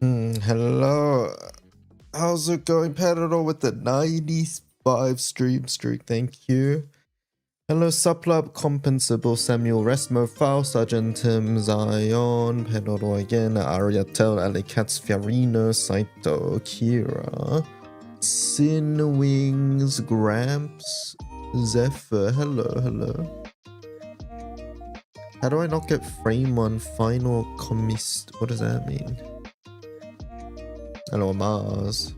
Hello. How's it going, Pedro, with the 95 stream streak? Thank you. Hello, Sublab, Compensable, Samuel, Resmo, File, Sergeant Tim, Zion, Pedro again, Ariatel, Alicats, Fiorino, Saito, Kira, Sinwings, Gramps, Zephyr. Hello. How do I not get frame on final commist? What does that mean? Hello, Mars.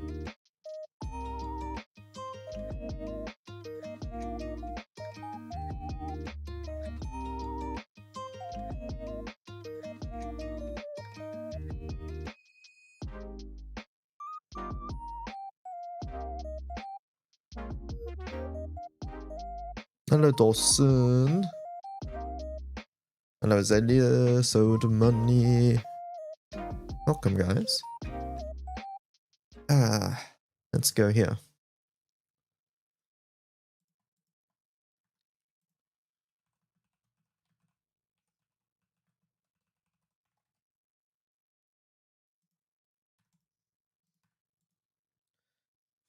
Hello, Dawson. Hello, Zelia, Soda Money. Welcome, guys. Let's go here.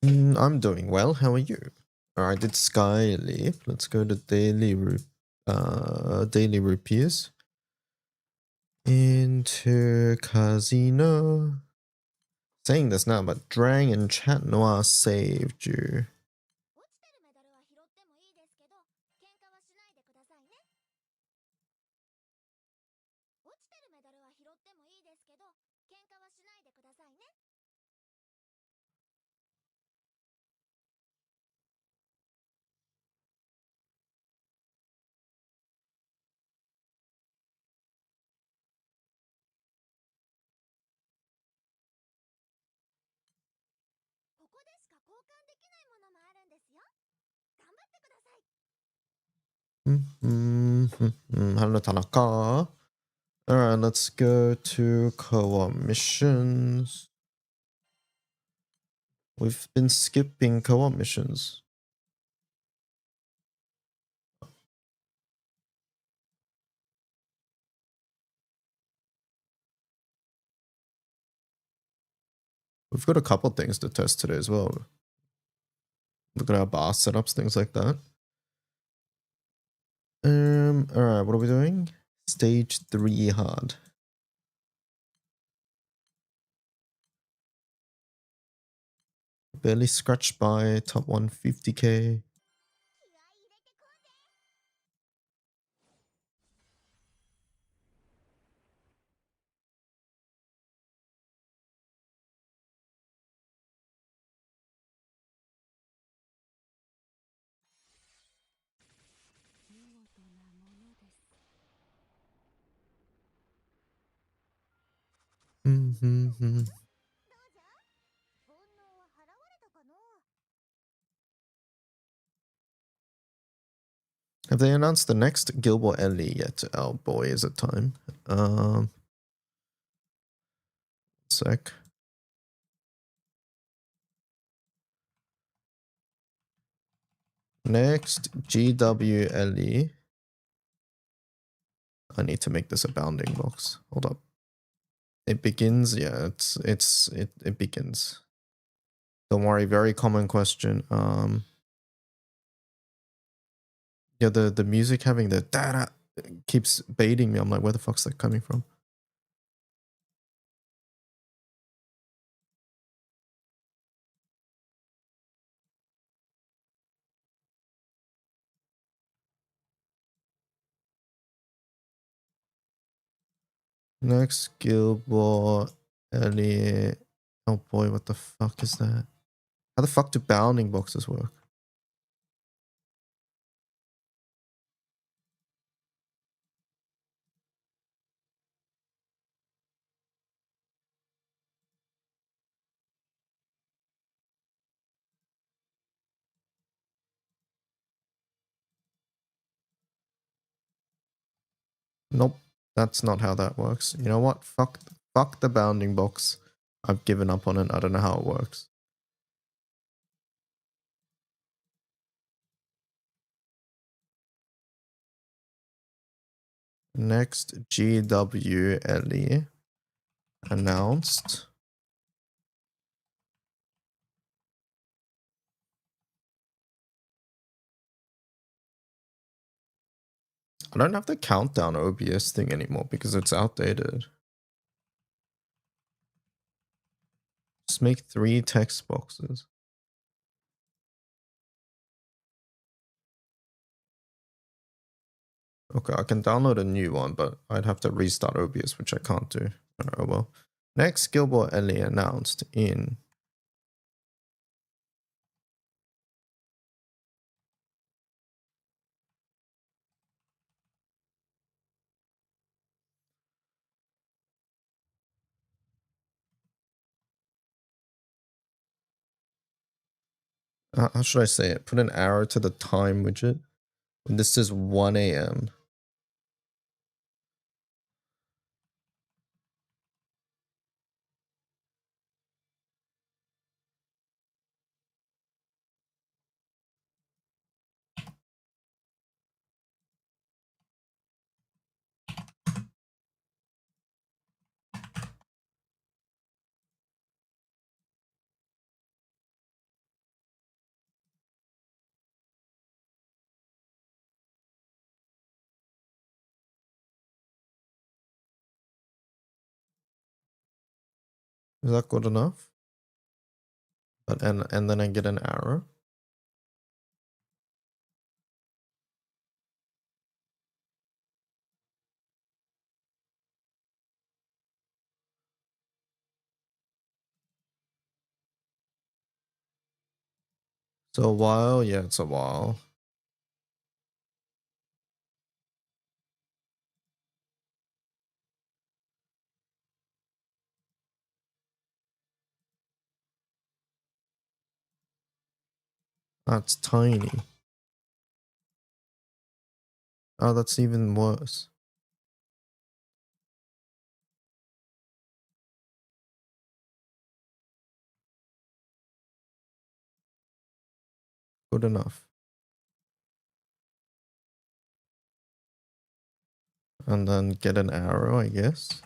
I'm doing well. How are you? I did Skyleaf. Let's go to daily rupees. Into casino. Saying this now, but Drang and Chat Noir saved you. Hello, Tanaka. Alright, let's go to co-op missions. We've been skipping co-op missions. We've got a couple things to test today as well. Look at our bar setups, things like that. Alright, what are we doing? Stage 3 hard. Barely scratched by top 150k. Have they announced the next Gilmore Ellie yet? Oh boy, is it time. Sec. Next GWLE. I need to make this a bounding box. Hold up. It begins, yeah, it begins. Don't worry, very common question. Yeah, the music having the da-da keeps baiting me. I'm like, where the fuck's that coming from? Next Gilmore Ellie. Oh boy, what the fuck is that? How the fuck do bounding boxes work? Nope, that's not how that works. You know what? Fuck the bounding box. I've given up on it. I don't know how it works. Next GWLE. announced. I don't have the countdown OBS thing anymore because it's outdated. Just make 3 text boxes. Okay, I can download a new one, but I'd have to restart OBS, which I can't do. Oh well. Next, Gilbert Ellie announced in. How should I say it? Put an arrow to the time widget. And this is 1 a.m. Is that good enough? But and then I get an arrow. So a while, yeah, it's a while. That's tiny. Oh, that's even worse. Good enough. And then get an arrow, I guess.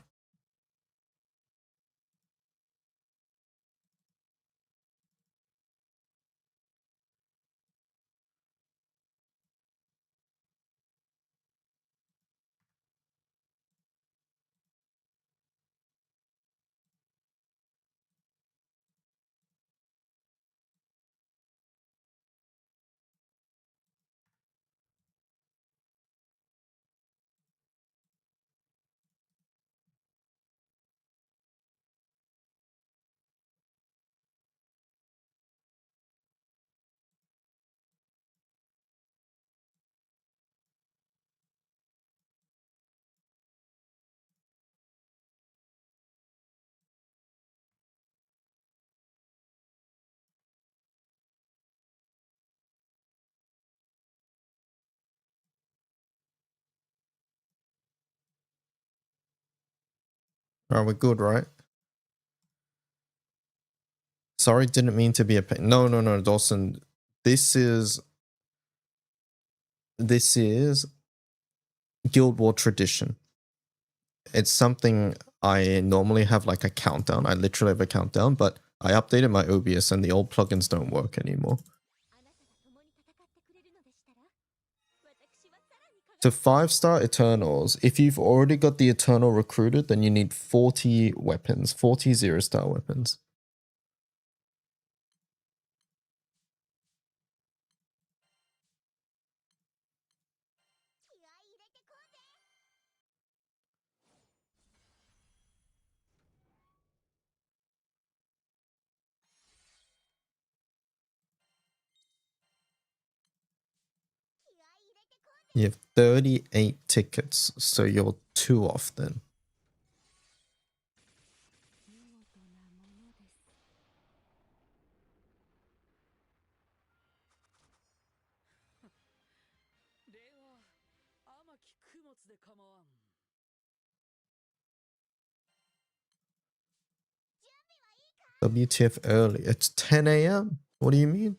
Are we good, right? Sorry, didn't mean to be a pain. No, Dawson. This is Guild War tradition. It's something I normally have like a countdown. I literally have a countdown, but I updated my OBS and the old plugins don't work anymore. To 5-star Eternals, if you've already got the Eternal recruited, then you need 40 weapons, 40 0-star weapons. You have 38 tickets, so you're 2 off then. WTF early. It's 10 a.m. What do you mean?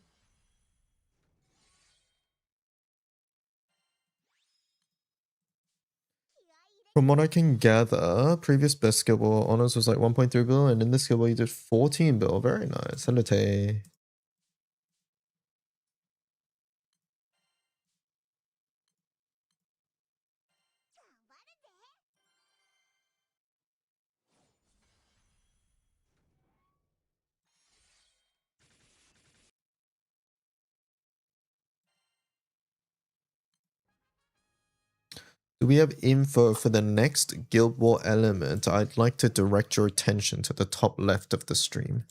From what I can gather, previous best skill ball honors was like 1.3 bill, and in this skill ball you did 14 bill. Very nice. Hello, Tay. Do we have info for the next Guild War element? I'd like to direct your attention to the top left of the stream.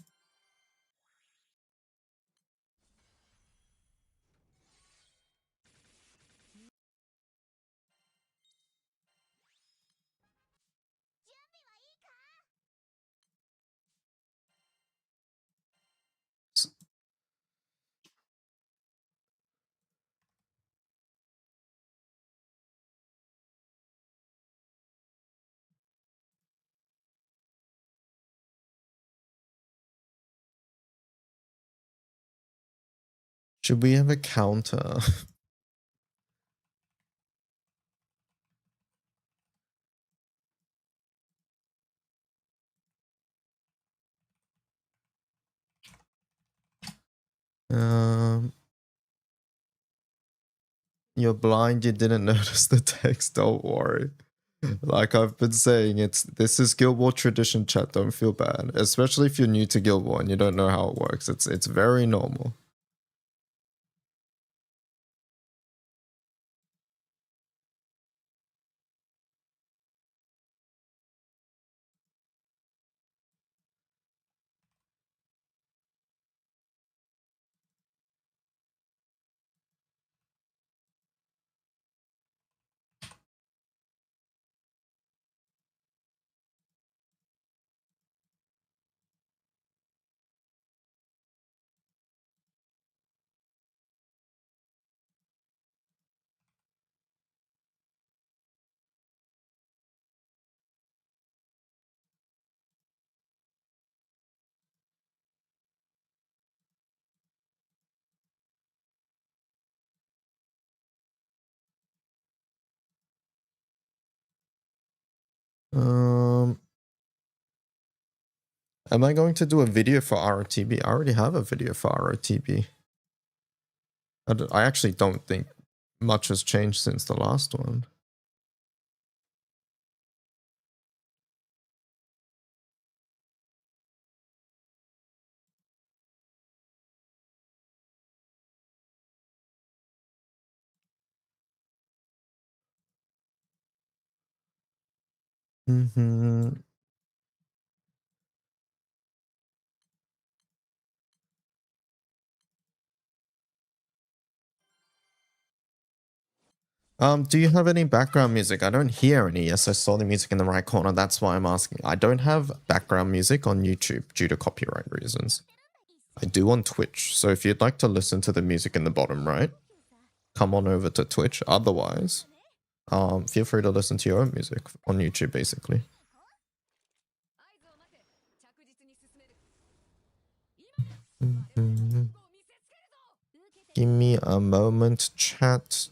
Should we have a counter? You're blind, you didn't notice the text, don't worry. Like I've been saying, this is Guild War tradition, chat, don't feel bad. Especially if you're new to Guild War and you don't know how it works. It's very normal. Am I going to do a video for ROTB? I already have a video for ROTB. I actually don't think much has changed since the last one. Do you have any background music? I don't hear any. Yes, I saw the music in the right corner. That's why I'm asking. I don't have background music on YouTube due to copyright reasons. I do on Twitch. So if you'd like to listen to the music in the bottom right, come on over to Twitch. Otherwise, feel free to listen to your own music on YouTube, basically. Give me a moment, chat.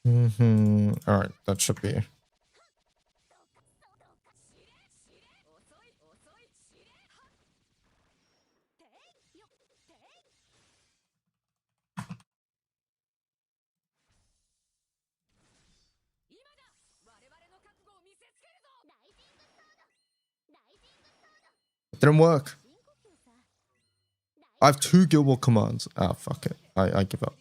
All right, that should be. It didn't work. I have 2 Guild War commands. Ah, fuck it. I give up.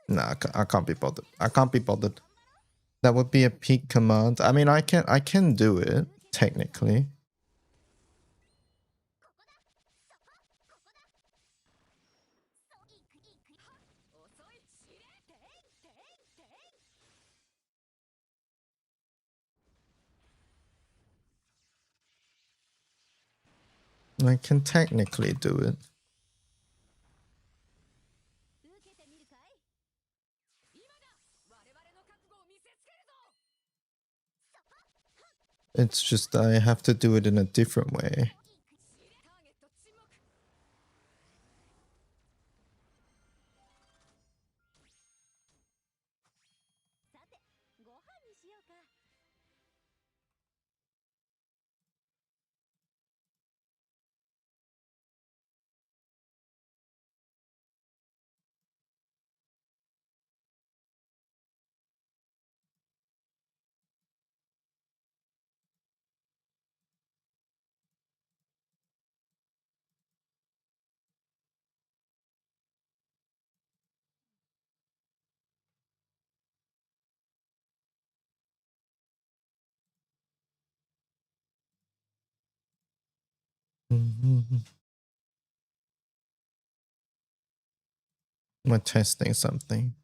Nah, I can't be bothered. I can't be bothered. That would be a peak command. I mean, I can do it technically. I can technically do it. It's just I have to do it in a different way. We're testing something.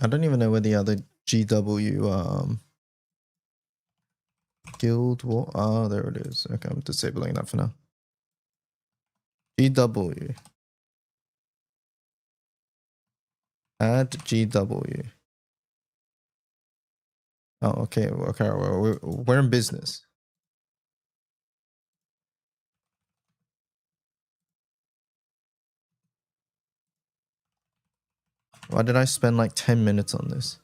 I don't even know where the other GW Guild War. Ah, there it is. Okay, I'm disabling that for now. GW. Add GW. Oh, okay. Okay, we're in business. Why did I spend like 10 minutes on this?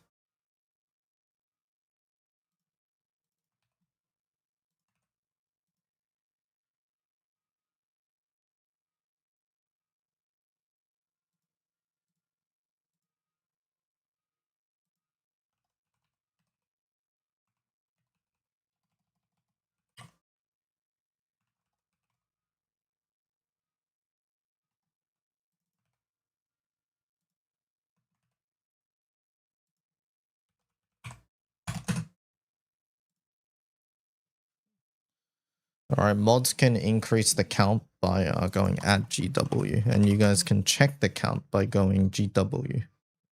All right, mods can increase the count by going add GW, and you guys can check the count by going GW.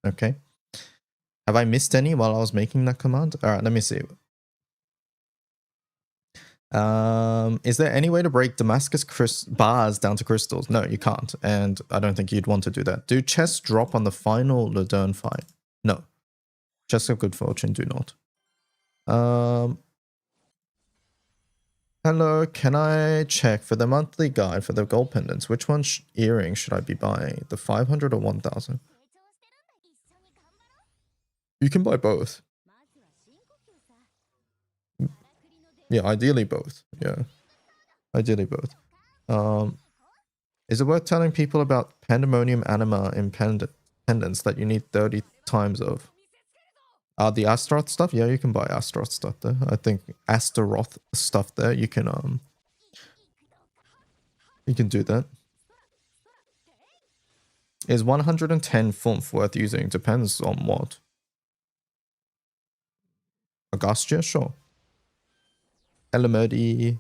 Okay. Have I missed any while I was making that command? All right, let me see. Is there any way to break Damascus bars down to crystals? No, you can't. And I don't think you'd want to do that. Do chests drop on the final Ludern fight? No. Chests of good fortune do not. Hello, can I check for the monthly guide for the gold pendants? Which one earring should I be buying? The 500 or 1000? You can buy both. Yeah, ideally both. Yeah. Ideally both. Is it worth telling people about Pandemonium Anima in pendants that you need 30 times of? The Astaroth stuff? Yeah, you can buy Astaroth stuff there. I think Astaroth stuff there, you can do that. Is 110 Fumph worth using? Depends on what. Augustia? Sure. Elamodi.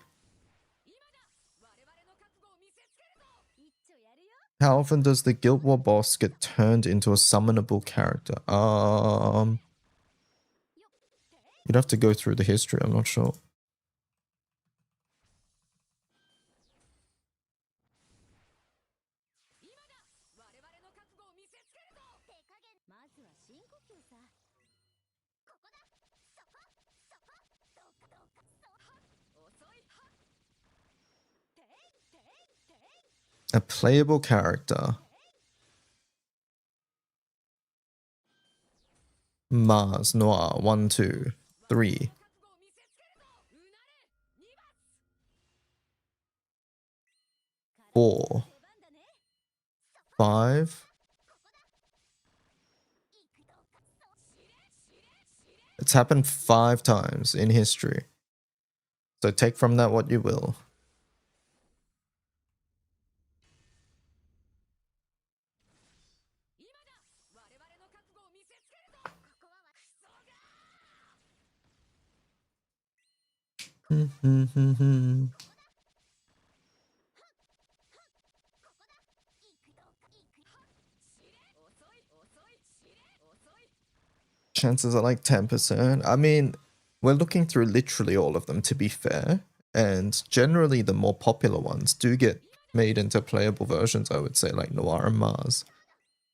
How often does the Guild War boss get turned into a summonable character? You'd have to go through the history, I'm not sure. A playable character. Mars, Noir, 1, 2, 3. 4. 5. It's happened 5 times in history. So take from that what you will. Chances are like 10%. I mean, we're looking through literally all of them, to be fair. And generally, the more popular ones do get made into playable versions, I would say, like Noir and Mars.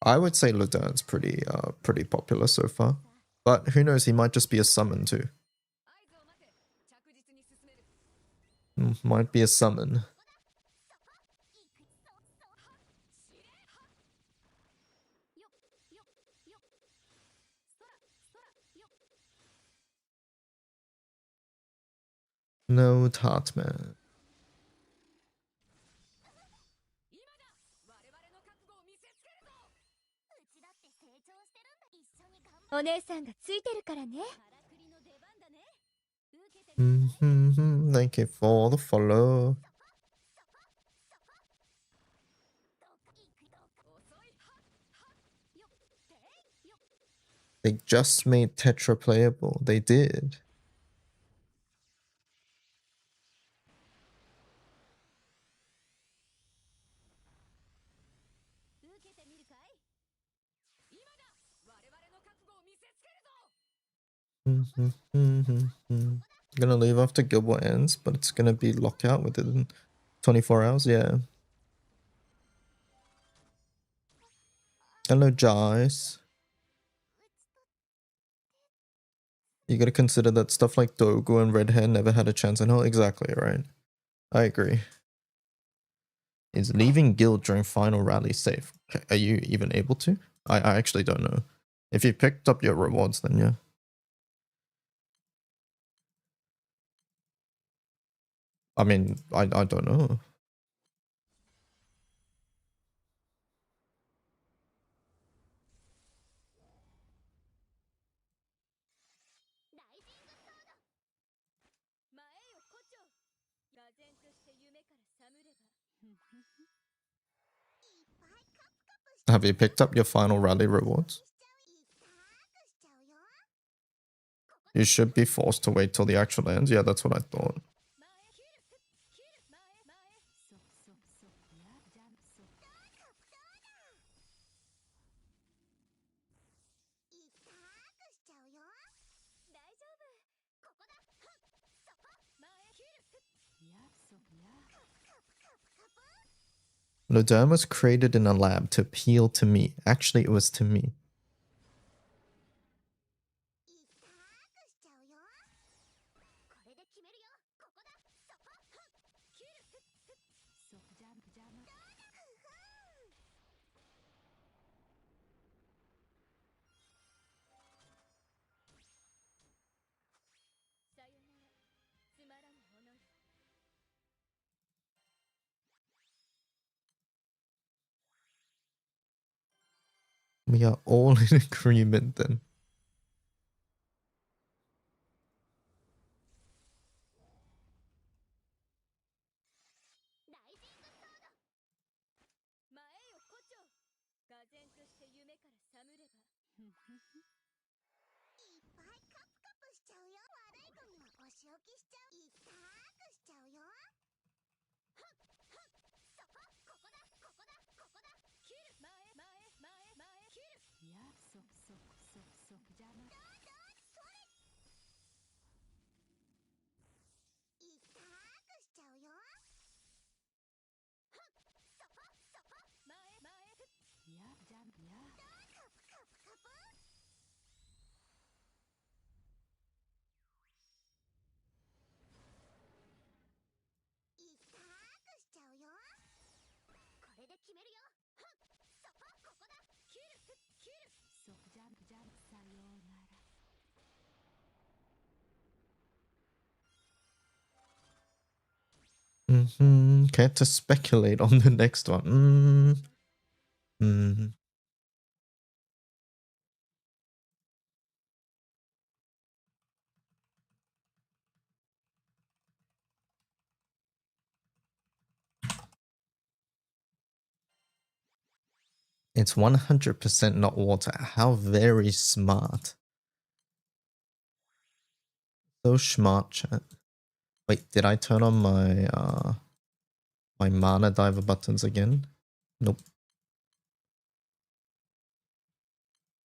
I would say Ludern's pretty popular so far. But who knows, he might just be a summon too. Might be a summon. No Tartman. Thank you for the follow. They just made Tetra playable. They did. Gonna leave after Guild War ends, but it's gonna be lockout within 24 hours. Yeah. Hello, Jice. You gotta consider that stuff like Dogu and Red Hair never had a chance in hell. Exactly, right? I agree. Is leaving guild during final rally safe? Are you even able to? I actually don't know. If you picked up your rewards, then yeah. I mean, I don't know. Have you picked up your final rally rewards? You should be forced to wait till the actual ends. Yeah, that's what I thought. Loderm was created in a lab to appeal to me. Actually, it was to me. We are all in agreement then. Care to speculate on the next one? It's 100% not water. How very smart. So smart, chat. Wait, did I turn on my my mana diver buttons again? Nope.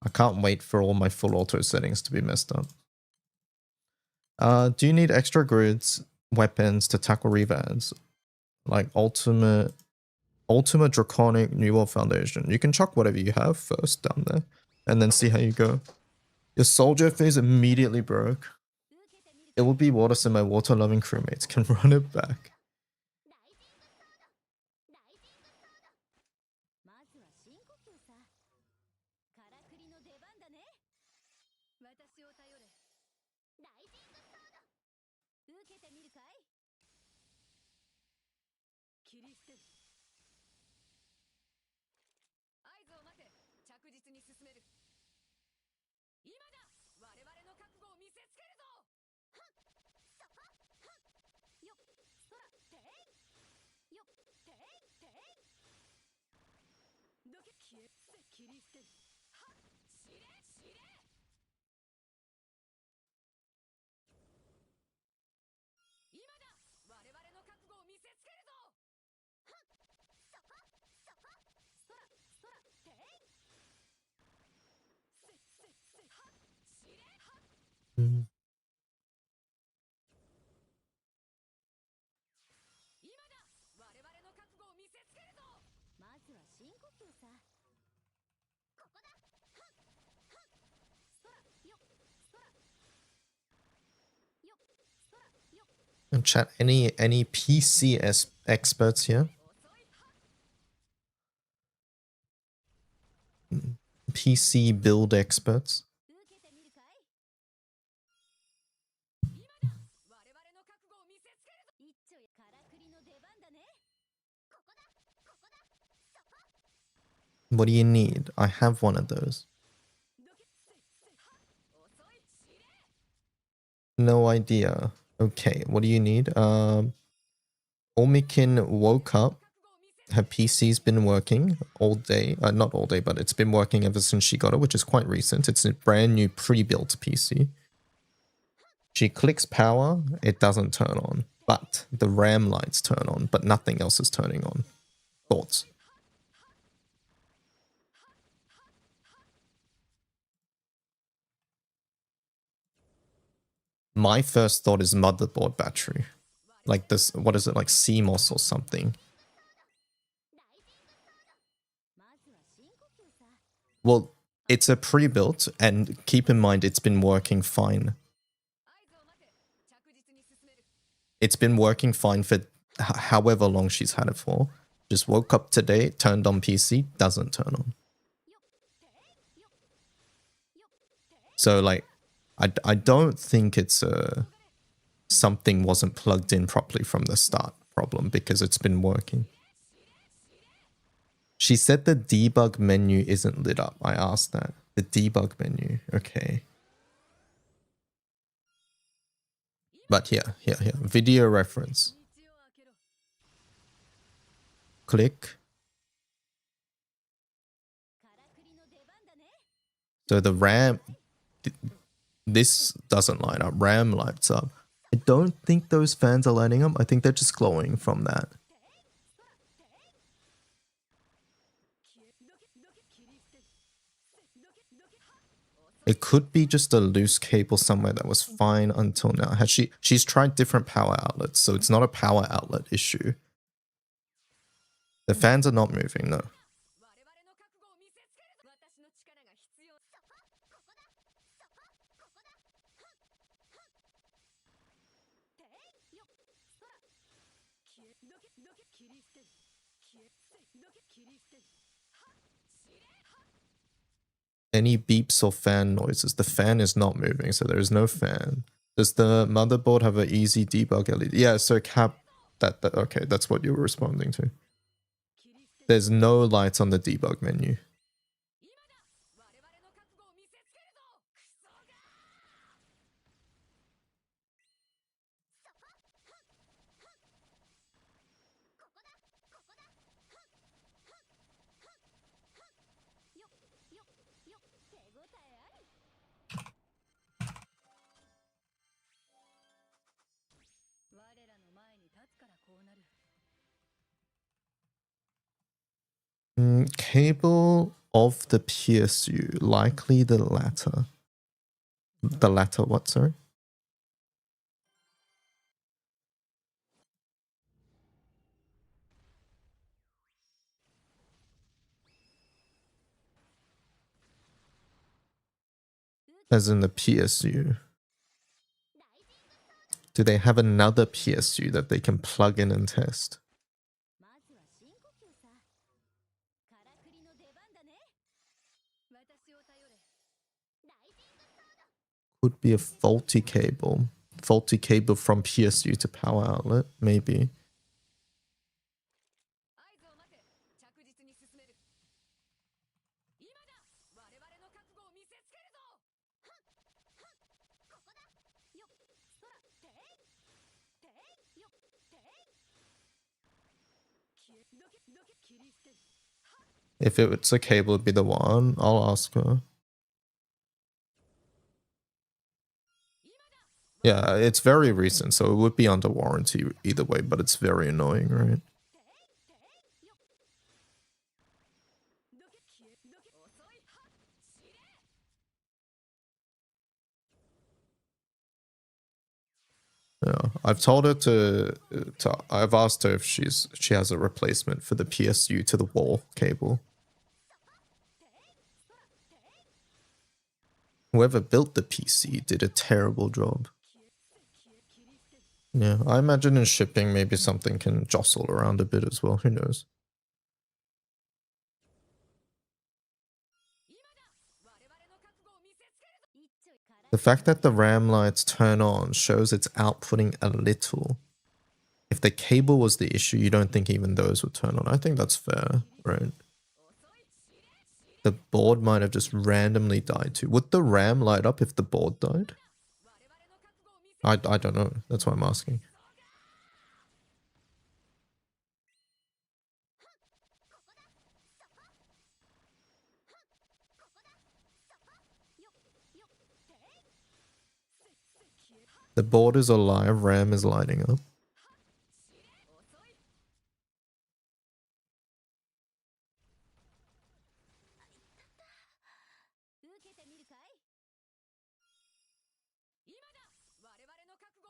I can't wait for all my full auto settings to be messed up. Do you need extra grids, weapons to tackle revans? Like ultimate draconic, new world foundation. You can chuck whatever you have first down there and then see how you go. Your soldier phase immediately broke. It will be water so my water loving crewmates can run it back. Chat, any PC experts here? PC build experts? What do you need? I have one of those. No idea. Okay, what do you need? Omikin woke up. Her PC's been working all day. Not all day, but it's been working ever since she got it, which is quite recent. It's a brand new pre-built PC. She clicks power, it doesn't turn on. But the RAM lights turn on, but nothing else is turning on. Thoughts? My first thought is motherboard battery. Like this, what is it, like CMOS or something? Well, it's a pre-built, and keep in mind it's been working fine. It's been working fine for however long she's had it for. Just woke up today, turned on PC, doesn't turn on. So like, I don't think it's something wasn't plugged in properly from the start problem, because it's been working. She said the debug menu isn't lit up. I asked that. The debug menu, okay. But here. Video reference. Click. So the RAM, this doesn't light up. RAM lights up. I don't think those fans are lighting up. I think they're just glowing from that. It could be just a loose cable somewhere that was fine until now. She's tried different power outlets, so it's not a power outlet issue. The fans are not moving, no. Any beeps or fan noises? The fan is not moving, so there is no fan. Does the motherboard have an easy debug LED? Yeah, so Cap, okay, that's what you were responding to. There's no lights on the debug menu. Cable of the PSU, likely the latter. The latter what, sorry? As in the PSU. Do they have another PSU that they can plug in and test? Could be a faulty cable. Faulty cable from PSU to power outlet, maybe. If it's a cable, it'd be the one. I'll ask her. Yeah, it's very recent, so it would be under warranty either way, but it's very annoying, right? Yeah, I've told her I've asked her if she has a replacement for the PSU to the wall cable. Whoever built the PC did a terrible job. Yeah, I imagine in shipping maybe something can jostle around a bit as well, who knows. The fact that the RAM lights turn on shows it's outputting a little. If the cable was the issue, you don't think even those would turn on. I think that's fair, right? The board might have just randomly died too. Would the RAM light up if the board died? I don't know. That's why I'm asking. The board is alive, RAM is lighting up.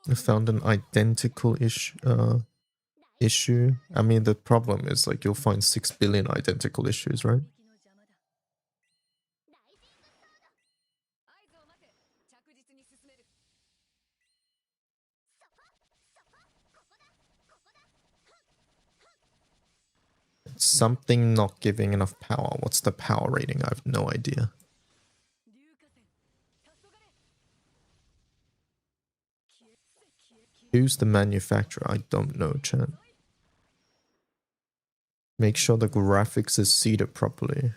I found an identical issue. I mean, the problem is like you'll find 6 billion identical issues, right? It's something not giving enough power. What's the power rating? I have no idea. Who's the manufacturer? I don't know, chat. Make sure the graphics is seated properly.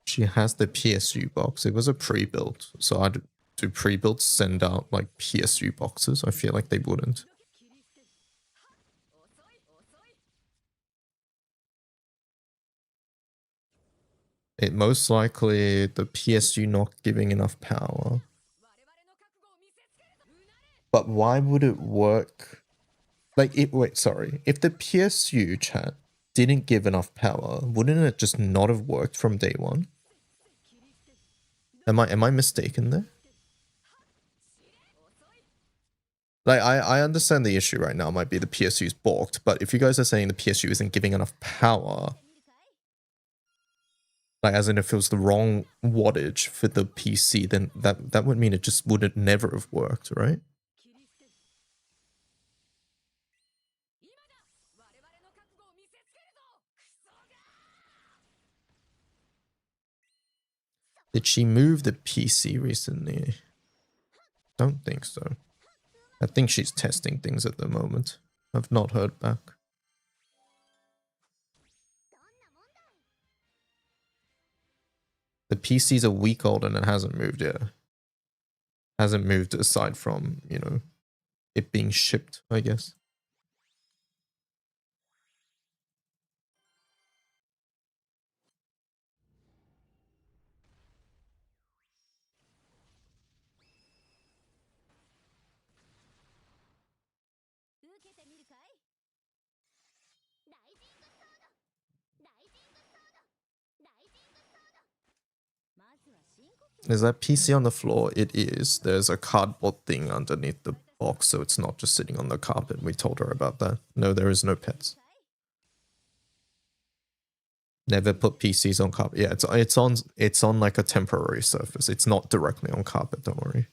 She has the PSU box. It was a pre-built, so I'd do pre-builts send out like PSU boxes? I feel like they wouldn't. It most likely the PSU not giving enough power. But why would it work? Like, wait, sorry. If the PSU chat didn't give enough power, wouldn't it just not have worked from day one? Am I mistaken there? Like, I understand the issue right now might be the PSU's balked, but if you guys are saying the PSU isn't giving enough power, like as in if it was the wrong wattage for the PC, then that would mean it just wouldn't never have worked, right? Did she move the PC recently? Don't think so. I think she's testing things at the moment. I've not heard back. The PC's a week old and it hasn't moved yet. Hasn't moved aside from, you know, it being shipped, I guess. Is that PC on the floor? It is. There's a cardboard thing underneath the box, so it's not just sitting on the carpet. We told her about that. No, there is no pets. Never put PCs on carpet. Yeah, it's on like a temporary surface. It's not directly on carpet, don't worry.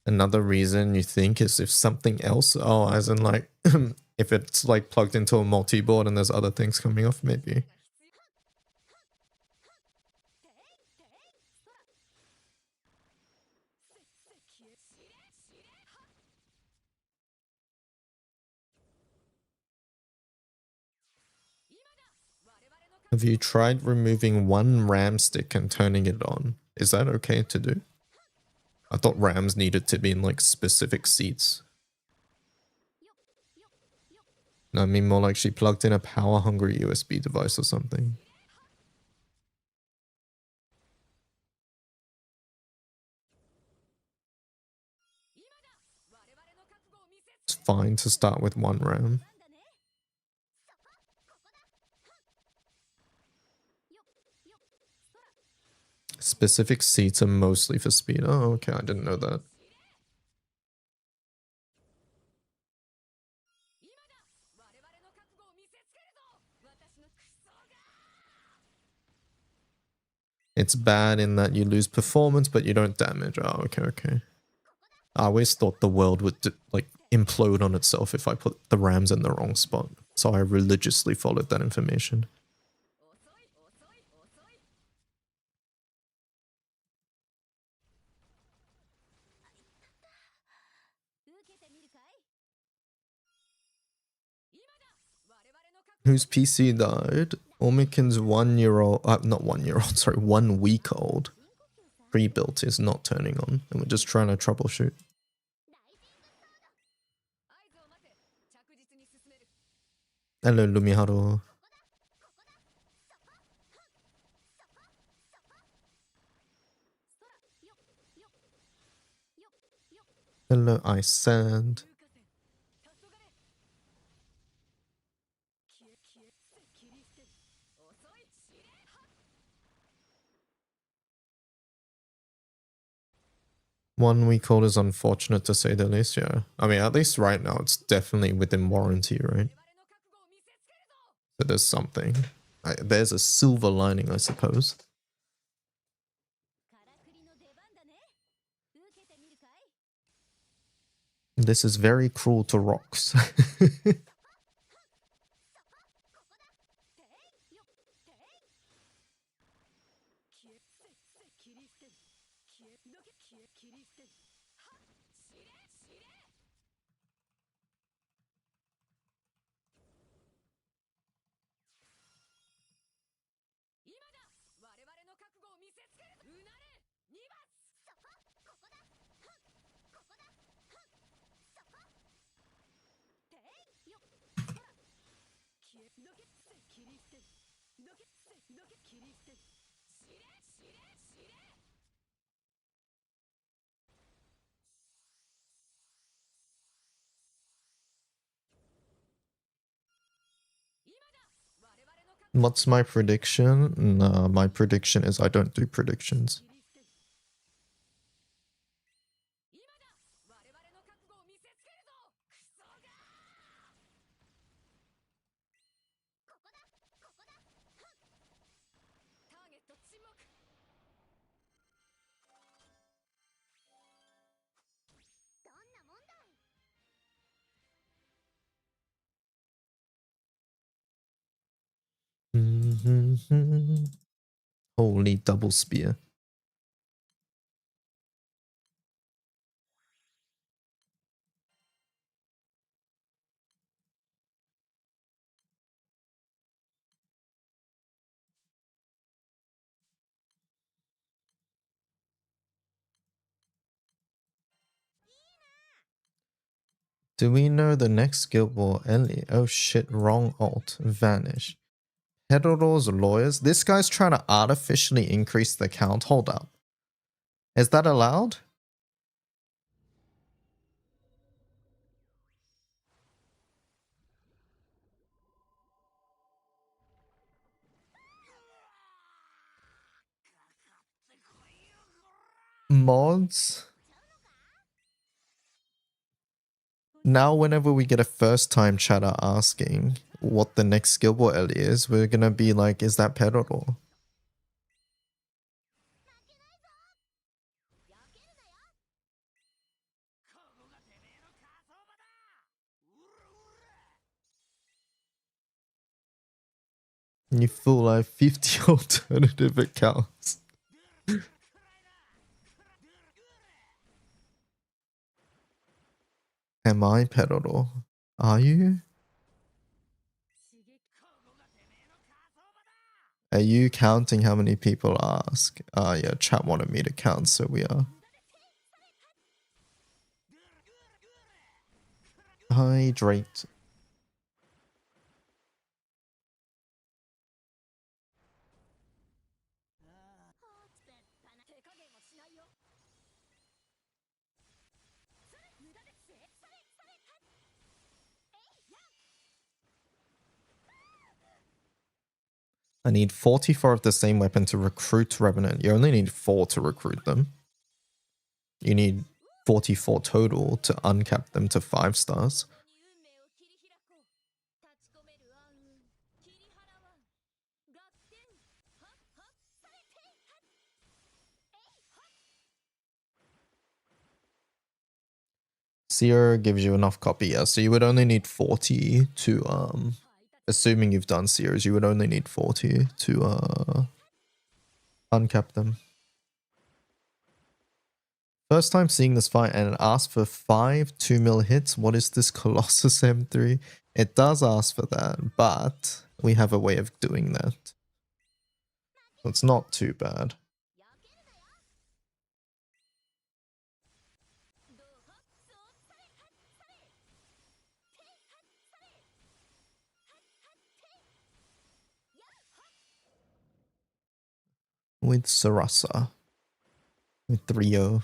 Another reason you think is if something else, oh, as in like, if it's like plugged into a multi-board and there's other things coming off, maybe. Have you tried removing one RAM stick and turning it on? Is that okay to do? I thought RAMs needed to be in like specific seats. No, I mean more like she plugged in a power-hungry USB device or something. It's fine to start with one RAM. Specific seats are mostly for speed. Oh, okay, I didn't know that. It's bad in that you lose performance, but you don't damage. Oh, okay, okay. I always thought the world would like implode on itself if I put the RAMs in the wrong spot. So I religiously followed that information. Whose PC died? Ormikin's 1 year old, not 1 year old, sorry, 1 week old pre-built is not turning on, and we're just trying to troubleshoot. Hello, Lumiharu. Hello, I said. One week old is unfortunate to say the least, yeah. I mean, at least right now, it's definitely within warranty, right? So there's something. There's a silver lining, I suppose. This is very cruel to rocks. What's my prediction? No, my prediction is I don't do predictions. Holy double spear. Do we know the next Guild War Ellie? Oh shit, wrong alt. Vanish. Hedoror's lawyers? This guy's trying to artificially increase the count. Hold up. Is that allowed? Mods? Now whenever we get a first time chatter asking what the next Guild War Ellie is, we're gonna be like, is that Pedoror? You fool, I have 50 alternative accounts. Am I Pedoror? Are you? Are you counting how many people ask? Yeah, chat wanted me to count, so we are. Hydrate. I need 44 of the same weapon to recruit Revenant. You only need 4 to recruit them. You need 44 total to uncap them to 5 stars. Seer gives you enough copy, yeah. So you would only need 40 to assuming you've done Seers, you would only need 40 to uncap them. First time seeing this fight, and it asks for 5 2 mil hits. What is this Colossus M3? It does ask for that, but We have a way of doing that. So it's not too bad. With Sarasa. With Rio.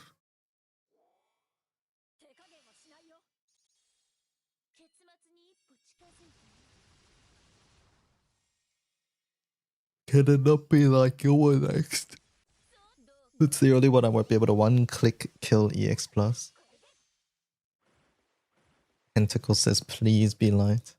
Can it not be like your next? It's the only one I won't be able to one-click kill EX+. Tentacle says, please be light.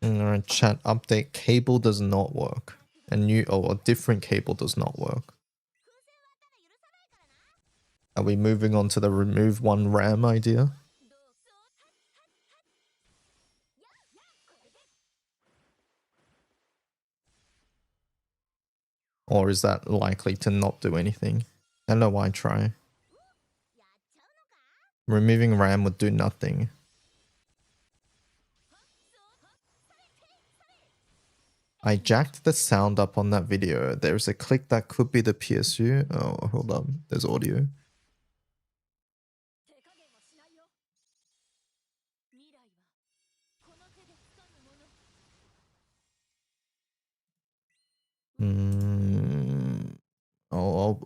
Alright, chat update. Cable does not work. A different cable does not work. Are we moving on to the remove one RAM idea? Or is that likely to not do anything? Hello, why try? Removing RAM would do nothing. I jacked the sound up on that video. There's a click that could be the PSU. Oh, hold on. There's audio.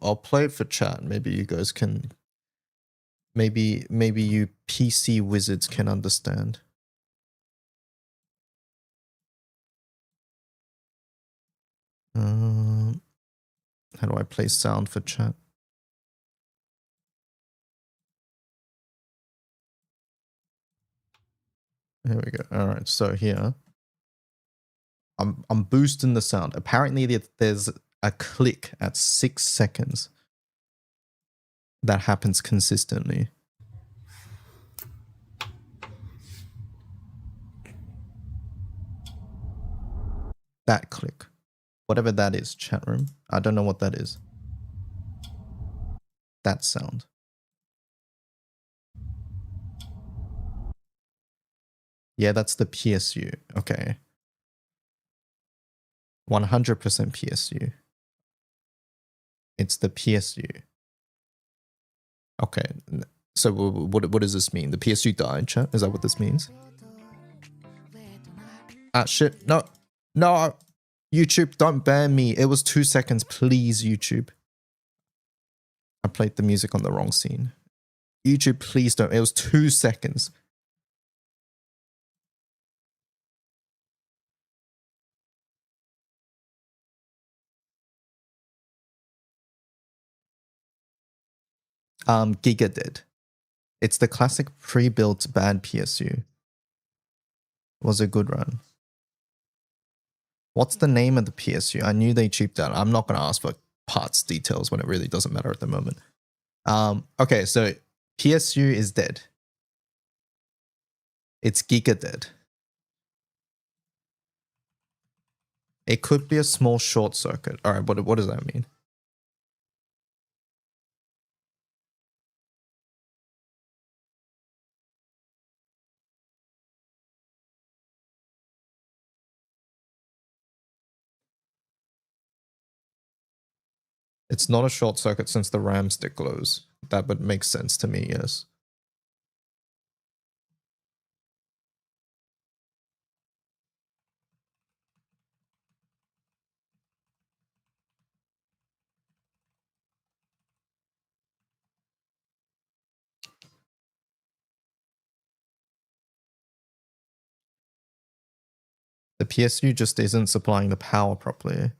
I'll play it for chat. Maybe you guys can. Maybe you PC wizards can understand. How do I play sound for chat? Here we go. All right, so here I'm boosting the sound. Apparently there's a click at 6 seconds that happens consistently. That click. Whatever that is, chat room. I don't know what that is. That sound. Yeah, that's the PSU. Okay. 100% PSU. It's the PSU. Okay. So what does this mean? The PSU died, chat? Is that what this means? Ah, shit. No. No. YouTube, don't ban me. It was 2 seconds. Please, YouTube. I played the music on the wrong scene. YouTube, please don't. It was 2 seconds. Giga did. It's the classic pre-built bad PSU. It was a good run. What's the name of the PSU? I knew they cheaped out. I'm not going to ask for parts details when it really doesn't matter at the moment. Okay, so PSU is dead. It's Giga dead. It could be a small short circuit. All right, what does that mean? It's not a short circuit since the RAM stick glows. That would make sense to me, yes. The PSU just isn't supplying the power properly.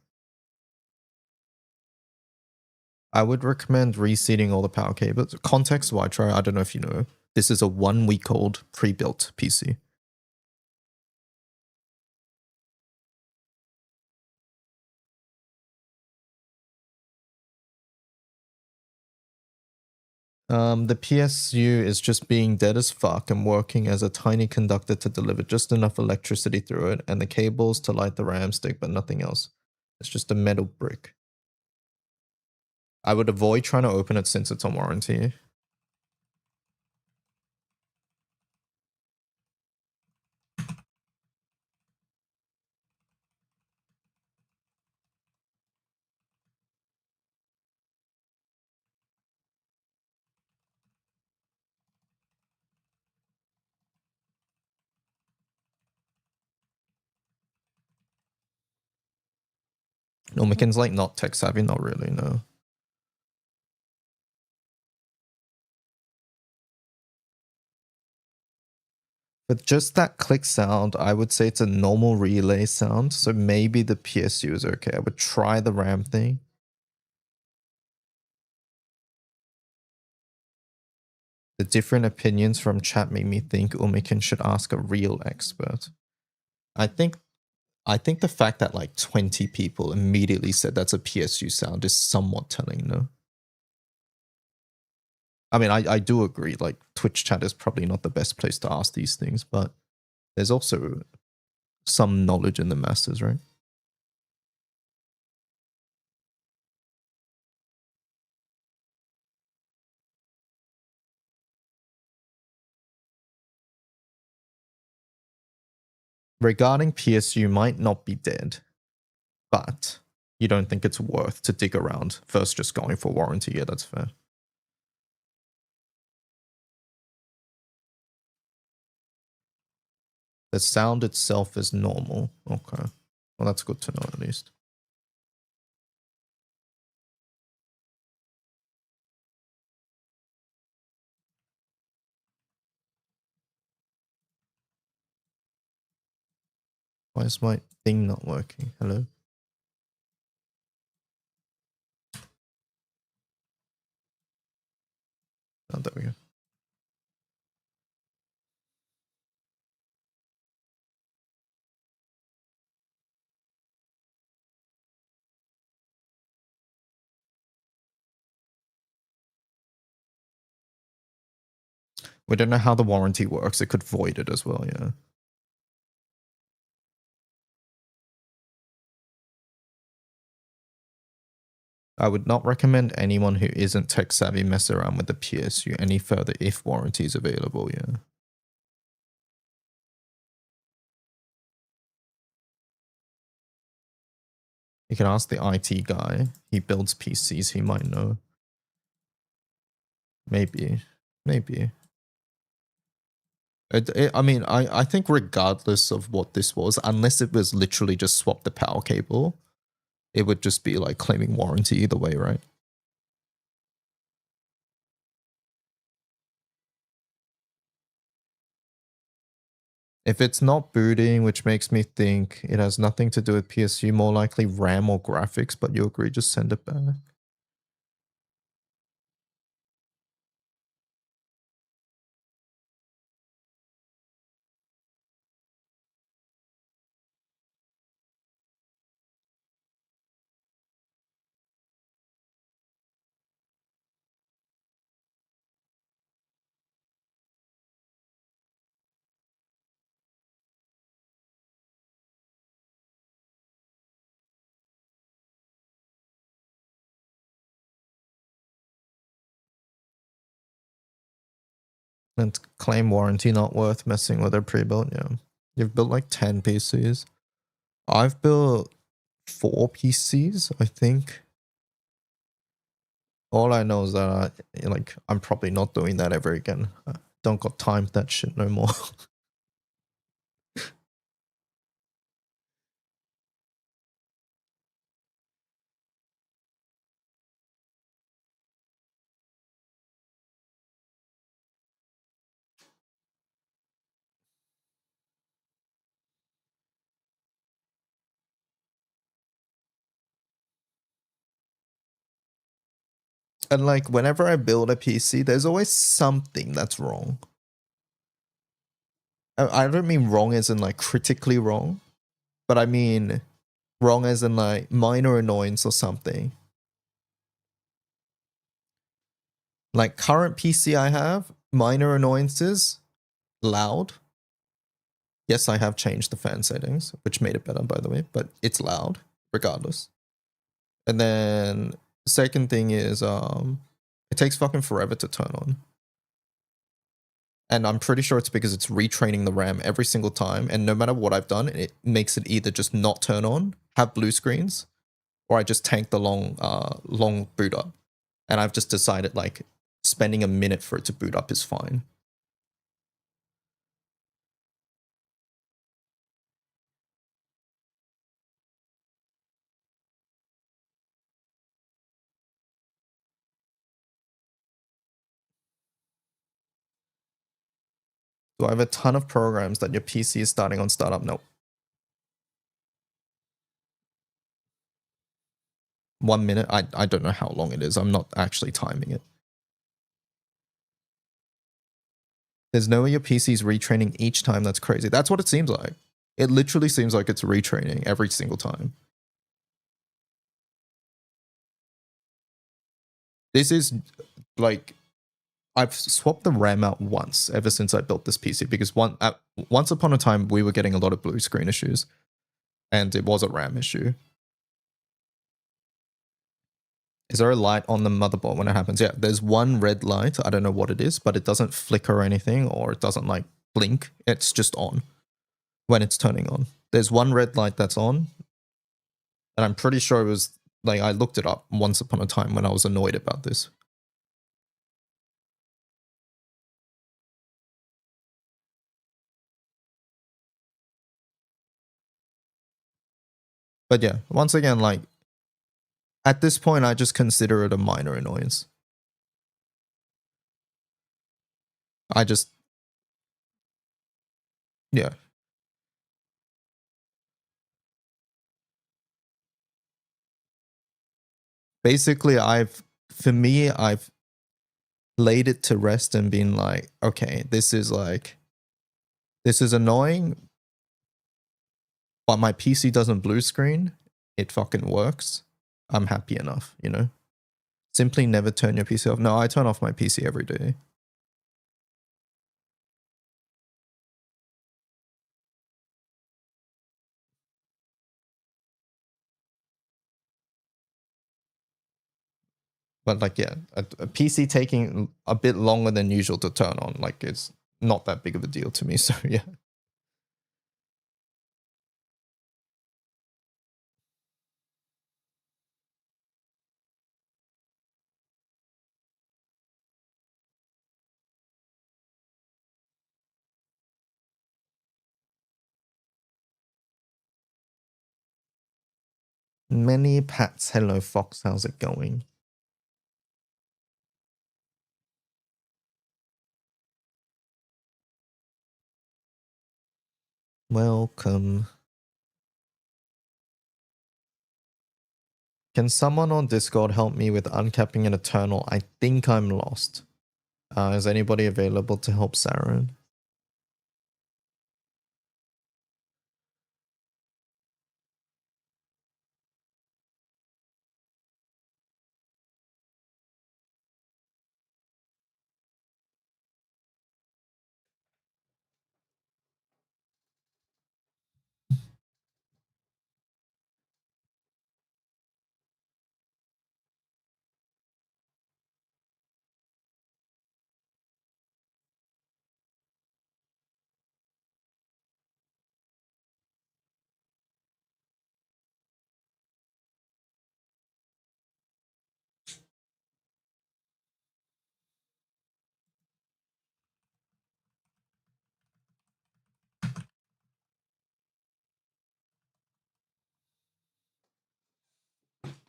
I would recommend reseating all the power cables. Context Vitro, I don't know if you know, this is a 1 week old pre-built PC. The PSU is just being dead as fuck and working as a tiny conductor to deliver just enough electricity through it, and the cables to light the RAM stick, but nothing else. It's just a metal brick. I would avoid trying to open it since it's on warranty. No, Mickens like not tech savvy, not really, no. But just that click sound, I would say it's a normal relay sound, so maybe the PSU is okay. I would try the RAM thing. The different opinions from chat make me think Umikin should ask a real expert. I think the fact that like 20 people immediately said that's a PSU sound is somewhat telling, no? I mean, I do agree, like Twitch chat is probably not the best place to ask these things, but there's also some knowledge in the masses, right? Regarding PSU might not be dead, but you don't think it's worth to dig around. First, just going for warranty. Yeah, that's fair. The sound itself is normal. Okay. Well, that's good to know at least. Why is my thing not working? Hello? Oh, there we go. We don't know how the warranty works. It could void it as well, yeah. I would not recommend anyone who isn't tech savvy mess around with the PSU any further if warranty is available, yeah. You can ask the IT guy. He builds PCs, he might know. Maybe. Maybe. I mean, I think regardless of what this was, unless it was literally just swap the power cable, it would just be like claiming warranty either way, right? If it's not booting, which makes me think it has nothing to do with PSU, more likely RAM or graphics, but you agree, just send it back. And claim warranty not worth messing with a pre-built, yeah. You've built like 10 PCs. I've built 4 PCs, I think. All I know is that I'm probably not doing that ever again. I don't got time for that shit no more. And like whenever I build a PC, there's always something that's wrong. I don't mean wrong as in like critically wrong, but I mean wrong as in like minor annoyance or something. Like current PC I have, minor annoyances, loud. Yes, I have changed the fan settings, which made it better, by the way, but it's loud regardless. And then second thing is it takes fucking forever to turn on. And I'm pretty sure it's because it's retraining the RAM every single time, and no matter what I've done, it makes it either just not turn on, have blue screens, or I just tank the long boot up. And I've just decided like spending a minute for it to boot up is fine. Do I have a ton of programs that your PC is starting on startup? Nope. 1 minute. I don't know how long it is. I'm not actually timing it. There's no way your PC is retraining each time. That's crazy. That's what it seems like. It literally seems like it's retraining every single time. This is like, I've swapped the RAM out once ever since I built this PC because once upon a time we were getting a lot of blue screen issues, and it was a RAM issue. Is there a light on the motherboard when it happens? Yeah, there's one red light. I don't know what it is, but it doesn't flicker or anything, or it doesn't like blink. It's just on when it's turning on. There's one red light that's on, and I'm pretty sure it was like I looked it up once upon a time when I was annoyed about this. But yeah, once again, like at this point, I just consider it a minor annoyance. I just, yeah. Basically, for me, I've laid it to rest and been like, okay, this is annoying, but my PC doesn't blue screen. It fucking works. I'm happy enough, you know? Simply never turn your PC off. No, I turn off my PC every day. But like, yeah, a PC taking a bit longer than usual to turn on, like it's not that big of a deal to me. So yeah. Many Pats, hello Fox, how's it going? Welcome. Can someone on Discord help me with uncapping an Eternal? I think I'm lost. Is anybody available to help Saren?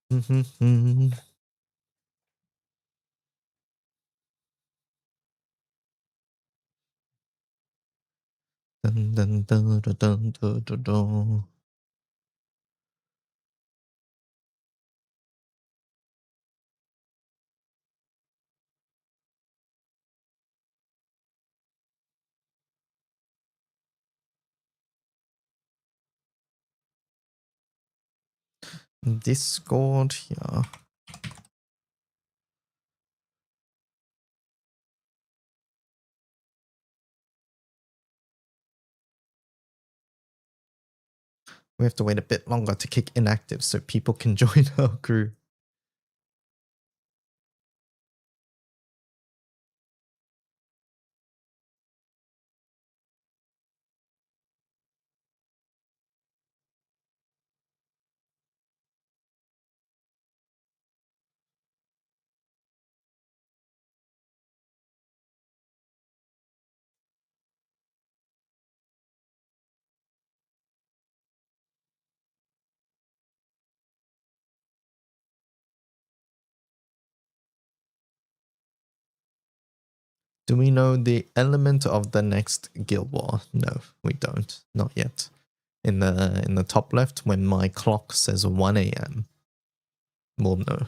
Dun, dun, dun, dun, dun, dun, dun, dun. Discord here. We have to wait a bit longer to kick inactive so people can join our crew. Do we know the element of the next guild war? No, we don't. Not yet. In the top left, when my clock says 1 a.m., we'll know.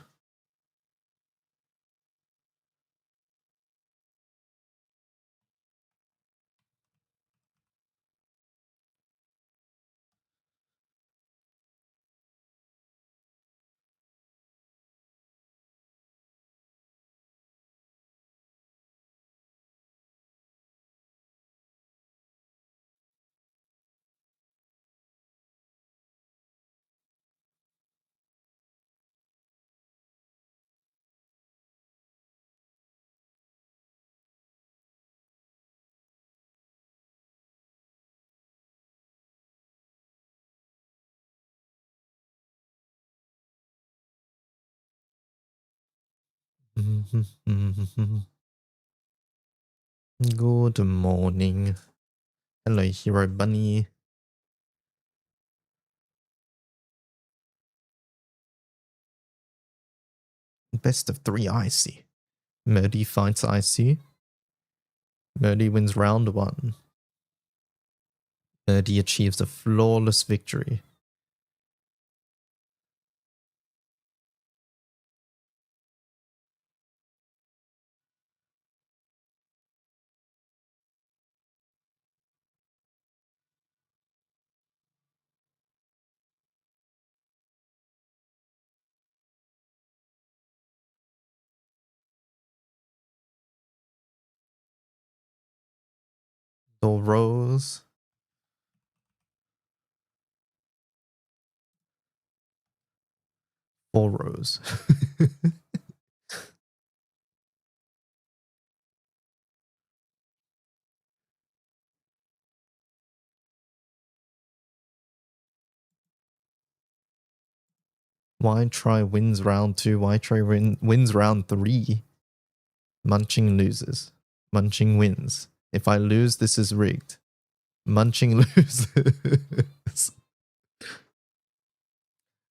Good morning. Hello, Hero Bunny. Best of 3 Icy. Murdy fights Icy. Murdy wins round 1. Murdy achieves a flawless victory. Door rows. Four rows. Why try wins round 2? Why try wins round 3? Munching loses. Munching wins. If I lose, this is rigged. Munching loses.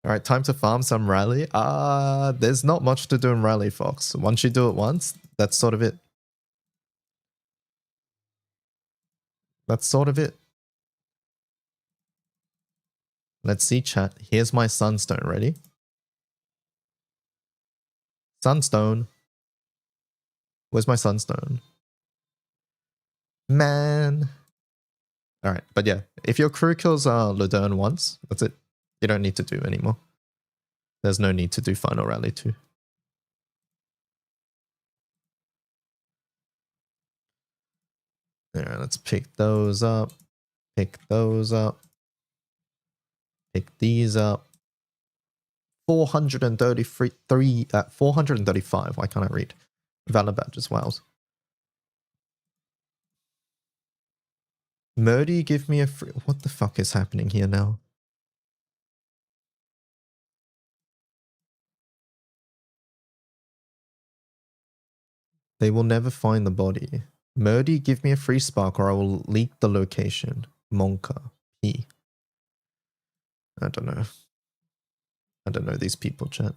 Alright, time to farm some rally. There's not much to do in rally, Fox. Once you do it once, that's sort of it. That's sort of it. Let's see, chat. Here's my sunstone. Ready? Sunstone. Where's my sunstone? Man. Alright, but yeah. If your crew kills Ludern once, that's it. You don't need to do anymore. There's no need to do final rally 2. Alright, let's pick those up. Pick those up. Pick these up. 435. Why can't I read? Valor badges, wow. Murdy, give me a free... What the fuck is happening here now? They will never find the body. Murdy, give me a free spark or I will leak the location. Monka. P. I don't know. I don't know these people, chat.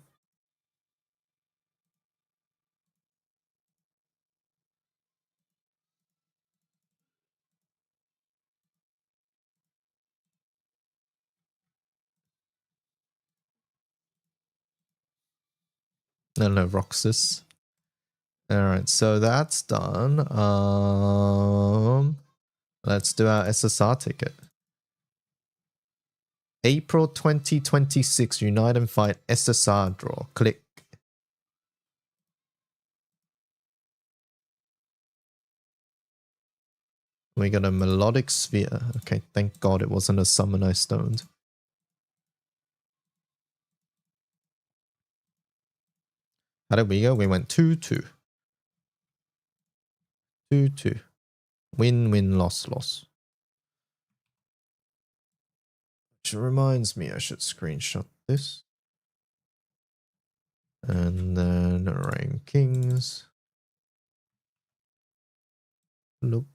No, Roxas. Alright, so that's done. Let's do our SSR ticket. April 2026, Unite and Fight SSR draw. Click. We got a Melodic Sphere. Okay, thank God it wasn't a summon I stoned. How did we go? We went 2-2. 2-2. Win, win, loss, loss. Which reminds me I should screenshot this. And then rankings. Look.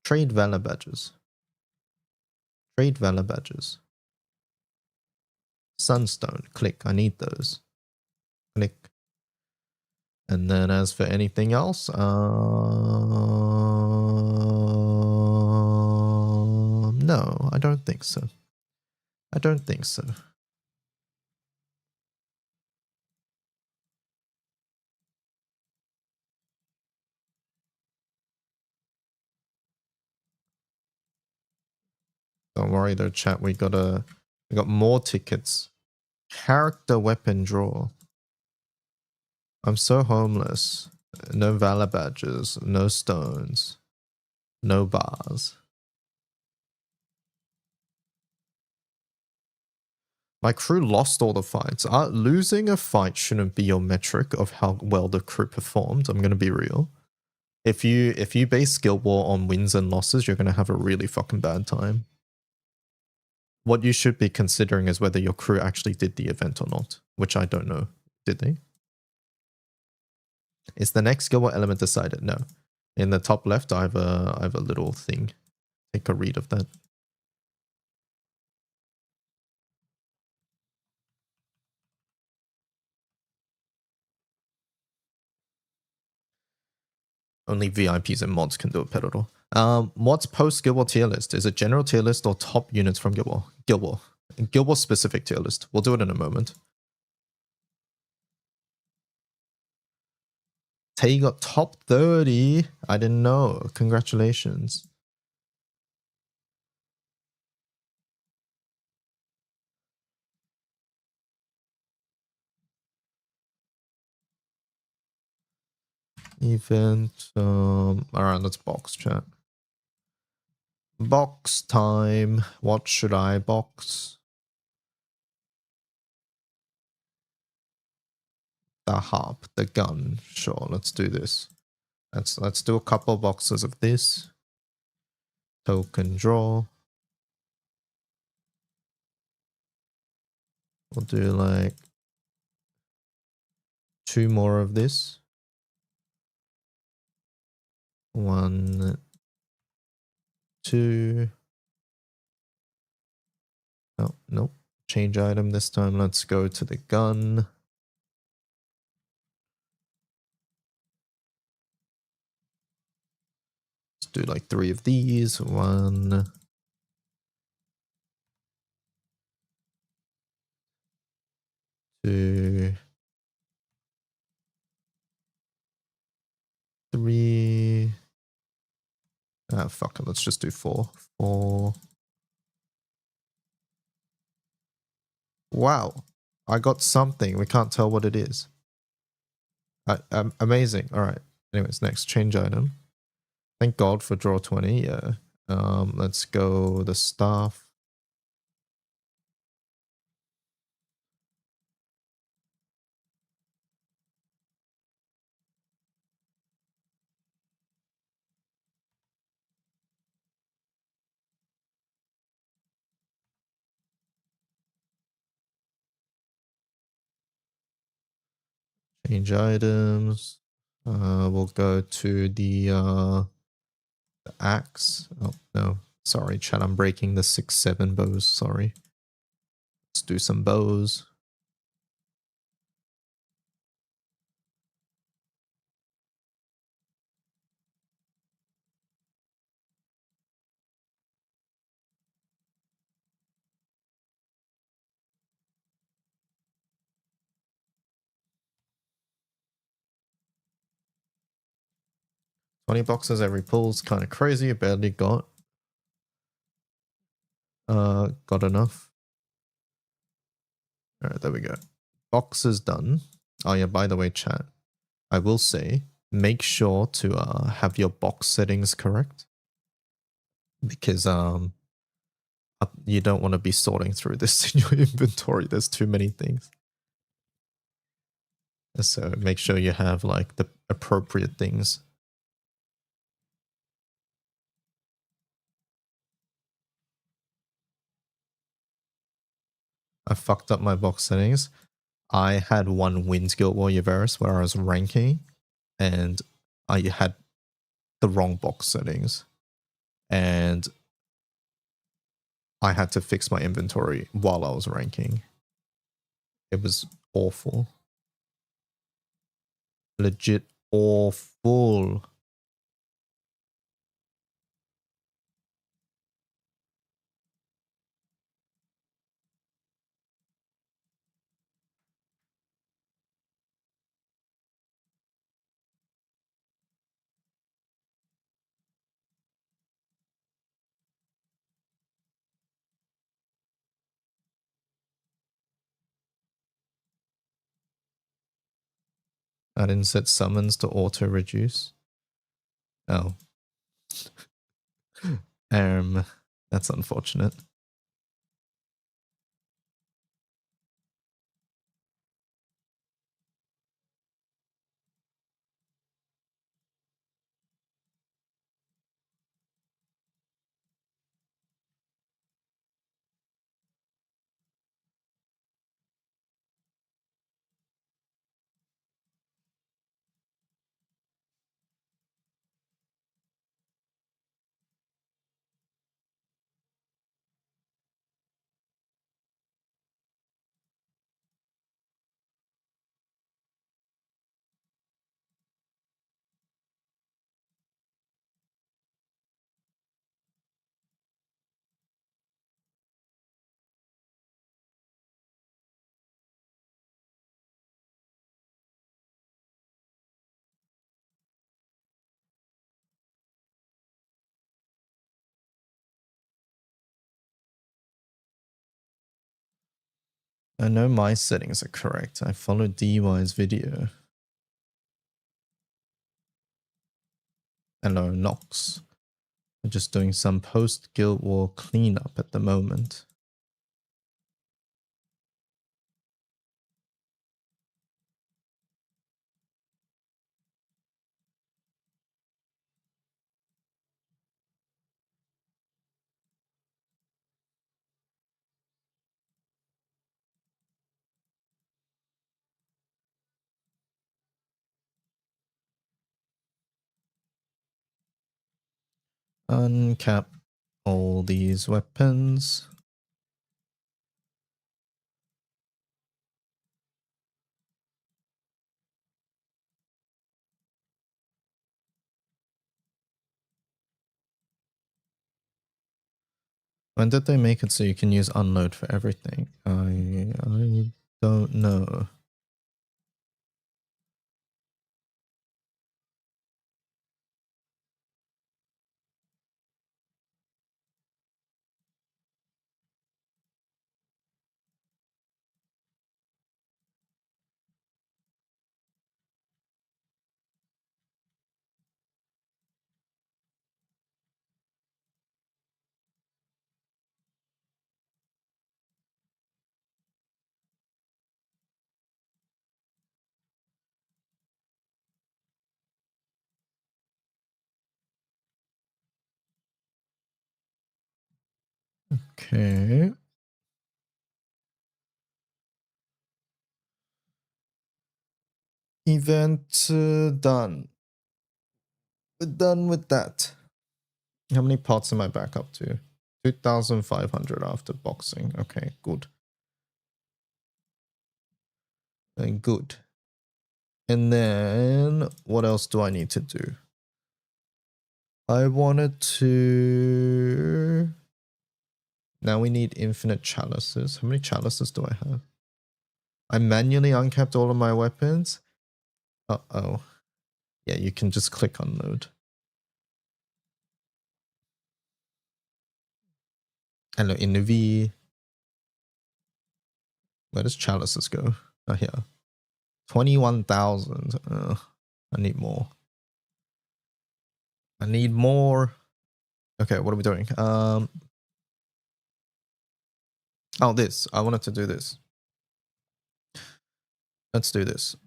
Trade Valor Badges. Trade Valor Badges. Sunstone. Click. I need those. Click. And then as for anything else, no, I don't think so. I don't think so. Don't worry though, chat. We got more tickets. Character weapon draw. I'm so homeless. No Valor badges. No stones. No bars. My crew lost all the fights. Losing a fight shouldn't be your metric of how well the crew performed. I'm gonna be real. If you base Guild War on wins and losses, you're gonna have a really fucking bad time. What you should be considering is whether your crew actually did the event or not, which I don't know. Did they? Is the next Guild War element decided? No. In the top left, I have a little thing. Take a read of that. Only VIPs and mods can do a pedal. What's post Guild War tier list? Is it general tier list or top units from Guild War? Guild War. Guild War specific tier list. We'll do it in a moment. Tay got top 30. I didn't know. Congratulations. Event. Alright, let's box chat. Box time. What should I box? The harp, the gun. Sure, let's do this. Let's do a couple boxes of this. Token draw. We'll do like 2 more of this. 1, 2. Oh, nope. Change item this time. Let's go to the gun. Let's do like 3 of these. 1, 2, 3. Ah, fuck it. Let's just do 4. 4. Wow. I got something. We can't tell what it is. Amazing. All right. Anyways, next change item. Thank God for draw 20. Yeah. Let's go the staff. Change items. We'll go to the axe. Oh no, sorry, chat. I'm breaking the 6-7 bows. Sorry. Let's do some bows. 20 boxes every pull's kind of crazy. Barely got enough. All right, there we go. Boxes done. Oh yeah, by the way, chat, I will say, make sure to have your box settings correct, because you don't want to be sorting through this in your inventory. There's too many things. So make sure you have like the appropriate things. I fucked up my box settings. I had one Wind Guild Warrior Varus where I was ranking, and I had the wrong box settings, and I had to fix my inventory while I was ranking. It was awful. Legit awful. I didn't set summons to auto reduce. Oh. That's unfortunate. I know my settings are correct. I followed DY's video. Hello, Nox. I'm just doing some post-Guild War cleanup at the moment. Uncap all these weapons. When did they make it so you can use unload for everything? I don't know. Okay. Event done. We're done with that. How many pots am I back up to? 2,500 after boxing. Okay, good. Good. And then what else do I need to do? I wanted to... Now we need infinite chalices. How many chalices do I have? I manually uncapped all of my weapons. Uh-oh. Yeah, you can just click unload. Hello, Innovi. Where does chalices go? Oh, here. 21,000. I need more. I need more. Okay, what are we doing? Oh, this. I wanted to do this. Let's do this.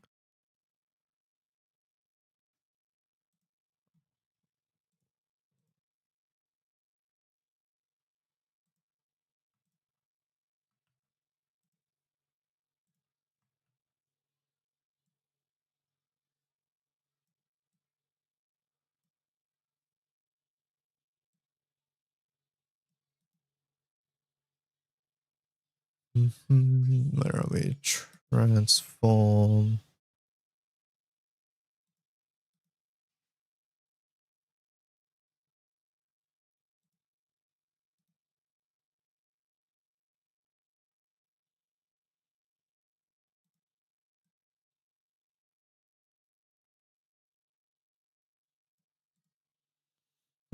Where are we? Transform.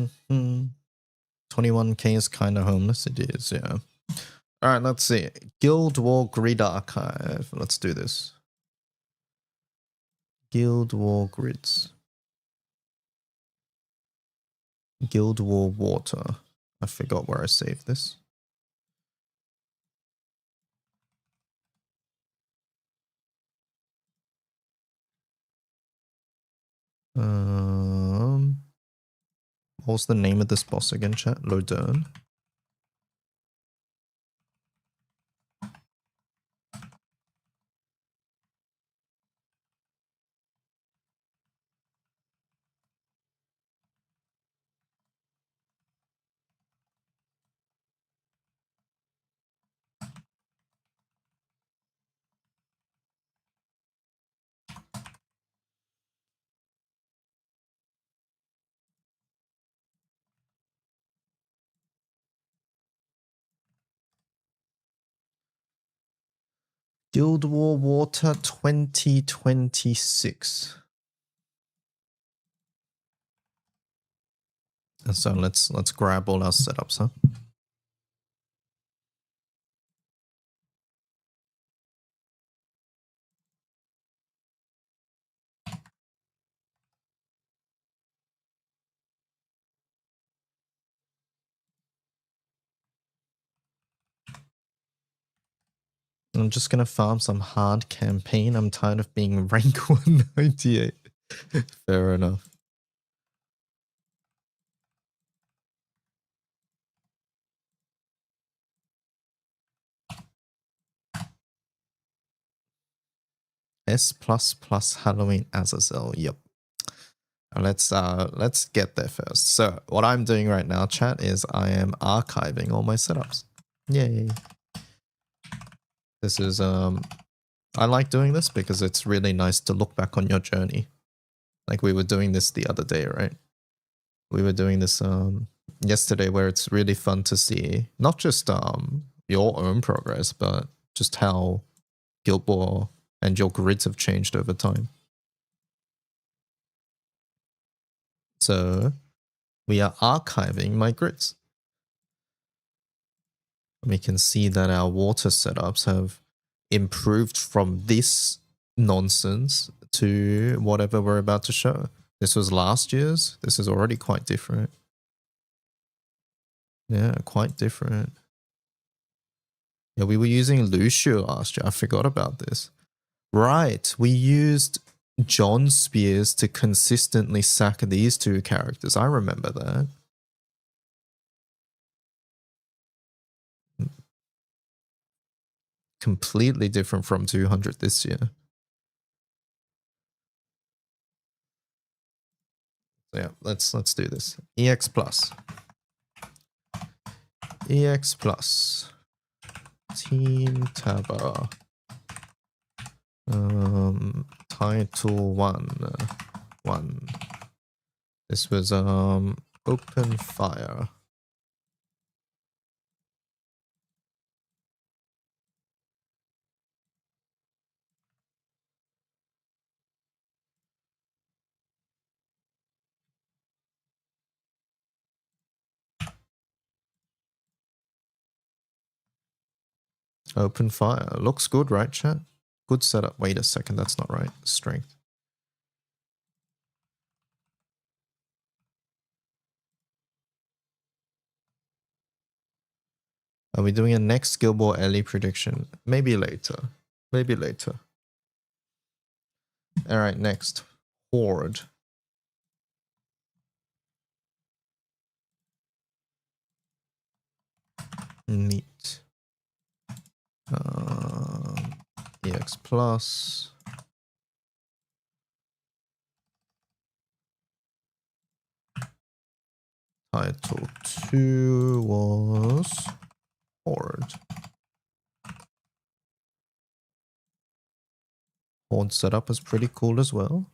Mm-hmm. 21k is kind of homeless. It is, yeah. All right, let's see. Guild War Grid Archive. Let's do this. Guild War Grids. Guild War Water. I forgot where I saved this. What was the name of this boss again, chat? Lodern. Guild War Water 2026. And so let's grab all our setups, huh? I'm just gonna farm some hard campaign. I'm tired of being rank 198. Fair enough. S++ Halloween Azazel. Yep. Let's get there first. So what I'm doing right now, chat, is I am archiving all my setups. Yay. This is I like doing this because it's really nice to look back on your journey. Like we were doing this the other day, right? We were doing this yesterday, where it's really fun to see not just your own progress, but just how Guild War and your grids have changed over time. So we are archiving my grids. We can see that our water setups have improved from this nonsense to whatever we're about to show. This was last year's. This is already quite different. Yeah, quite different. Yeah, we were using Lucio last year. I forgot about this. Right, we used John Spears to consistently sack these two characters. I remember that. Completely different from 200 this year. So yeah, let's do this. EX plus. EX plus. Team Taba. Title 1. This was Open Fire. Open fire. Looks good, right, chat? Good setup. Wait a second, that's not right. Strength. Are we doing a next skill ball Ellie prediction? Maybe later. Maybe later. Alright, next. Horde. Neat. EX plus. Title 2 was Horde. Horde setup is pretty cool as well.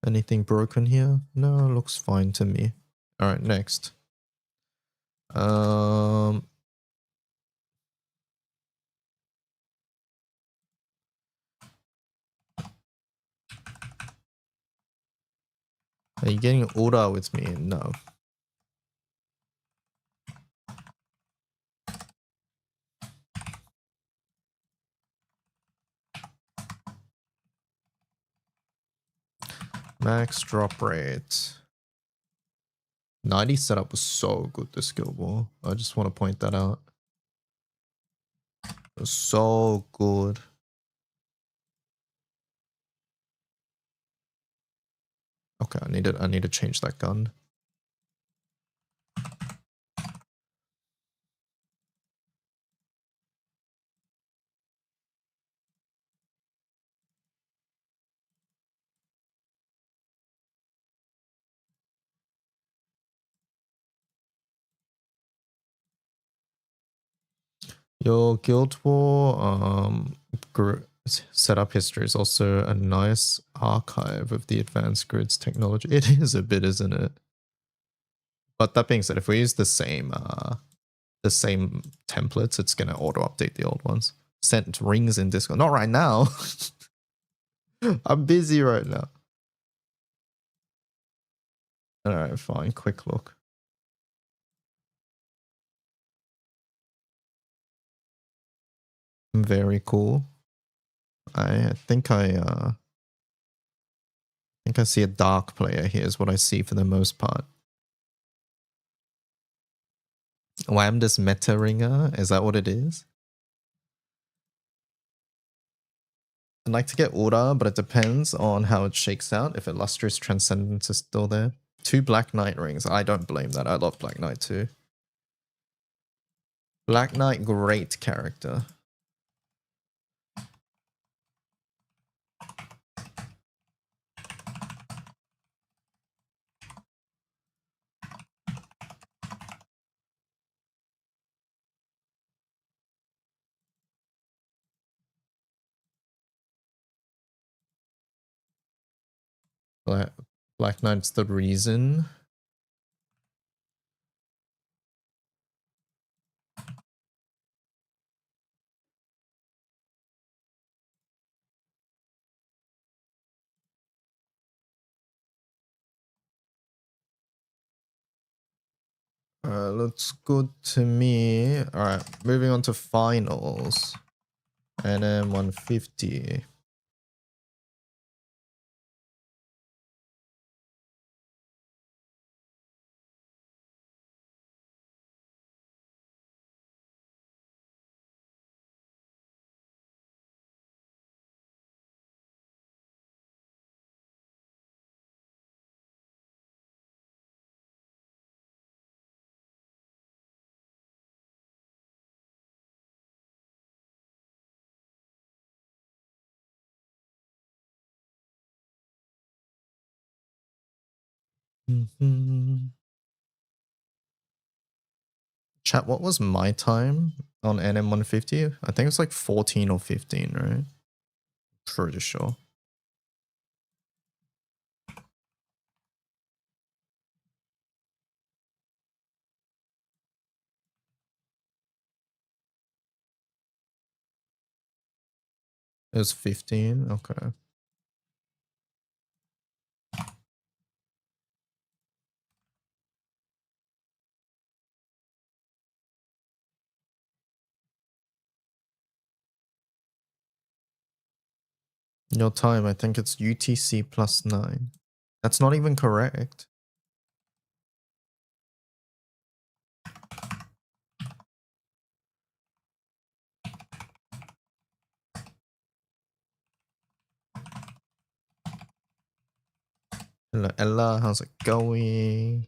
Anything broken here? No, looks fine to me. Alright, next. Are you getting Oda with me? No. Max drop rate. 90 setup was so good this skill ball. I just want to point that out. It was so good. Okay, I need to change that gun. Your Guild War setup history is also a nice archive of the advanced grids technology. It is a bit, isn't it? But that being said, if we use the same templates, it's gonna auto update the old ones. Sent rings in Discord. Not right now. I'm busy right now. Alright, fine. Quick look. Very cool. I think I see a dark player here is what I see for the most part. Whamdus meta ringer, is that what it is? I'd like to get Order, but it depends on how it shakes out. If Illustrious Transcendence is still there. 2 Black Knight rings. I don't blame that. I love Black Knight too. Black Knight, great character. Black Knight's the reason. Looks good to me. Alright, moving on to finals. NM 150. Chat, what was my time on NM 150? I think it's like 14 or 15, right? Pretty sure. It was 15? Okay. Your time, I think it's UTC plus 9. That's not even correct. Hello, Ella. How's it going?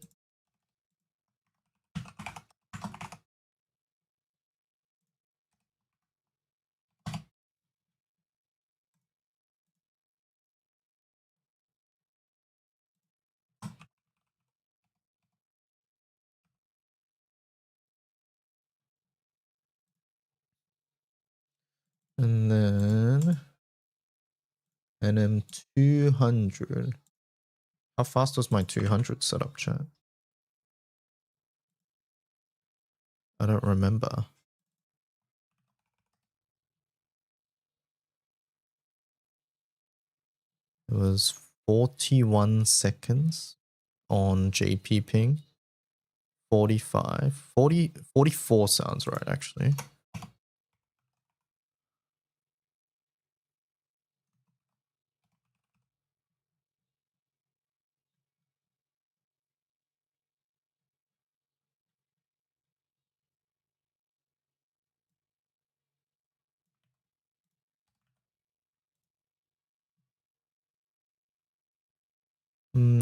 And then NM200. How fast was my 200 setup, chat? I don't remember. It was 41 seconds on JP ping. 44 sounds right, actually.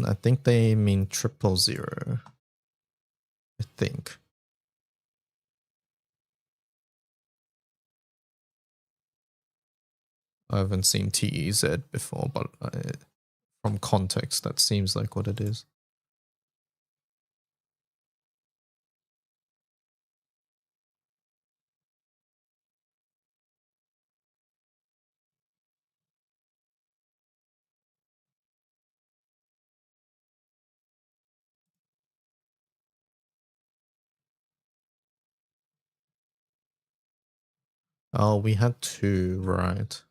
I think they mean 000. I think. I haven't seen TEZ before, but from context, that seems like what it is. Oh, we had 2, right.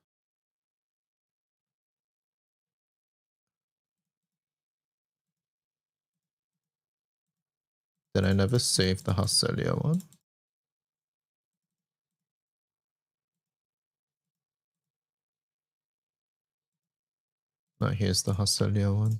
Did I never save the Hasselia one? No, here's the Hasselia one.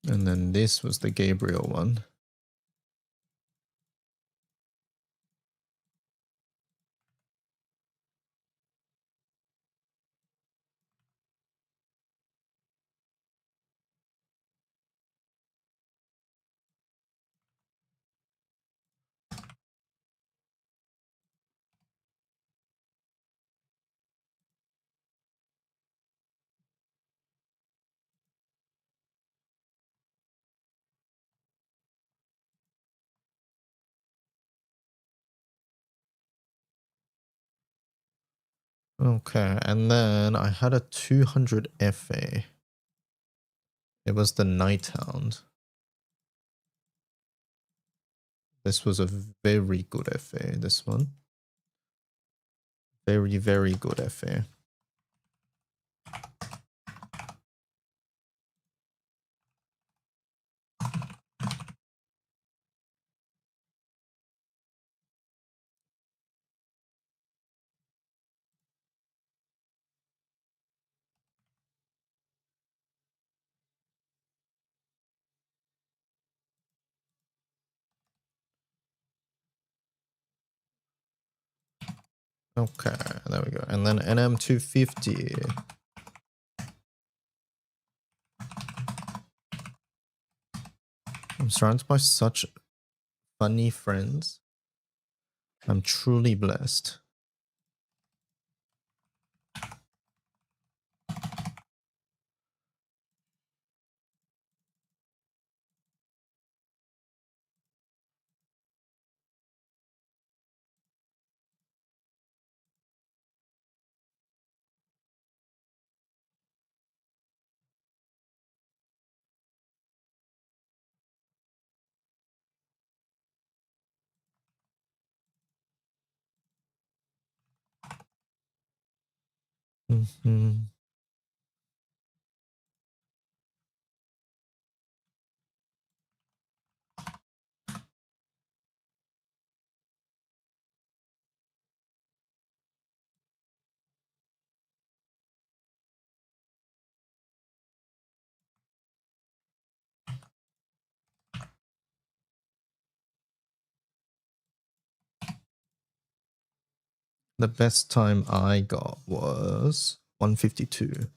And then this was the Gabriel one. Okay, and then I had a 200 FA. It was the Nighthound. This was a very good FA, this one. Very, very good FA. Okay, there we go. And then NM250. I'm surrounded by such funny friends. I'm truly blessed. Mm-hmm. The best time I got was 152.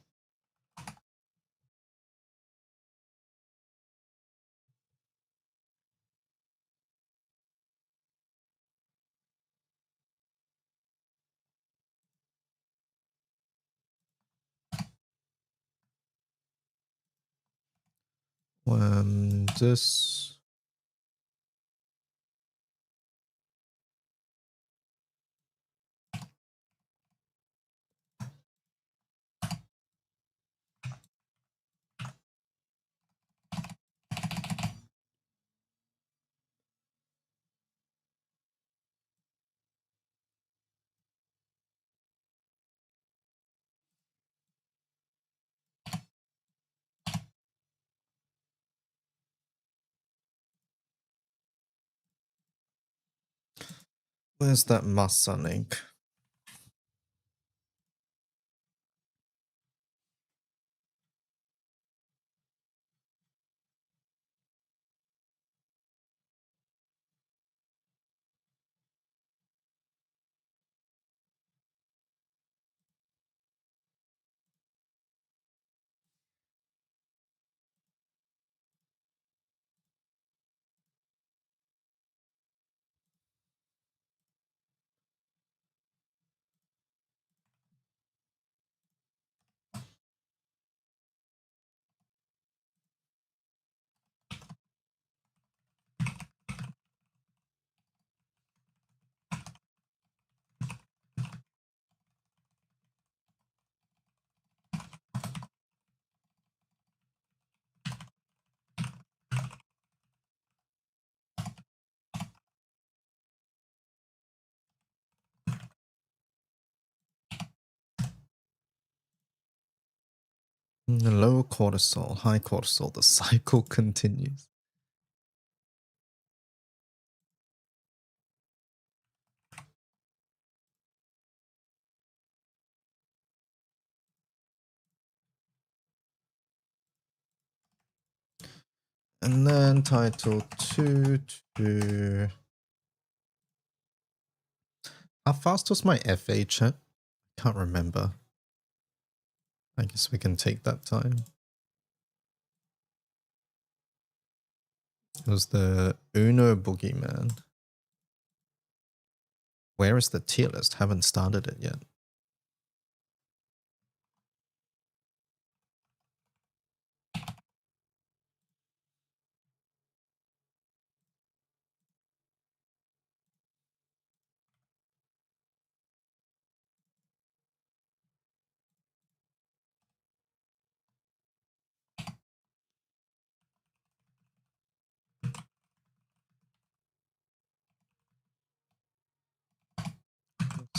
This where's that Masan ink? Low cortisol, high cortisol. The cycle continues. And then title 2 to... How fast was my FA chat? Can't remember. I guess we can take that time. It was the Uno Boogeyman. Where is the tier list? Haven't started it yet.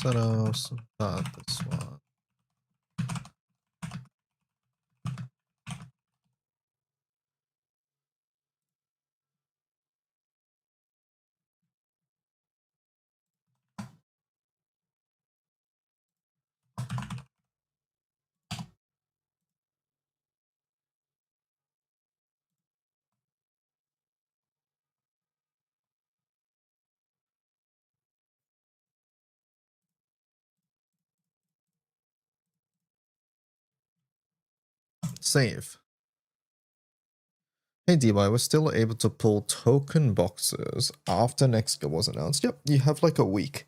So I'll start this one. Save. Hey DY, we're still able to pull token boxes after next go was announced. Yep, you have like a week.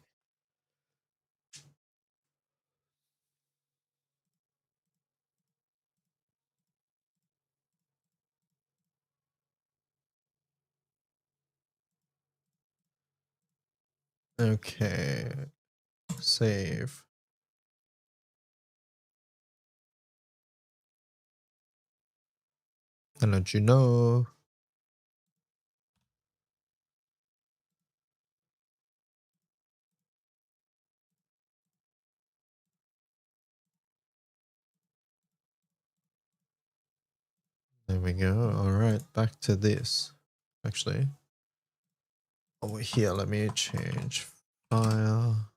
Okay. Save. I'll let you know. There we go. All right, back to this. Actually, over here, let me change file.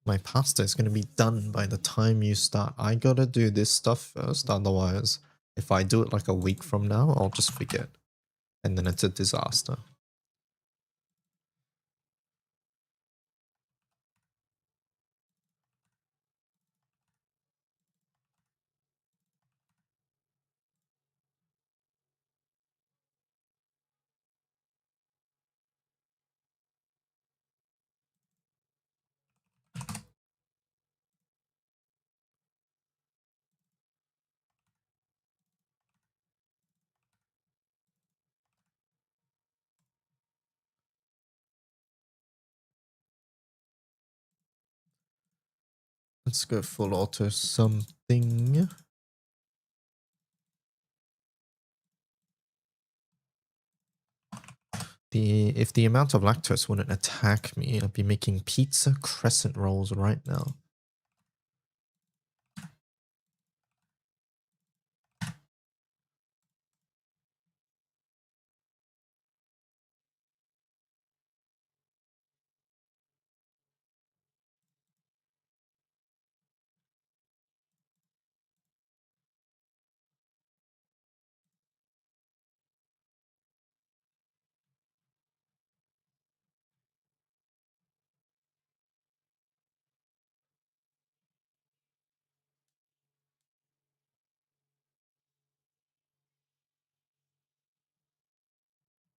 My pasta is going to be done by the time you start. I gotta do this stuff first, otherwise, if I do it like a week from now, I'll just forget. And then it's a disaster. Let's go full auto something. If the amount of lactose wouldn't attack me, I'd be making pizza crescent rolls right now.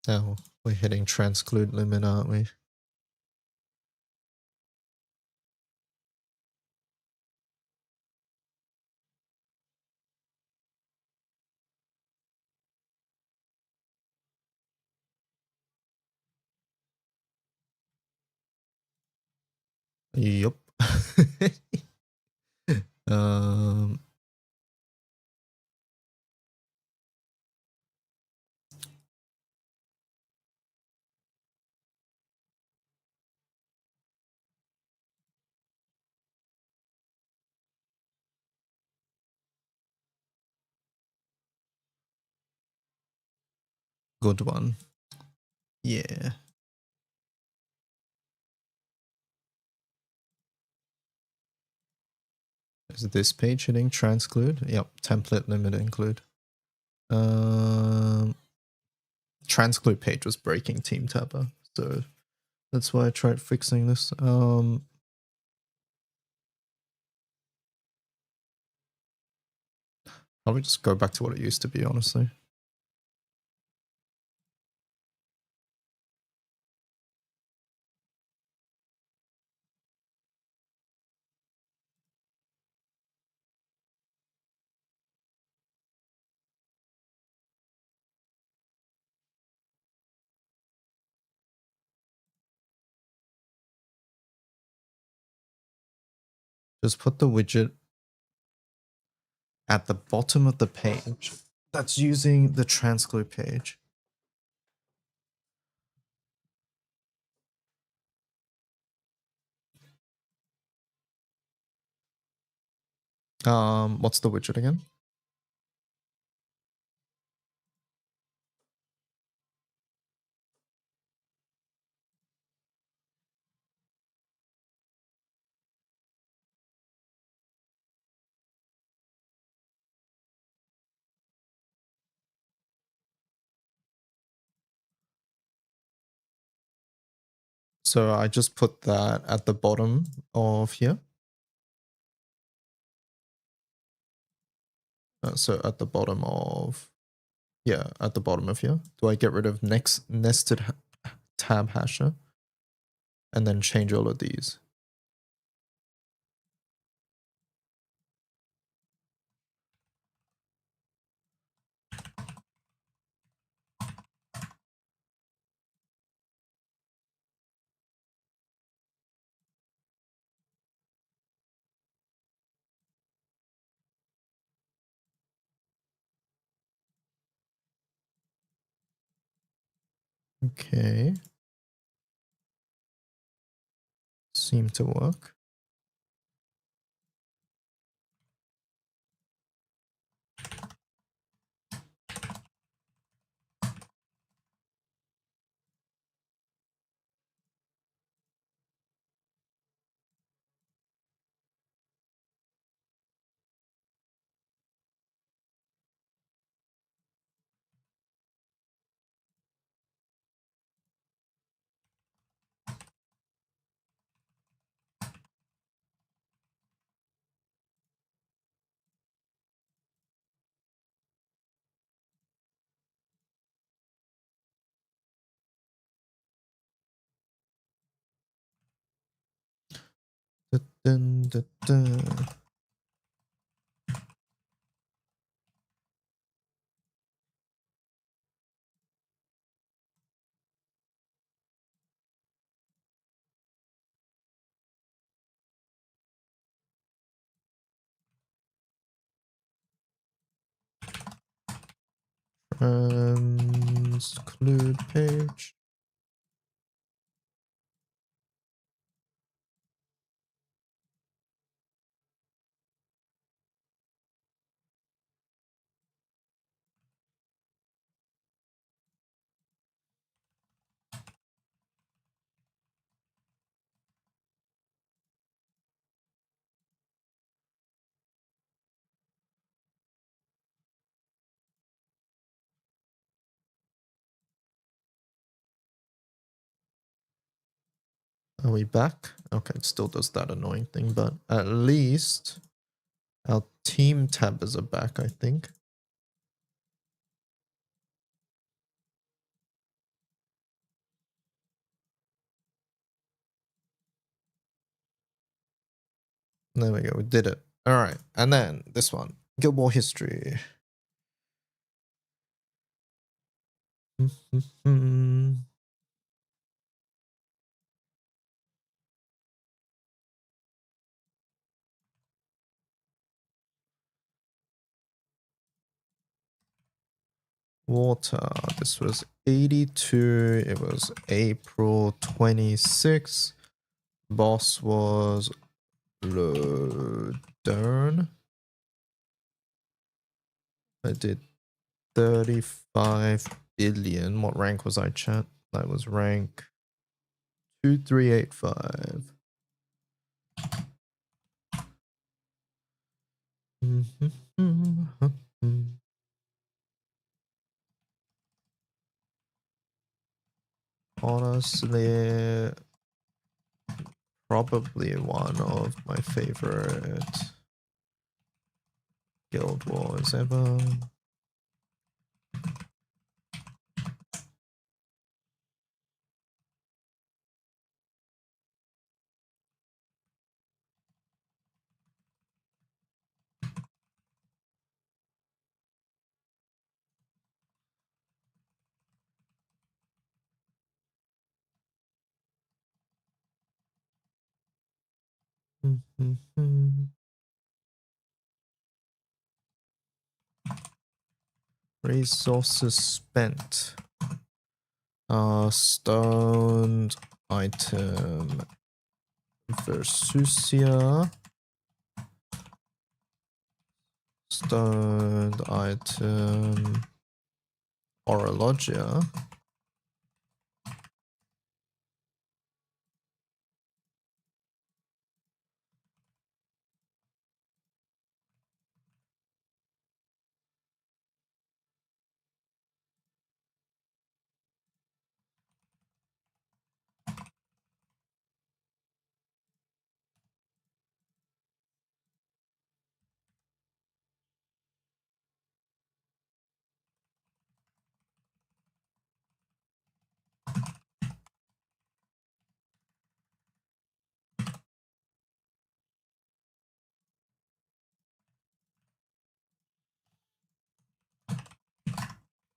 Oh, we're hitting transclude limit, aren't we? Yup. um, good one. Yeah. Is this page hitting transclude? Yep. Template limit include. Transclude page was breaking Team Tapper, so that's why I tried fixing this. Probably just go back to what it used to be, honestly. Just put the widget at the bottom of the page that's using the transclude page. What's the widget again? So I just put that at the bottom of here. So at the bottom of, yeah, at the bottom of here. Do I get rid of next nested tab hasher and then change all of these? Okay. Seem to work. Dun, dun, dun. Exclude page. Are we back? Okay, it still does that annoying thing, but at least our team tabbers are back, I think. There we go, we did it. All right, and then this one, Guild War history. Water, this was 82, it was April 26. Boss was Lodern. I did 35 billion. What rank was I, chat? That was rank 2385. Honestly, probably one of my favorite Guild Wars ever. Resources spent. Stoned item Versusia. Stoned item Orologia.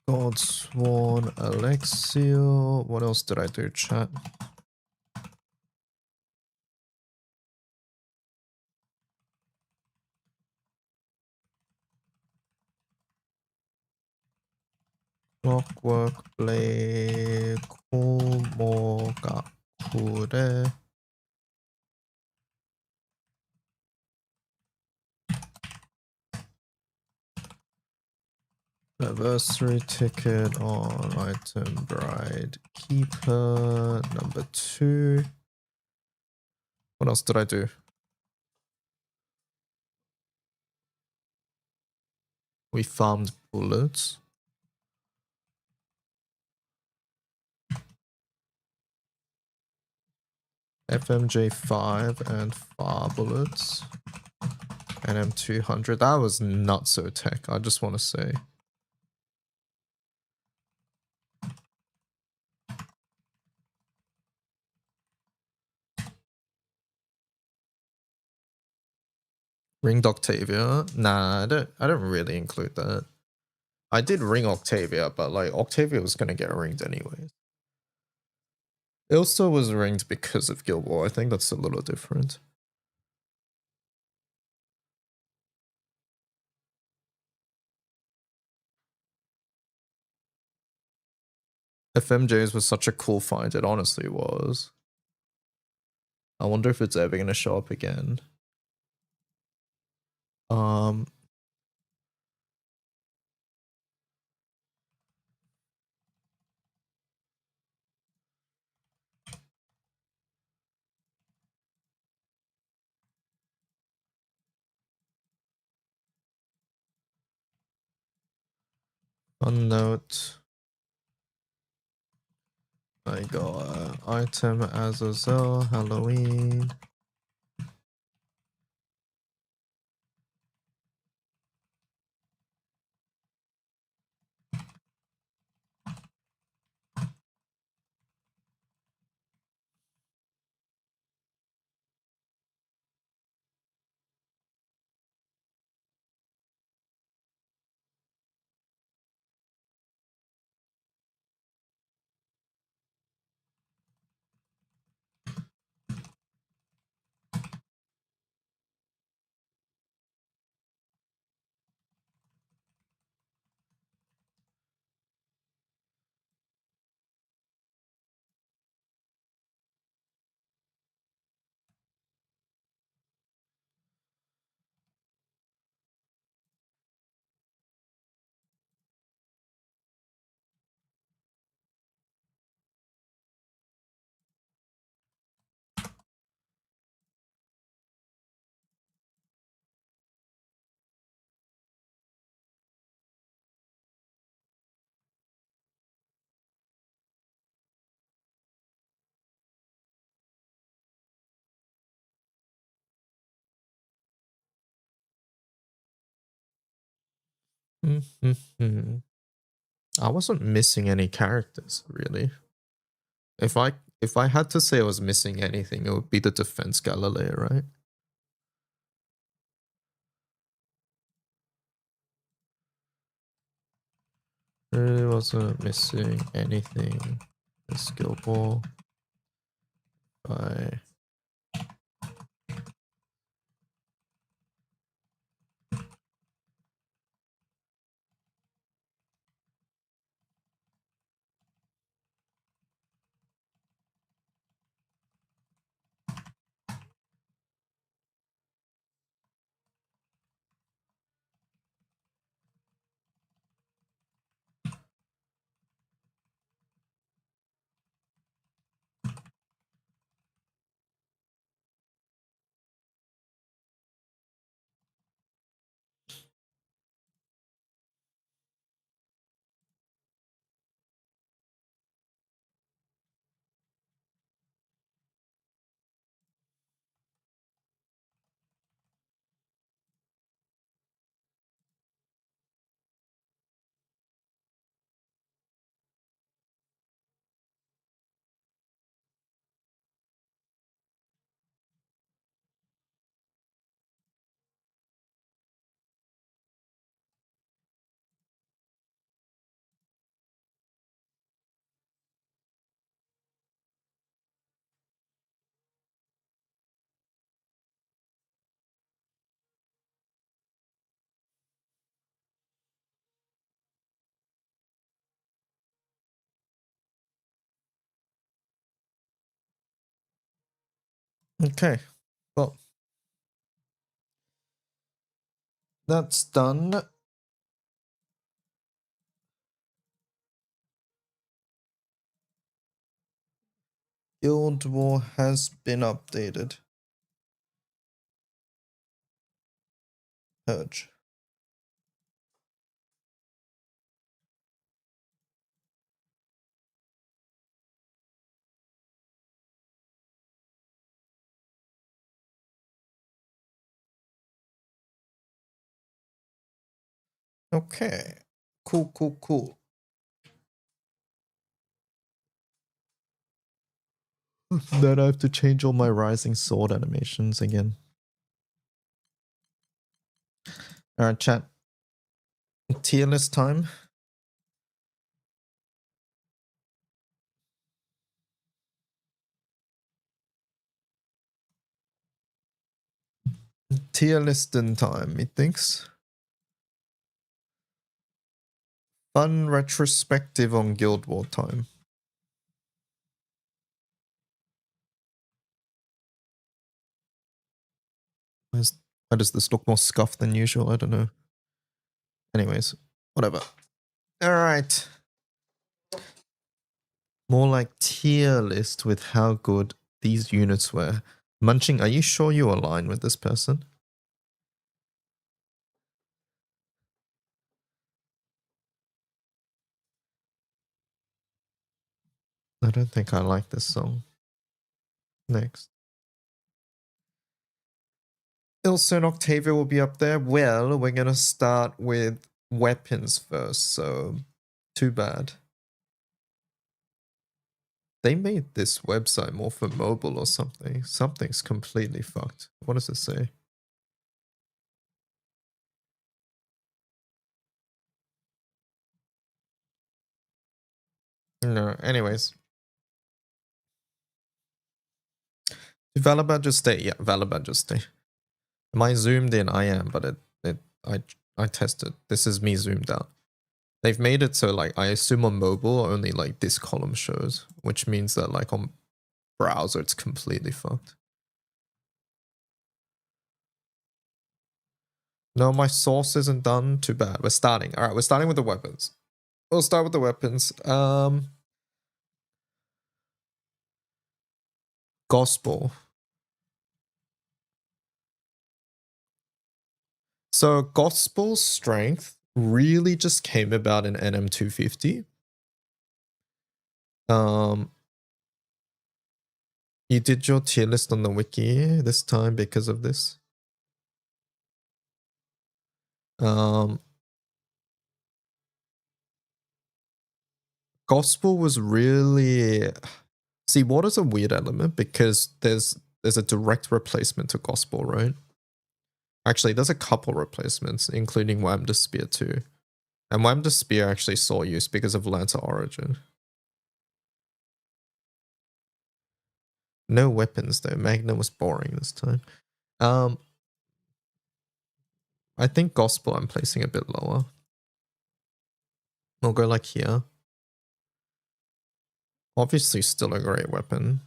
Godsworn Elixir. What else did I do, chat? Clockwork Blade Komogakure. Anniversary ticket on item bride keeper number 2. What else did I do? We farmed bullets. FMJ5 and far bullets. And M200. That was not so tech, I just want to say. Ringed Octavia? Nah, I don't really include that. I did ring Octavia, but like Octavia was gonna get ringed anyways. Ilsa was ringed because of Guild War. I think that's a little different. FMJ's was such a cool find, it honestly was. I wonder if it's ever gonna show up again. One note. I got item Azazel, Halloween. I wasn't missing any characters, really. If I had to say I was missing anything, it would be the defense Galileo, right? Really wasn't missing anything. The skill ball. Bye. Okay, well, that's done. Guild War has been updated. Purge. Okay. Cool. Then I have to change all my rising sword animations again. Alright, chat. Tier list time. Tier list in time, methinks. Fun retrospective on Guild War time. Why does this look more scuffed than usual? I don't know. Anyways, whatever. Alright. More like tier list with how good these units were. Munching, are you sure you align with this person? I don't think I like this song. Next. Ilse and Octavia will be up there. Well, we're gonna start with weapons first, so too bad. They made this website more for mobile or something. Something's completely fucked. What does it say? No, anyways. Valabad just stay. Yeah, Valabad just stay. Am I zoomed in? I am, but I tested. This is me zoomed out. They've made it so like I assume on mobile only like this column shows, which means that like on browser it's completely fucked. No, my source isn't done. Too bad. We're starting. All right, we're starting with the weapons. We'll start with the weapons. Gospel. So Gospel's strength really just came about in NM250. You did your tier list on the wiki this time because of this. Gospel was really... See, what is a weird element? Because there's a direct replacement to Gospel, right? Actually, there's a couple replacements, including Whamda Spear too. And Whamda Spear actually saw use because of Lancer Origin. No weapons though. Magna was boring this time. I think Gospel I'm placing a bit lower. We'll go like here. Obviously still a great weapon.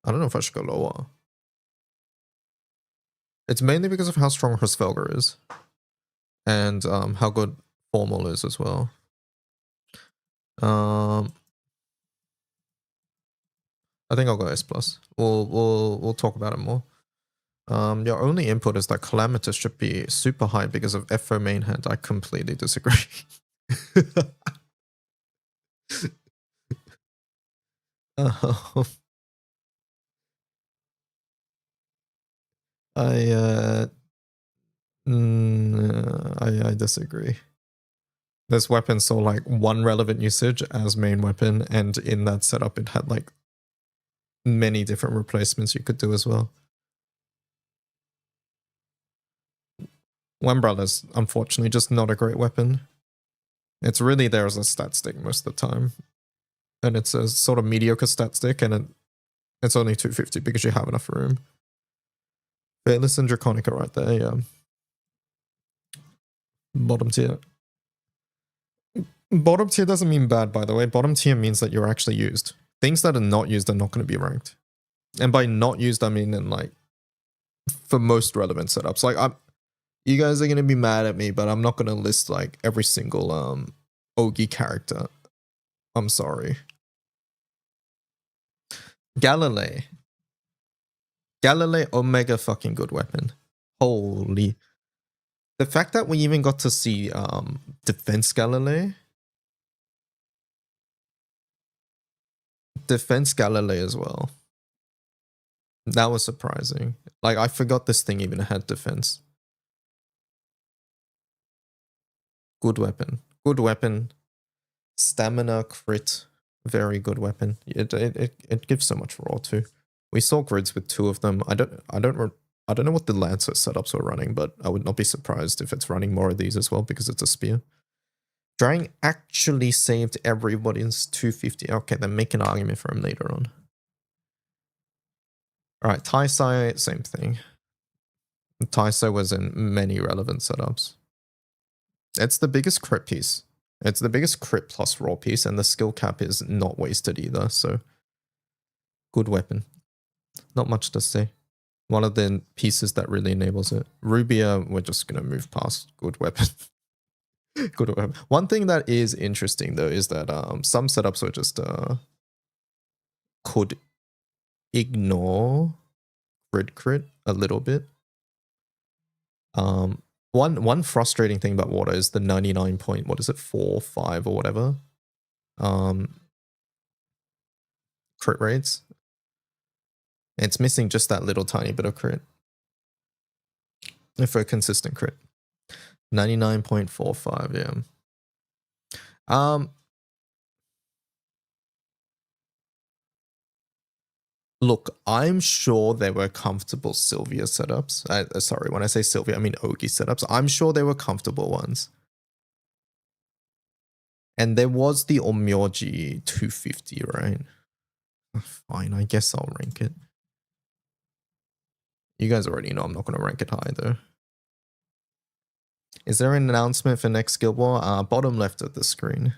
I don't know if I should go lower. It's mainly because of how strong her Svelger is. And how good Formal is as well. I think I'll go S+. We'll talk about it more. Your only input is that Calamitous should be super high because of FO main hand. I completely disagree. I disagree. This weapon saw like one relevant usage as main weapon, and in that setup it had like many different replacements you could do as well. Wembreller's unfortunately just not a great weapon. It's really there as a stat stick most of the time. And it's a sort of mediocre stat stick, and it's only 250 because you have enough room. Fearless and Draconica right there, yeah. Bottom tier. Bottom tier doesn't mean bad, by the way. Bottom tier means that you're actually used. things that are not used are not going to be ranked. And by not used, I mean in like for most relevant setups. Like you guys are going to be mad at me, but I'm not going to list like every single Ogi character. I'm sorry. Galilei, Omega fucking good weapon. Holy. The fact that we even got to see Defense Galilei as well. That was surprising. Like, I forgot this thing even had defense. Good weapon. Good weapon. Stamina, crit. Very good weapon. It gives so much raw too. We saw grids with 2 of them. I don't know what the Lancer setups were running, but I would not be surprised if it's running more of these as well because it's a spear. Drying actually saved everybody's 250. Okay, then make an argument for him later on. Alright, Taisai, same thing. Taisai was in many relevant setups. It's the biggest crit piece. It's the biggest crit plus raw piece, and the skill cap is not wasted either, so good weapon. Not much to say. One of the pieces that really enables it. Rubia, we're just going to move past. Good weapon. Good weapon. One thing that is interesting, though, is that some setups are just could ignore crit a little bit. One frustrating thing about water is the 99 point, what is it, 4, 5 or whatever. Crit rates. It's missing just that little tiny bit of crit. For a consistent crit. 99.45, yeah. Look, I'm sure there were comfortable Sylvia setups. Sorry, when I say Sylvia, I mean Ogi setups. I'm sure there were comfortable ones. And there was the Omyoji 250, right? Fine, I guess I'll rank it. You guys already know I'm not going to rank it high, though. Is there an announcement for next Guild War? Bottom left of the screen.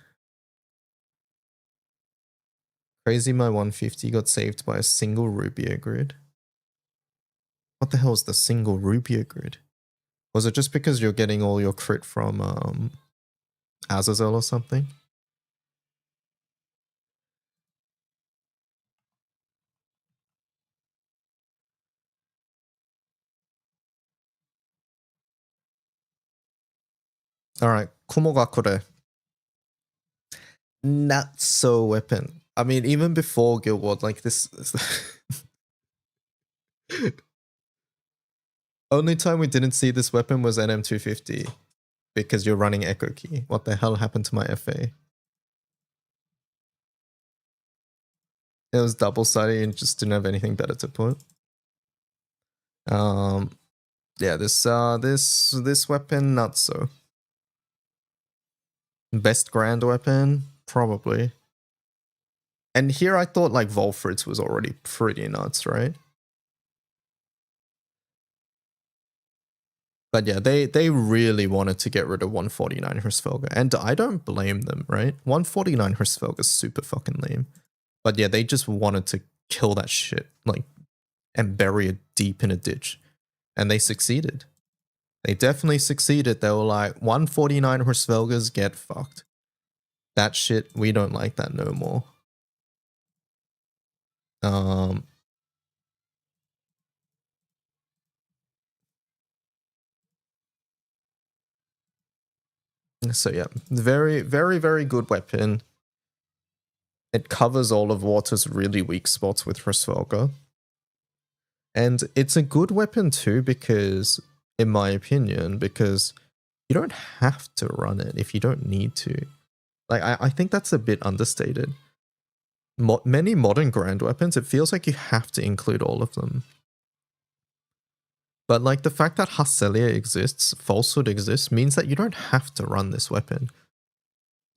Crazy My 150 got saved by a single Rubia grid. What the hell is the single Rubia grid? Was it just because you're getting all your crit from Azazel or something? Alright, Kumogakure. Not so weapon. I mean, even before Guild War, like this... Only time we didn't see this weapon was NM250. Because you're running Echo Key. What the hell happened to my FA? It was double-sided and just didn't have anything better to put. Yeah, this weapon, not so. Best grand weapon? Probably. And here I thought like Volfritz was already pretty nuts, right? But yeah, they really wanted to get rid of 149 Hrsvelga. And I don't blame them, right? 149 Hrsvelga is super fucking lame. But yeah, they just wanted to kill that shit, like, and bury it deep in a ditch. And they succeeded. They definitely succeeded. They were like, 149 Hrsvelgas get fucked. That shit, we don't like that no more. So yeah, very, very, very good weapon. It covers all of Water's really weak spots with Hrsvelga. And it's a good weapon too because, in my opinion, because you don't have to run it if you don't need to. Like, I think that's a bit understated. Many modern grand weapons, it feels like you have to include all of them. But like the fact that Hacelia exists, Falsehood exists, means that you don't have to run this weapon.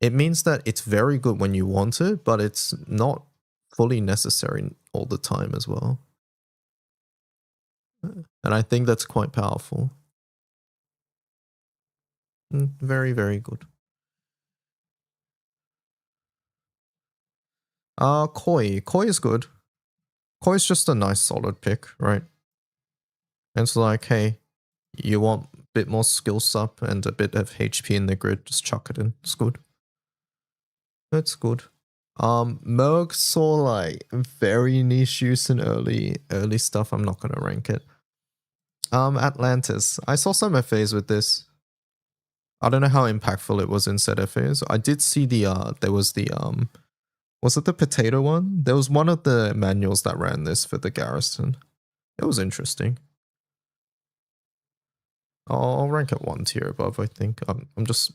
It means that it's very good when you want it, but it's not fully necessary all the time as well. And I think that's quite powerful. Very, very good. Koi. Koi is good. Koi is just a nice solid pick, right? And it's like, hey, you want a bit more skills up and a bit of HP in the grid, just chuck it in. It's good. It's good. Merc saw like very niche use in early stuff. I'm not gonna rank it. Atlantis. I saw some FAs with this. I don't know how impactful it was in set FAs. I did see there was was it the potato one? There was one of the manuals that ran this for the garrison. It was interesting. I'll rank it 1 tier above, I think. I'm just...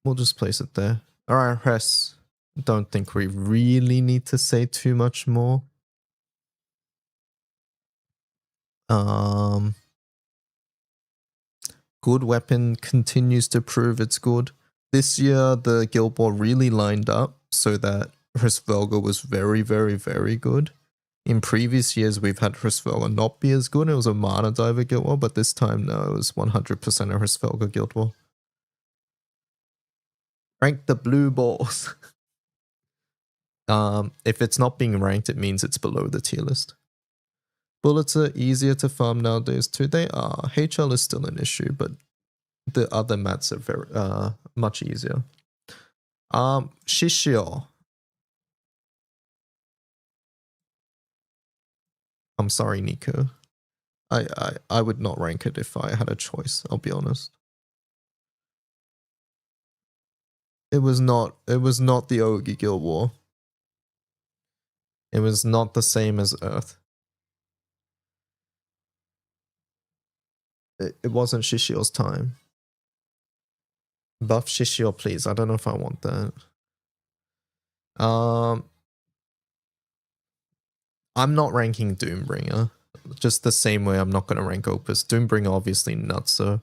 We'll just place it there. Alright, Hess. Don't think we really need to say too much more. Good weapon continues to prove it's good. This year, the guild board really lined up so that Hrisvelga was very, very, very good. In previous years, we've had Hrisvelga not be as good. It was a mana diver guild war, but this time, no, it was 100% a Hrisvelga guild war. Rank the blue balls. If it's not being ranked, it means it's below the tier list. Bullets are easier to farm nowadays too. They are. HL is still an issue, but the other mats are very much easier. Shishio. I'm sorry, Nico. I would not rank it if I had a choice, I'll be honest. It was not the Ogi Guild War. It was not the same as Earth. It wasn't Shishio's time. Buff Shishio, please. I don't know if I want that. I'm not ranking Doombringer. Just the same way I'm not going to rank Opus. Doombringer obviously nuts, so.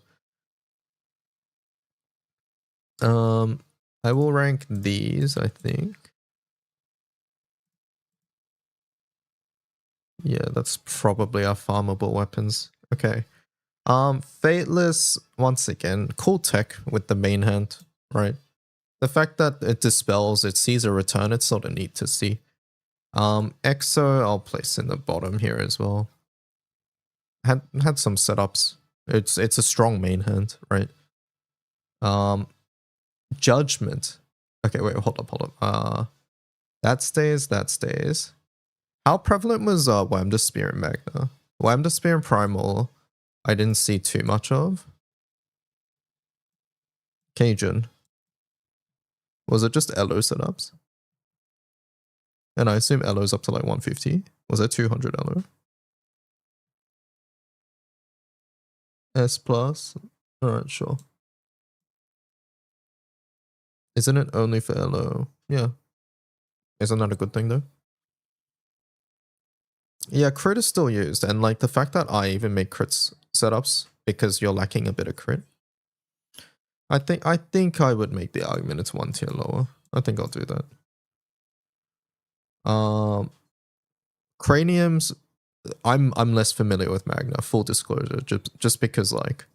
I will rank these, I think. Yeah, that's probably our farmable weapons. Okay. Fateless, once again, cool tech with the main hand, right? The fact that it dispels, it sees a return, it's sort of neat to see. Exo, I'll place in the bottom here as well. Had some setups. It's a strong main hand, right? Judgment. Okay, wait, hold up. That stays. How prevalent was Whamda Spear in Magna? Whamda Spear in Primal, I didn't see too much of. Cajun. Was it just Elo setups? And I assume Elo's up to like 150. Was it 200 Elo? S plus? Alright, sure. Isn't it only for Elo? Yeah. Isn't that a good thing though? Yeah, crit is still used, and like the fact that I even make crits setups because you're lacking a bit of crit. I think I would make the argument it's 1 tier lower. I think I'll do that. Craniums, I'm less familiar with Magna, full disclosure, just because like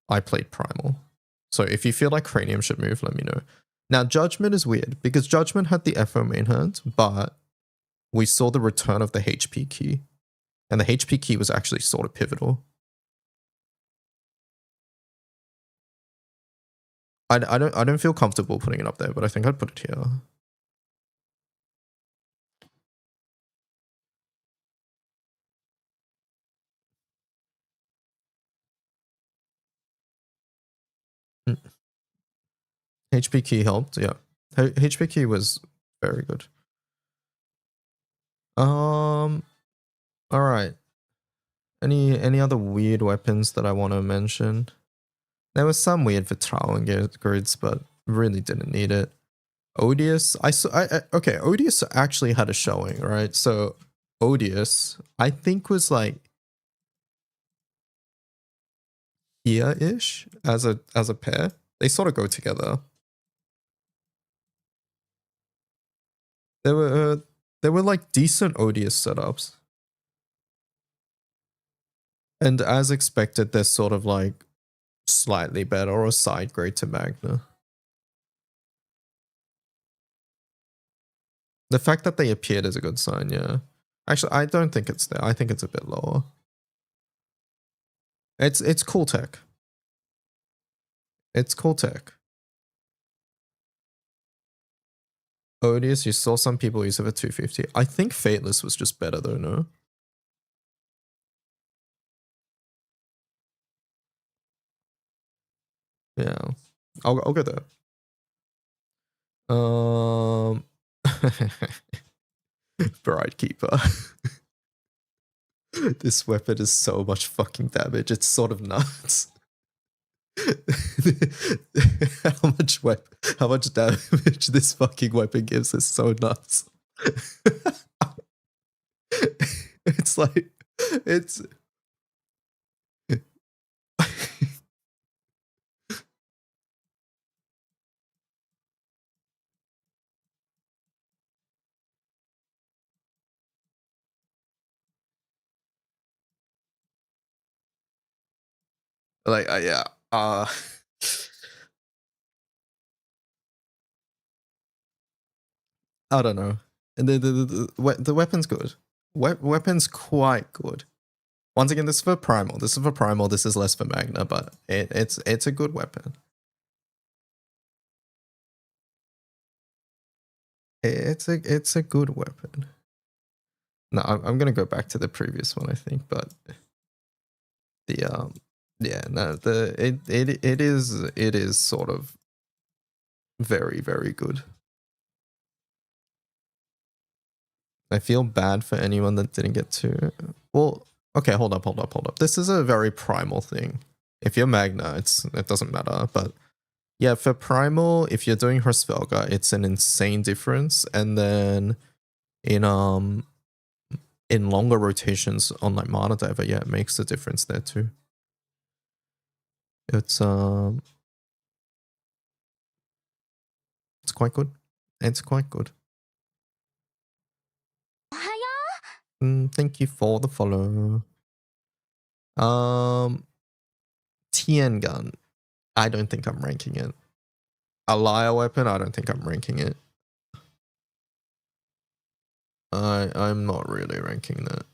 I played Primal. So if you feel like Cranium should move, let me know. Now Judgment is weird because Judgment had the FO main hand, but we saw the return of the HP key. And the HP key was actually sort of pivotal. I don't feel comfortable putting it up there, but I think I'd put it here. HP key helped, yeah. HP key was very good. All right. Any other weird weapons that I want to mention? There was some weird for trial and grids, but really didn't need it. Odious, okay, Odious actually had a showing, right? So Odious, I think was like here-ish as a pair. They sort of go together. There were like decent Odious setups. And as expected, they're sort of like slightly better or a side grade to Magna. The fact that they appeared is a good sign, yeah. Actually, I don't think it's there. I think it's a bit lower. It's cool tech. It's cool tech. Odious, you saw some people use it for 250. I think Fateless was just better though, no? Yeah. I'll go there. Bride Keeper. This weapon is so much fucking damage. It's sort of nuts. How much damage this fucking weapon gives is so nuts. It's like it's like yeah. I don't know. The weapon's good. Weapon's quite good. Once again, this is for Primal. This is for Primal. This is less for Magna, but it's a good weapon. It's a good weapon. No, I'm gonna go back to the previous one, I think, but the yeah, no, it is sort of very, very good. I feel bad for anyone that didn't get to. Well, okay, hold up. This is a very Primal thing. If you're Magna, it doesn't matter. But yeah, for Primal, if you're doing Hrsvelga, it's an insane difference. And then in longer rotations on like Mana Diver, yeah, it makes a difference there too. It's quite good. It's quite good. Thank you for the follow. Tien Gun. I don't think I'm ranking it. A Liar Weapon, I don't think I'm ranking it. I'm not really ranking that.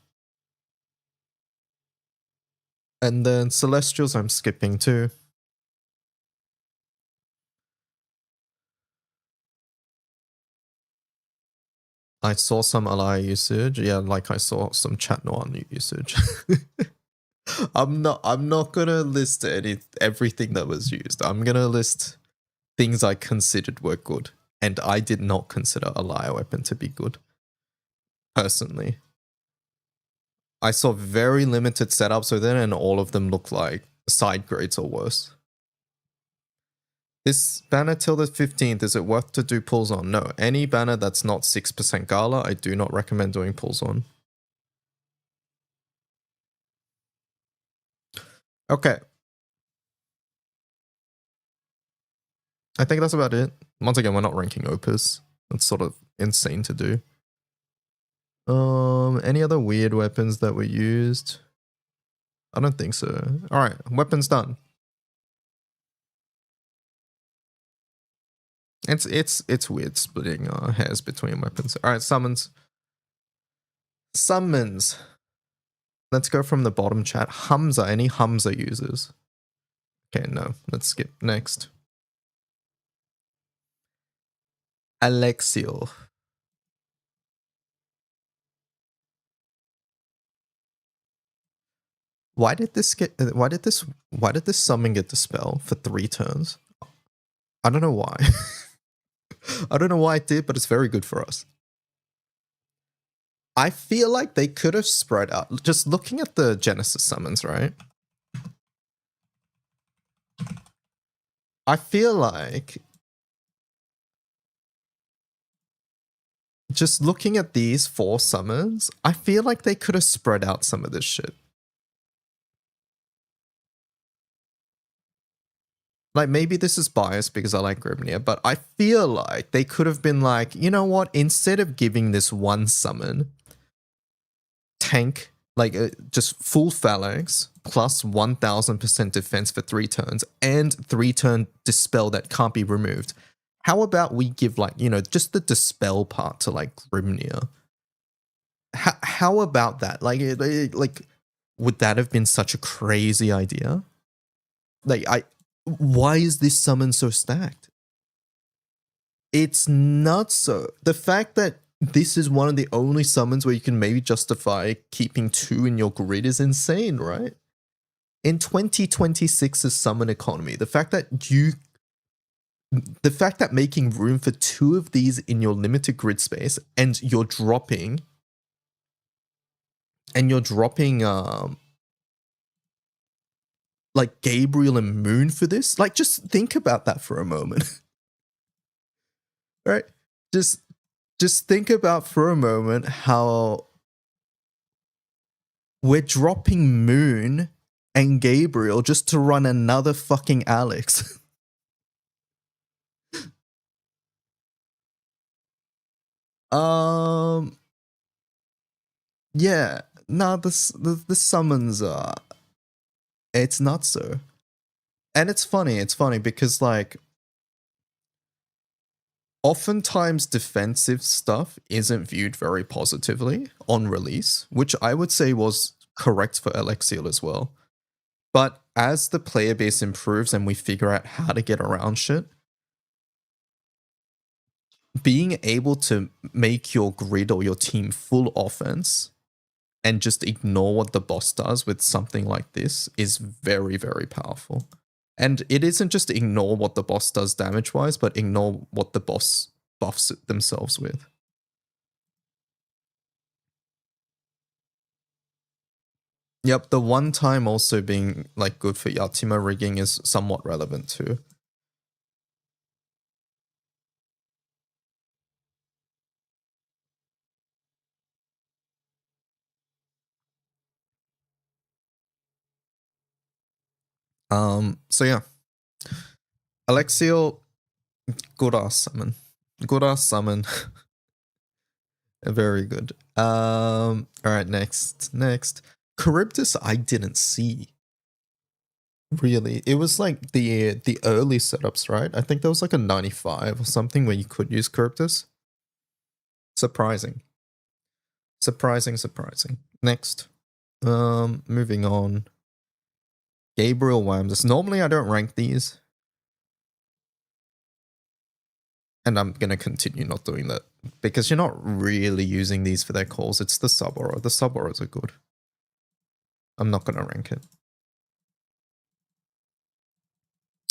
And then Celestials I'm skipping too. I saw some Ally usage. Yeah, like I saw some Chat Noir usage. I'm not gonna list everything that was used. I'm gonna list things I considered were good. And I did not consider a Liar Weapon to be good. Personally. I saw very limited setups with it, and all of them look like side grades or worse. This banner till the 15th, is it worth to do pulls on? No, any banner that's not 6% Gala, I do not recommend doing pulls on. Okay. I think that's about it. Once again, we're not ranking Opus. That's sort of insane to do. Any other weird weapons that were used? I don't think so. Alright, weapons done. It's weird splitting hairs between weapons. Alright, summons. Summons. Let's go from the bottom chat. Hamza, any Hamza users? Okay, no. Let's skip. Next. Alexio. Why did this summon get dispelled for 3 turns? I don't know why. I don't know why it did, but it's very good for us. I feel like they could have spread out. Just looking at the Genesis summons, right? I feel like just looking at these 4 summons, I feel like they could have spread out some of this shit. Like, maybe this is biased because I like Grimnir, but I feel like they could have been like, you know what? Instead of giving this one summon, tank, like just full phalanx, plus 1000% defense for 3 turns, and 3-turn dispel that can't be removed. How about we give like, you know, just the dispel part to like Grimnir? How about that? Like, would that have been such a crazy idea? Like, why is this summon so stacked? It's not so. The fact that this is one of the only summons where you can maybe justify keeping 2 in your grid is insane, right? In 2026's summon economy, the fact that making room for 2 of these in your limited grid space and you're dropping like Gabriel and Moon for this, like just think about that for a moment. Right? Just think about for a moment how we're dropping Moon and Gabriel just to run another fucking Alex. Yeah. No, the summons it's not so. And it's funny because like oftentimes defensive stuff isn't viewed very positively on release, which I would say was correct for Alexiel as well. But as the player base improves and we figure out how to get around shit, being able to make your grid or your team full offense and just ignore what the boss does with something like this is very, very powerful. And it isn't just ignore what the boss does damage-wise, but ignore what the boss buffs themselves with. Yep, the one time also being like good for Yatima rigging is somewhat relevant too. So yeah. Alexiel, good ass summon. Good ass summon. Very good. Alright, next. Charybdis I didn't see. Really. It was like the early setups, right? I think there was like a 95 or something where you could use Charybdis. Surprising. Next. Moving on. Gabriel Whamsis. Normally I don't rank these. And I'm going to continue not doing that. Because you're not really using these for their calls. It's the sub-aura. The sub-auras are good. I'm not going to rank it.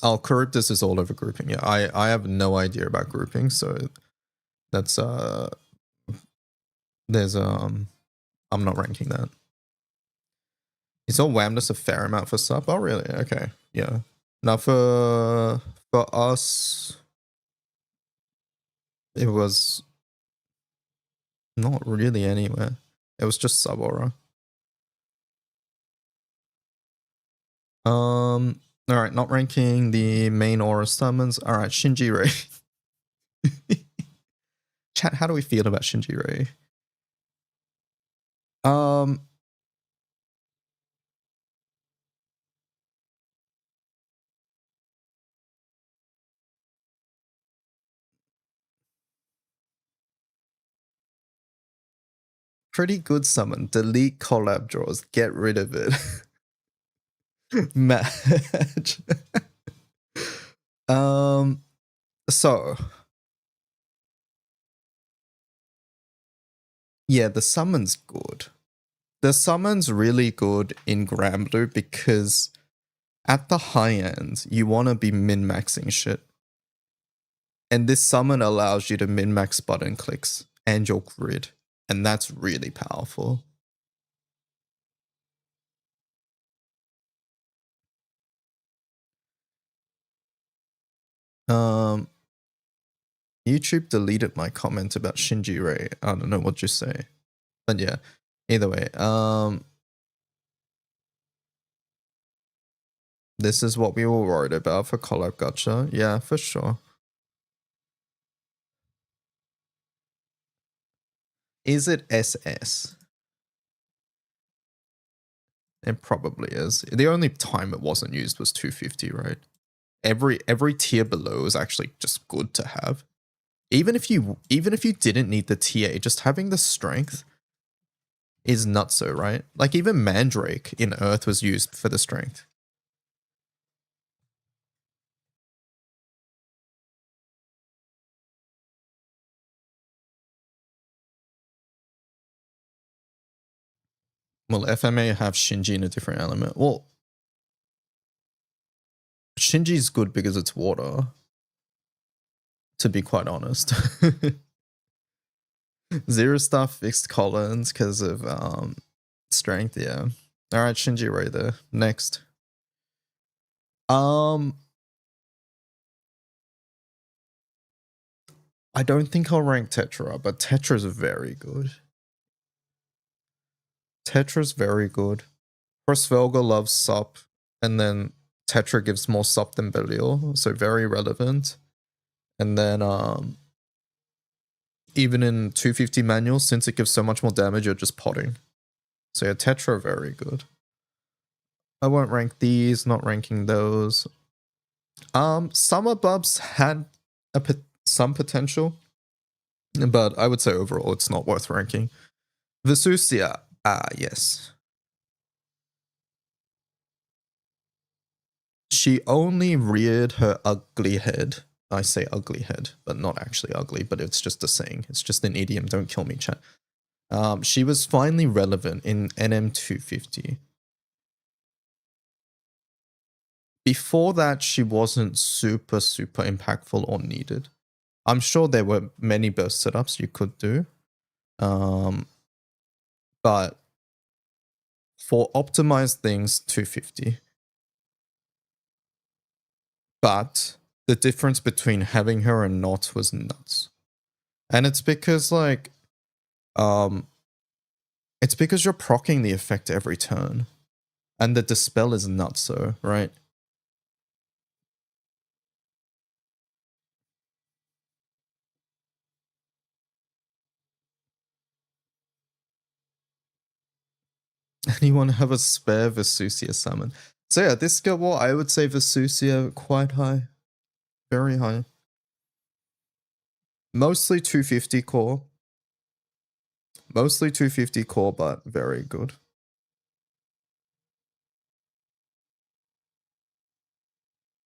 Oh, Charybdis is all over grouping. Yeah, I have no idea about grouping, so that's there's I'm not ranking that. Is all Whamness a fair amount for sub? Oh really? Okay. Yeah. Now for us it was not really anywhere. It was just sub aura. Alright, not ranking the main aura summons. Alright, Shinji Rei. Chat, how do we feel about Shinji Rei? Pretty good summon. Delete collab draws. Get rid of it. Match. So yeah, the summon's good. The summon's really good in Granblue because at the high end, you want to be min-maxing shit. And this summon allows you to min-max button clicks and your grid. And that's really powerful. YouTube deleted my comment about Shinji Rei. I don't know what you say. But yeah, either way. This is what we were worried about for collab gacha. Yeah, for sure. Is it SS? It probably is. The only time it wasn't used was 250, right? every tier below is actually just good to have. Even if you didn't need the TA, just having the strength is nutso, right? Like even Mandrake in Earth was used for the strength. Well, FMA have Shinji in a different element. Well, Shinji's good because it's water, to be quite honest. Zero Star fixed Collins because of strength, yeah. Alright, Shinji right there. Next. I don't think I'll rank Tetra, but Tetra's very good. Tetra's very good. Crossvelga loves Sup, and then Tetra gives more Sup than Belial, so very relevant. And then even in 250 manual, since it gives so much more damage, you're just potting. So yeah, Tetra very good. I won't rank these, not ranking those. Summer Bubs had some potential, but I would say overall it's not worth ranking. Vesusia, yes. She only reared her ugly head. I say ugly head, but not actually ugly, but it's just a saying. It's just an idiom. Don't kill me, chat. She was finally relevant in NM250. Before that, she wasn't super impactful or needed. I'm sure there were many burst setups you could do. But for optimized things, 250. But the difference between having her and not was nuts. And it's because like it's because you're proccing the effect every turn. And the dispel is nutso, right? Anyone have a spare Vesusia summon? So yeah, this skill wall, I would say Vesusia quite high. Very high. Mostly 250 core. Mostly 250 core, but very good.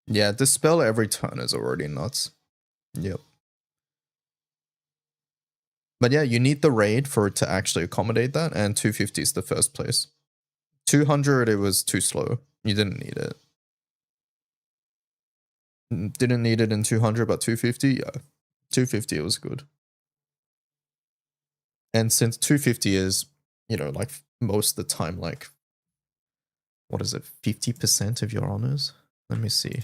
Yeah, dispel every turn is already nuts. Yep. But yeah, you need the raid for it to actually accommodate that, and 250 is the first place. 200, it was too slow. You didn't need it. Didn't need it in 200, but 250, yeah. 250, it was good. And since 250 is, you know, like most of the time, like, what is it, 50% of your honors? Let me see.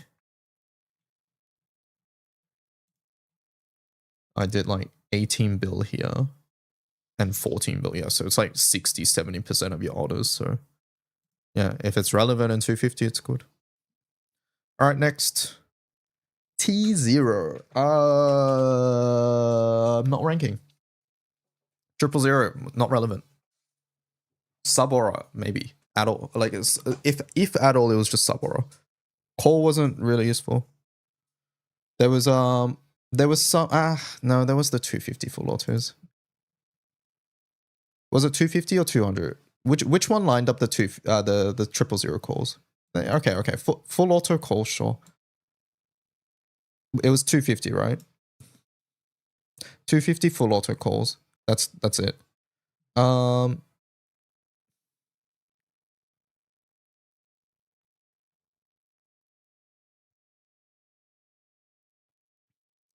I did like 18 bill here and 14 bill, yeah. So it's like 60, 70% of your orders. So yeah, if it's relevant in 250, it's good. All right, next. T0. I'm not ranking. 000, not relevant. Sub-aura, maybe. At all. Like, if at all, it was just sub-aura. Call wasn't really useful. There was some, no, there was the 250 full autos. Was it 250 or 200? Which one lined up the 000 calls? Okay. Full auto call, sure. It was 250, right? 250 full auto calls. That's it.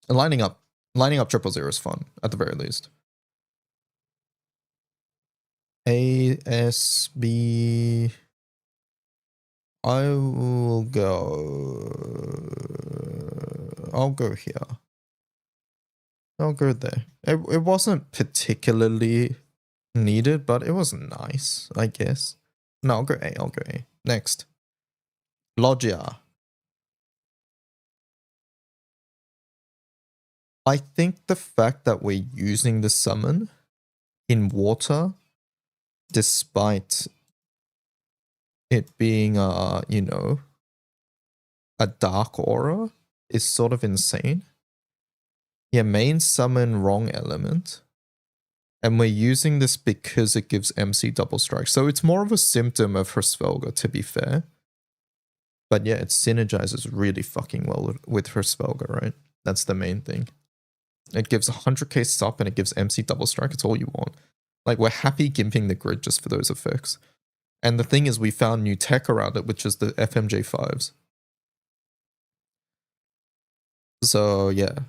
Lining up 000 is fun at the very least. ASB. I will go. I'll go here. I'll go there. It wasn't particularly needed, but it was nice, I guess. No, I'll go A. Next. Logia. I think the fact that we're using the summon in water, despite it being you know, a dark aura is sort of insane. Yeah, main summon wrong element. And we're using this because it gives MC double strike. So it's more of a symptom of her Svelga, to be fair. But yeah, it synergizes really fucking well with her Svelga, right? That's the main thing. It gives 100k sup and it gives MC double strike. It's all you want. Like, we're happy gimping the grid just for those effects. And the thing is, we found new tech around it, which is the FMJ5s. So yeah.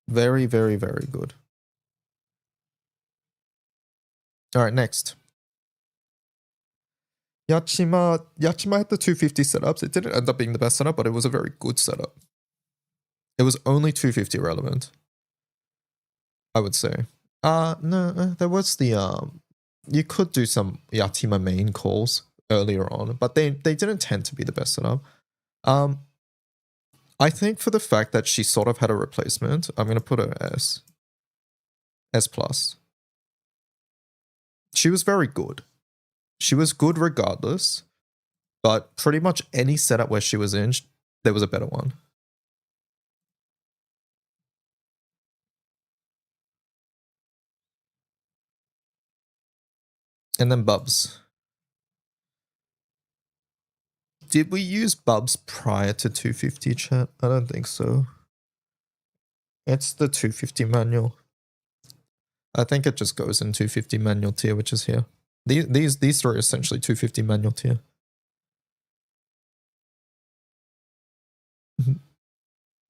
Very, very, very good. Alright, next. Yachima had the 250 setups. It didn't end up being the best setup, but it was a very good setup. It was only 250 relevant, I would say. No, there was the you could do some Yatima main calls earlier on, but they didn't tend to be the best setup. I think for the fact that she sort of had a replacement, I'm gonna put her S plus. She was very good. She was good regardless, but pretty much any setup where she was in, there was a better one. And then Bubs. Did we use Bubs prior to 250 chat? I don't think so. It's the 250 manual. I think it just goes in 250 manual tier, which is here. These three are essentially 250 manual tier.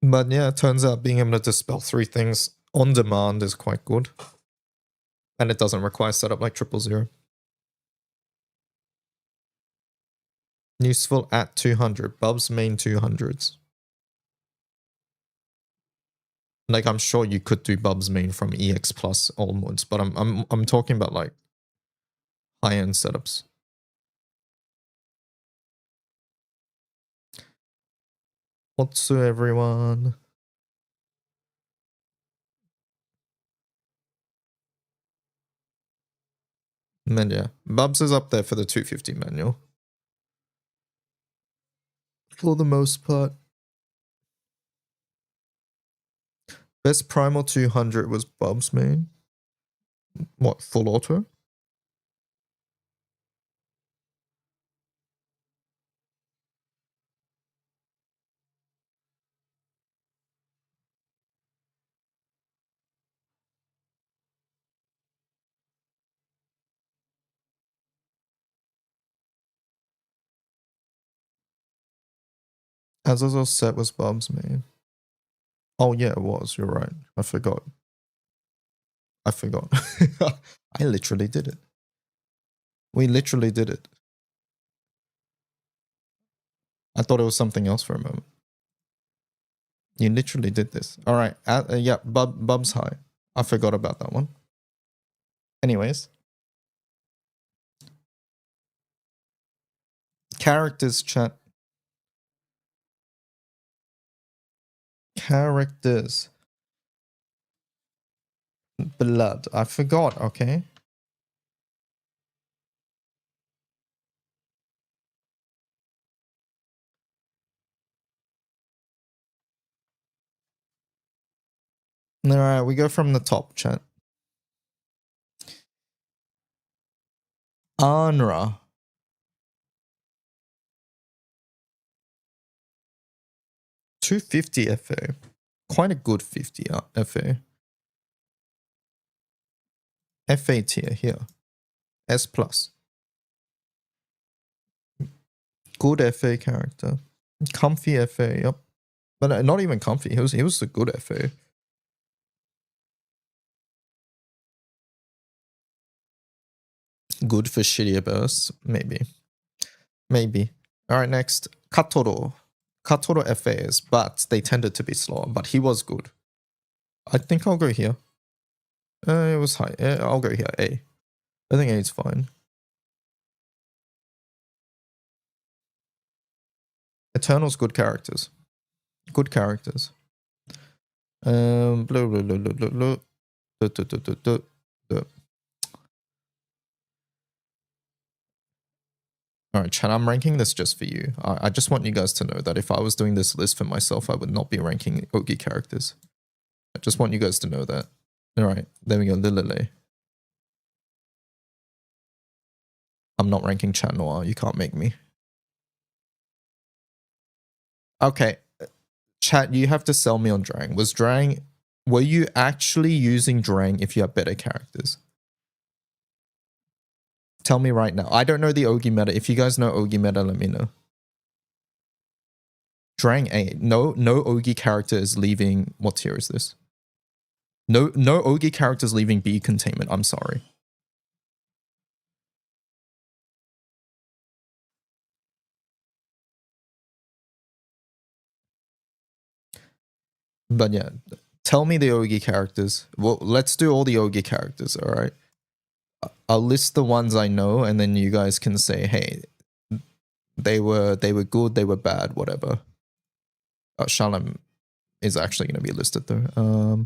But yeah, it turns out being able to dispel 3 things on demand is quite good. And it doesn't require setup like 000. Useful at 200. Bubs main 200s. Like, I'm sure you could do Bubs main from EX plus onwards, but I'm talking about like high-end setups. What's everyone? And then yeah, Bubs is up there for the 250 manual. For the most part. Best Primal 200 was Bubs main. What, full auto? Azazel's set was Bubs main. Oh yeah, it was. You're right. I forgot. I literally did it. We literally did it. I thought it was something else for a moment. You literally did this. All right. Yeah, Bubs high. I forgot about that one. Anyways. Characters, chat. Characters. Blood. I forgot, okay? Alright, we go from the top, chat. Anra. $250 FA. Quite a good 50 FA. FA tier here. S plus. Good FA character. Comfy FA, yep. But not even comfy. He was a good FA. Good for shittier bursts? Maybe. Maybe. Alright, next. Katoro. Katoro FAs, but they tended to be slower. But he was good. I think I'll go here. It was high. I'll go here. A. I think A is fine. Eternal's good characters. Good characters. Blah, blah, blah, blah, blah, blah. Duh, duh, duh, duh, duh, duh. All right, chat, I'm ranking this just for you. I just want you guys to know that if I was doing this list for myself, I would not be ranking Ogi characters. I just want you guys to know that. All right, there we go, Lilele. I'm not ranking Chat Noir, you can't make me. Okay, chat, you have to sell me on Drang. Were you actually using Drang if you have better characters? Tell me right now. I don't know the Ogi meta. If you guys know Ogi meta, let me know. Drang A. No Ogi character is leaving. What tier is this? No Ogi characters leaving B containment. I'm sorry. But yeah, tell me the Ogi characters. Well, let's do all the Ogi characters, all right? I'll list the ones I know, and then you guys can say, hey, they were good, they were bad, whatever. Shalom is actually going to be listed though.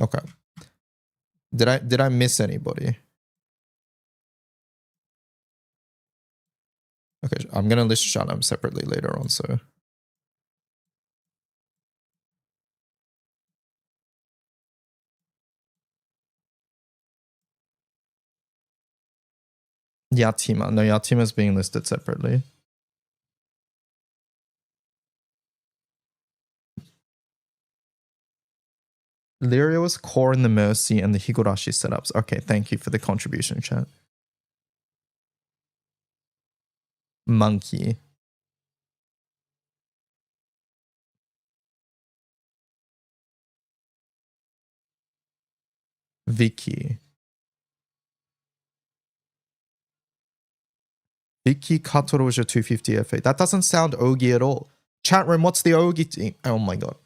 Okay. Did I miss anybody? Okay, I'm gonna list Shalom separately later on, so. Yatima. No, Yatima is being listed separately. Lyria was core in the Mercy and the Higurashi setups. Okay, thank you for the contribution, chat. Monkey. Vicky. Vicky Katoroja 250 FA. That doesn't sound Ogi at all. Chat room, what's the Ogi team? Oh my god.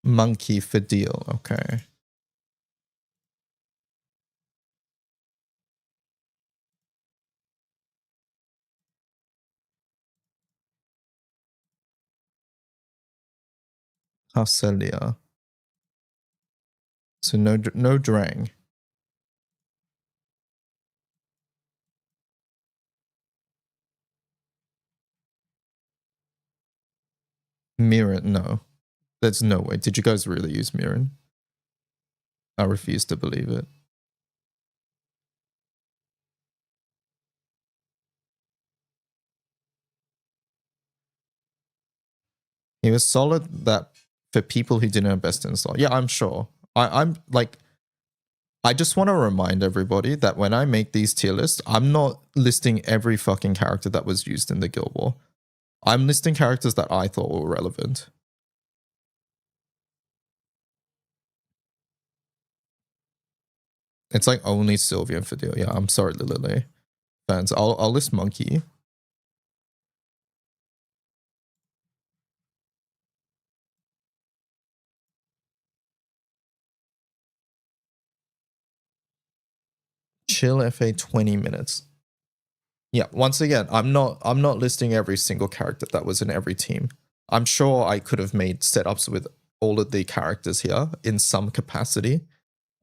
Monkey for deal. Okay. Haselia. So no Drang. Mirren, no. There's no way. Did you guys really use Mirren? I refuse to believe it. He was solid that for people who didn't have best in slot. Yeah, I'm sure. I'm like, I just want to remind everybody that when I make these tier lists, I'm not listing every fucking character that was used in the Guild War. I'm listing characters that I thought were relevant. It's like only Sylvia and Fadil. Yeah, I'm sorry, Lilele fans. I'll list Monkey. Chill FA 20 minutes. Yeah, once again, I'm not listing every single character that was in every team. I'm sure I could have made setups with all of the characters here in some capacity.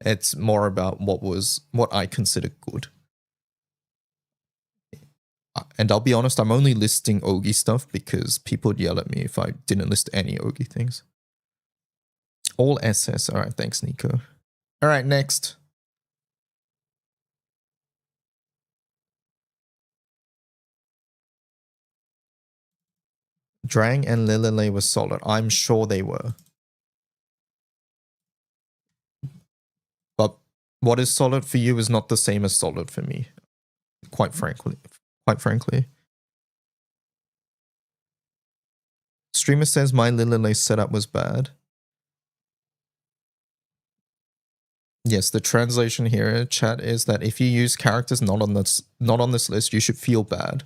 It's more about what I consider good. And I'll be honest, I'm only listing Ogi stuff because people would yell at me if I didn't list any Ogi things. All SS. All right, thanks, Nico. All right, next. Drang and Lilele were solid. I'm sure they were. But what is solid for you is not the same as solid for me. Quite frankly. Streamer says my Lilele setup was bad. Yes, the translation here, chat, is that if you use characters not on this list, you should feel bad.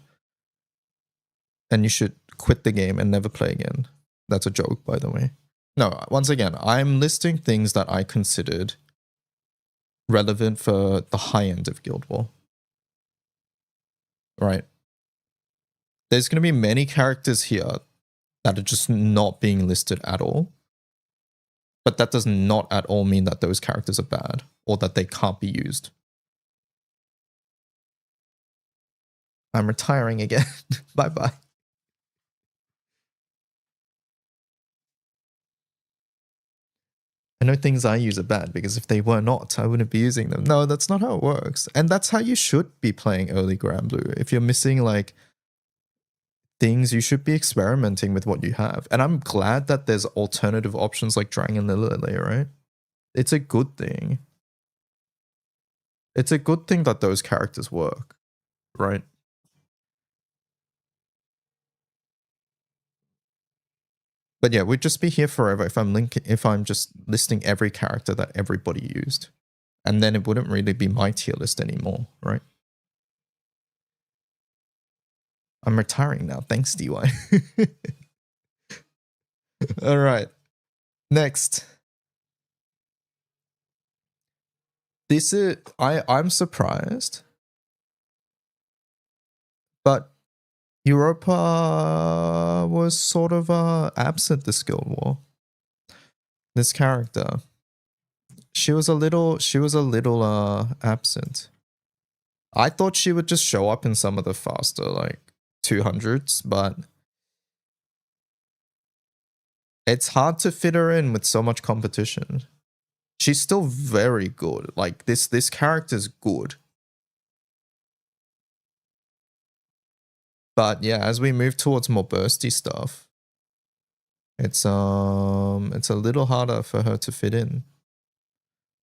And you should quit the game and never play again. That's a joke, by the way. No, once again, I'm listing things that I considered relevant for the high end of Guild War. Right. There's going to be many characters here that are just not being listed at all. But that does not at all mean that those characters are bad or that they can't be used. I'm retiring again. Bye-bye. I know things I use are bad because if they were not, I wouldn't be using them. No, that's not how it works. And that's how you should be playing early Grand Blue. If you're missing like things, you should be experimenting with what you have. And I'm glad that there's alternative options like Dragon Lily, right? It's a good thing. It's a good thing that those characters work, right? But yeah, we'd just be here forever if I'm just listing every character that everybody used. And then it wouldn't really be my tier list anymore, right? I'm retiring now. Thanks, DY. All right. Next. This is I'm surprised. But Europa was sort of absent this Guild War. This character. She was a little absent. I thought she would just show up in some of the faster like 200s, but it's hard to fit her in with so much competition. She's still very good. Like this character's good. But yeah, as we move towards more bursty stuff, it's a little harder for her to fit in.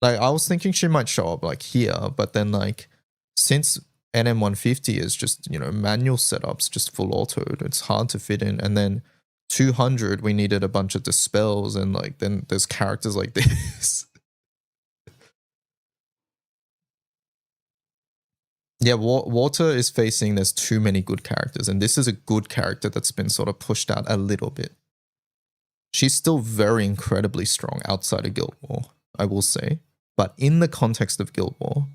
Like I was thinking she might show up like here, but then like since NM150 is just, you know, manual setups, just full autoed, it's hard to fit in. And then 200, we needed a bunch of dispels, and like then there's characters like this. Yeah, Water is facing there's too many good characters, and this is a good character that's been sort of pushed out a little bit. She's still very incredibly strong outside of Guild War, I will say. But in the context of Guild War,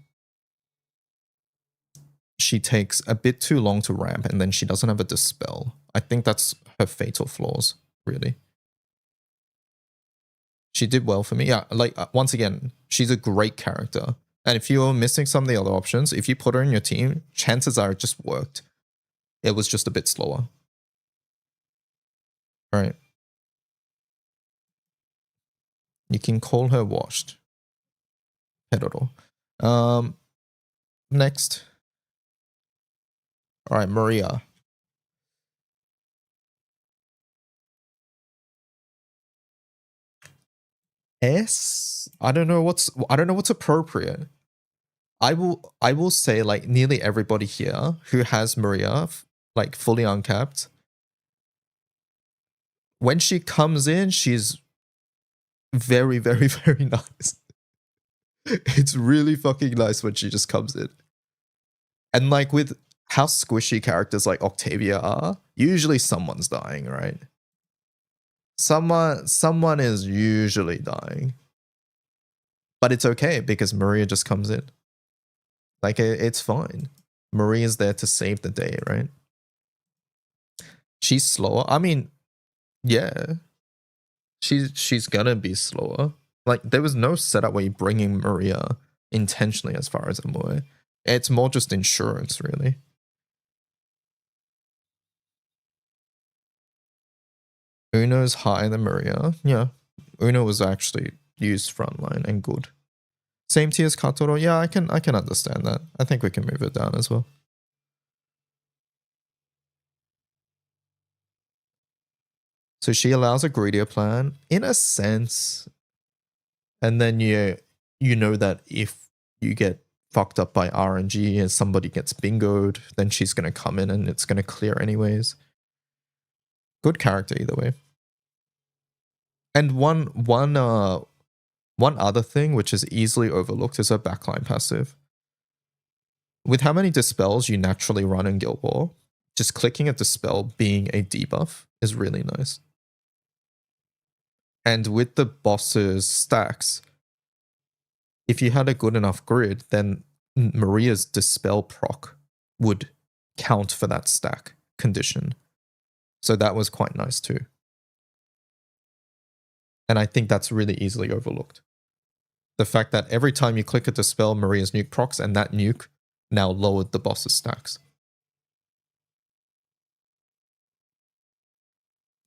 she takes a bit too long to ramp, and then she doesn't have a dispel. I think that's her fatal flaws, really. She did well for me. Yeah, like once again, she's a great character. And if you were missing some of the other options, if you put her in your team, chances are it just worked. It was just a bit slower. Right. You can call her washed. Pedal. Next. All right, Maria. S? I don't know what's appropriate. I will say like nearly everybody here who has Maria like fully uncapped, when she comes in, she's very, very, very nice. It's really fucking nice when she just comes in. And like with how squishy characters like Octavia are, usually someone's dying, right? Someone is usually dying. But it's okay because Maria just comes in. Like it's fine. Maria's there to save the day, right? She's slower. I mean, yeah. She's gonna be slower. Like there was no setup where you're bringing Maria intentionally, as far as I'm aware. It's more just insurance, really. Uno's higher than Maria. Yeah. Uno was actually used frontline and good. Same tier as Katoro. Yeah, I can understand that. I think we can move it down as well. So she allows a greedier plan in a sense. And then you know that if you get fucked up by RNG and somebody gets bingoed, then she's going to come in and it's going to clear anyways. Good character either way. And one other thing which is easily overlooked is her backline passive. With how many dispels you naturally run in Guild War, just clicking a dispel being a debuff is really nice. And with the boss's stacks, if you had a good enough grid, then Maria's Dispel proc would count for that stack condition. So that was quite nice too. And I think that's really easily overlooked. The fact that every time you click a Dispel, Maria's nuke procs, and that nuke now lowered the boss's stacks.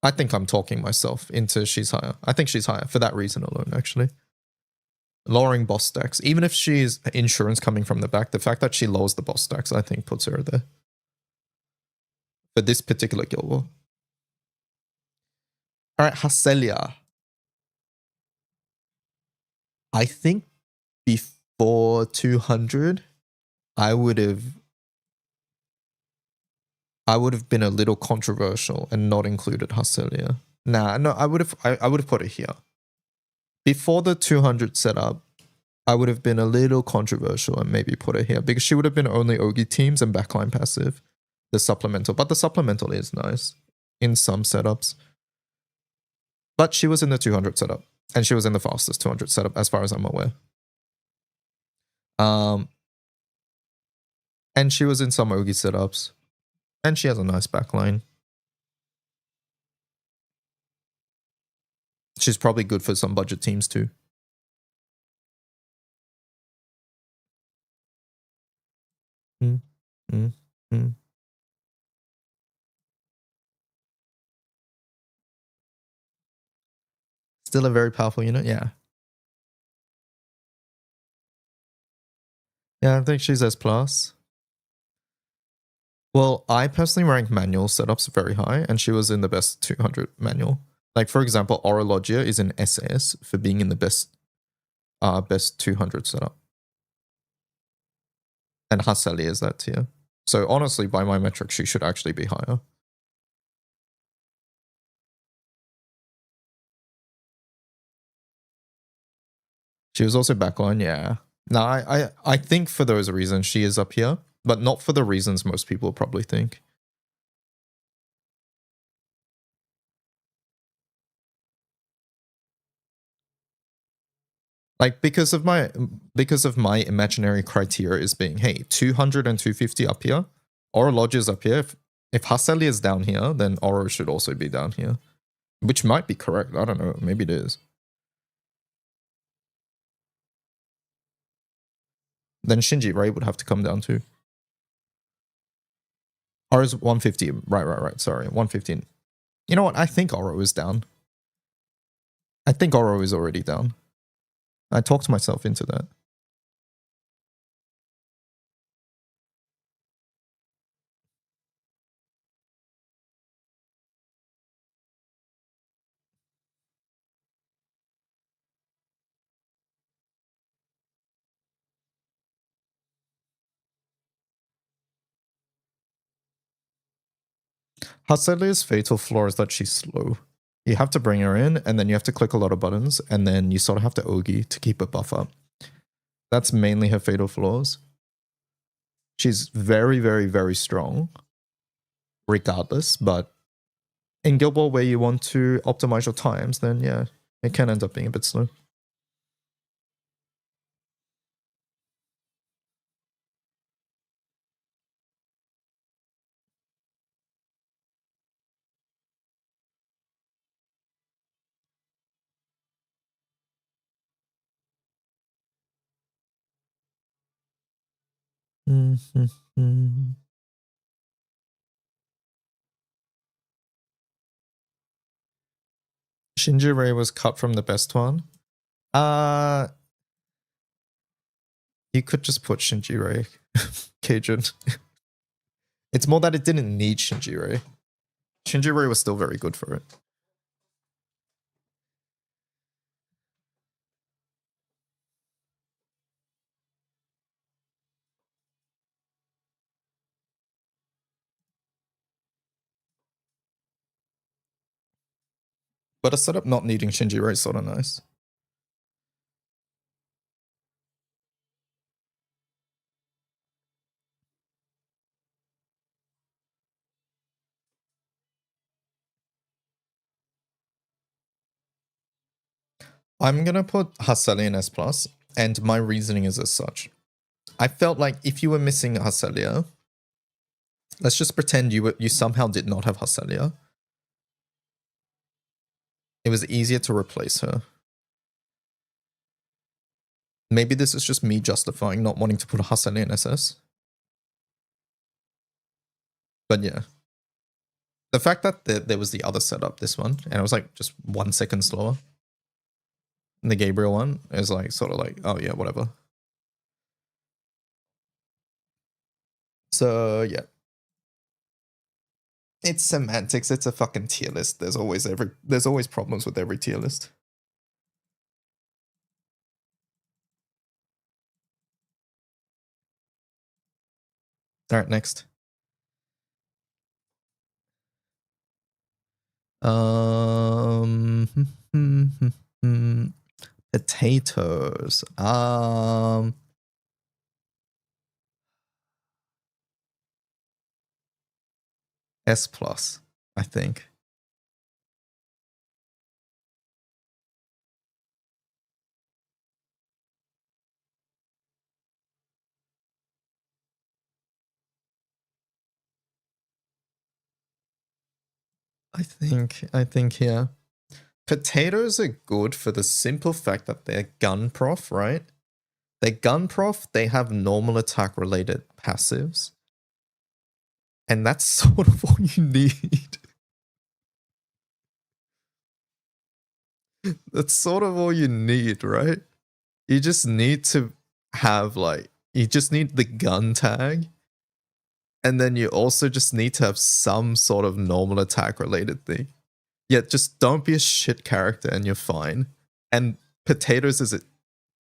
I think I'm talking myself into she's higher. I think she's higher for that reason alone, actually. Lowering boss stacks. Even if she's insurance coming from the back, the fact that she lowers the boss stacks, I think puts her there. For this particular guild war. Alright, Hacelia. I think before 200, I would have been a little controversial and not included Hacelia. Nah, no, I would have put it here. Before the 200 setup, I would have been a little controversial and maybe put it here because she would have been only Ogi teams and backline passive, the supplemental. But the supplemental is nice in some setups. But she was in the 200 setup and she was in the fastest 200 setup as far as I'm aware. And she was in some Ogi setups and she has a nice backline. She's probably good for some budget teams too. Still a very powerful unit, yeah. Yeah, I think she's S+. Well, I personally rank manual setups very high, and she was in the best 200 manual. Like, for example, Orologia is in SS for being in the best 200 setup. And Hacelia is that tier. So honestly, by my metrics, she should actually be higher. She was also backline, yeah. No, I think for those reasons she is up here, but not for the reasons most people probably think. Like, because of my imaginary criteria is being, hey, 200 and 250 up here, Oro Lodge is up here. If Hacelia is down here, then Oro should also be down here. Which might be correct. I don't know. Maybe it is. Then Shinji Ray would have to come down too. Oro's 150. Right. Sorry, 115. You know what? I think Oro is down. I think Oro is already down. I talked myself into that. Haselia's fatal flaw is that she's slow. You have to bring her in, and then you have to click a lot of buttons, and then you sort of have to Ogi to keep a buff up. That's mainly her fatal flaws. She's very, very, very strong, regardless, but in Guild Ball where you want to optimize your times, then yeah, it can end up being a bit slow. Shinji Ray was cut from the best one. You could just put Shinji Ray, Cajun. It's more that it didn't need Shinji Ray. Shinji Ray was still very good for it. But a setup not needing Shinji Ray is sort of nice. I'm gonna put Hacelia in S+, And my reasoning is as such. I felt like if you were missing Hacelia, let's just pretend you somehow did not have Hacelia. It was easier to replace her. Maybe this is just me justifying not wanting to put a Hacelia in SS. But yeah. The fact that there was the other setup, this one, and it was like just 1 second slower. And the Gabriel one is like sort of like, oh yeah, whatever. So yeah. It's semantics, it's a fucking tier list. There's always problems with every tier list. Alright, next. Potatoes. S plus, I think. I think yeah. Potatoes are good for the simple fact that they're gun prof, right? They're gun prof, they have normal attack related passives. And that's sort of all you need. That's sort of all you need, right? You just need to have you just need the gun tag. And then you also just need to have some sort of normal attack related thing. Yeah, just don't be a shit character and you're fine. And potatoes is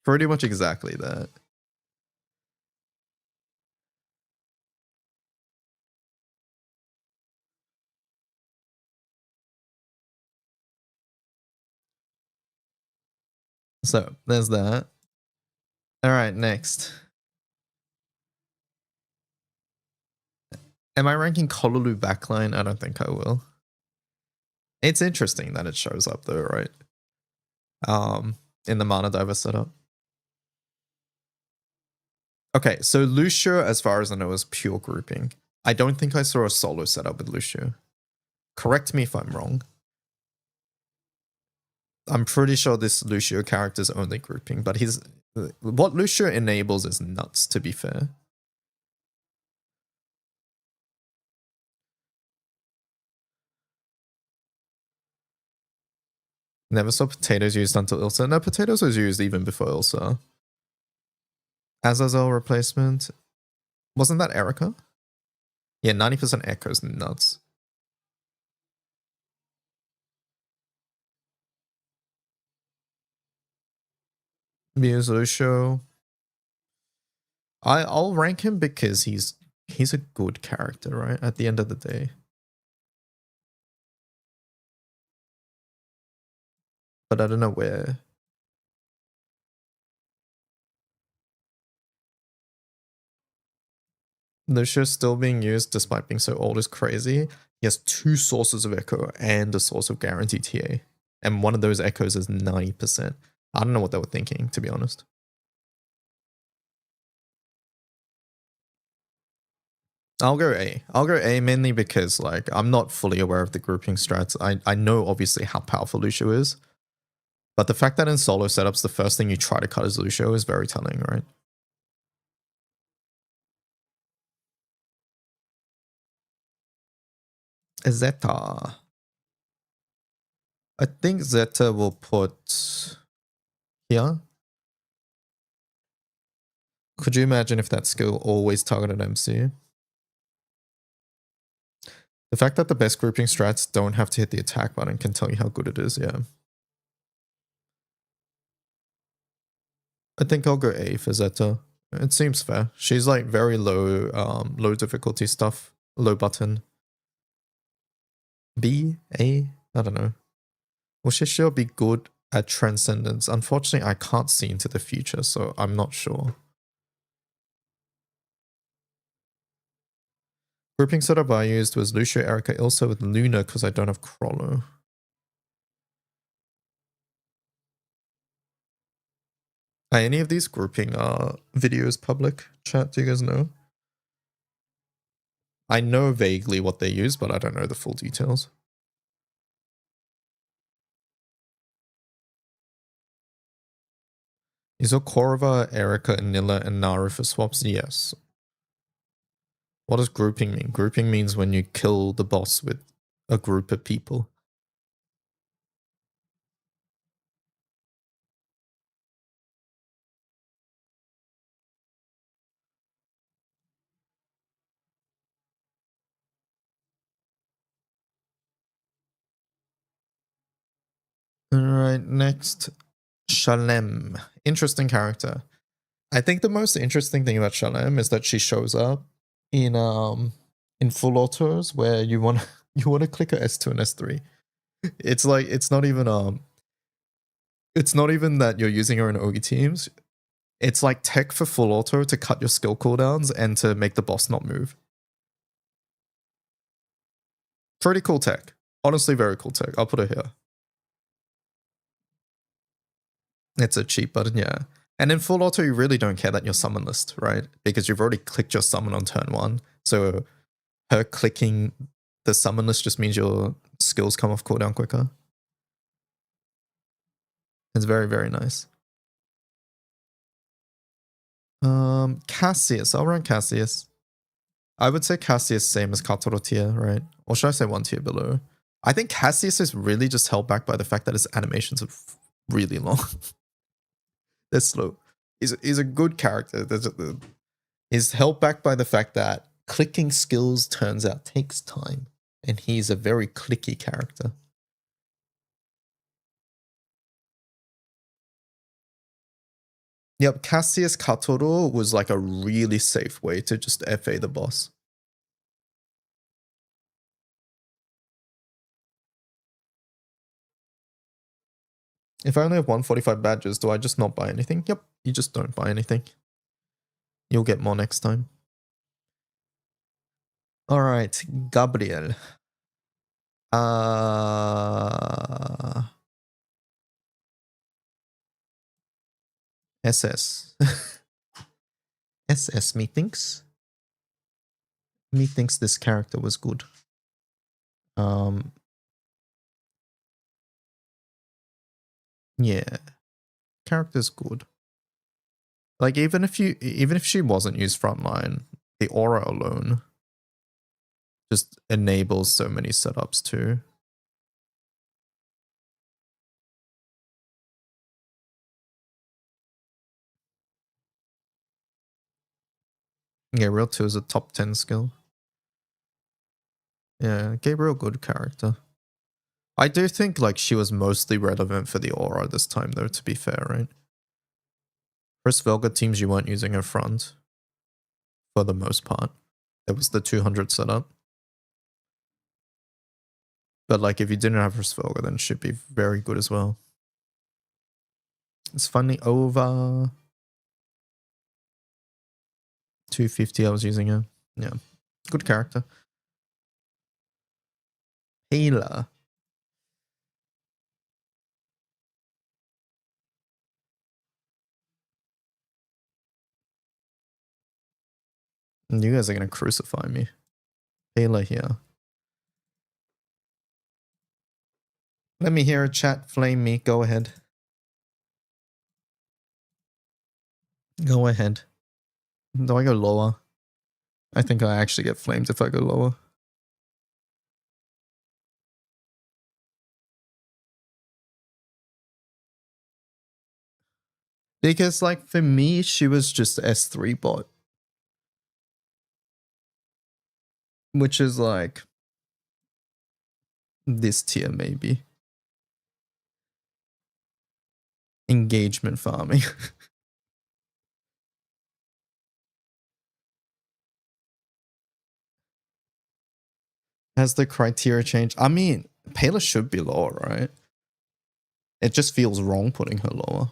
pretty much exactly that. So there's that. All right, next. Am I ranking Kololu backline? I don't think I will. It's interesting that it shows up though, right? In the mana diver setup. Okay, so Lucio, as far as I know, is pure grouping. I don't think I saw a solo setup with Lucio. Correct me if I'm wrong. I'm pretty sure this Lucio character is only grouping, but what Lucio enables is nuts, to be fair. Never saw potatoes used until Ilsa. No, potatoes was used even before Ilsa. Azazel replacement. Wasn't that Erica? Yeah, 90% Echo's nuts. Muse Lucio. I'll rank him because he's a good character, right? At the end of the day. But I don't know where. Lucio's still being used despite being so old is crazy. He has 2 sources of echo and a source of guaranteed TA. And one of those echoes is 90%. I don't know what they were thinking, to be honest. I'll go A. I'll go A mainly because I'm not fully aware of the grouping strats. I know obviously how powerful Lucio is. But the fact that in solo setups, the first thing you try to cut is Lucio is very telling, right? Zeta. I think Zeta will put here. Could you imagine if that skill always targeted MC? The fact that the best grouping strats don't have to hit the attack button can tell you how good it is, yeah. I think I'll go A for Zeta. It seems fair. She's very low, low difficulty stuff, low button. B? A? I don't know. Will Shishio be good at Transcendence? Unfortunately, I can't see into the future, so I'm not sure. Grouping setup I used was Lucio, Erica, Ilsa with Luna because I don't have Crollo. Are any of these grouping videos public? Chat, do you guys know? I know vaguely what they use, but I don't know the full details. Is Korova, Erika, Nilla, and Naru for swaps? Yes. What does grouping mean? Grouping means when you kill the boss with a group of people. Alright, next. Shalem. Interesting character. I think the most interesting thing about Shalem is that she shows up in full autos where you want you want to click a S2 and S3. It's like it's not even that you're using her in OE teams. It's like tech for full auto to cut your skill cooldowns and to make the boss not move. Pretty cool tech. Honestly, very cool tech. I'll put it here. It's a cheap button, yeah. And in full auto, you really don't care that you're summon list, right? Because you've already clicked your summon on turn 1. So her clicking the summon list just means your skills come off cooldown quicker. It's very, very nice. Cassius. I'll run Cassius. I would say Cassius same as Katoro tier, right? Or should I say 1 tier below? I think Cassius is really just held back by the fact that his animations are really long. They're slow. He's a good character. He's held back by the fact that clicking skills turns out takes time. And he's a very clicky character. Yep, Cassius Katoro was like a really safe way to just FA the boss. If I only have 145 badges, do I just not buy anything? Yep, you just don't buy anything. You'll get more next time. Alright, Gabriel. SS. SS, methinks. Methinks this character was good. Yeah. Character's good. Like even if she wasn't used frontline, the aura alone just enables so many setups too. Gabriel 2 is a top 10 skill. Yeah, Gabriel, good character. I do think like she was mostly relevant for the aura this time though, to be fair, right? First Velga teams you weren't using her front for the most part. It was the 200 setup. But like if you didn't have First Velga, then it should be very good as well. It's finally over. 250 I was using her. Yeah. Good character. Healer. You guys are gonna crucify me. Healer here. Let me hear a chat. Flame me. Go ahead. Go ahead. Do I go lower? I think I actually get flamed if I go lower. Because like for me, she was just S3 bot. Which is like this tier maybe. Engagement farming. Has the criteria changed? I mean, Paler should be lower, right? It just feels wrong putting her lower.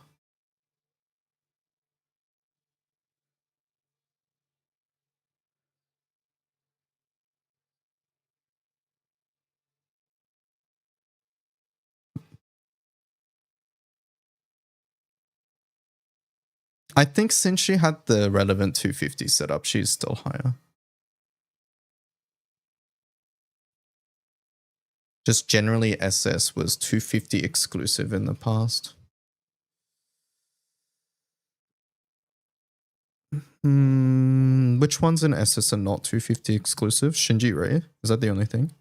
I think since she had the relevant 250 setup, she's still higher. Just generally, SS was 250 exclusive in the past. Which ones in SS are not 250 exclusive? Shinji Rei? Is that the only thing?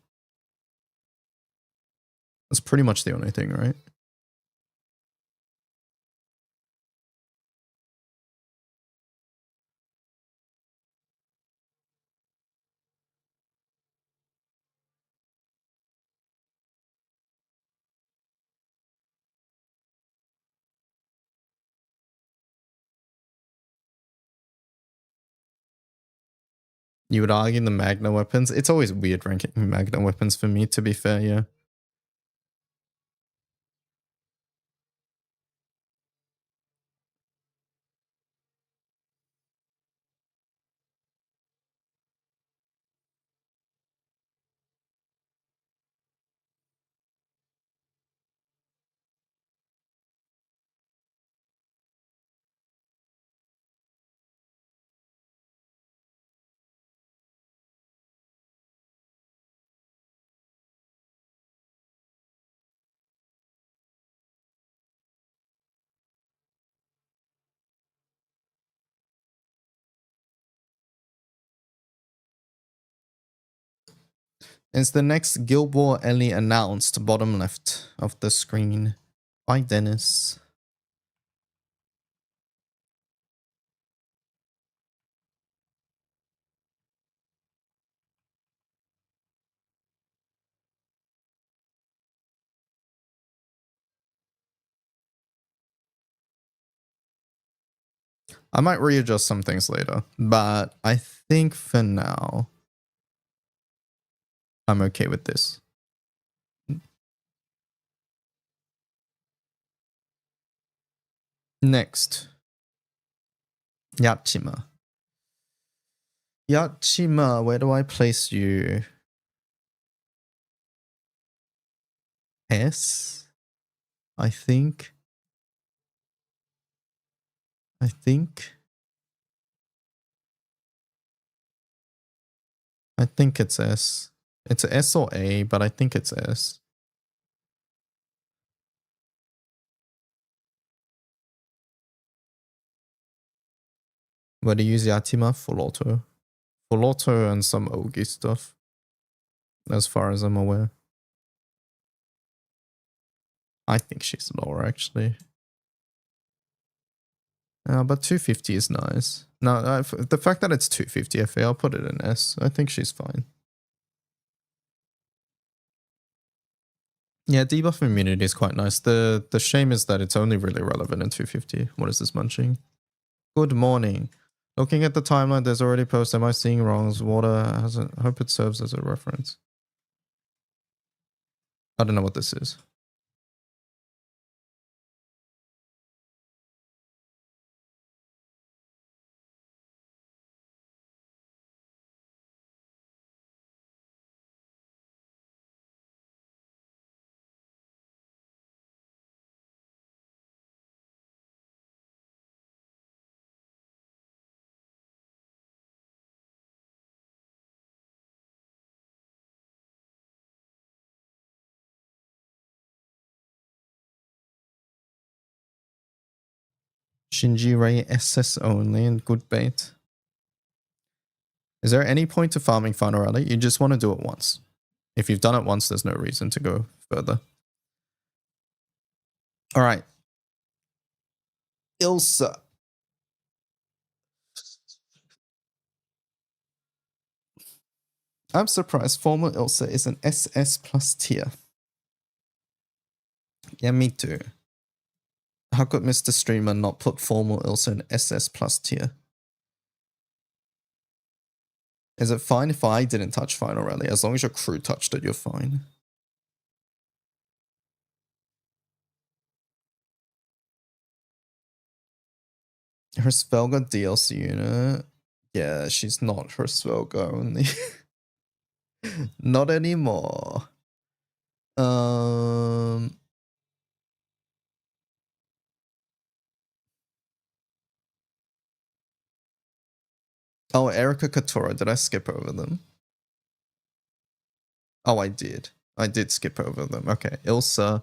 That's pretty much the only thing, right? You would argue the Magna weapons. It's always weird ranking Magna weapons for me, to be fair, yeah. Is the next Guild War Ellie announced? Bottom left of the screen. By Dennis. I might readjust some things later, but I think for now, I'm okay with this. Next. Yachima. Yachima, where do I place you? S? I think. I think it's S. It's S or A, but I think it's S. Where do you use Yatima? Full auto. Full auto and some Ogi stuff. As far as I'm aware. I think she's lower, actually. But 250 is nice. No, the fact that it's 250 FA, I'll put it in S. I think she's fine. Yeah, debuff immunity is quite nice. The shame is that it's only really relevant in 250. What is this munching? Good morning. Looking at the timeline, there's already post. Am I seeing wrongs? Water hasn't. Hope it serves as a reference. I don't know what this is. Shinji Rei SS only and good bait. Is there any point to farming Final Rally? You just want to do it once. If you've done it once, there's no reason to go further. All right. Ilsa. I'm surprised former Ilsa is an SS plus tier. Yeah, me too. How could Mr. Streamer not put formal Ilsa in SS plus tier? Is it fine if I didn't touch Final Rally? As long as your crew touched it, you're fine. Her Svelga DLC unit. Yeah, she's not her Svelga only. Not anymore. Oh, Erika Katora. Did I skip over them? Oh, I did. I did skip over them. Okay, Ilsa.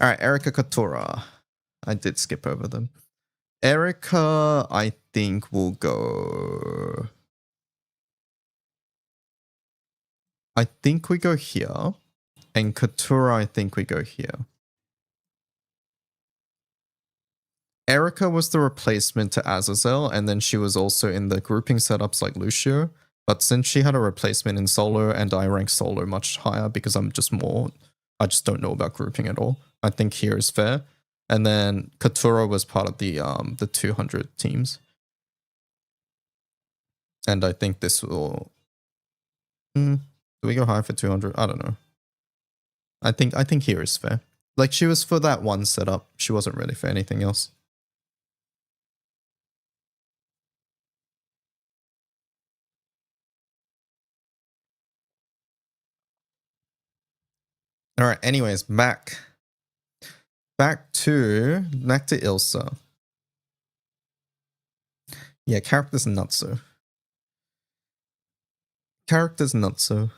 All right, Erika Katora. I did skip over them. Erika, I think will go. I think we go here. And Katura, I think we go here. Erika was the replacement to Azazel, and then she was also in the grouping setups like Lucio. But since she had a replacement in solo, and I rank solo much higher because I just don't know about grouping at all. I think here is fair. And then Katura was part of the 200 teams. And I think this will... do we go high for 200? I don't know. I think here is fair. Like, she was for that one setup. She wasn't really for anything else. All right, anyways, back to Ilsa. Yeah, character's not so. Character's not so.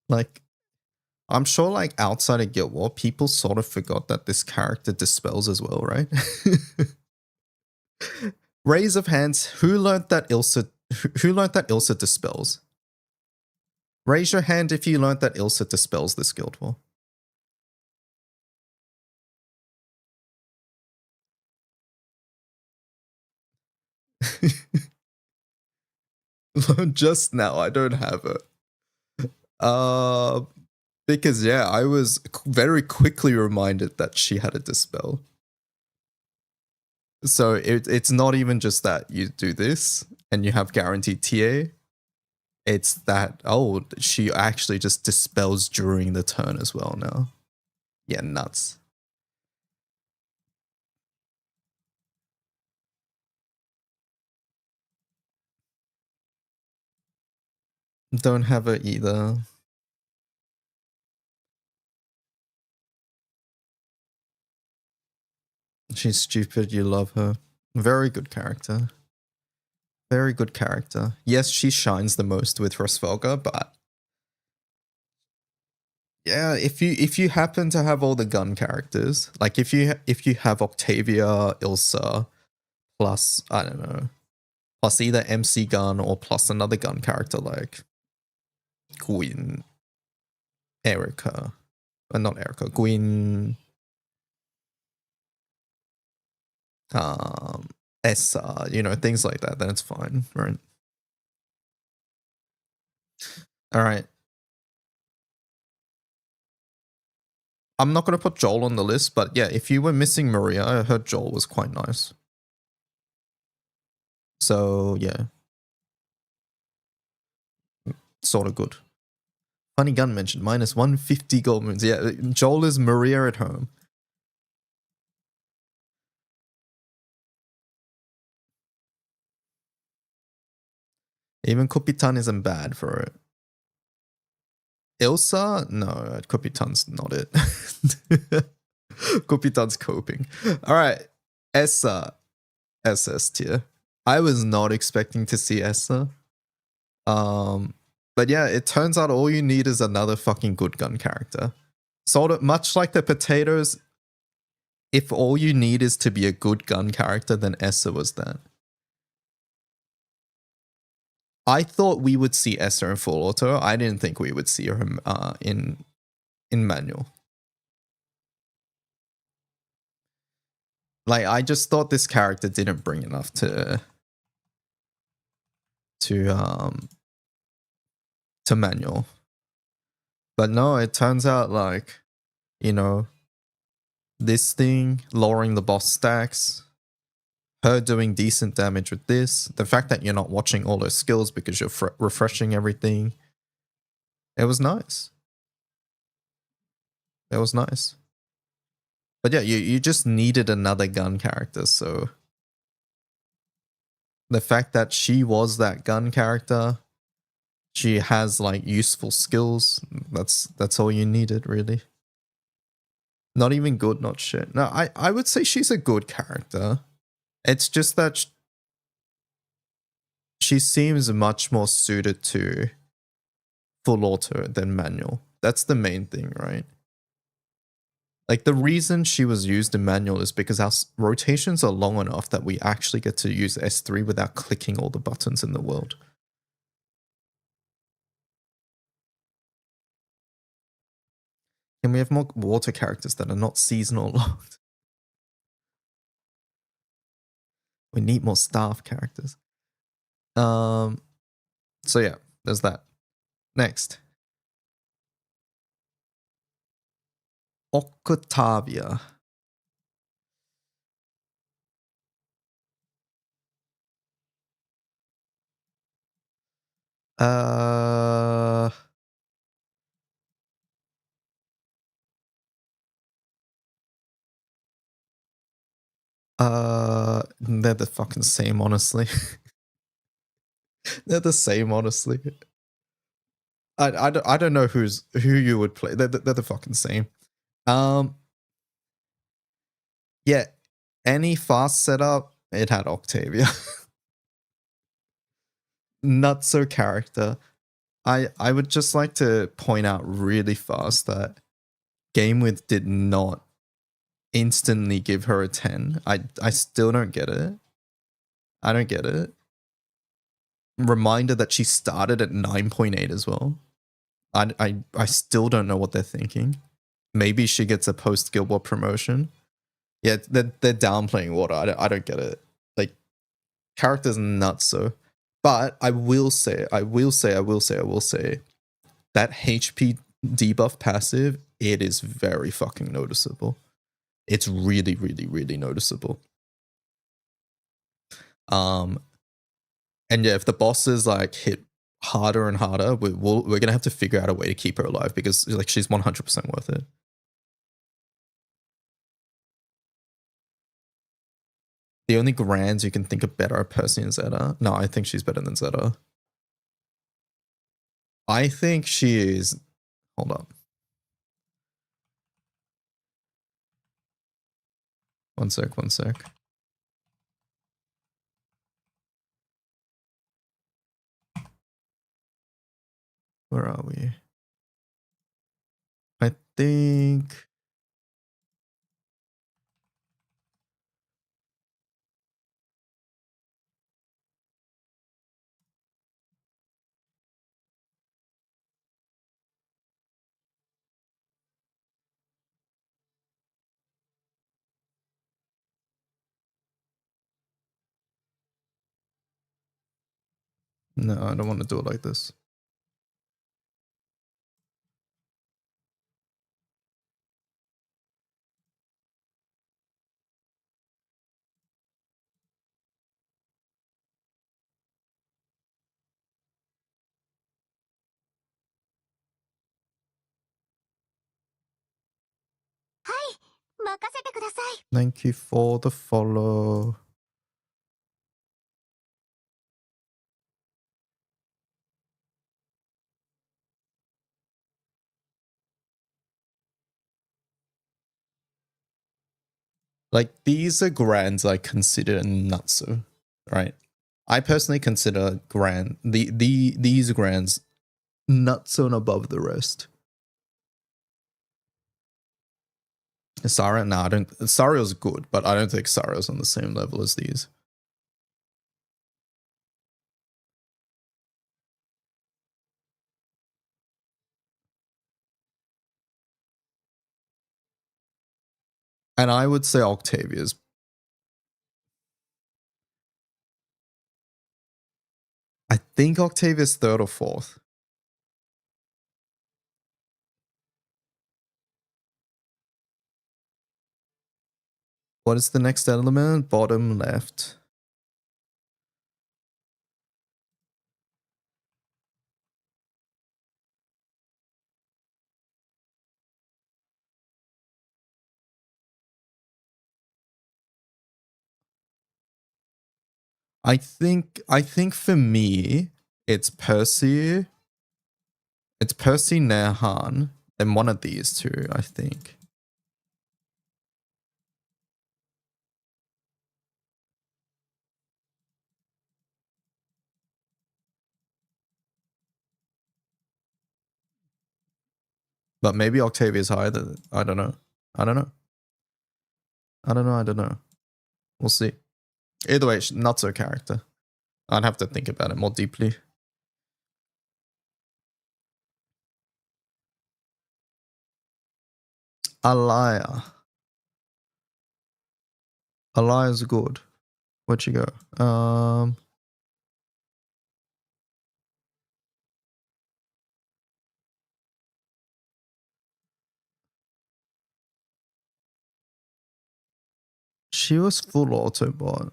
Like, I'm sure like outside of Guild War, people sort of forgot that this character dispels as well, right? Raise of hands, who learned that Ilsa dispels? Raise your hand if you learned that Ilsa dispels this Guild War. Just now, I don't have it. Because yeah, I was very quickly reminded that she had a dispel. So it's not even just that you do this and you have guaranteed TA. It's that, oh, she actually just dispels during the turn as well now. Yeah, nuts. Don't have her either. She's stupid, you love her. Very good character. Very good character. Yes, she shines the most with Rosvelga, but yeah, if you happen to have all the gun characters, like if you have Octavia, Ilsa, plus I don't know, plus either MC gun or plus another gun character like Gwyn, Erika, not Erika, Gwyn, Essa, you know, things like that, then it's fine, right? All right. I'm not going to put Joel on the list, but yeah, if you were missing Maria, I heard Joel was quite nice. So yeah. Sort of good. Funny gun mentioned, minus 150 gold moons. Yeah, Joel is Maria at home. Even Kupitan isn't bad for it. Ilsa? No, Kupitan's not it. Kupitan's coping. Alright, Essa. SS tier. I was not expecting to see Essa. But yeah, it turns out all you need is another fucking good gun character. Sort of much like the potatoes, if all you need is to be a good gun character, then Essa was that. I thought we would see Essa in full auto. I didn't think we would see her in manual. Like, I just thought this character didn't bring enough to manual. But no, it turns out like, you know, this thing, lowering the boss stacks, her doing decent damage with this, the fact that you're not watching all her skills because you're refreshing everything. It was nice. It was nice. But yeah, you just needed another gun character, so the fact that she was that gun character, she has like useful skills, that's all you needed, really. Not even good, not shit. No, I would say she's a good character. It's just that she seems much more suited to full auto than manual. That's the main thing, right? Like, the reason she was used in manual is because our rotations are long enough that we actually get to use S3 without clicking all the buttons in the world. Can we have more water characters that are not seasonal locked? We need more staff characters. So yeah, there's that. Next. Octavia. Uh, they're the fucking same, honestly. They're the same, honestly. I don't know who you would play. They're the fucking same. Yeah, any fast setup, it had Octavia. Not so character. I would just like to point out really fast that GameWith did not instantly give her a 10. I still don't get it. I don't get it. Reminder that she started at 9.8 as well. I still don't know what they're thinking. Maybe she gets a post Guild War promotion. Yeah, they're downplaying water. I don't get it. Like, character's nuts so. But I will say that HP debuff passive, it is very fucking noticeable. It's really, really, really noticeable. And yeah, if the bosses like hit harder and harder, we're gonna have to figure out a way to keep her alive because like she's 100% worth it. The only grands you can think of better are Percy and Zeta. No, I think she's better than Zeta. I think she is. Hold up. One sec. Where are we? I think. No, I don't want to do it like this. Thank you for the follow. Like, these are grands I consider nutso, right? I personally consider these grands nutso and above the rest. Saria, no, I don't. Sariel's good, but I don't think Sariel's on the same level as these. And I would say Octavia's. I think Octavia's third or fourth. What is the next element? Bottom left. I think for me, it's Percy. It's Percy Nehan, and one of these two, I think. But maybe Octavia's higher than, I don't know. I don't know. We'll see. Either way, not so character. I'd have to think about it more deeply. Alaya. Alaya's good. Where'd you go? She was full Autobot.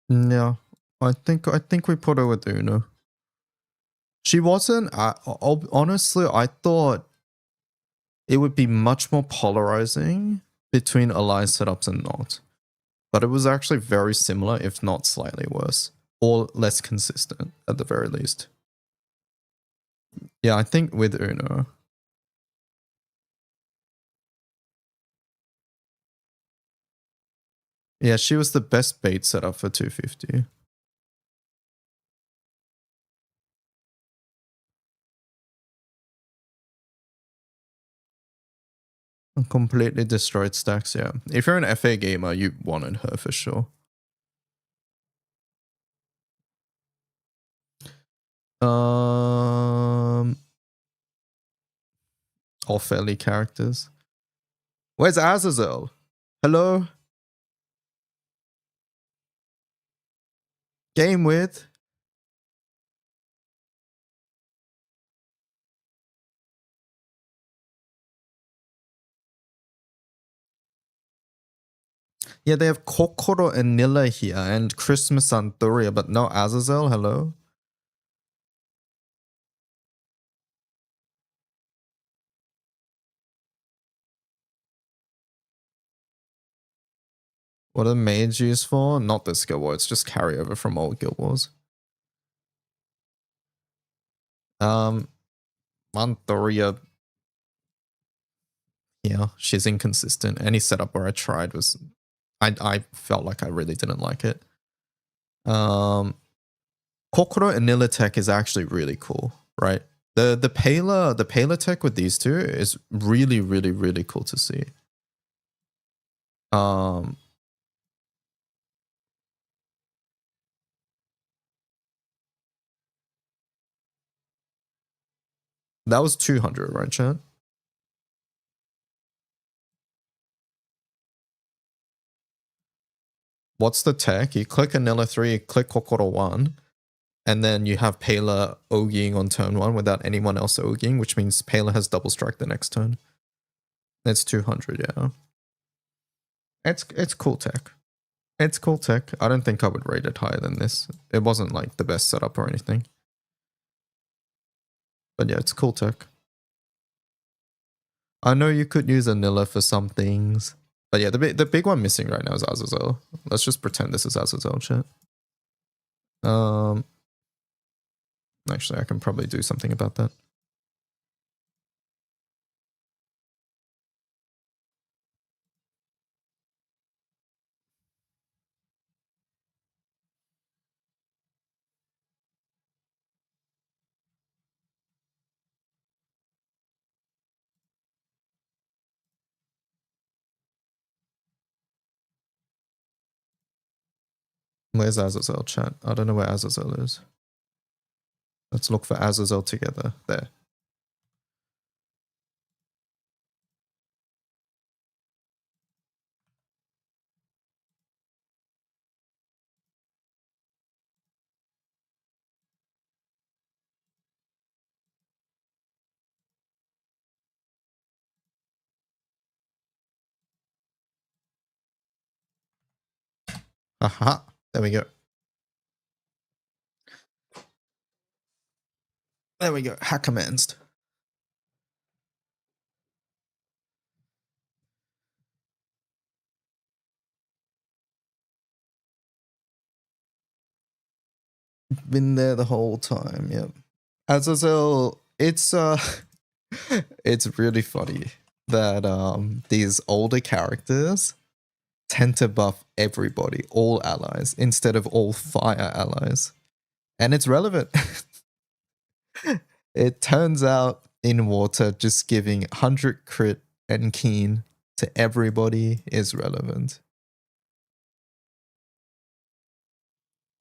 Yeah, I think we put her with Uno. She wasn't. Honestly, I thought it would be much more polarizing between alliance setups and not, but it was actually very similar, if not slightly worse, or less consistent at the very least. Yeah, I think with Uno. Yeah, she was the best bait setup for 250. Completely destroyed stacks, yeah. If you're an FA gamer, you wanted her for sure. All fairly characters. Where's Azazel? Hello? Game with? Yeah, they have Kokoro and Nilla here and Christmas Anturia, but no Azazel. Hello? What are mage used for? Not this Guild War, it's just carryover from old Guild Wars. Anturia. Yeah, she's inconsistent. Any setup where I tried was... I felt like I really didn't like it. Kokoro and Nilla tech is actually really cool, right? The Paler tech with these two is really, really, really cool to see. That was 200, right, chat? What's the tech? You click Anilla 3, you click Kokoro 1, and then you have Paler ogieing on turn 1 without anyone else ogieing, which means Paler has double strike the next turn. It's 200, yeah. It's cool tech. It's cool tech. I don't think I would rate it higher than this. It wasn't like the best setup or anything. But yeah, it's cool tech. I know you could use Anilla for some things. But yeah, the big one missing right now is Azazel. Let's just pretend this is Azazel chat. Actually, I can probably do something about that. Where's Azazel, chat? I don't know where Azazel is. Let's look for Azazel together. There. Aha. There we go. There we go. Hack commenced. Been there the whole time, yep. Azazel, it's it's really funny that these older characters tend to buff everybody, all allies, instead of all fire allies. And it's relevant. It turns out in water, just giving 100 crit and keen to everybody is relevant.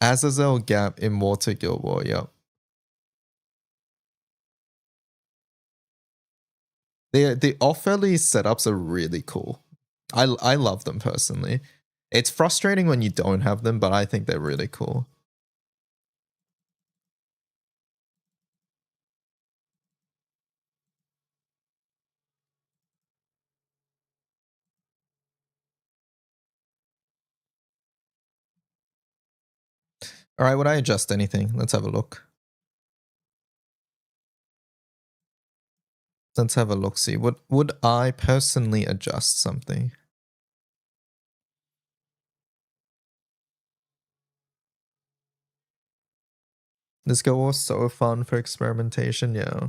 Azazel Gap in Water Guild War, yep. The off-early setups are really cool. I love them personally. It's frustrating when you don't have them, but I think they're really cool. All right, would I adjust anything? Let's have a look. Let's have a look. See, would I personally adjust something? This guild was so fun for experimentation, yeah.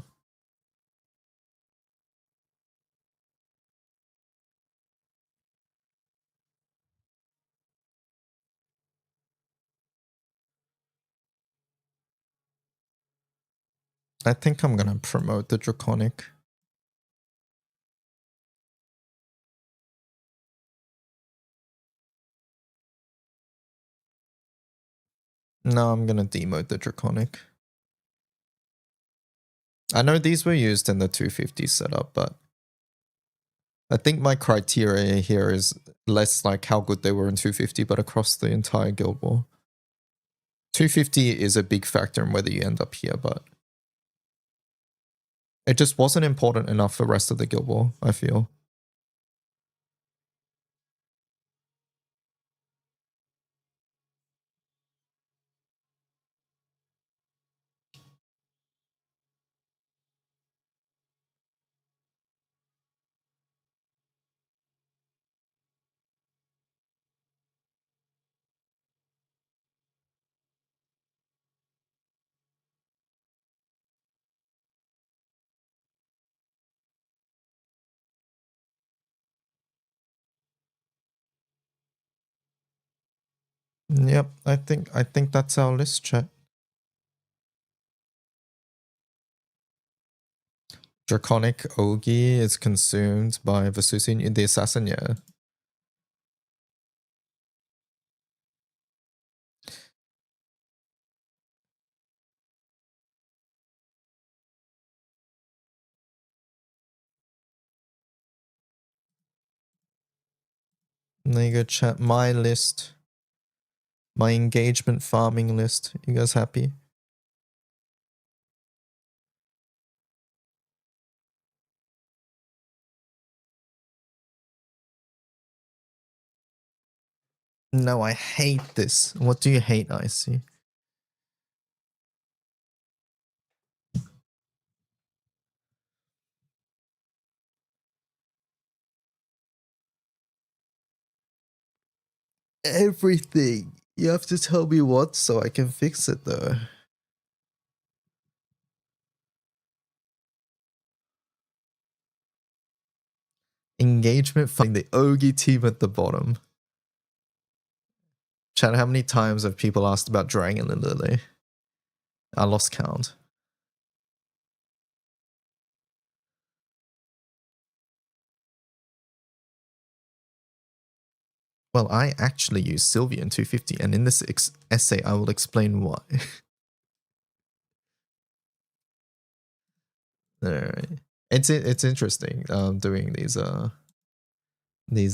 I think I'm gonna promote the Draconic. No, I'm gonna demote the Draconic. I know these were used in the 250 setup, but I think my criteria here is less like how good they were in 250, but across the entire Guild War. 250 is a big factor in whether you end up here, but it just wasn't important enough for the rest of the Guild War, I feel. Yep, I think that's our list, chat. Draconic Ogi is consumed by Vasusin, the assassin, yeah. There you go, chat. My list. My engagement farming list. You guys happy? No, I hate this. What do you hate, Icy? Everything. You have to tell me what so I can fix it though. Engagement finding the Ogi team at the bottom. Chat, how many times have people asked about Dragon and Lily? I lost count. Well, I actually use Sylvia in 250, and in this essay, I will explain why. Alright. It's interesting doing these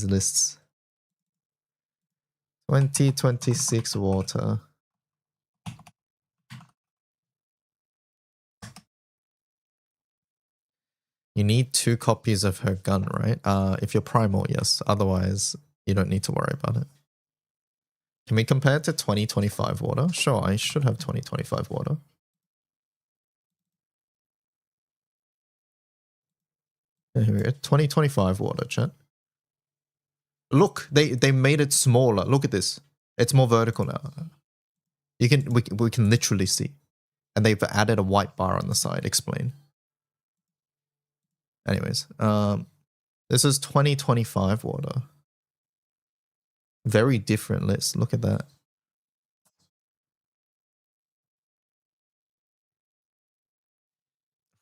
lists. 2026 water. You need 2 copies of her gun, right? If you're primal, yes. Otherwise, you don't need to worry about it. Can we compare it to 2025 water? Sure, I should have 2025 water. Here we go. 2025 water, chat. Look, they made it smaller. Look at this. It's more vertical now. We can literally see. And they've added a white bar on the side. Explain. Anyways, this is 2025 water. Very different list. Look at that.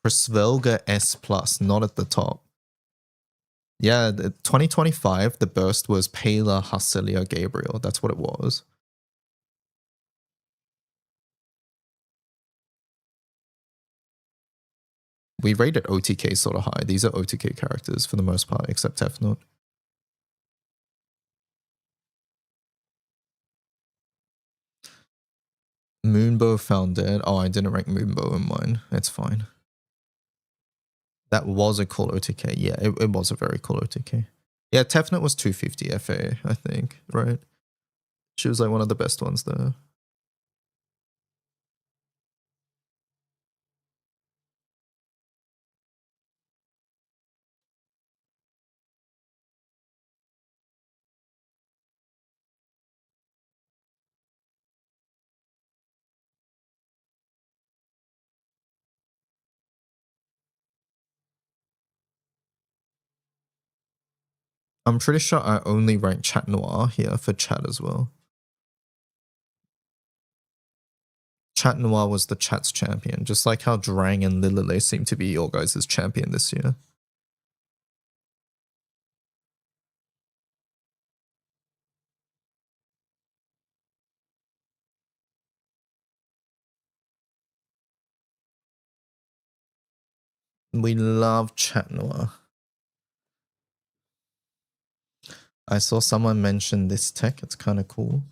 For Svelga S plus, not at the top. Yeah, 2025, the burst was Pela Hasilia Gabriel. That's what it was. We rated OTK sort of high. These are OTK characters for the most part, except Tefnut. Moonbow found dead. Oh, I didn't rank Moonbow in mine. It's fine. That was a cool OTK. Yeah, it was a very cool OTK. Yeah, Tefnut was 250 FA, I think, right? She was like one of the best ones there. I'm pretty sure I only ranked Chat Noir here for Chat as well. Chat Noir was the Chat's champion, just like how Drang and Lilile seem to be your guys' champion this year. We love Chat Noir. I saw someone mention this tech. It's kind of cool.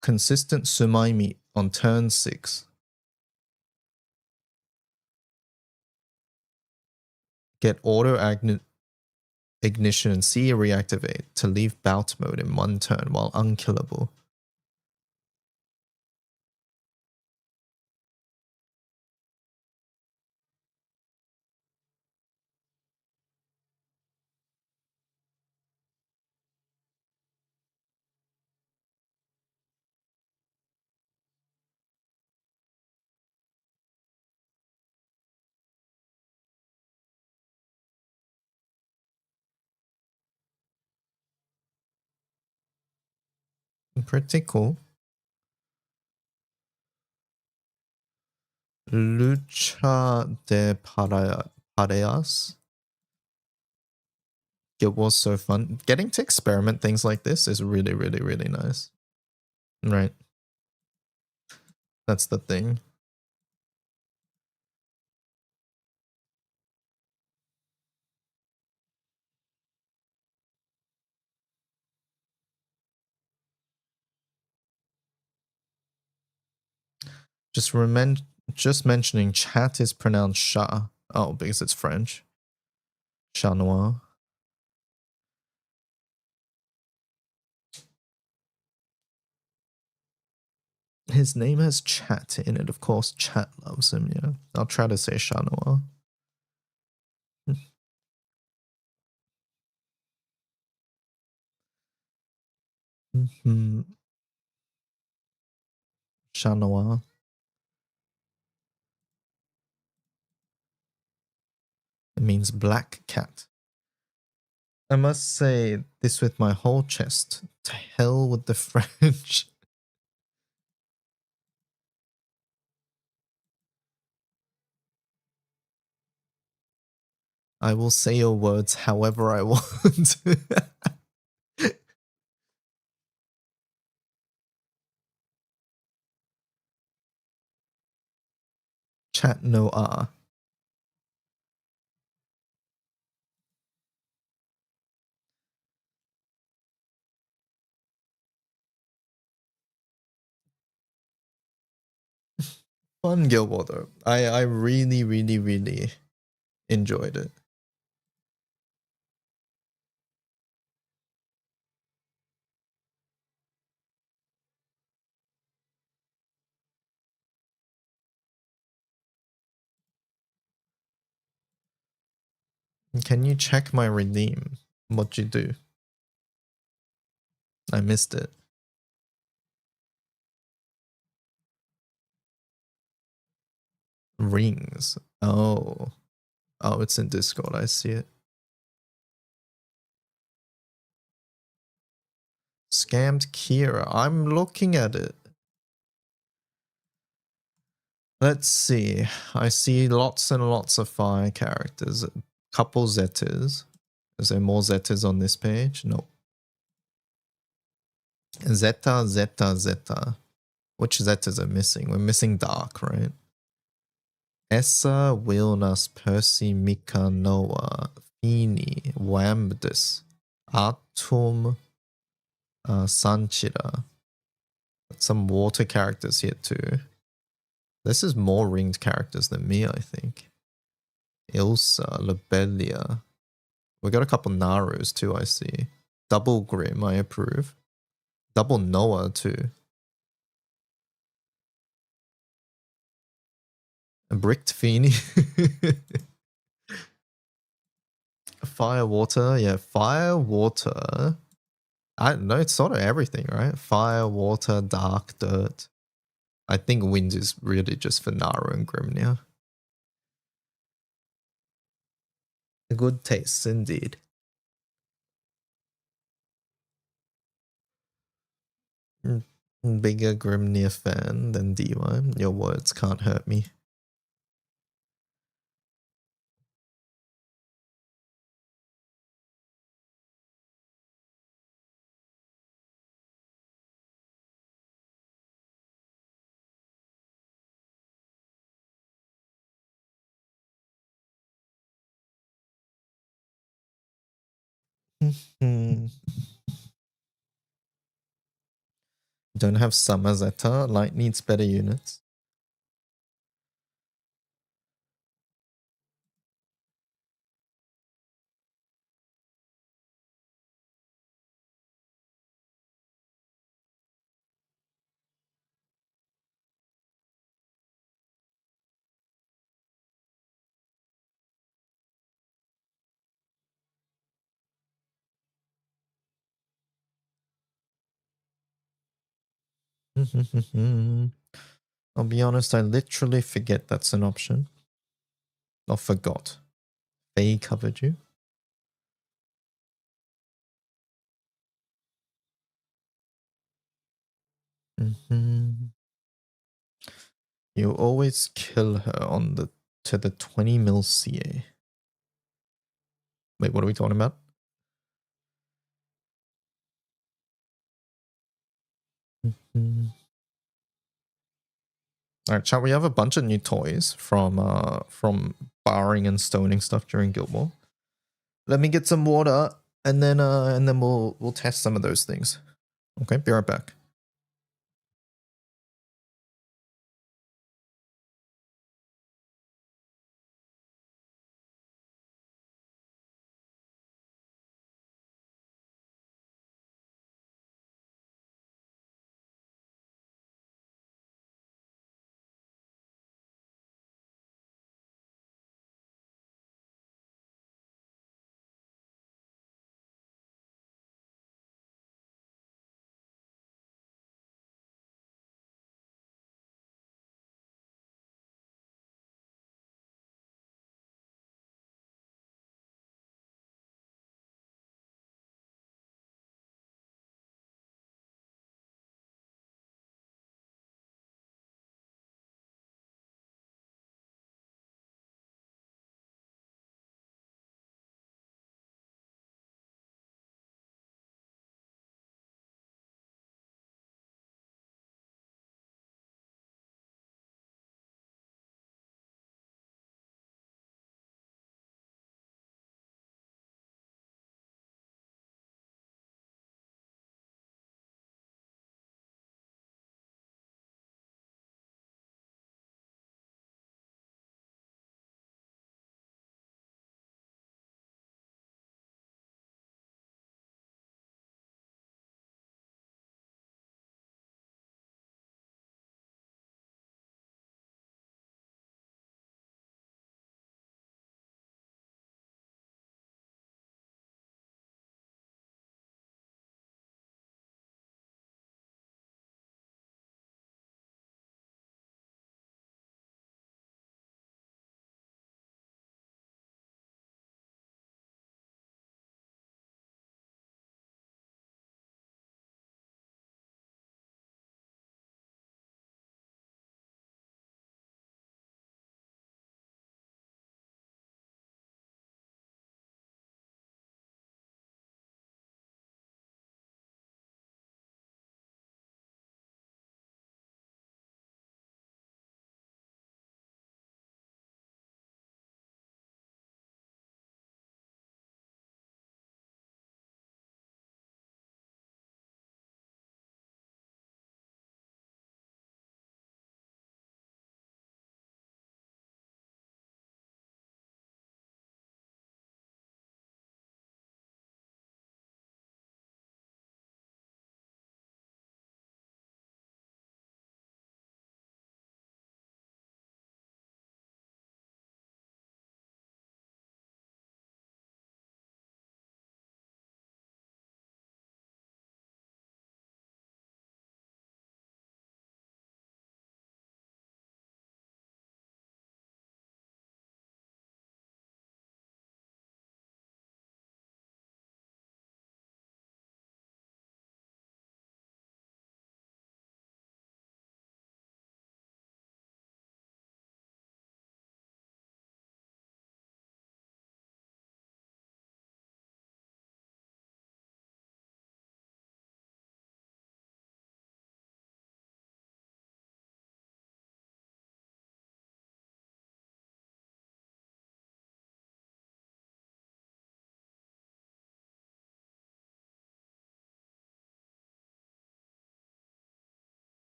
Consistent Sumaimi on turn 6. Get auto ignition and see reactivate to leave bout mode in 1 turn while unkillable. Pretty cool. Lucha de Pareas. It was so fun. Getting to experiment things like this is really, really, really nice. Right. That's the thing. Just mentioning chat is pronounced chat. Oh, because it's French. Chat noir. His name has chat in it. Of course, chat loves him, yeah. I'll try to say chat noir. Chat noir. It means black cat. I must say this with my whole chest. To hell with the French. I will say your words however I want. Chat noir. Fun Guild War though. I really, really, really enjoyed it. Can you check my redeem? What'd you do? I missed it. Rings. Oh. Oh, it's in Discord. I see it. Scammed Kira. I'm looking at it. Let's see. I see lots and lots of fire characters. Couple Zetas. Is there more Zetas on this page? No. Zeta, Zeta, Zeta. Which Zetas are missing? We're missing Dark, right? Essa, Wilnas, Percy, Mika, Noah, Fini, Wambdus, Atum, Sanchira. Some water characters here too. This is more ringed characters than me, I think. Ilsa, Lobelia. We got a couple Narus too, I see. Double Grim, I approve. Double Noah too. A Bricked Fini. Fire, water. Yeah, fire, water. I don't know, it's sort of everything, right? Fire, water, dark, dirt. I think wind is really just for Naru and Grimnir. A good taste indeed. Bigger Grimnir fan than D1. Your words can't hurt me. Don't have Summer Zeta. Light needs better units. I'll be honest, I literally forget that's an option. Or forgot. Faye covered you. You always kill her on the to the 20 mil CA. Wait, what are we talking about? Alright, chat, we have a bunch of new toys from barring and stoning stuff during Guild War. Let me get some water and then we'll test some of those things. Okay, be right back.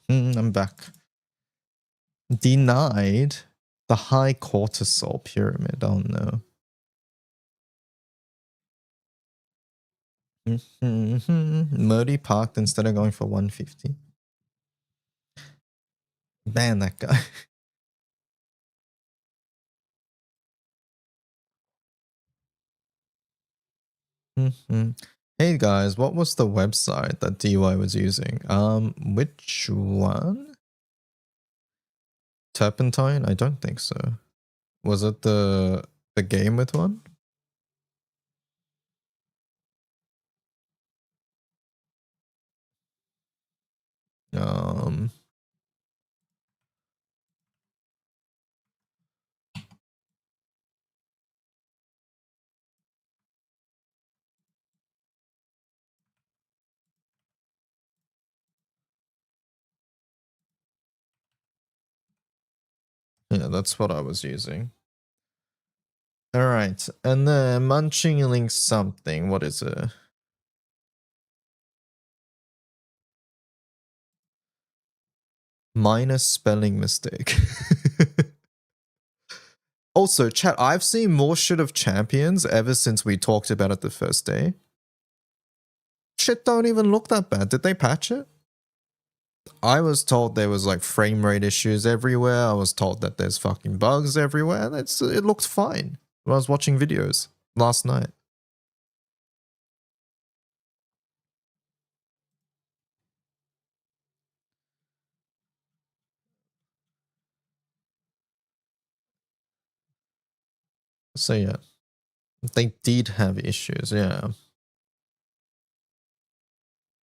I'm back. Denied the high cortisol pyramid. Oh no. Murdy parked instead of going for 150. Ban that guy. Hey guys, what was the website that DY was using? Which one? Turpentine? I don't think so. Was it the game with one? Yeah, that's what I was using. All right, and then munching link something. What is it? Minus spelling mistake. Also, chat, I've seen more shit of Champions ever since we talked about it the first day. Shit don't even look that bad. Did they patch it? I was told there was like frame rate issues everywhere. I was told that there's fucking bugs everywhere. It looked fine when I was watching videos last night. So yeah, they did have issues, yeah.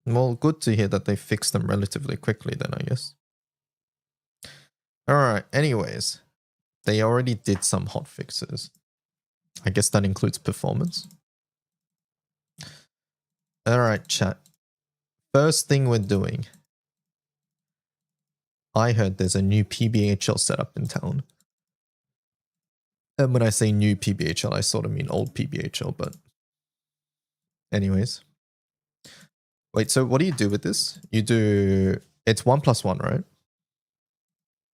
Well, good to hear that they fixed them relatively quickly then, I guess. Alright, anyways. They already did some hot fixes. I guess that includes performance. Alright, chat. First thing we're doing. I heard there's a new PBHL setup in town. And when I say new PBHL, I sort of mean old PBHL, but... Anyways. Wait, so what do you do with this? You do... It's 1+1, right?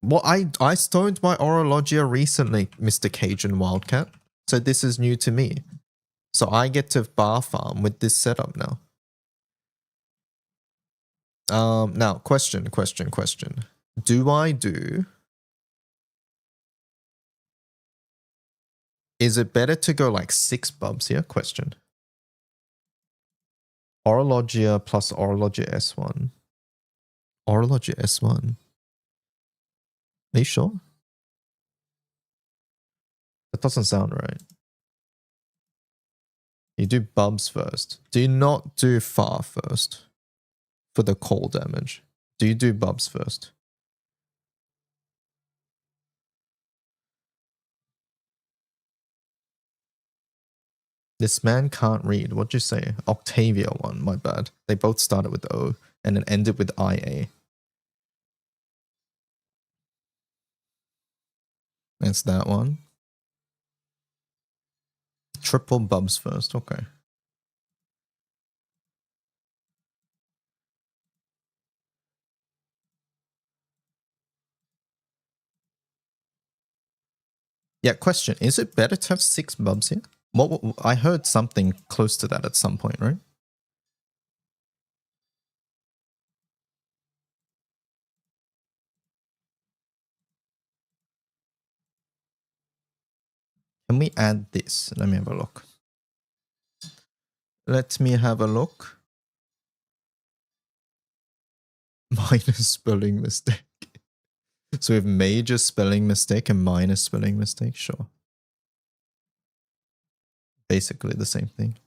Well, I stoned my Orologia recently, Mr. Cajun Wildcat. So this is new to me. So I get to bar farm with this setup now. Now, question. Do I do... Is it better to go like 6 bubs here? Question. Orologia plus Orologia S1. Orologia S1. Are you sure? That doesn't sound right. You do bubs first. Do you not do far first? For the call damage. Do you do bubs first? This man can't read. What'd you say? Octavia one, my bad. They both started with O and then ended with IA. It's that one. Triple bubs first, okay. Yeah, question. Is it better to have 6 bubs here? What I heard something close to that at some point, right? Can we add this? Let me have a look. Let me have a look. Minor spelling mistake. So we have major spelling mistake and minor spelling mistake, sure. Basically the same thing.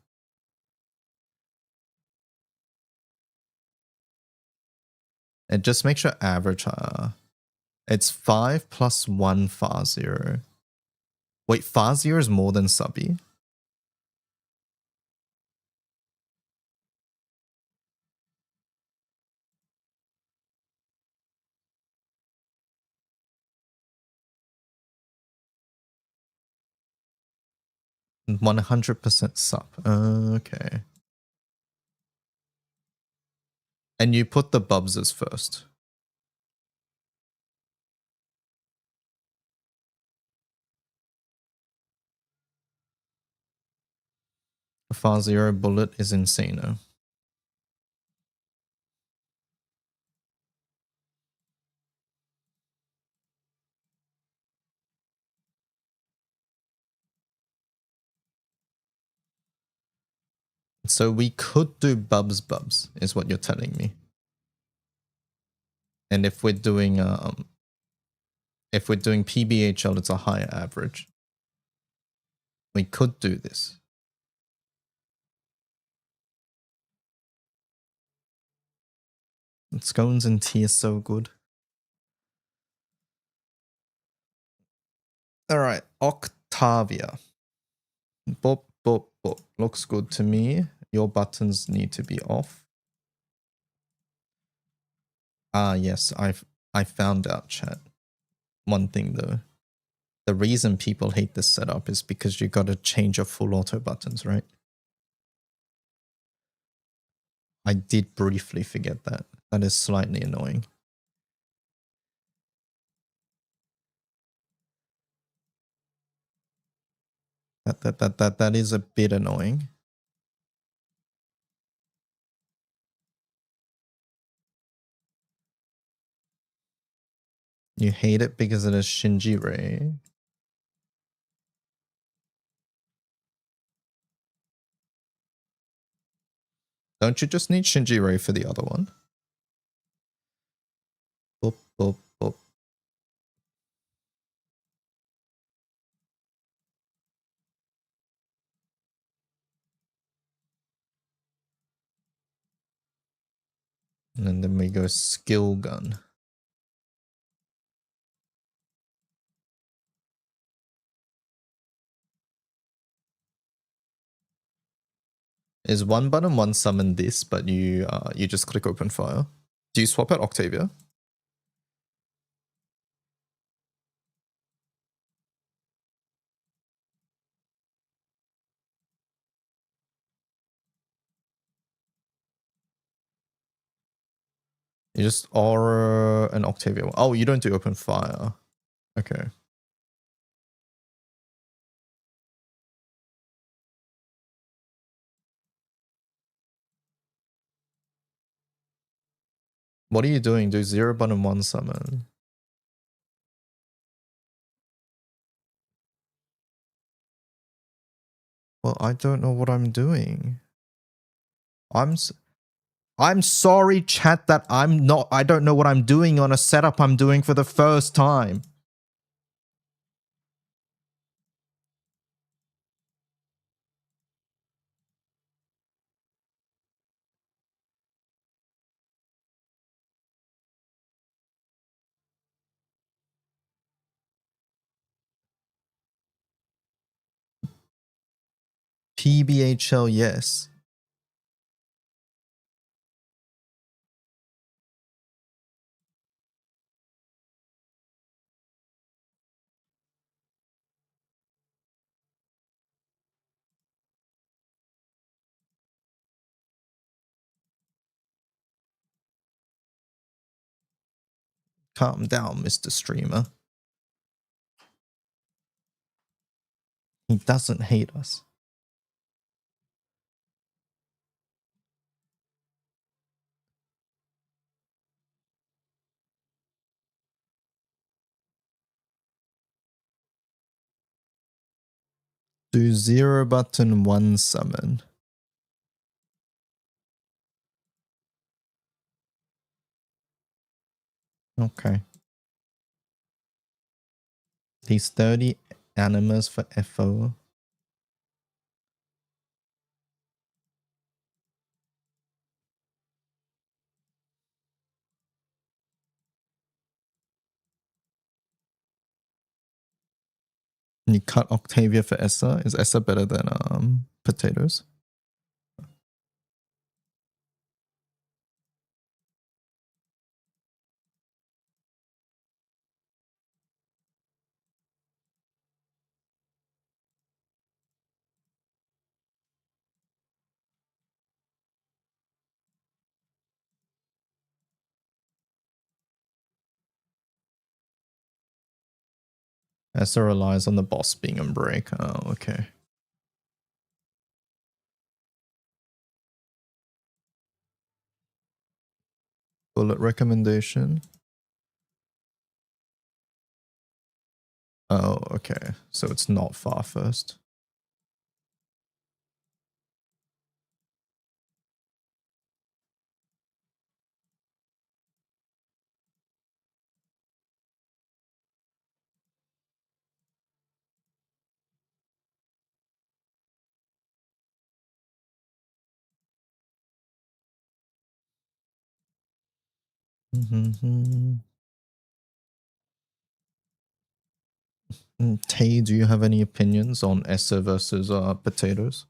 And just make sure average, it's 5 plus 1 far 0. Wait, far 0 is more than subby? And 100% sub. Okay. And you put the bubs as first. far zero bullet is insane. So we could do bubs, is what you're telling me. And if we're doing PBHL, it's a higher average. We could do this. Scones and tea is so good. All right, Octavia. Bop, bop, bop. Looks good to me. Your buttons need to be off. Ah, yes, I found out, chat. One thing though. The reason people hate this setup is because you gotta change your full auto buttons, right? I did briefly forget that. That is slightly annoying. That is a bit annoying. You hate it because it is Shinji-Rei. Don't you just need Shinji-Rei for the other one? Boop, boop, boop. And then we go skill gun. Is one button one summon this, but you just click open fire. Do you swap out Octavia? You just aura an Octavia. Oh, you don't do open fire. Okay. What are you doing? Do 0 button 1 summon. Well, I don't know what I'm doing. I'm sorry, chat, that I don't know what I'm doing on a setup I'm doing for the first time. PBHL, yes. Calm down, Mr. Streamer. He doesn't hate us. Do 0 button 1 summon. Okay. These 30 animas for FO. And you cut Octavia for Essa. Is Essa better than potatoes? Essa relies on the boss being on break. Oh, okay. bullet recommendation. Oh, okay. So it's not far first. Tay, do you have any opinions on Essa versus potatoes?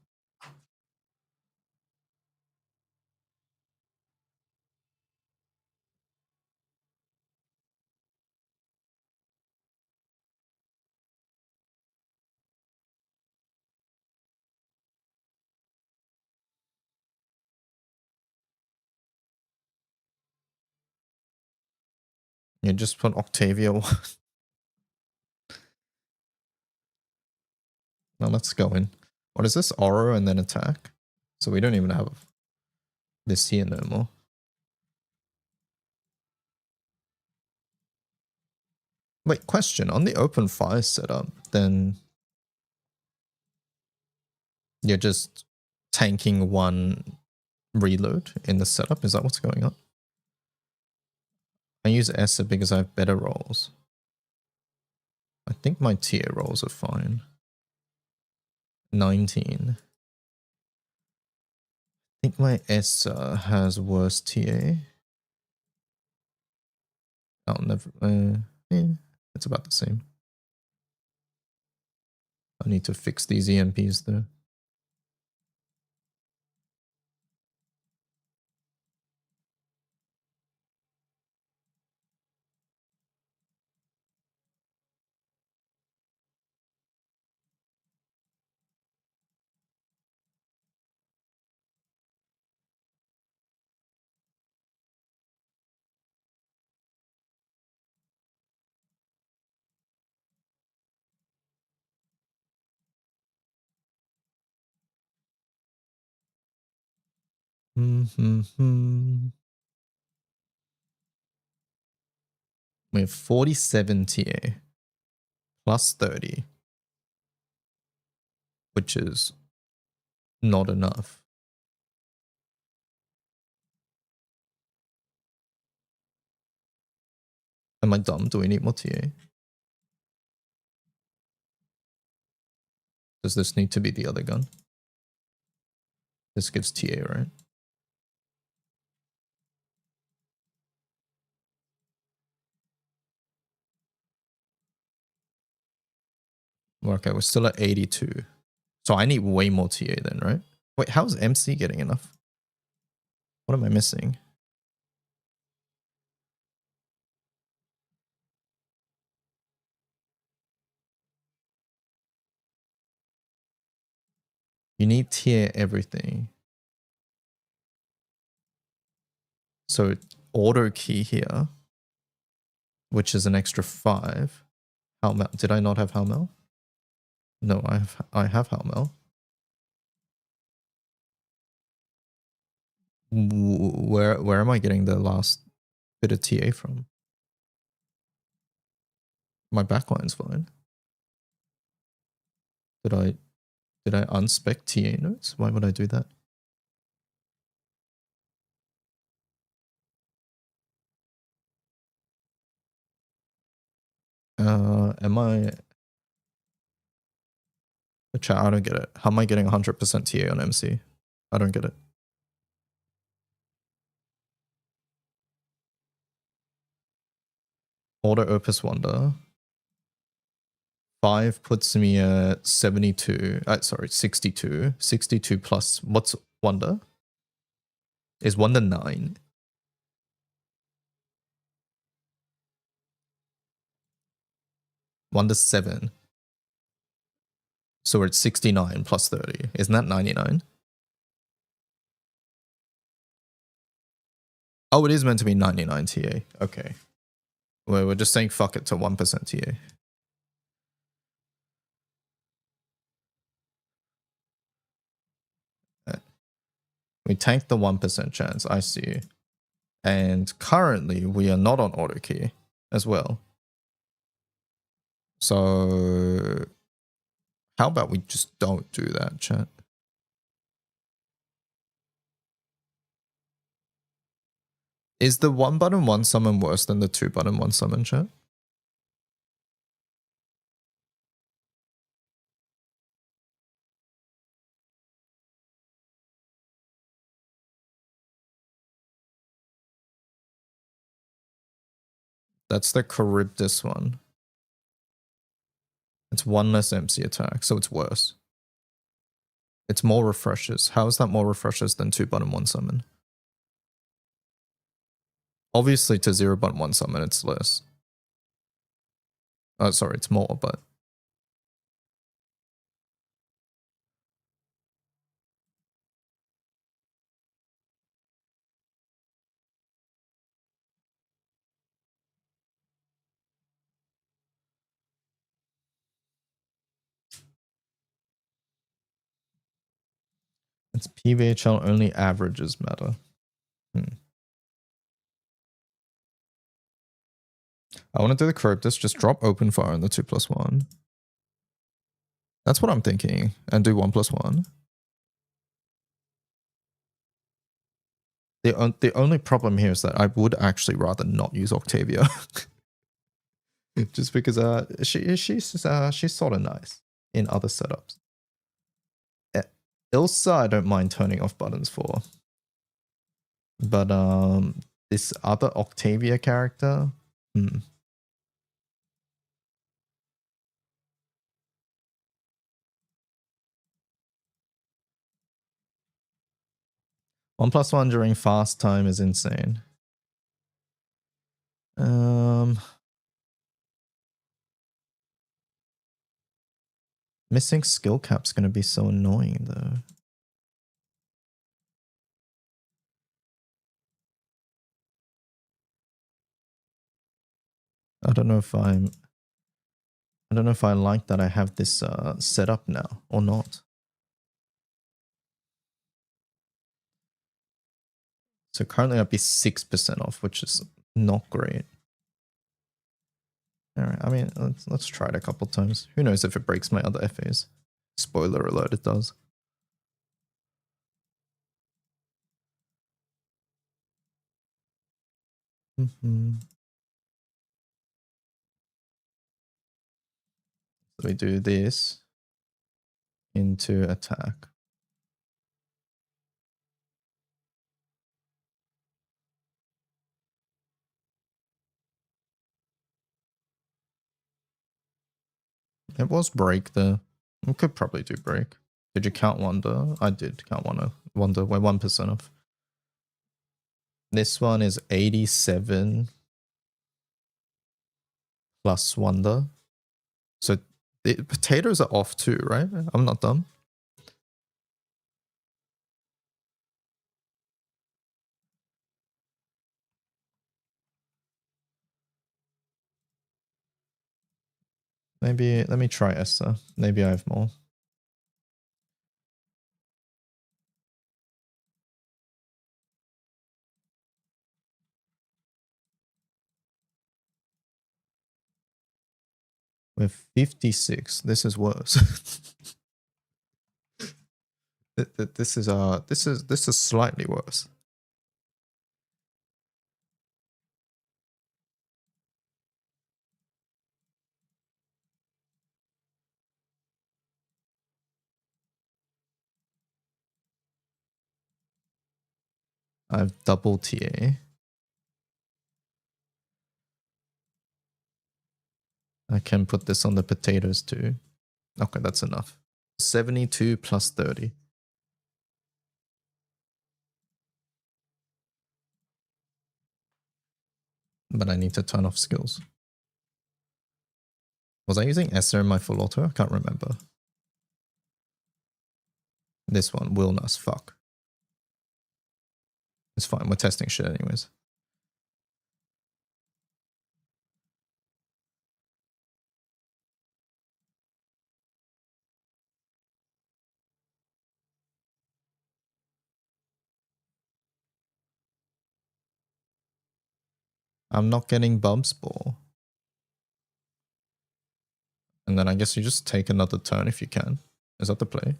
You just put Octavia. Now let's go in. What is this? Aura and then attack? So we don't even have this here no more. Wait, question. On the open fire setup, then you're just tanking one reload in the setup? Is that what's going on? I use Essa because I have better rolls. I think my TA rolls are fine. 19. I think my Essa has worse TA. I'll never... yeah, it's about the same. I need to fix these EMPs though. We have 47 TA plus 30, which is not enough. Am I dumb? Do we need more TA? Does this need to be the other gun? This gives TA, right? Okay, we're still at 82. So I need way more TA then, right? Wait, how's MC getting enough? What am I missing? You need TA everything. So auto key here, which is an extra 5. Halmel. Did I not have Halmel? No, I have Halmel. Where am I getting the last bit of TA from? My backline's fine. Did I unspec TA notes? Why would I do that? Am I... Chat, I don't get it. How am I getting 100% TA on MC? I don't get it. Order Opus Wonder. 5 puts me at 72. Sorry, 62. 62 plus... What's Wonder? Is Wonder 9? Wonder 7. So we're at 69 plus 30. Isn't that 99? Oh, it is meant to be 99 TA. Okay. Well, we're just saying fuck it to 1% TA. We tanked the 1% chance. I see. And currently we are not on auto key as well. So how about we just don't do that, chat? Is the 1 button 1 summon worse than the 2 button 1 summon, chat? That's the Charybdis one. It's 1 less MC attack, so it's worse. It's more refreshes. How is that more refreshes than 2 button 1 summon? Obviously to 0 button 1 summon it's less. Oh, sorry, it's more, but... It's PVHL, only averages matter. I want to do the Charybdis, just drop open fire on the 2+1. That's what I'm thinking. And do 1+1. The only problem here is that I would actually rather not use Octavia. Just because she's sort of nice in other setups. Ilsa I don't mind turning off buttons for. But this other Octavia character, 1+1 during fast time is insane. Missing skill cap's gonna be so annoying though. I don't know if I like that I have this set up now or not. So currently I'd be 6% off, which is not great. All right, I mean, let's try it a couple times. Who knows if it breaks my other FAs? Spoiler alert, it does. So we do this into attack. It was break there. We could probably do break. Did you count Wonder? I did count Wonder. We're 1% off. This one is 87 plus Wonder. So the potatoes are off too, right? I'm not dumb. Maybe, let me try Esther. Maybe I have more. We're 56. This is worse. This is slightly worse. I have double TA. I can put this on the potatoes too. Okay, that's enough. 72 plus 30. But I need to turn off skills. Was I using Esther in my full auto? I can't remember. This one, Wilness, fuck. It's fine, we're testing shit anyways. I'm not getting bumps ball. And then I guess you just take another turn if you can. Is that the play?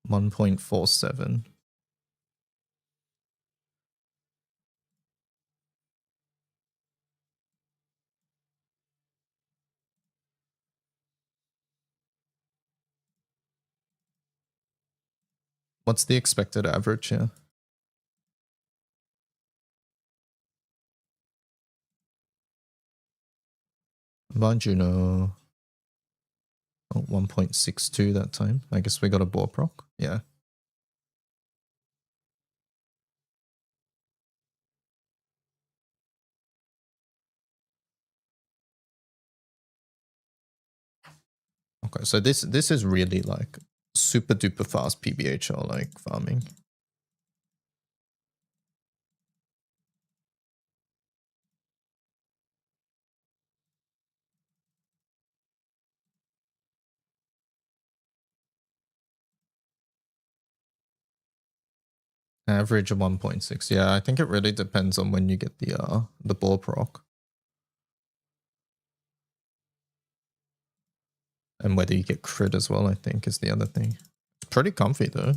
$1.47. What's the expected average here? Mind you, no. Oh, 1.62 that time. I guess we got a ball proc. Yeah. Okay, so this is really like super duper fast PBHL like farming. Average of 1.6. Yeah, I think it really depends on when you get the ball proc. And whether you get crit as well, I think, is the other thing. It's pretty comfy though.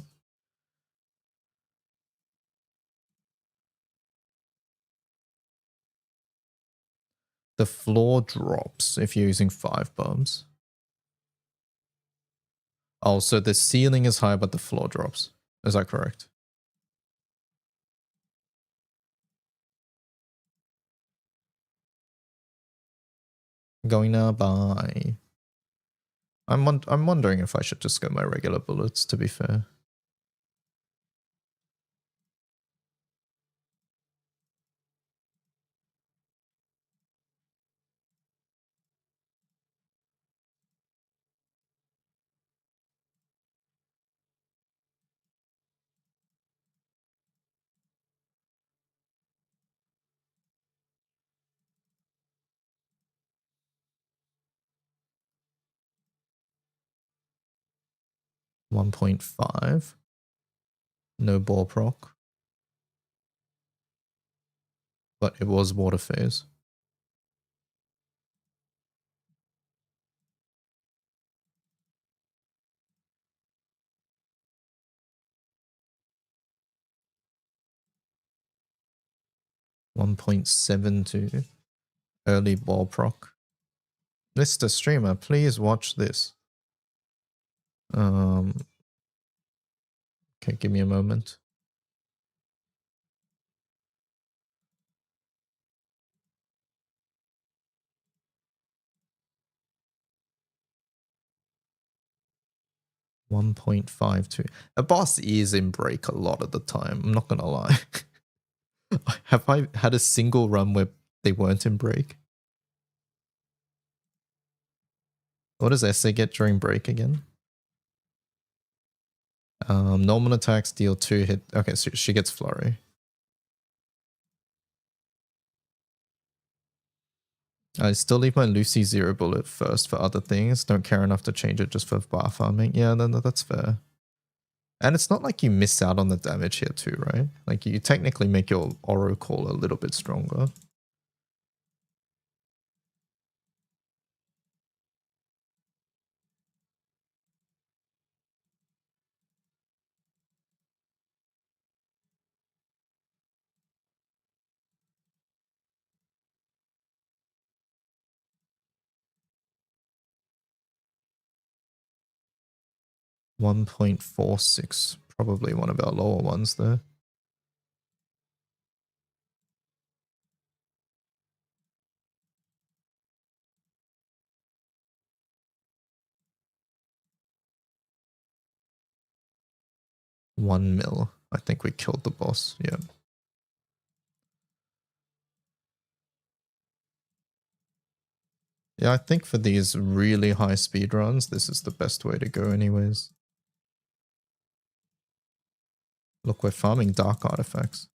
The floor drops if you're using 5 bombs. Oh, so the ceiling is high, but the floor drops. Is that correct? Going now, bye. I'm wondering if I should just go my regular bullets, to be fair. $1.5. No ball proc. But it was water phase. $1.72. Early ball proc. Mr. Streamer, please watch this. Okay, give me a moment. $1.52. A boss is in break a lot of the time. I'm not gonna lie. Have I had a single run where they weren't in break? What does Essay get during break again? Normal attacks deal 2 hit. Okay, so she gets flurry. I still leave my Lucy 0 bullet first for other things. Don't care enough to change it just for bar farming. Yeah, then that's fair. And it's not like you miss out on the damage here too, right? Like you technically make your Oro Call a little bit stronger. $1.46. Probably one of our lower ones there. $1 mil. I think we killed the boss. Yeah. Yeah, I think for these really high speed runs, this is the best way to go anyways. Look, we're farming dark artifacts.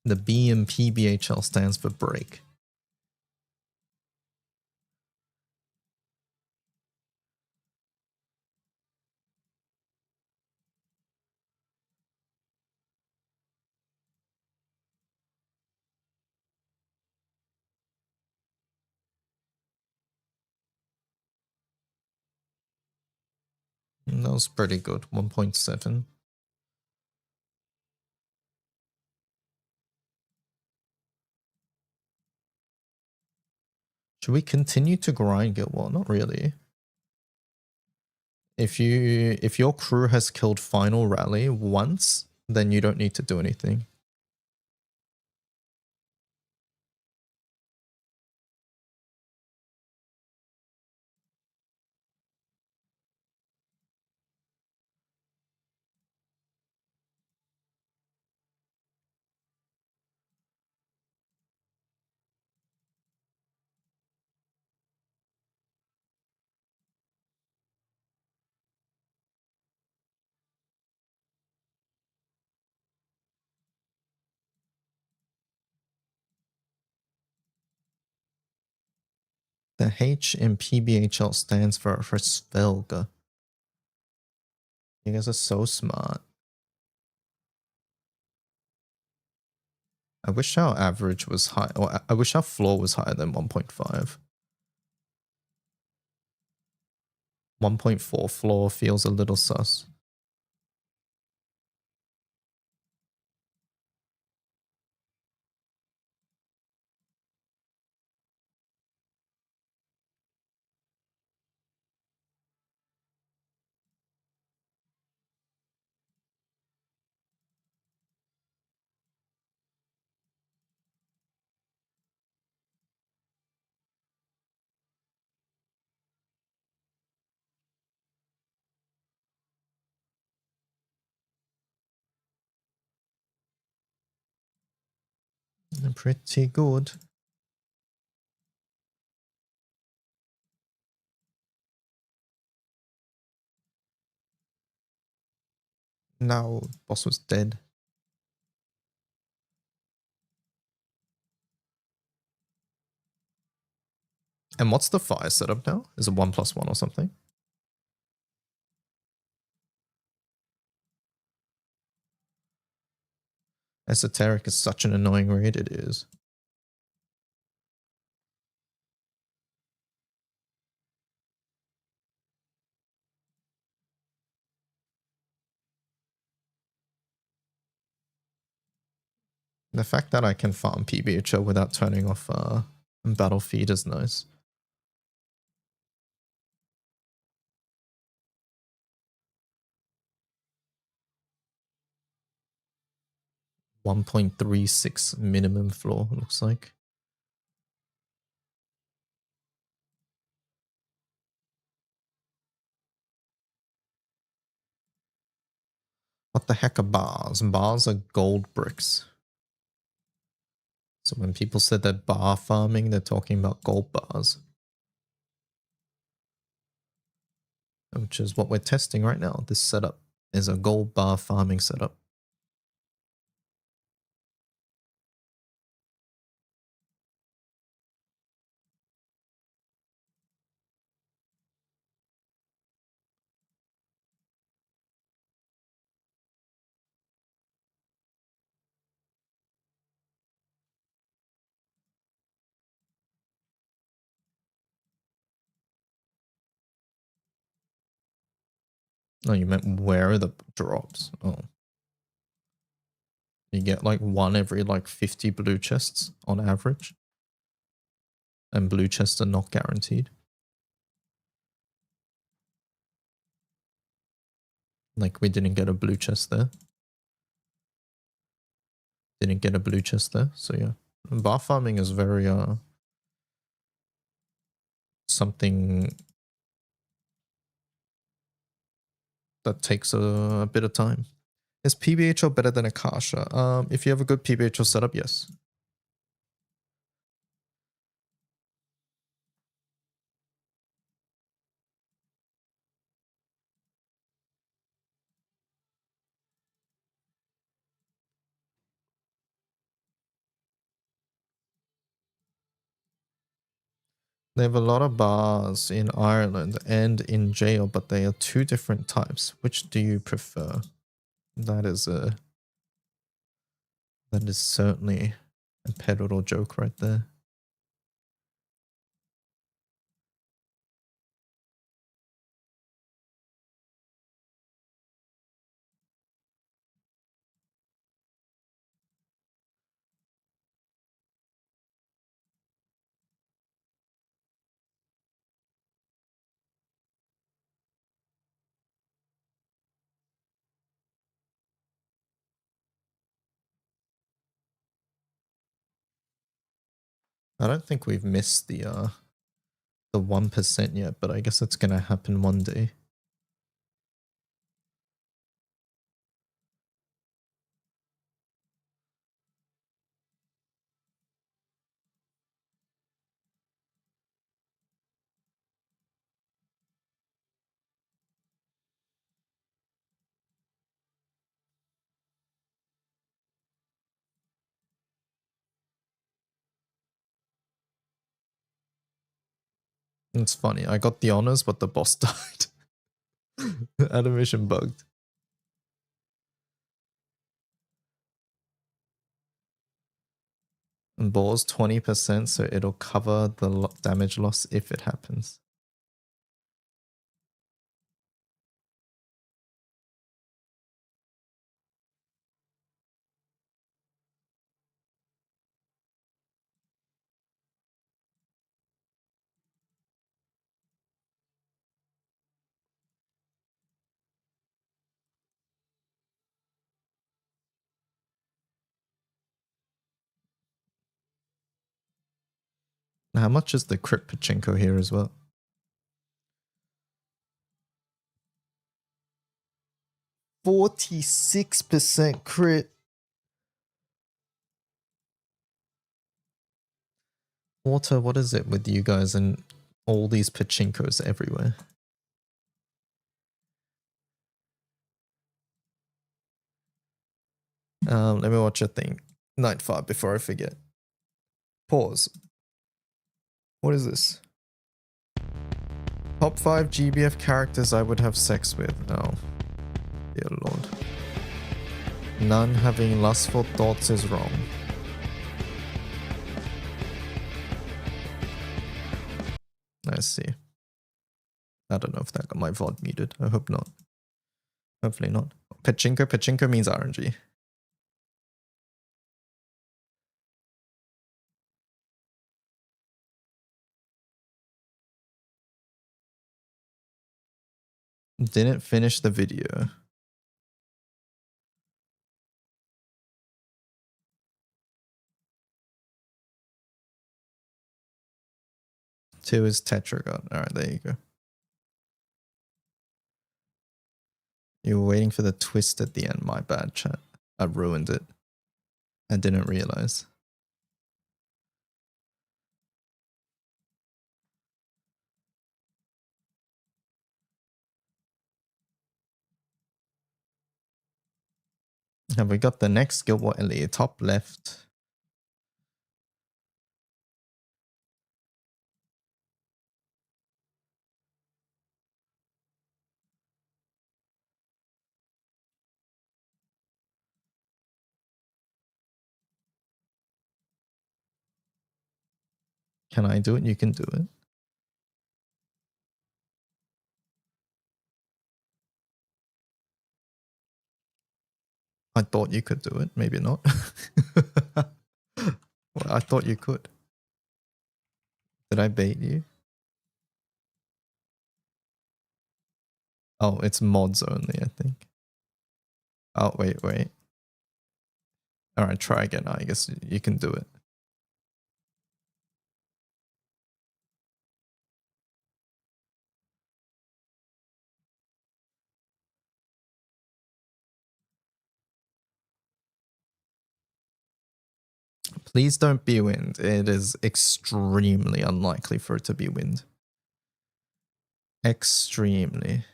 The B in PBHL stands for break. That was pretty good. 1.7. Should we continue to grind Guild War? Not really. If your crew has killed Final Rally once, then you don't need to do anything. The H in PBHL stands for Svelga. You guys are so smart. I wish our average was high, or I wish our floor was higher than 1.5. 1.4 floor feels a little sus. Pretty good. Now, boss was dead. And what's the fire setup now? Is it 1+1 or something? Esoteric is such an annoying read, it is. The fact that I can farm PBHO without turning off battle feed is nice. $1.36 minimum floor, looks like. What the heck are bars? Bars are gold bricks. So when people said they're bar farming, they're talking about gold bars. Which is what we're testing right now. This setup is a gold bar farming setup. Oh, you meant where are the drops? Oh. You get like one every like 50 blue chests on average. And blue chests are not guaranteed. Like we didn't get a blue chest there. Didn't get a blue chest there. So yeah. Bar farming is very something that takes a bit of time. Is PBHO better than Akasha? If you have a good PBHO setup, yes. They have a lot of bars in Ireland and in jail, but they are two different types. Which do you prefer? That is certainly a pivotal joke right there. I don't think we've missed the 1% yet, but I guess it's gonna happen one day. It's funny. I got the honors, but the boss died. Animation bugged. And balls 20%, so it'll cover the damage loss if it happens. How much is the crit pachinko here as well? 46% crit. Water, what is it with you guys and all these pachinkos everywhere? Let me watch a thing. Night 5 before I forget. Pause. What is this? Top 5 GBF characters I would have sex with. Oh, dear lord. None having lustful thoughts is wrong. I see. I don't know if that got my VOD muted. I hope not. Hopefully not. Pachinko. Pachinko means RNG. Didn't finish the video. 2 is Tetragon. Alright, there you go. You were waiting for the twist at the end. My bad, chat. I ruined it. I didn't realize. Have we got the next skill? What, Elliot? Top left. Can I do it? You can do it. I thought you could do it. Maybe not. Well, I thought you could. Did I bait you? Oh, it's mods only, I think. Oh, wait. Alright, try again. I guess you can do it. Please don't be wind. It is extremely unlikely for it to be wind. Extremely.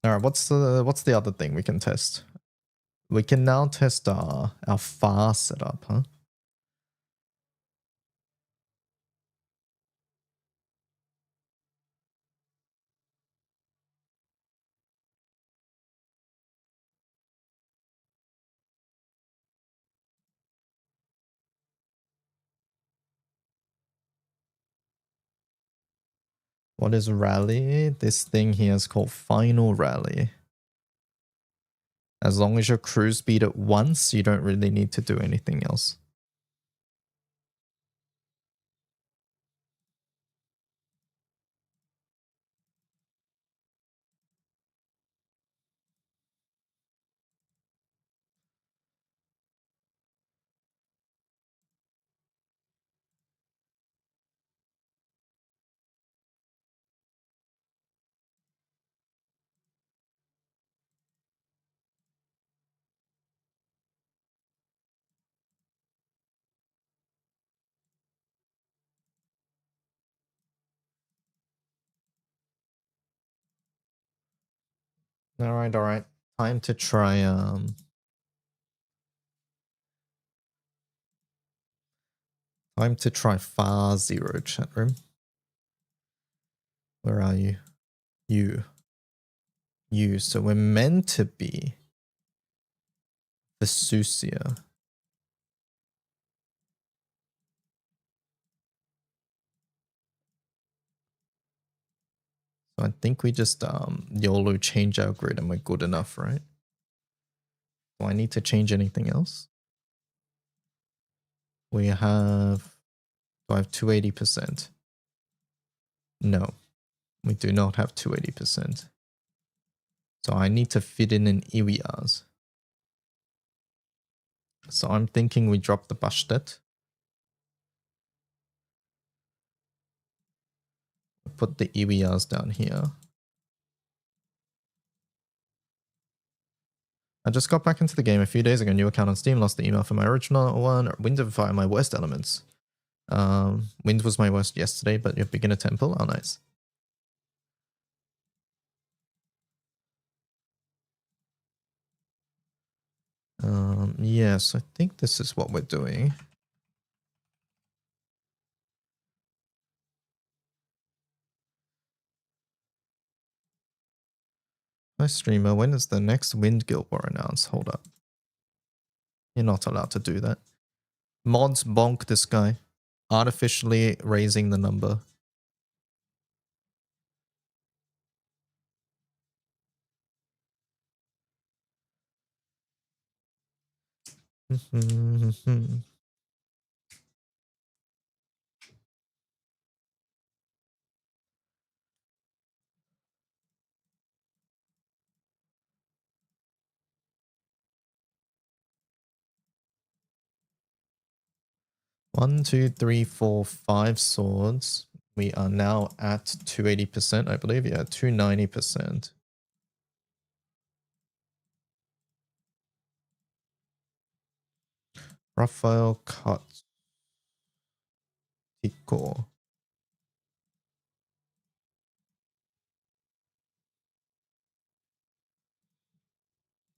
All right, what's the other thing we can test? We can now test our far setup, huh? What is rally? This thing here is called final rally. As long as your cruise speed at once, you don't really need to do anything else. All right. Time to try far zero, chat room. Where are you? You. So we're meant to be the Susia. So I think we just YOLO change our grid and we're good enough, right? Do I need to change anything else? We have, do I have 280%? No, we do not have 280%. So I need to fit in an IWIAs. So I'm thinking we drop the Bastet. Put the IWIAs down here. I just got back into the game a few days ago. New account on Steam. Lost the email for my original one. Windify my worst elements. Wind was my worst yesterday, but your beginner temple. Oh, nice. Yes, I think this is what we're doing. Hi, streamer. When is the next Wind Guild War announced? Hold up. You're not allowed to do that. Mods bonk this guy. Artificially raising the number. One, two, three, four, 5 swords. We are now at 280%, I believe. Yeah, 290%. Raphael cut. Tico.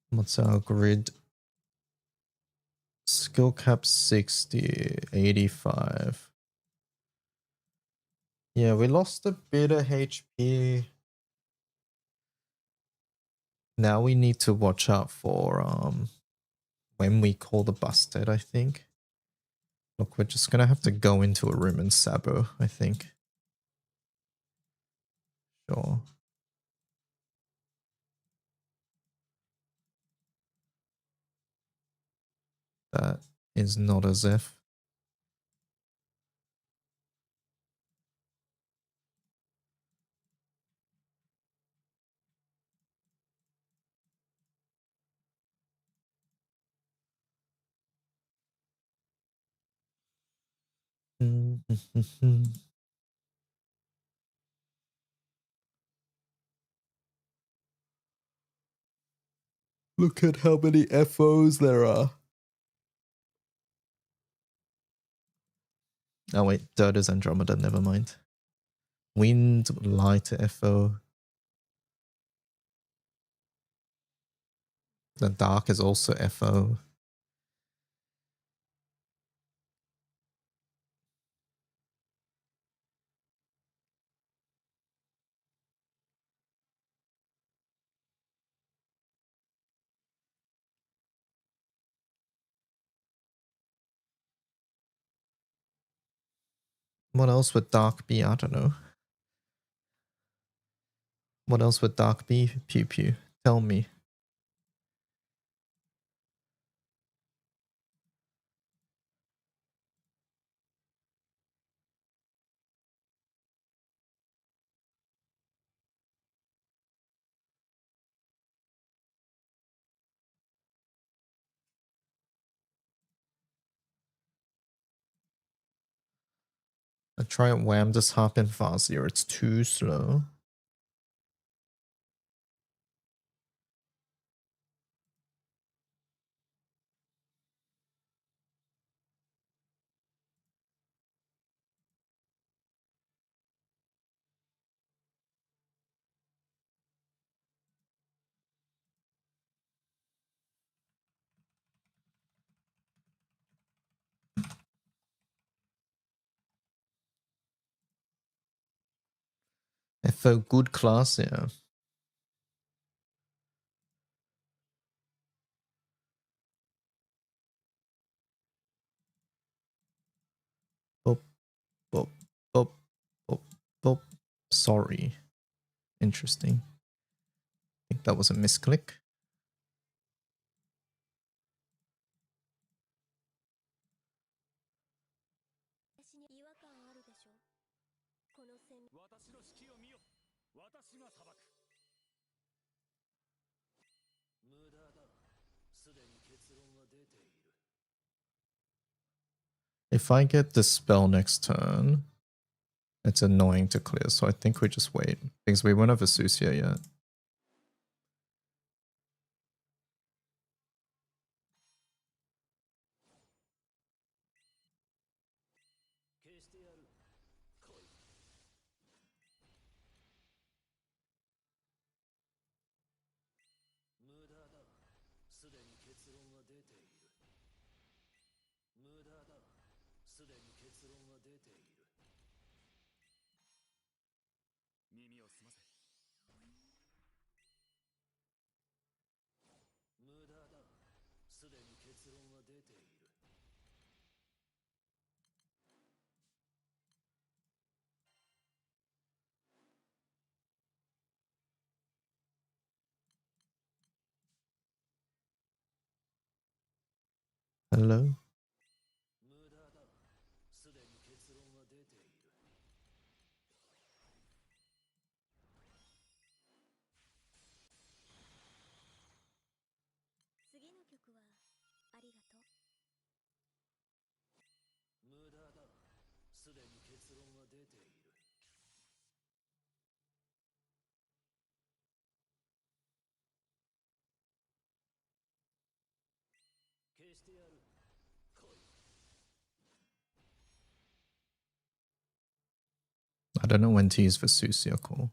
What's our grid? Skill cap 60, 85. Yeah, we lost a bit of HP. Now we need to watch out for when we call the busted, I think. Look, we're just gonna have to go into a room and sabo, I think. Sure. That is not as if. Look at how many FOs there are. Oh wait, Dirt is Andromeda, never mind. Wind, Light FO. The dark is also FO. What else would dark be? I don't know. What else would dark be? Pew pew. Tell me. I try and wham this hop in faster. It's too slow. FO good class, yeah. Boop, boop, boop, boop, boop. Sorry. Interesting. I think that was a misclick. If I get this spell next turn, it's annoying to clear, so I think we just wait. Because we won't have a Susia yet. Hello? I don't know when to use the Susia call.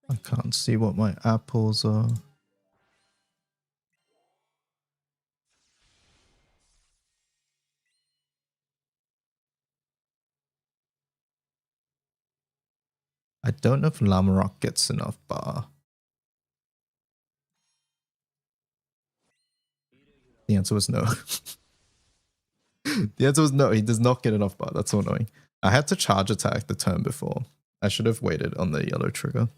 I can't see what my apples are. I don't know if Lamarok gets enough bar. The answer was no. The answer was no, he does not get enough bar. That's so annoying. I had to charge attack the turn before. I should have waited on the yellow trigger.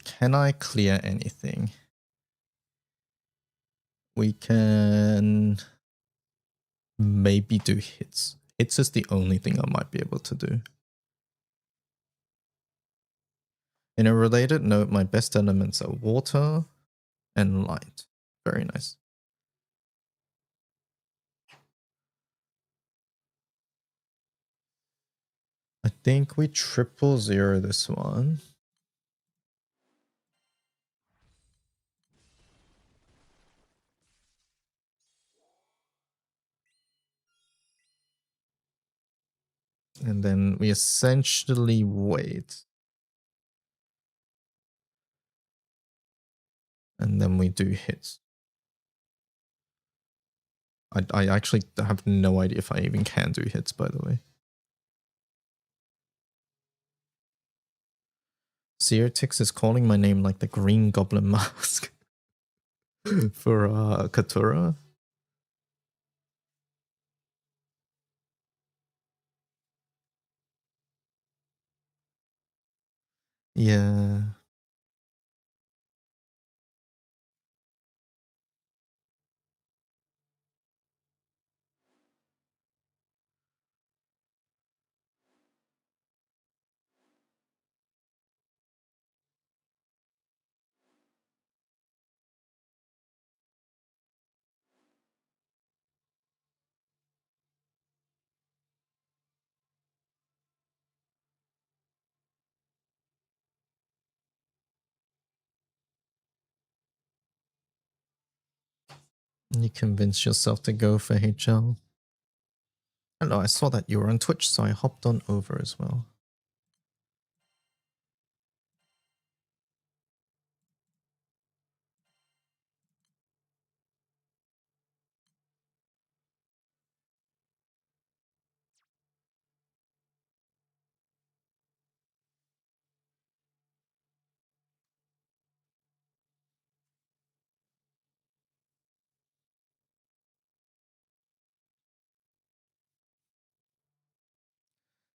Can I clear anything? We can maybe do hits. Hits is the only thing I might be able to do. In a related note, my best elements are water and light. Very nice. I think we 000 this one. And then we essentially wait. And then we do hits. I actually have no idea if I even can do hits, by the way. Seotix is calling my name like the Green Goblin mask for Katura. Yeah. You convinced yourself to go for HL. I know, I saw that you were on Twitch, so I hopped on over as well.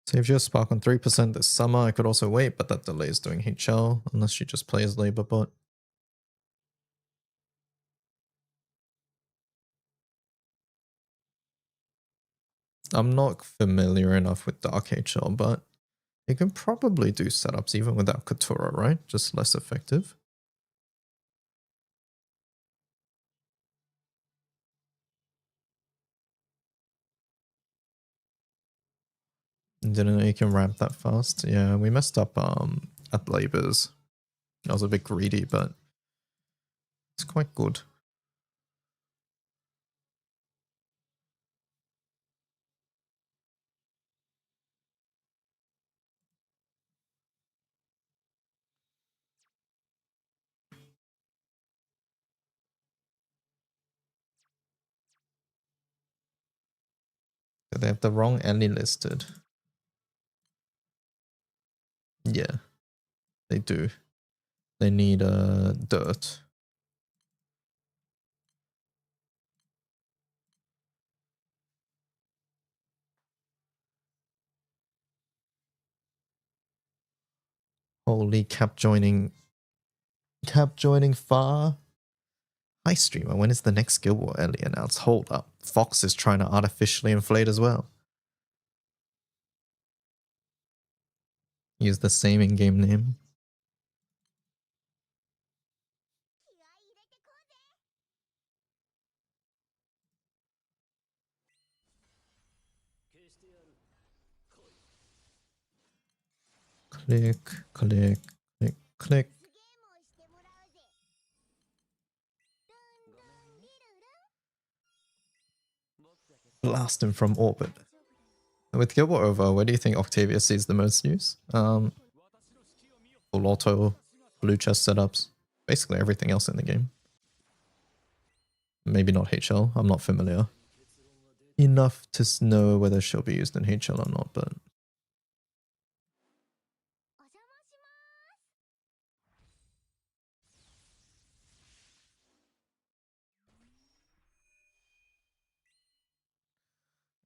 Saves your spark on 3% this summer. I could also wait, but that delays doing HL unless she just plays labor bot. I'm not familiar enough with Dark HL, but you can probably do setups even without Katura, right? Just less effective. Didn't know you can ramp that fast. Yeah, we messed up at labors. I was a bit greedy, but it's quite good. They have the wrong Ellie listed. Yeah, they do. They need dirt. Holy cap joining far. Hi streamer, when is the next Guild War Ellie announced? Hold up. Fox is trying to artificially inflate as well. Use the same in-game name. Click, click, click, click. Blast him from orbit. With Guild War over, where do you think Octavia sees the most use? Full auto, blue chest setups, basically everything else in the game. Maybe not HL. I'm not familiar enough to know whether she'll be used in HL or not, but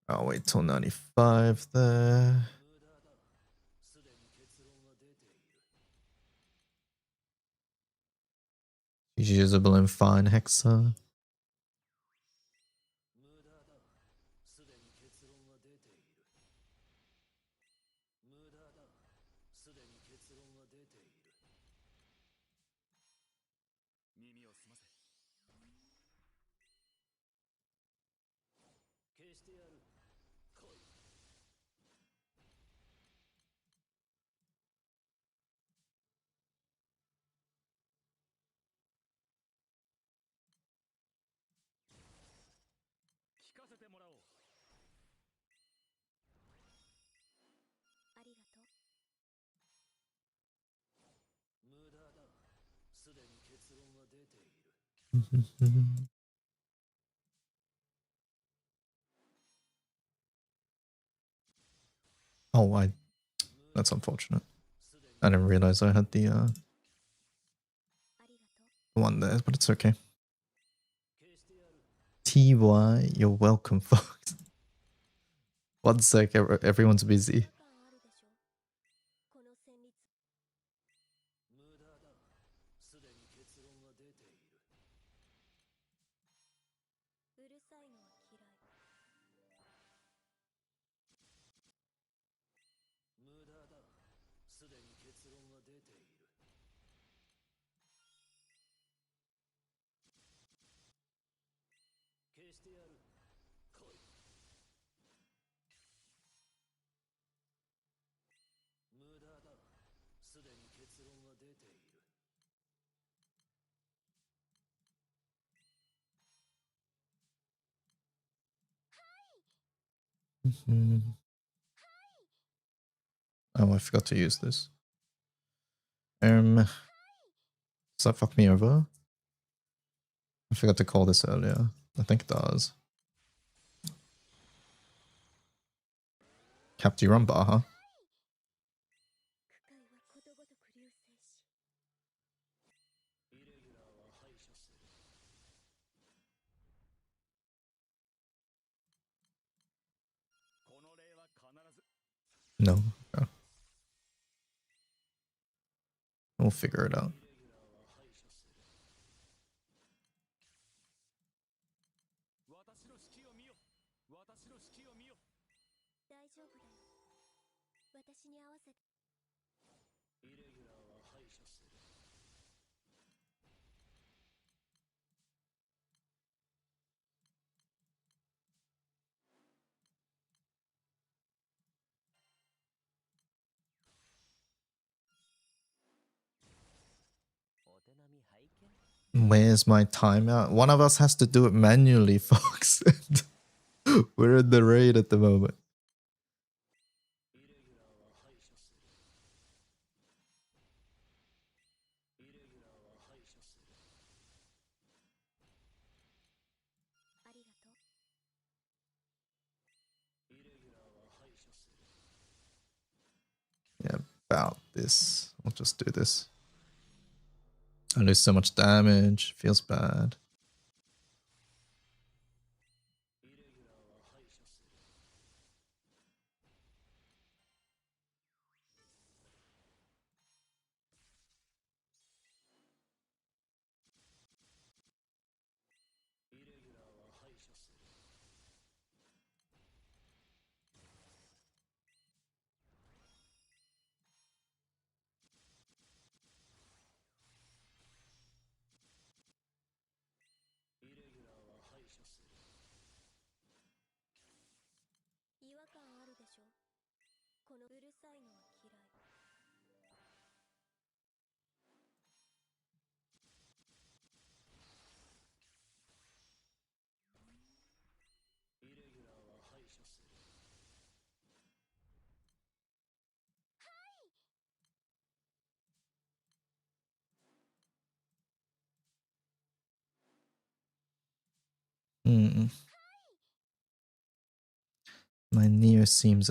I'll wait till 95 there. She's usable in fine Hexa. Oh, that's unfortunate. I didn't realize I had the one there, but it's okay. TY, you're welcome, folks. 1 sec, everyone's busy. Oh, I forgot to use this. Does that fuck me over? I forgot to call this earlier. I think it does. Capti Rumbar, huh? No. Oh. We'll figure it out. Where's my timeout? One of us has to do it manually, folks. We're in the raid at the moment. Yeah, about this. I'll just do this. I lose so much damage. Feels bad. My Neo seems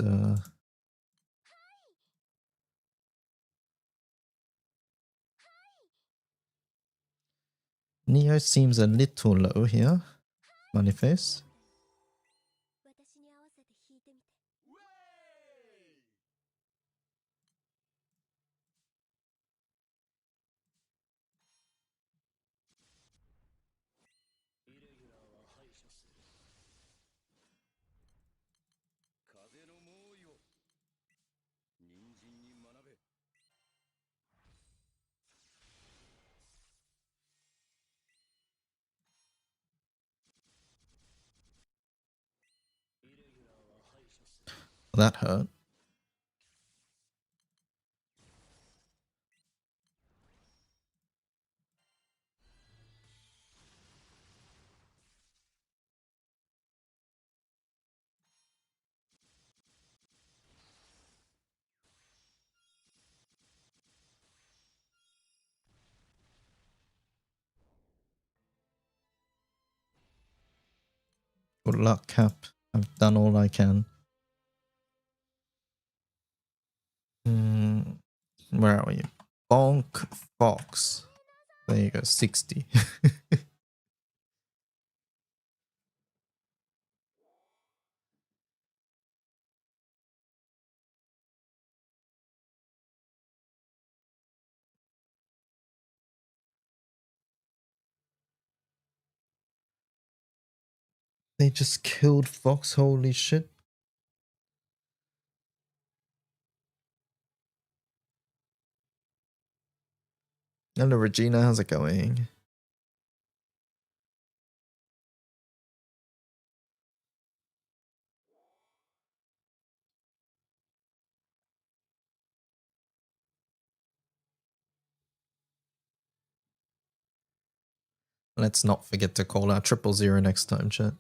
Neo seems a little low here. Money face. That hurt. Good luck, Cap. I've done all I can. Where are you? Bonk Fox. There you go, 60. They just killed Fox, holy shit. Hello Regina, how's it going? Let's not forget to call out 000 next time, chat.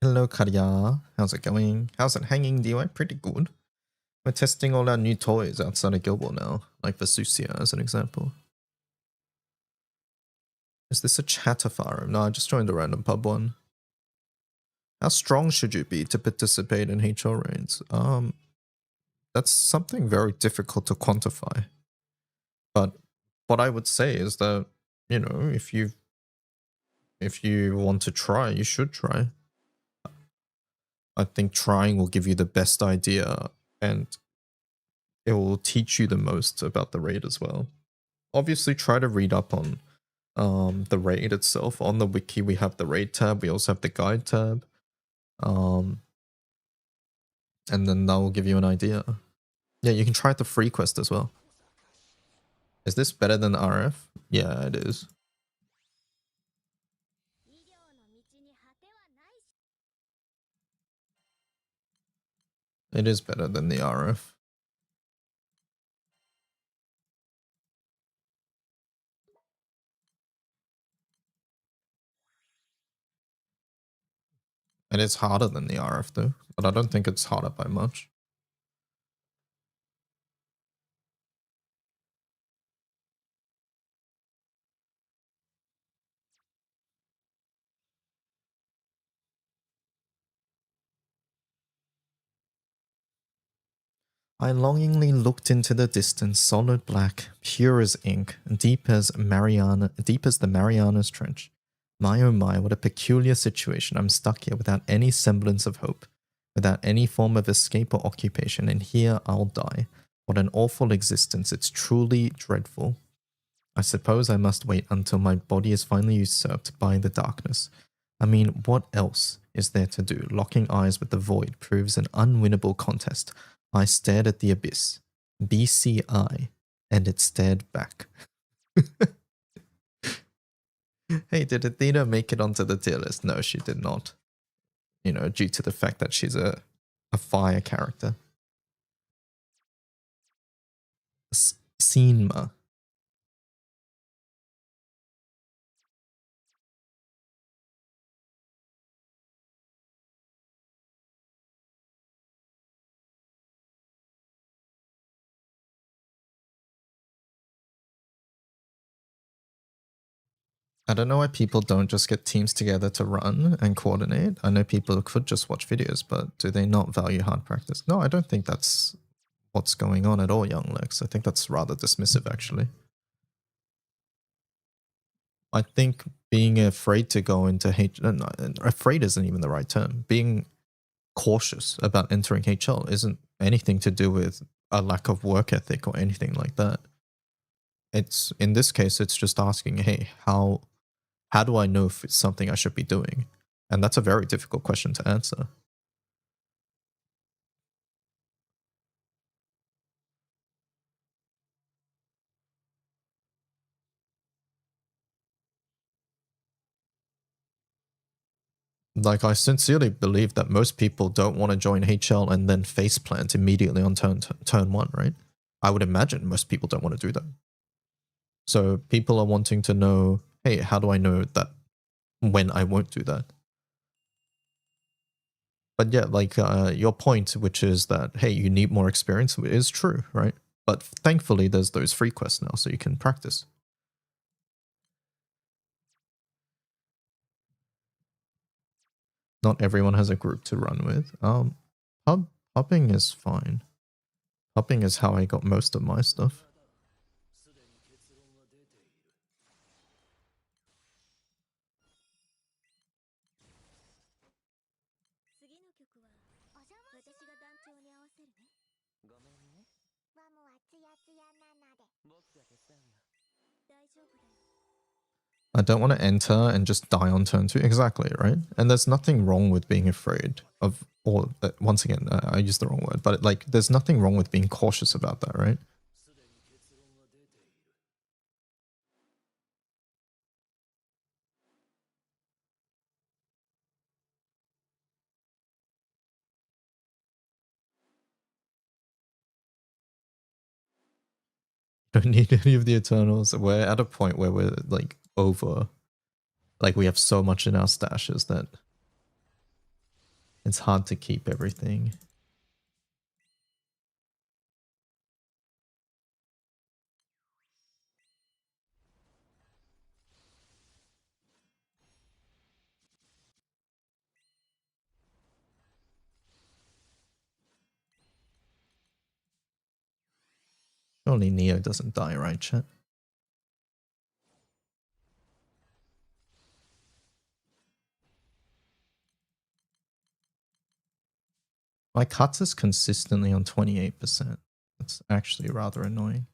Hello Karya, how's it going? How's it hanging, DY? Pretty good. We're testing all our new toys outside of Guild Ball now, like Vesusia as an example. Is this a Chatterfire? No, I just joined a random pub one. How strong should you be to participate in HL raids? That's something very difficult to quantify. But what I would say is that, you know, if you want to try, you should try. I think trying will give you the best idea and it will teach you the most about the raid as well. Obviously try to read up on the raid itself. On the wiki we have the raid tab, we also have the guide tab. And then that will give you an idea. Yeah, you can try the free quest as well. Is this better than RF? Yeah, it is. It is better than the RF. It is harder than the RF though, but I don't think it's harder by much. I longingly looked into the distance, solid black, pure as ink, deep as the Marianas Trench. My oh my, what a peculiar situation. I'm stuck here without any semblance of hope, without any form of escape or occupation, and here I'll die. What an awful existence. It's truly dreadful. I suppose I must wait until my body is finally usurped by the darkness. I mean, what else is there to do? Locking eyes with the void proves an unwinnable contest. I stared at the abyss. BCI. And it stared back. Hey, did Athena make it onto the tier list? No, she did not. You know, due to the fact that she's a fire character. Senma. I don't know why people don't just get teams together to run and coordinate. I know people could just watch videos, but do they not value hard practice? No, I don't think that's what's going on at all, young Lex. I think that's rather dismissive, actually. I think being afraid to go into afraid isn't even the right term. Being cautious about entering HL isn't anything to do with a lack of work ethic or anything like that. It's in this case, it's just asking, hey, how do I know if it's something I should be doing? And that's a very difficult question to answer. Like, I sincerely believe that most people don't want to join HL and then face plant immediately on turn one, right? I would imagine most people don't want to do that. So people are wanting to know, hey, how do I know that when I won't do that? But yeah, like your point, which is that, hey, you need more experience, is true, right? But thankfully, there's those free quests now, so you can practice. Not everyone has a group to run with. Hopping is fine. Hopping is how I got most of my stuff. I don't want to enter and just die on turn 2. Exactly, right? And there's nothing wrong with being afraid of, or once again, I used the wrong word, but like there's nothing wrong with being cautious about that, right? Don't need any of the Eternals. We're at a point where we're like over. Like we have so much in our stashes that it's hard to keep everything. Only Neo doesn't die, right, chat? My cuts is consistently on 28%. That's actually rather annoying.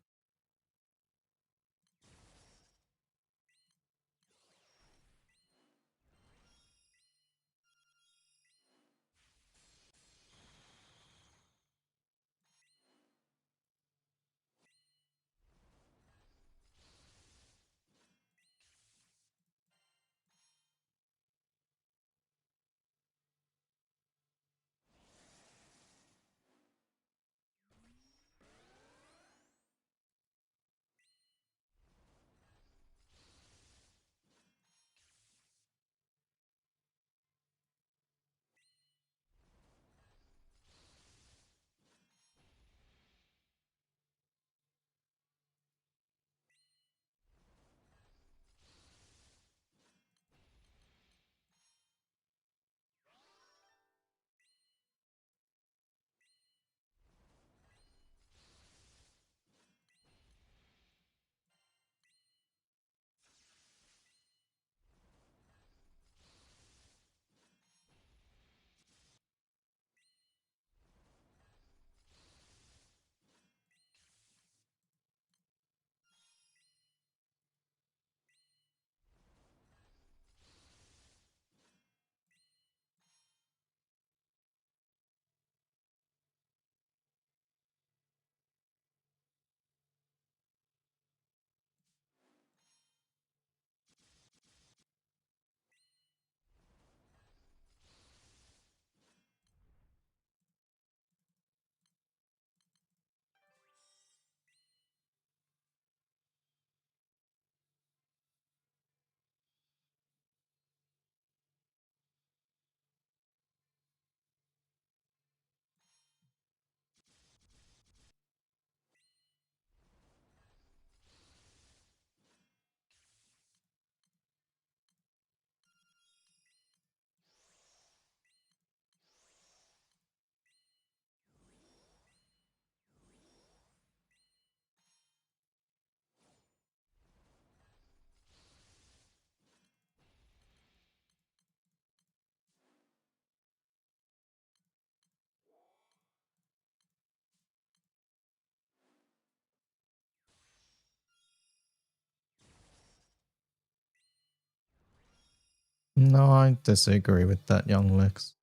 No, I disagree with that, young Lex.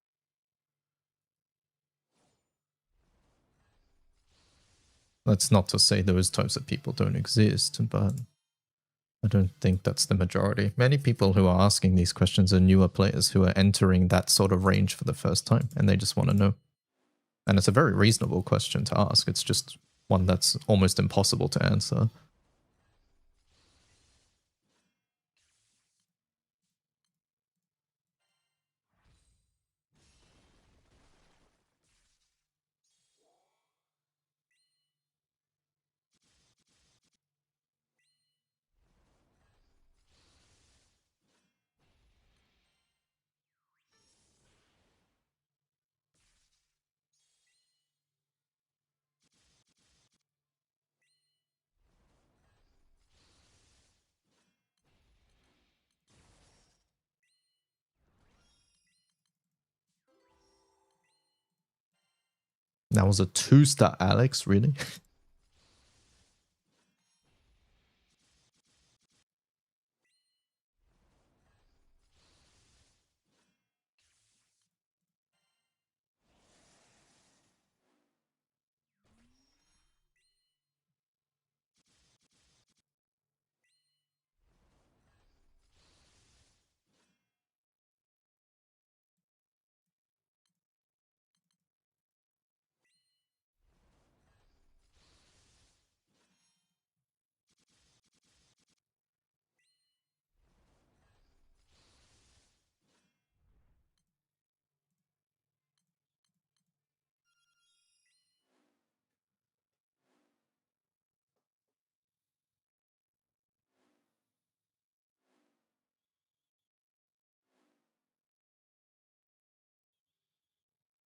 That's not to say those types of people don't exist, but I don't think that's the majority. Many people who are asking these questions are newer players who are entering that sort of range for the first time, and they just want to know. And it's a very reasonable question to ask. It's just one that's almost impossible to answer. That was a 2-star Alex, really?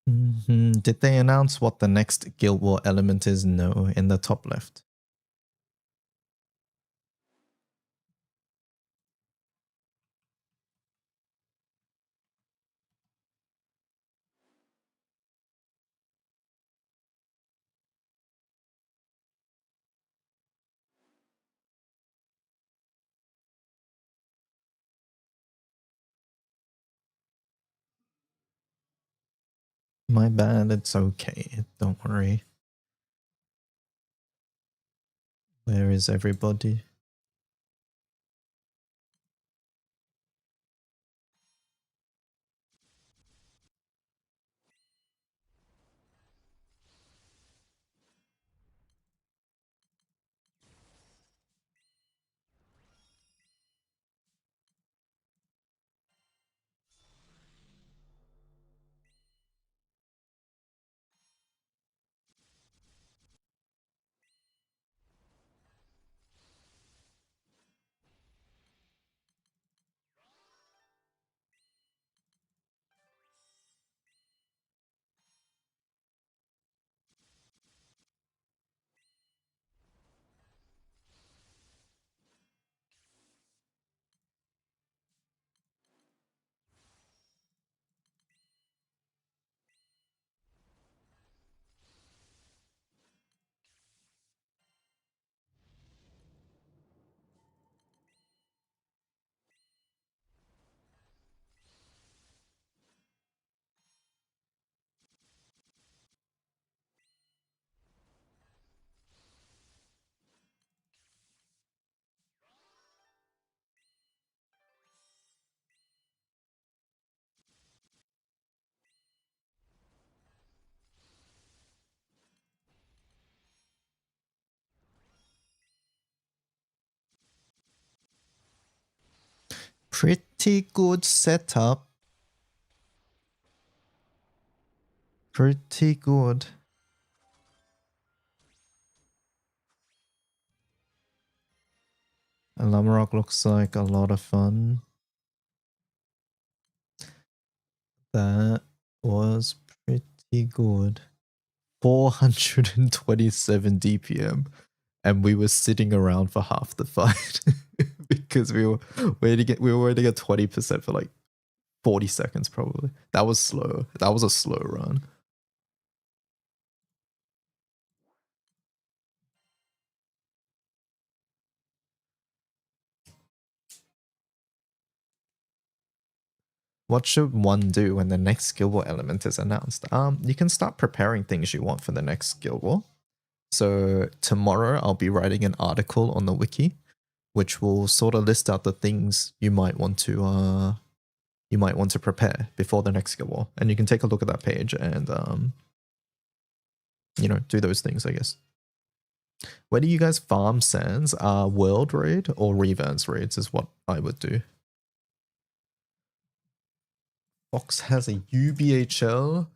Did they announce what the next Guild War element is? No, in the top left. My bad, it's okay. Don't worry. Where is everybody? Pretty good setup. Pretty good. Alamrock looks like a lot of fun. That was pretty good. 427 DPM. And we were sitting around for half the fight because we were waiting at 20% for like 40 seconds probably. That was slow. That was a slow run. What should one do when the next skill war element is announced? You can start preparing things you want for the next skill war. So tomorrow I'll be writing an article on the wiki, which will sort of list out the things you might want to prepare before the next skill war, and you can take a look at that page and you know, do those things, I guess. Where do you guys farm sands? World raid or Revans raids is what I would do. Fox has a UBHL.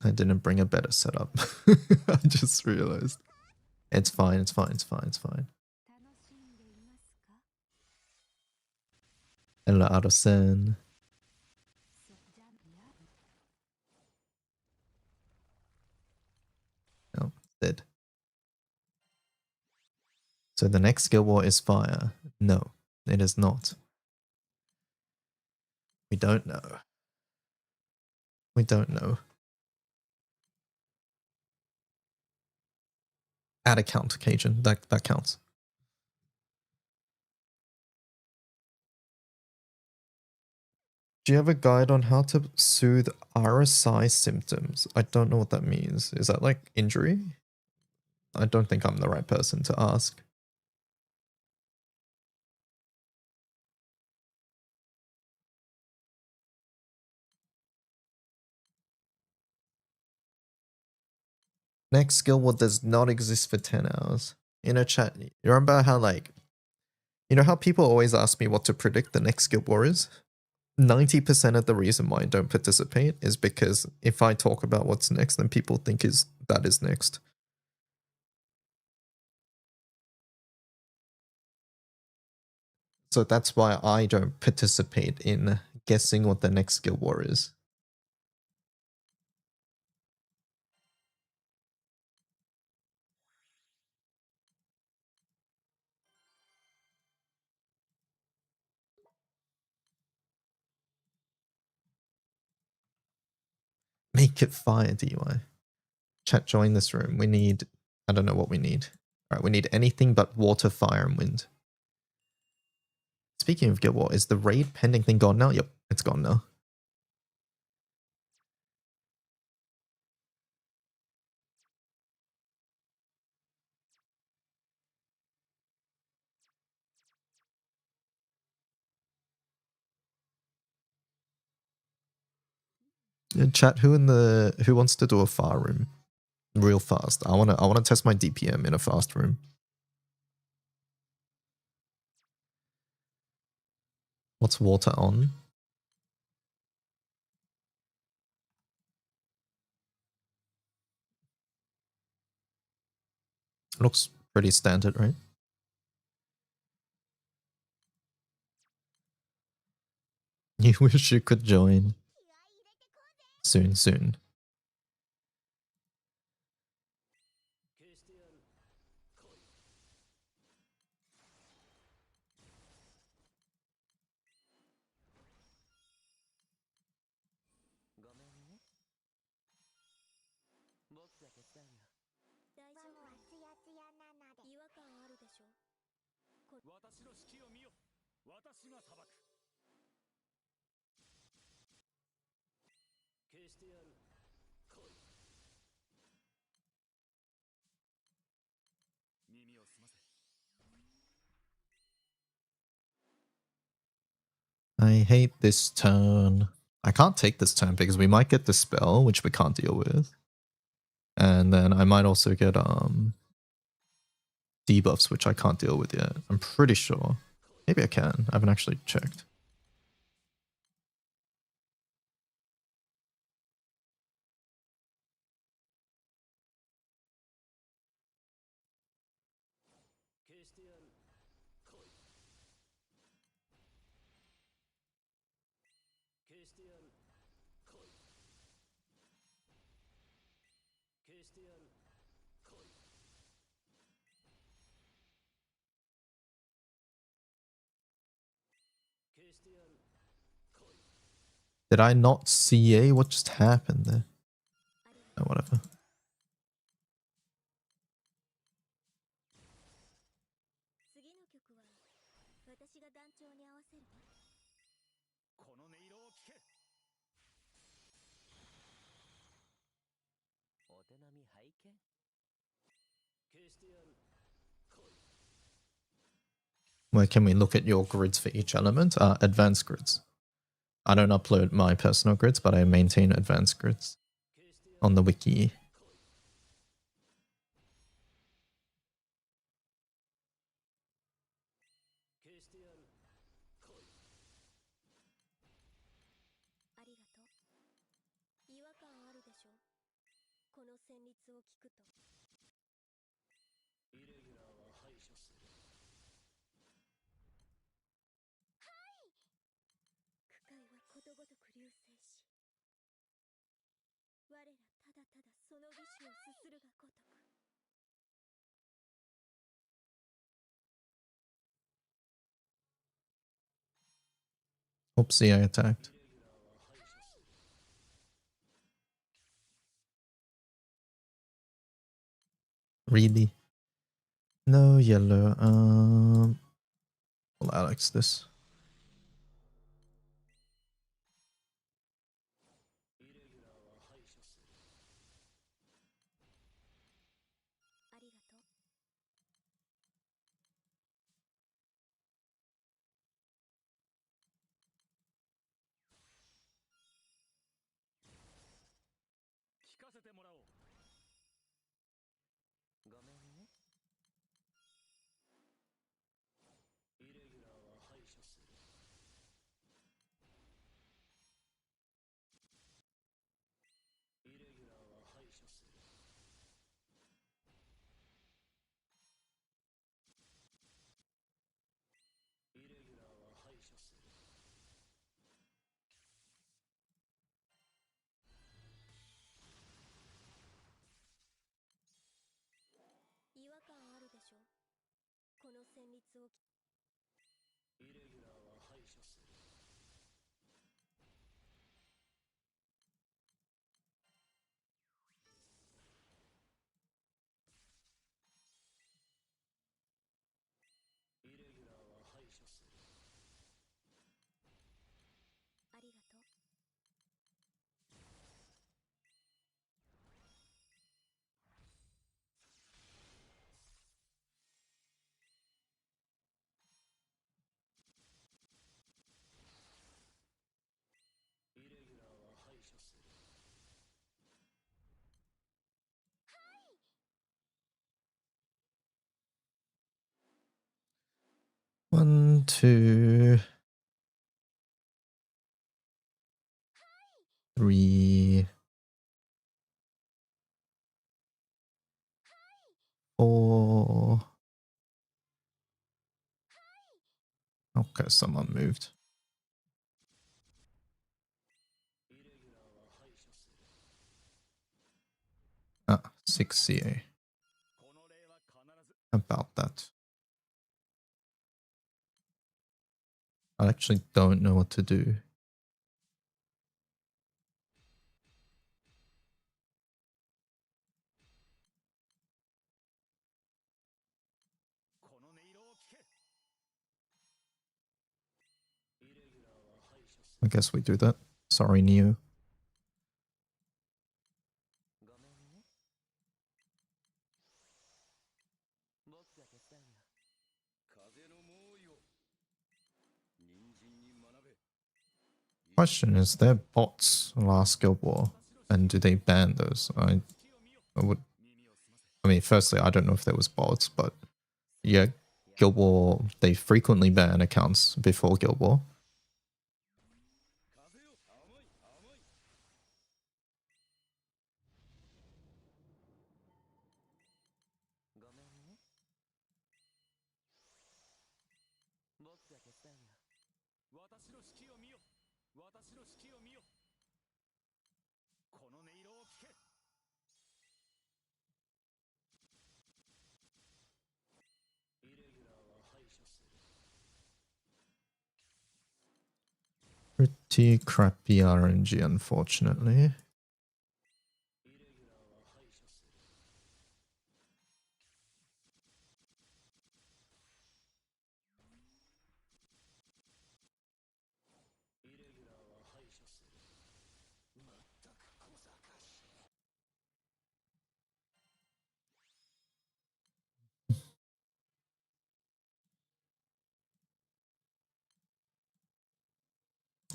I didn't bring a better setup. I just realized. It's fine, it's fine, it's fine, it's fine. Hello, Adosen. Oh, dead. So the next skill war is fire. No, it is not. We don't know. We don't know. Add a count, Cajun. That counts. Do you have a guide on how to soothe RSI symptoms? I don't know what that means. Is that like injury? I don't think I'm the right person to ask. Next skill war does not exist for 10 hours. In a chat, you remember how like, you know how people always ask me what to predict the next skill war is? 90% of the reason why I don't participate is because if I talk about what's next, then people think that is next. So that's why I don't participate in guessing what the next skill war is. Make it fire, DY. Chat, join this room. We need, I don't know what we need. All right, we need anything but water, fire, and wind. Speaking of Guild War, is the raid pending thing gone now? Yep, it's gone now. Chat, who wants to do a far room real fast? I wanna test my DPM in a fast room. What's water on? Looks pretty standard, right? You wish you could join. Soon, soon. I hate this turn. I can't take this turn because we might get the spell, which we can't deal with. And then I might also get debuffs, which I can't deal with yet. I'm pretty sure. Maybe I can. I haven't actually checked. Did I not CA? What just happened there? Oh, whatever. Where can we look at your grids for each element? Advanced grids. I don't upload my personal grids, but I maintain advanced grids on the wiki. Oopsie, I attacked. Really? No yellow. Well, Alex, this. One, two, three, four. Okay, someone moved. Ah, 6 CA. About that. I actually don't know what to do. I guess we do that. Sorry, Neo. Question is, there bots last Guild War, and do they ban those? I mean, firstly, I don't know if there was bots, but yeah, Guild War, they frequently ban accounts before Guild War. Pretty crappy RNG, unfortunately.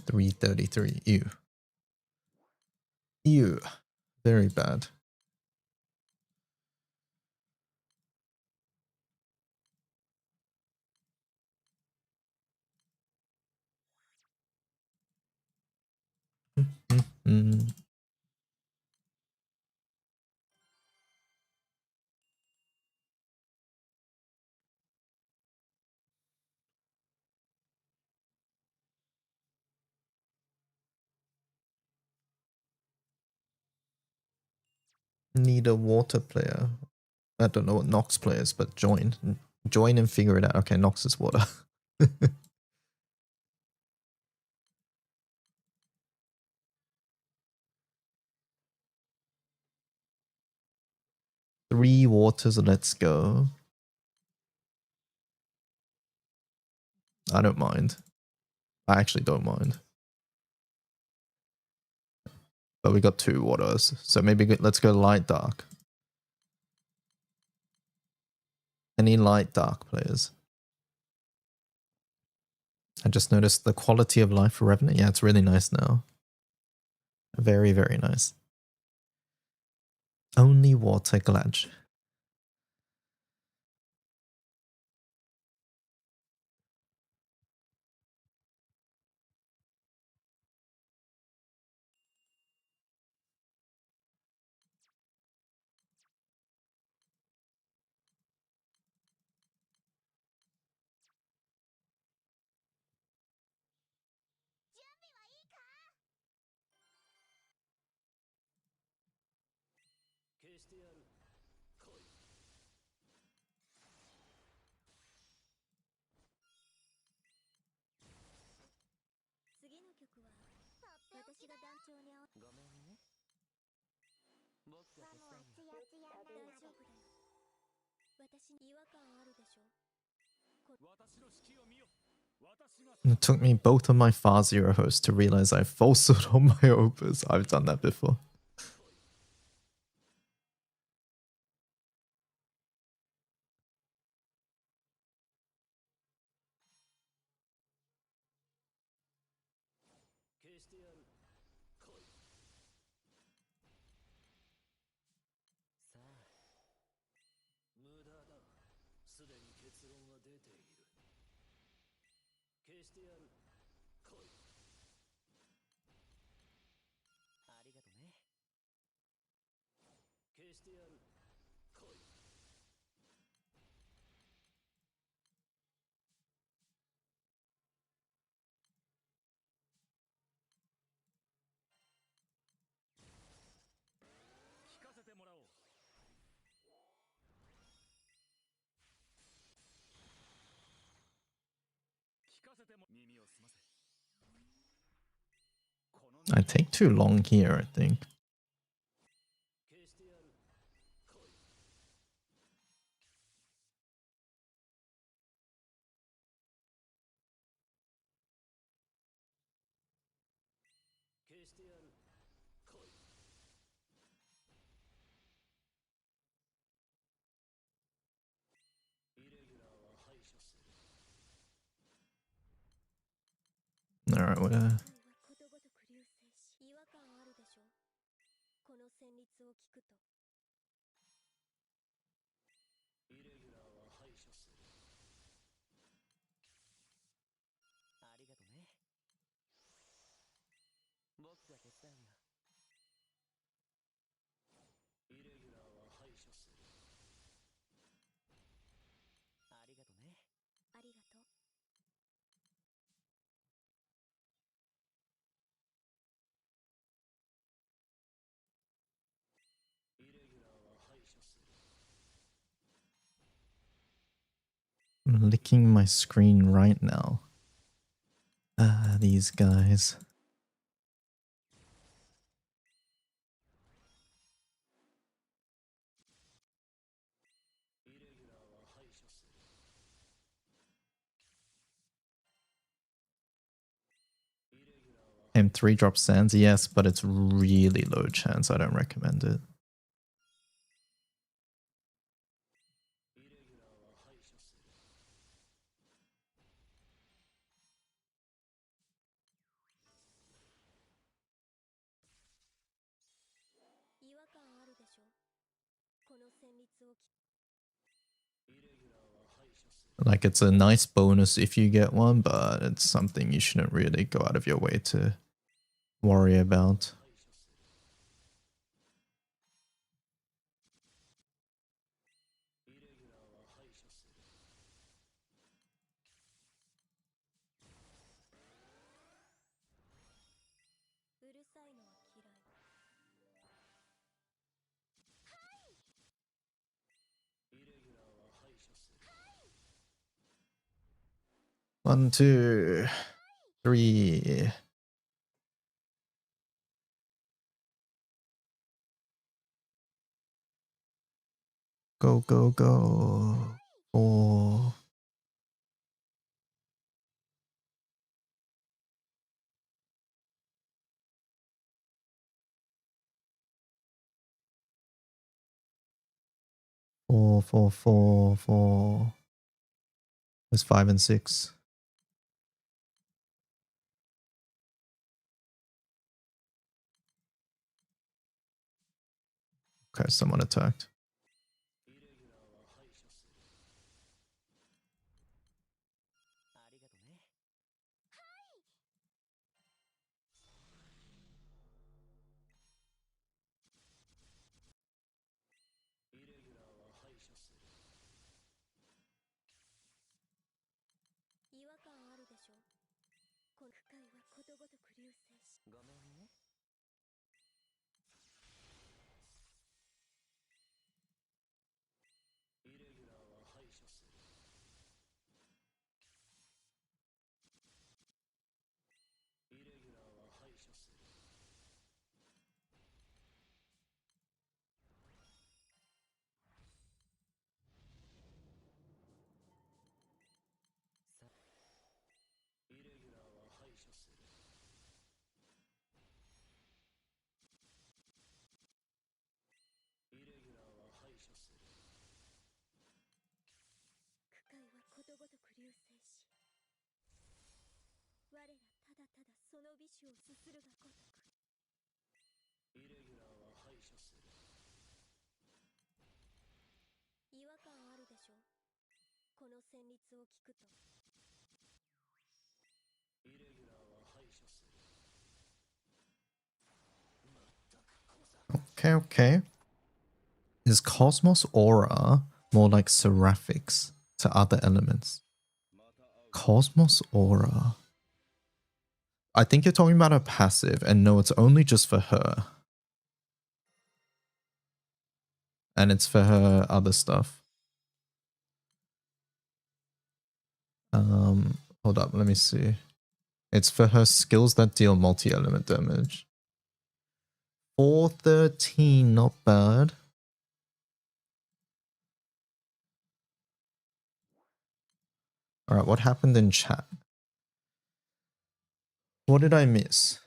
$333. Ew. Ew. Very bad. Mm. Need a water player. I don't know what Nox players, but join. Join and figure it out. Okay, Nox is water. 3 waters, let's go. I don't mind. I actually don't mind. But we got 2 waters, so maybe let's go light dark. Any light dark players? I just noticed the quality of life for Revenant. Yeah, it's really nice now. Very, very nice. Only water glitch. It took me both of my far zero hosts to realize I falsehood on my opus. I've done that before. I take too long here, I think. Alright, well, I'm licking my screen right now. These guys. M3 drop sands, yes, but it's really low chance. I don't recommend it. Like, it's a nice bonus if you get one, but it's something you shouldn't really go out of your way to worry about. One, two, three. Go, go, go. 4. Four, four, four, four. There's 5 and 6. Okay, someone attacked. Okay, okay. Is Cosmos Aura more like Seraphics to other elements? Cosmos Aura. I think you're talking about a passive, and no, it's only just for her. And it's for her other stuff. Hold up, let me see. It's for her skills that deal multi-element damage. 413, not bad. Alright, what happened in chat? What did I miss?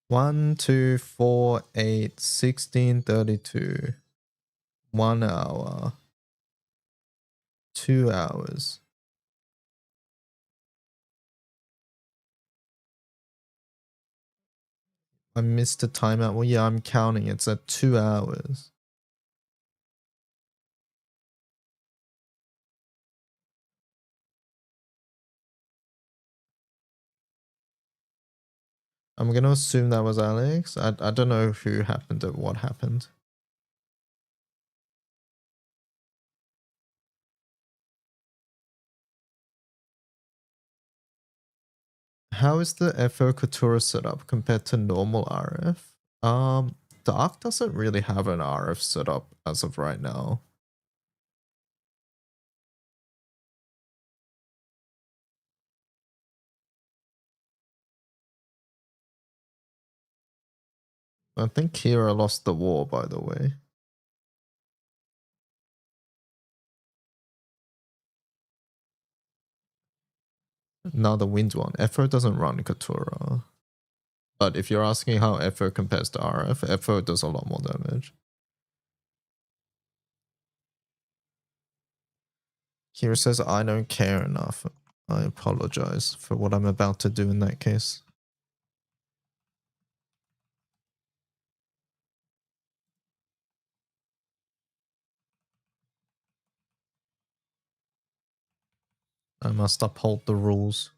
One, 2, 4, 8, 16, 32. 1 hour. 2 hours. I missed a timeout. Well, yeah, I'm counting. It's at 2 hours. I'm going to assume that was Alex. I don't know who happened or what happened. How is the FO Couture setup compared to normal RF? Dark doesn't really have an RF setup as of right now. I think Kira lost the war, by the way. Now the wind one. FO doesn't run Katura. But if you're asking how FO compares to RF, FO does a lot more damage. Kira says, I don't care enough. I apologize for what I'm about to do in that case. I must uphold the rules.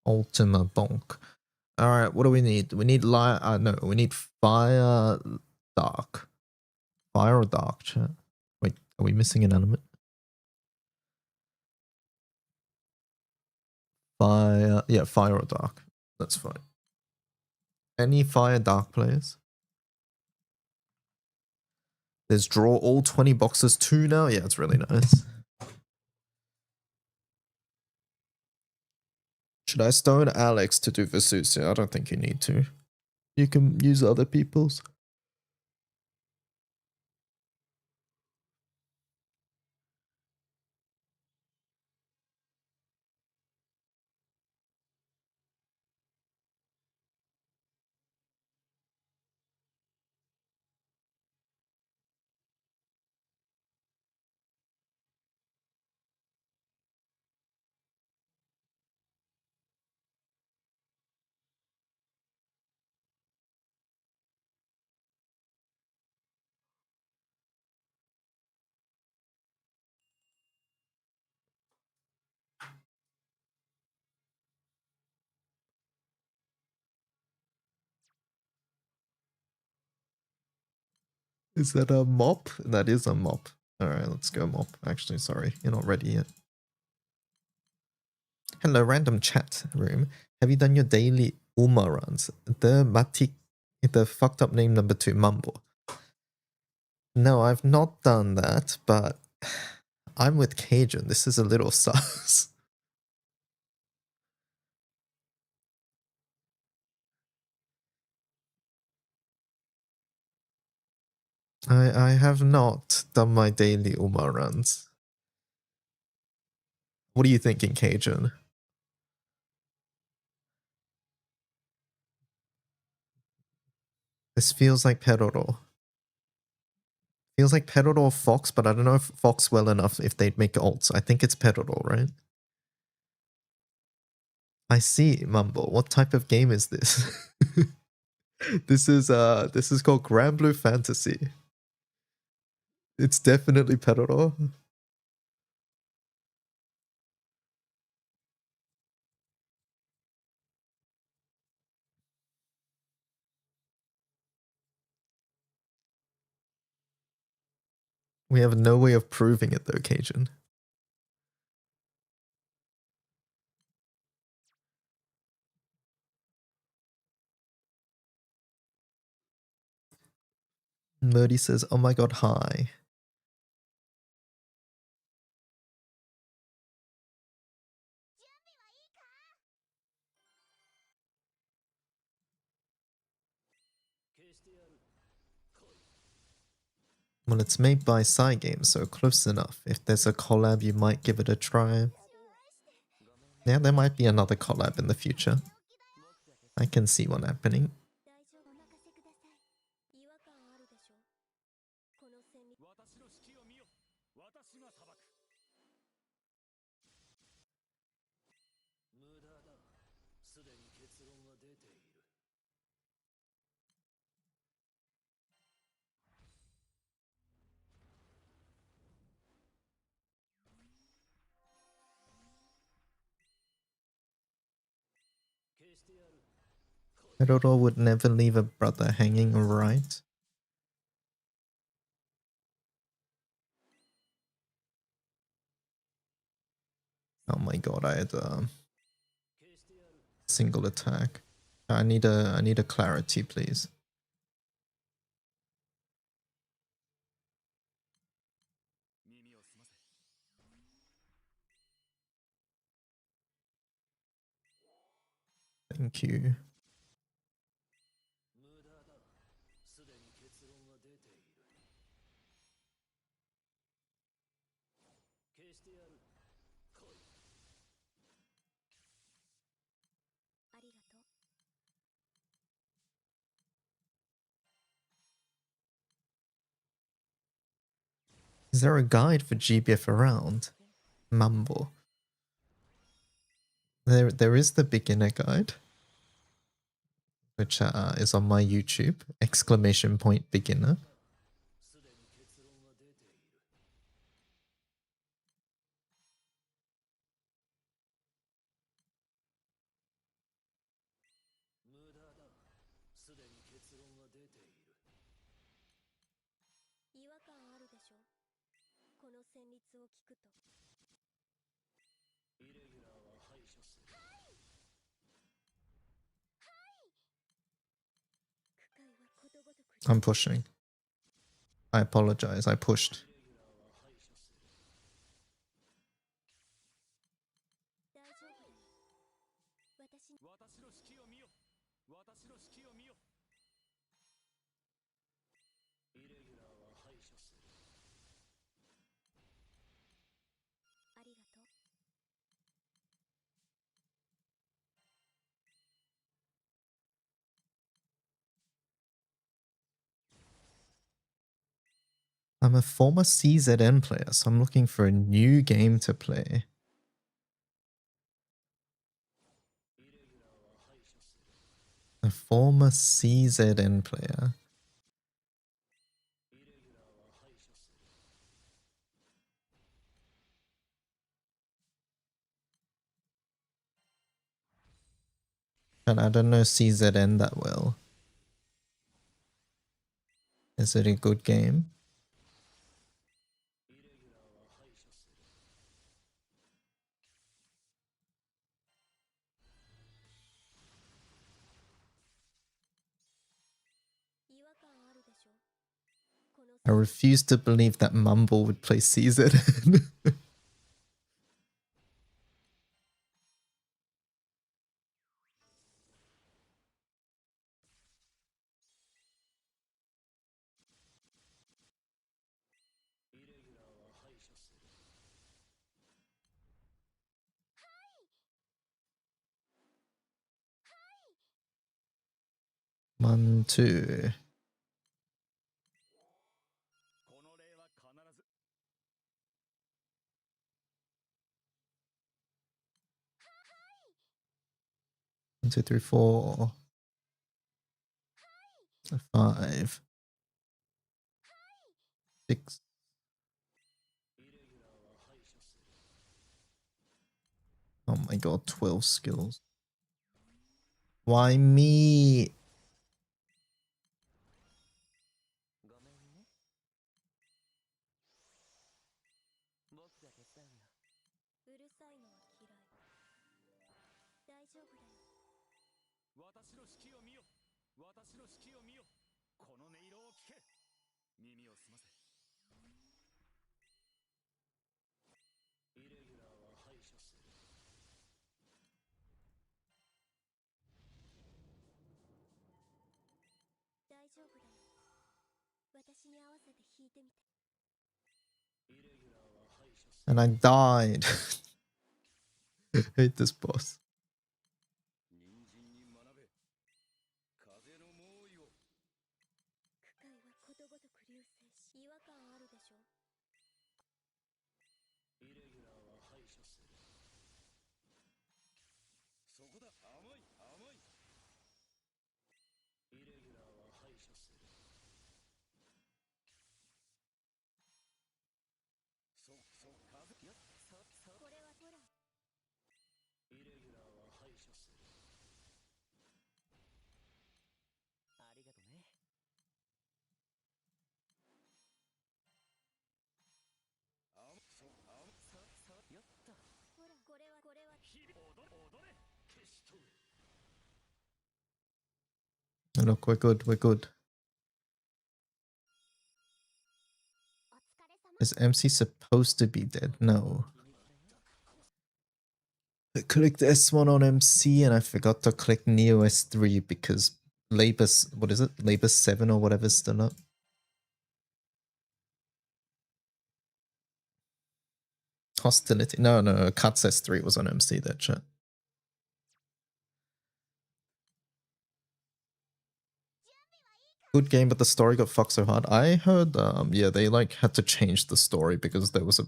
Ultima Donk. Alright, what do we need? We need no, we need fire dark. Fire or dark, chat? Wait, are we missing an element? Fire, yeah, fire or dark. That's fine. Any fire dark players? There's draw all 20 boxes too now? Yeah, it's really nice. Should I stone Alex to do Vesusia? I don't think you need to. You can use other people's. Is that a mop? That is a mop. Alright, let's go mop. Actually, sorry, you're not ready yet. Hello, random chat room. Have you done your daily Uma runs? The fucked up name number 2, Mumble. No, I've not done that, but I'm with Cajun. This is a little sus. I have not done my daily Uma runs. What are you thinking, Cajun? This feels like Peroro. Feels like Peroro Fox, but I don't know if Fox well enough if they'd make alts. I think it's Peroro, right? I see, Mumble. What type of game is this? This is called Grand Blue Fantasy. It's definitely Peroro. We have no way of proving it though, Cajun. Murdy says, oh my god, hi. Well, it's made by Cygames, so close enough. If there's a collab, you might give it a try. Yeah, there might be another collab in the future. I can see one happening. Pedro would never leave a brother hanging, right? Oh my god, I had a single attack. I need a clarity, please. Thank you. Is there a guide for GBF around? Mumble. There is the beginner guide, which is on my YouTube. Exclamation point beginner. I'm pushing. I apologize, I pushed. I'm a former CZN player, so I'm looking for a new game to play. A former CZN player. And I don't know CZN that well. Is it a good game? I refuse to believe that Mumble would play CZN. One, two. One, two, three, four. 5. 6. Oh my god, 12 skills. Why me? And I died. I hate this boss. Look, we're good, we're good. Is MC supposed to be dead? No. I clicked S1 on MC and I forgot to click Neo S3 because Labor, what is it? Labor 7 or whatever's still up. Hostility. No, Cuts S3 was on MC, that chat. Good game, but the story got fucked so hard. I heard, yeah, they like had to change the story because there was a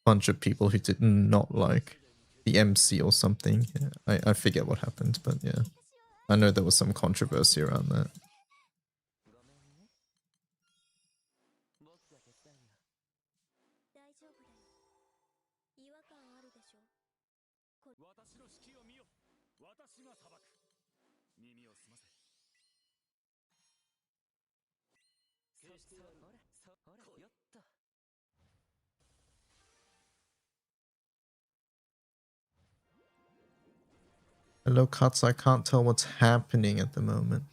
bunch of people who did not like the MC or something. Yeah, I forget what happened, but yeah. I know there was some controversy around that. Hello, Cuts. I can't tell what's happening at the moment.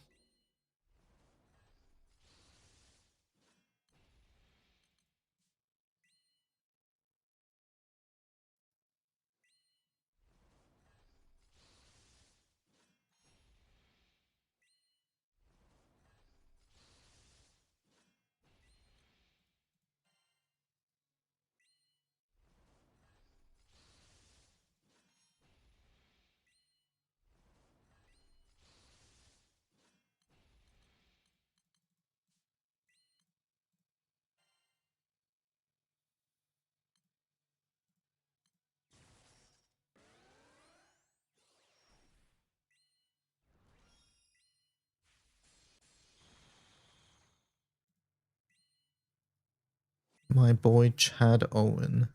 My boy Chad Owen.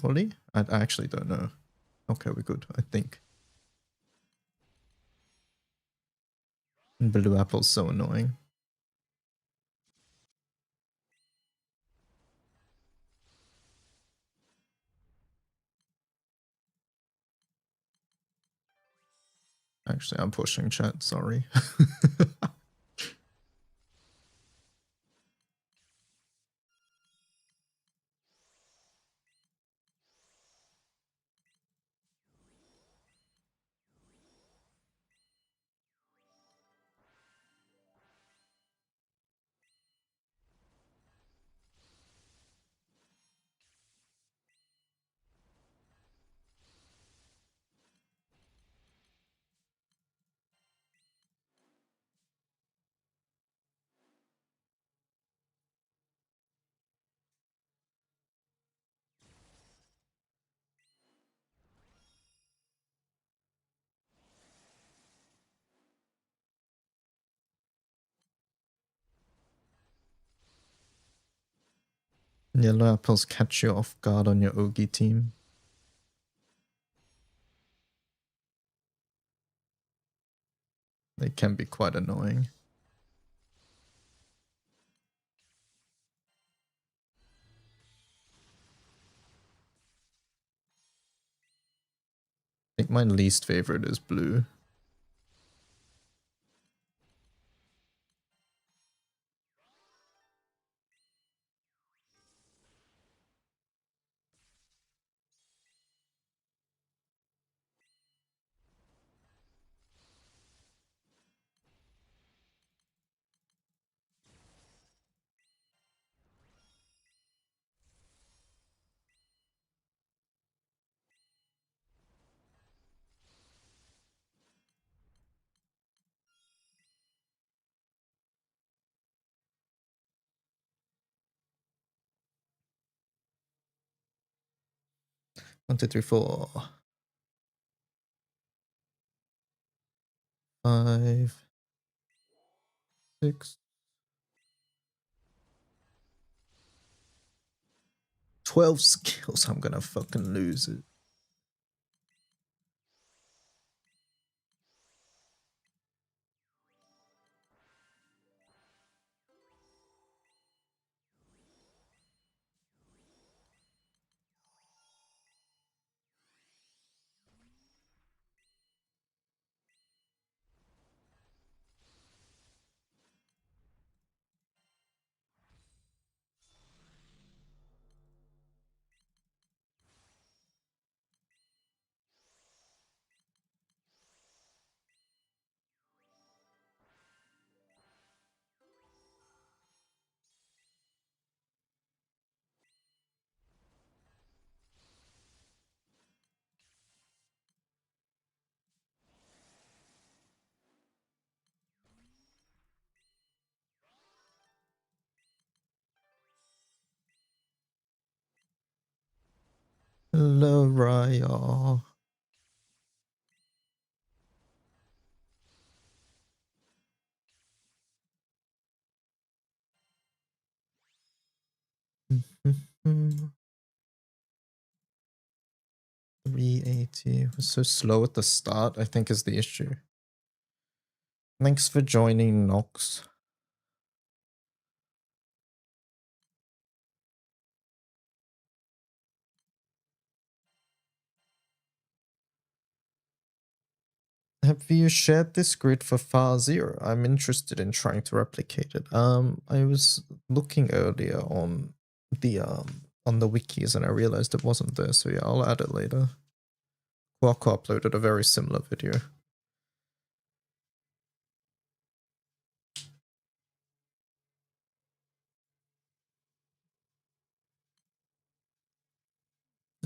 Surely? I actually don't know. Okay, we're good, I think. Blue Apple's so annoying. Actually, I'm pushing chat, sorry. Yellow apples catch you off guard on your Ogi team. They can be quite annoying. I think my least favorite is blue. One, two, three, four. 5, 6. 12 skills. I'm gonna fucking lose it. Hello, Raya. Mm-hmm. 380 was so slow at the start, I think is the issue. Thanks for joining, Nox. Have you shared this grid for Far Zero? I'm interested in trying to replicate it. I was looking earlier on the wikis and I realized it wasn't there, so yeah, I'll add it later. Quaco uploaded a very similar video.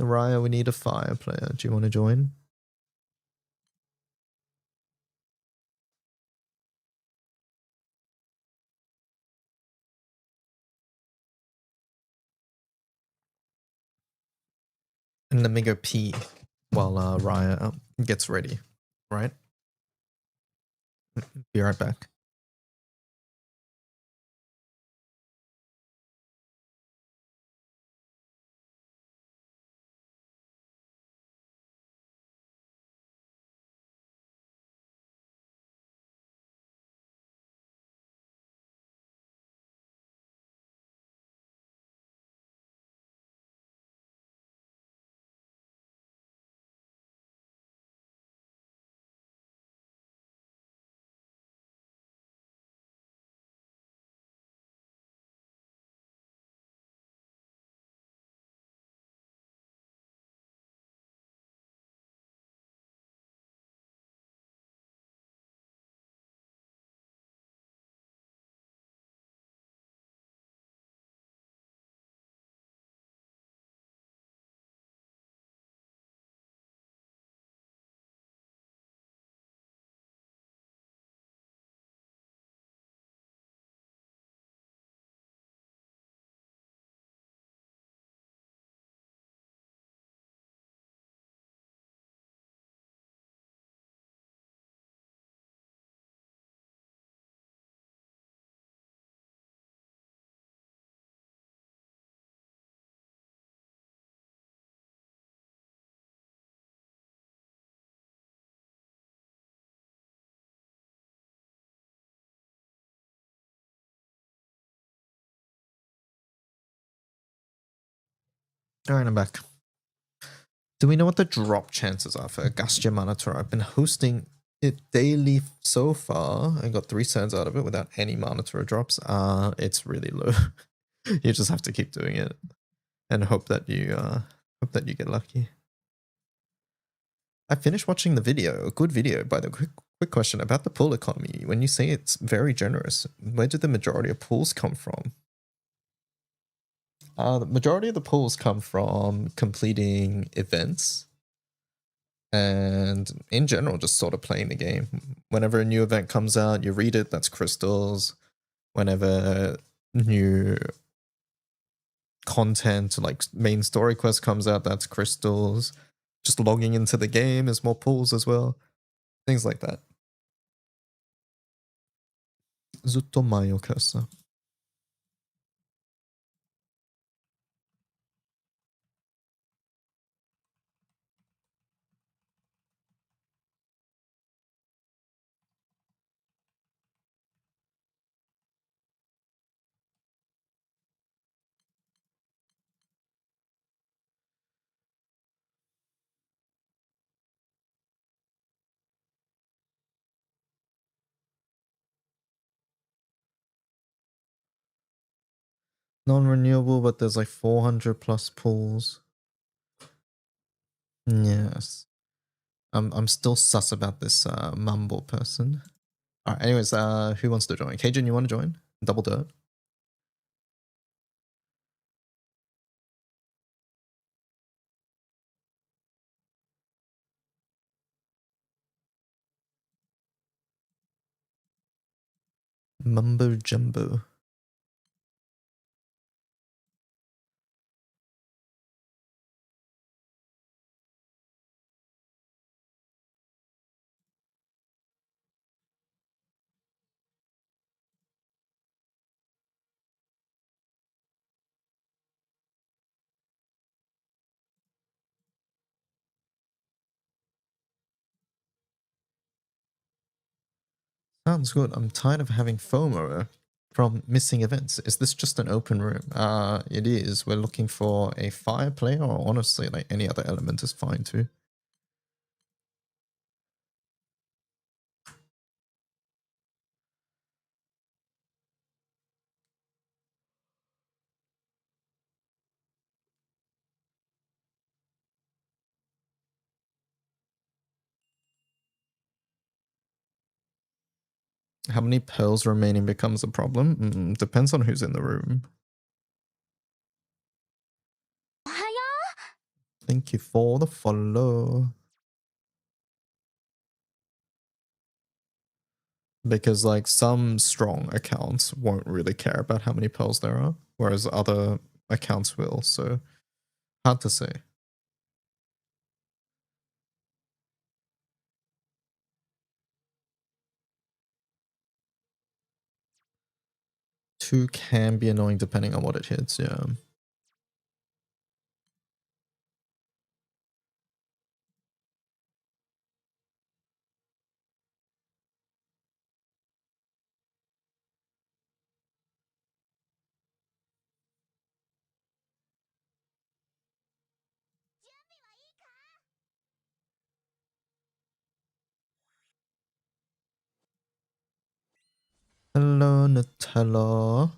Raya, we need a fire player. Do you want to join? And let me go pee while Raya gets ready. Right? Be right back. Alright, I'm back. Do we know what the drop chances are for Agastya Monitor? I've been hosting it daily so far. I got 3 cents out of it without any monitor drops. It's really low. You just have to keep doing it and hope that you get lucky. I finished watching the video. A good video, by the way. Quick question about the pool economy. When you say it's very generous, where do the majority of pools come from? The majority of the pools come from completing events and in general just sort of playing the game. Whenever a new event comes out, you read it, that's crystals. Whenever new content like main story quest comes out, that's crystals. Just logging into the game is more pools as well. Things like that. Zutto Mayo Cursor. Non-renewable, but there's like 400 plus pulls. Yes. I'm still sus about this mumble person. Alright, anyways, who wants to join? Cajun, you want to join? Double dirt. Mumbo jumbo. Sounds good. I'm tired of having FOMO from missing events. Is this just an open room? It is. We're looking for a fire player, or honestly, like any other element is fine too. How many pearls remaining becomes a problem? Depends on who's in the room. Thank you for the follow. Because like some strong accounts won't really care about how many pearls there are, whereas other accounts will, so hard to say. Two can be annoying depending on what it hits, yeah. Hello, Nutella.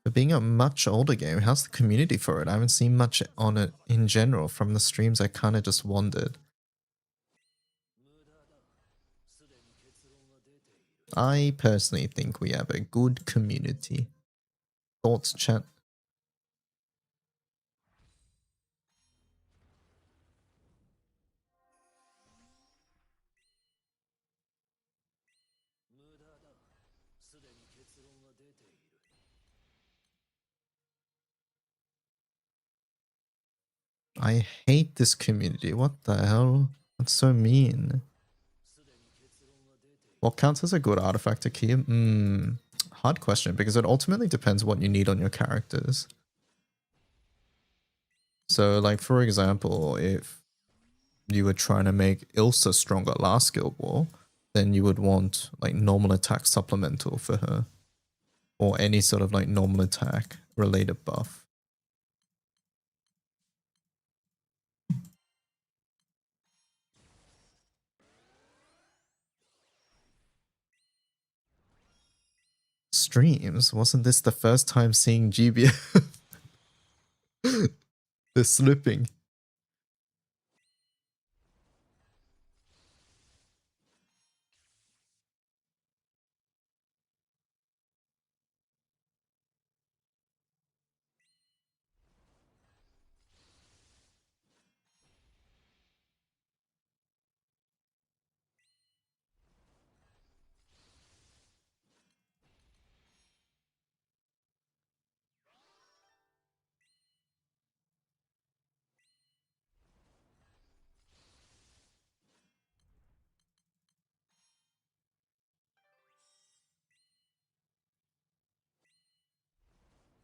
For being a much older game, how's the community for it? I haven't seen much on it in general from the streams. I kind of just wandered. I personally think we have a good community. Thoughts, chat? I hate this community. What the hell? That's so mean. What counts as a good artifact to keep? Hard question, because it ultimately depends what you need on your characters. So, like, for example, if you were trying to make Ilsa stronger last Guild War, then you would want, like, normal attack supplemental for her. Or any sort of, like, normal attack related buff. Streams? Wasn't this the first time seeing GBF? They're slipping.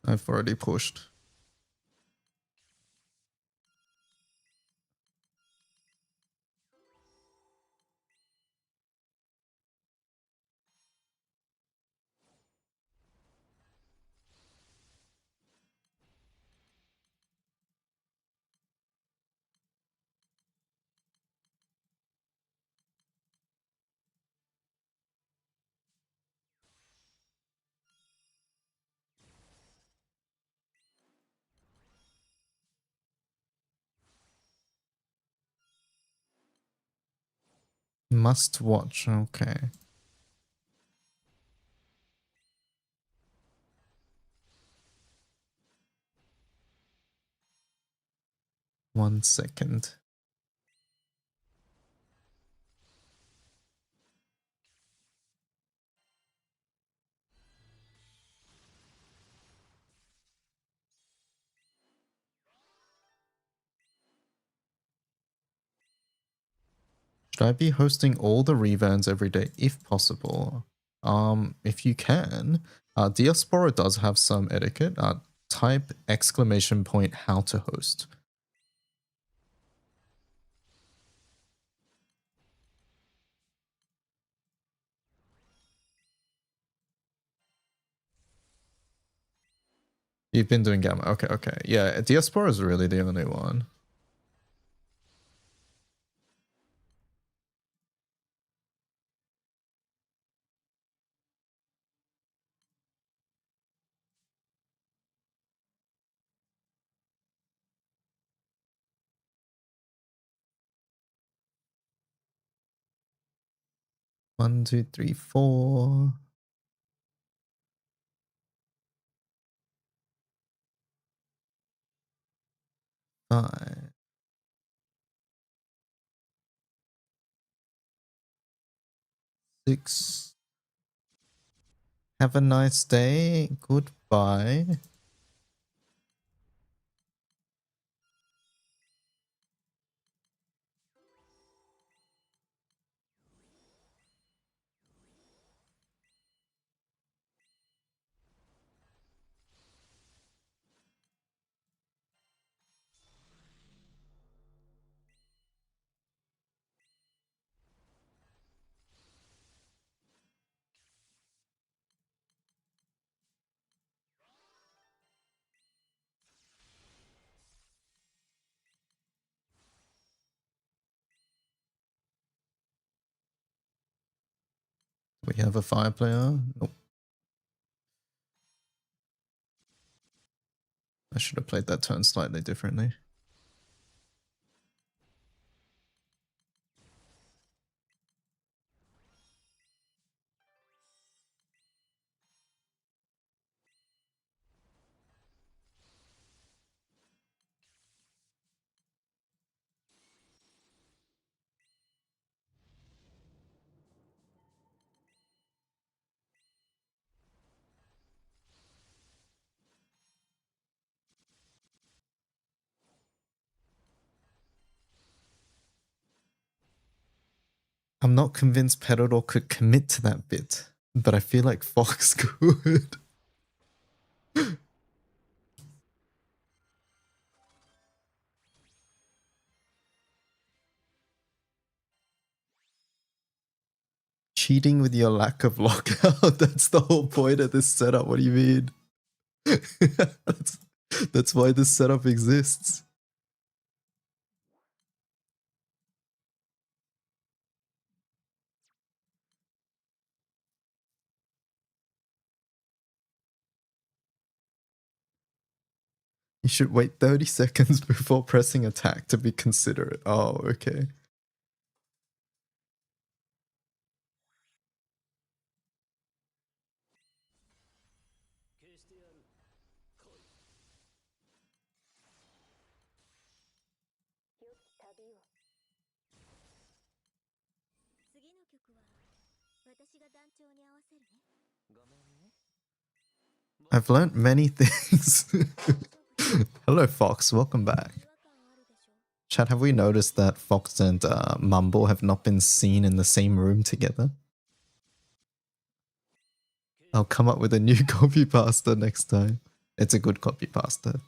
I've already pushed. Must watch, okay. One second. Should I be hosting all the revans every day if possible? If you can. Diaspora does have some etiquette. Type exclamation point how to host. You've been doing Gamma. Okay, okay. Yeah, Diaspora is really the only one. One, two, three, four. Five. Six. Have a nice day. Goodbye. We have a fire player. Nope. I should have played that turn slightly differently. I'm not convinced Pedal could commit to that bit, but I feel like Fox could. Cheating with your lack of lockout. That's the whole point of this setup. What do you mean? that's why this setup exists. You should wait 30 seconds before pressing attack to be considerate. Oh, okay. I've learned many things. Hello, Fox. Welcome back. Chat, have we noticed that Fox and Mumble have not been seen in the same room together? I'll come up with a new copy pasta next time. It's a good copy pasta.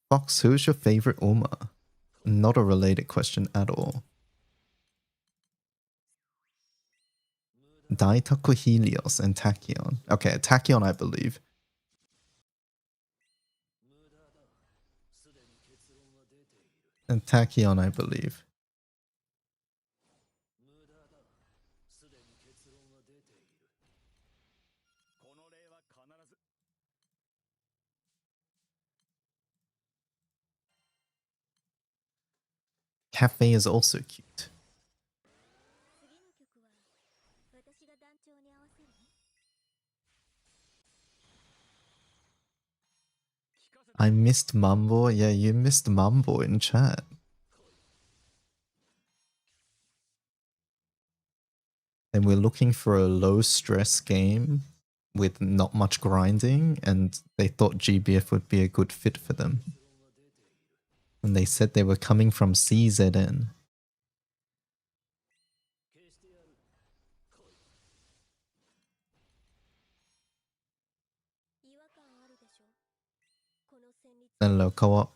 Fox, who's your favorite Uma? Not a related question at all. Daitaku Helios and Tachyon. Okay, Tachyon I believe. And Tachyon I believe. Cafe is also cute. I missed Mumbo. Yeah, you missed Mumbo in chat. And we're looking for a low stress game with not much grinding, and they thought GBF would be a good fit for them. And they said they were coming from CZN. Hello, co-op.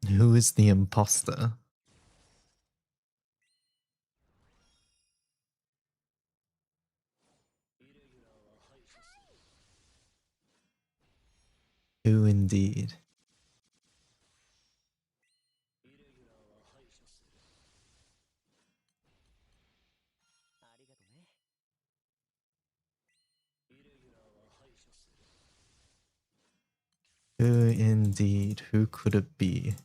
Who is the imposter? Who indeed? Who indeed? Who could it be?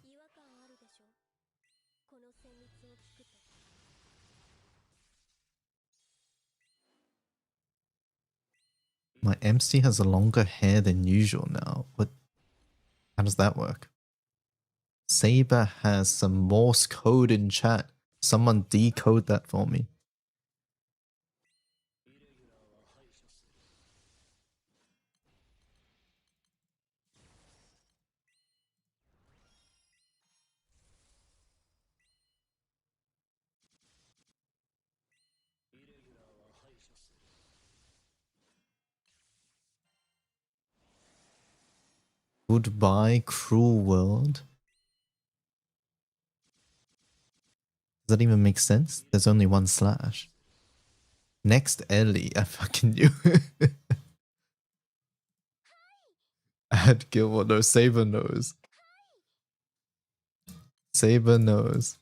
My MC has a longer hair than usual now. What? How does that work? Saber has some Morse code in chat. Someone decode that for me. Goodbye, cruel world. Does that even make sense? There's only one slash. Next Ellie, I fucking knew. Add Gilmore, no, Saber knows. Saber knows.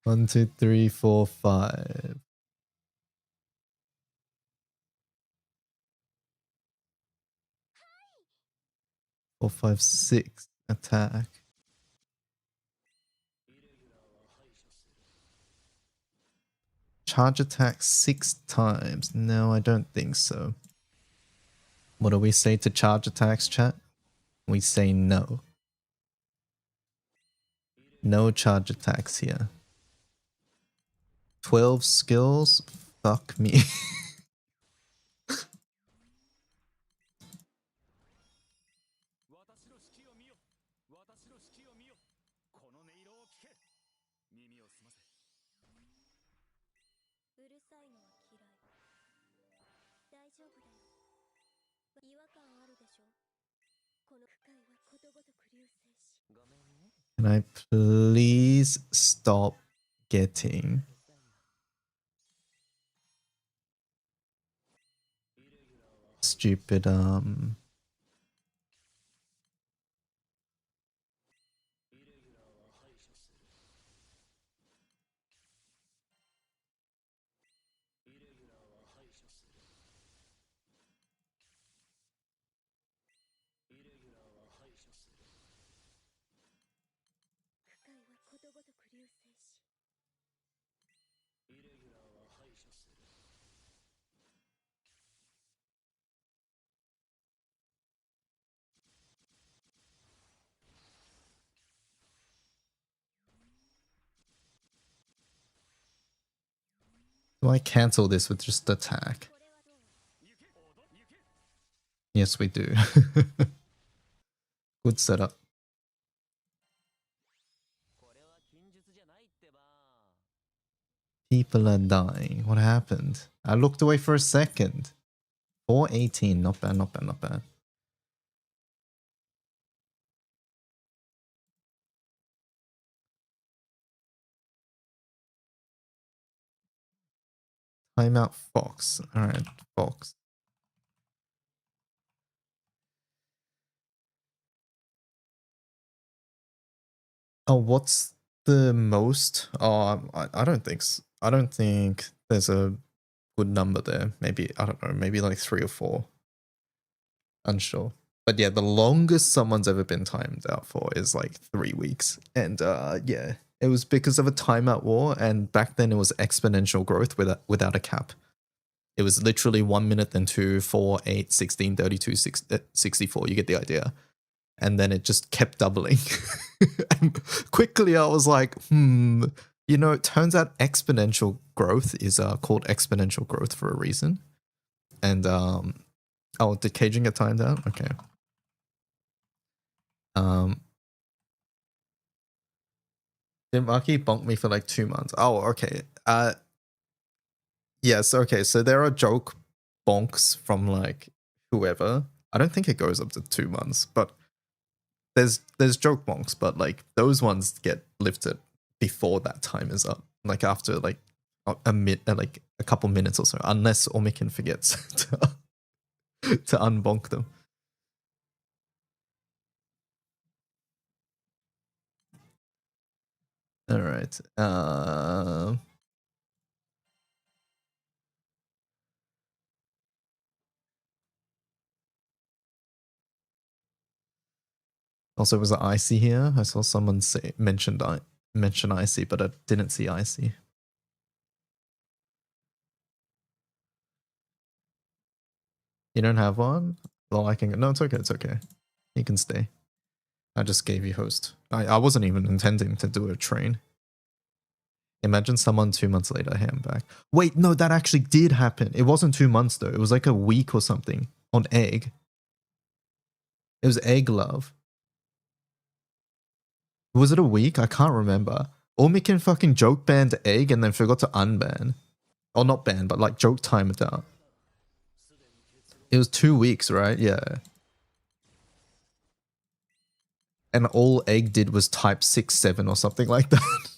One, two, three, four, five. 4, 5, 6 attack. Charge attack 6 times. No, I don't think so. What do we say to charge attacks, chat? We say no. No charge attacks here. 12 skills? Fuck me. Can I please stop getting stupid 'Do I cancel this with just attack? Yes, we do. Good setup. People are dying. What happened? I looked away for a second. 418. Not bad, not bad, not bad. Timeout Fox. Alright, Fox. Oh, what's the most? Oh, I don't think I don't think there's a good number there. Maybe, I don't know, maybe like 3 or 4. Unsure. But yeah, the longest someone's ever been timed out for is like 3 weeks. And yeah, it was because of a timeout war, and back then it was exponential growth without a cap. It was literally 1 minute, then 2, 4, 8, 16, 32, 64. You get the idea. And then it just kept doubling. And quickly I was like, you know, it turns out exponential growth is called exponential growth for a reason. And oh, did Cajun get timed out? Okay. Did Marky bonk me for like 2 months? Oh, okay. Yes, okay. So there are joke bonks from like whoever. I don't think it goes up to 2 months, but there's joke bonks, but like those ones get lifted before that time is up. Like after like like a couple minutes or so, unless Omikin forgets to unbonk them. All right. Also, was it Icy here? I saw someone mention Icy, but I didn't see Icy. You don't have one? Well, I can. No, it's okay. It's okay. You can stay. I just gave you host. I wasn't even intending to do a train. Imagine someone 2 months later, hey, I'm back. Wait, no, that actually did happen. It wasn't 2 months though. It was like a week or something on Egg. It was Egg Love. Was it a week? I can't remember. Omikin fucking joke banned Egg and then forgot to unban. Or not ban, but like joke timed out. It was 2 weeks, right? Yeah. And all Egg did was type 6-7 or something like that.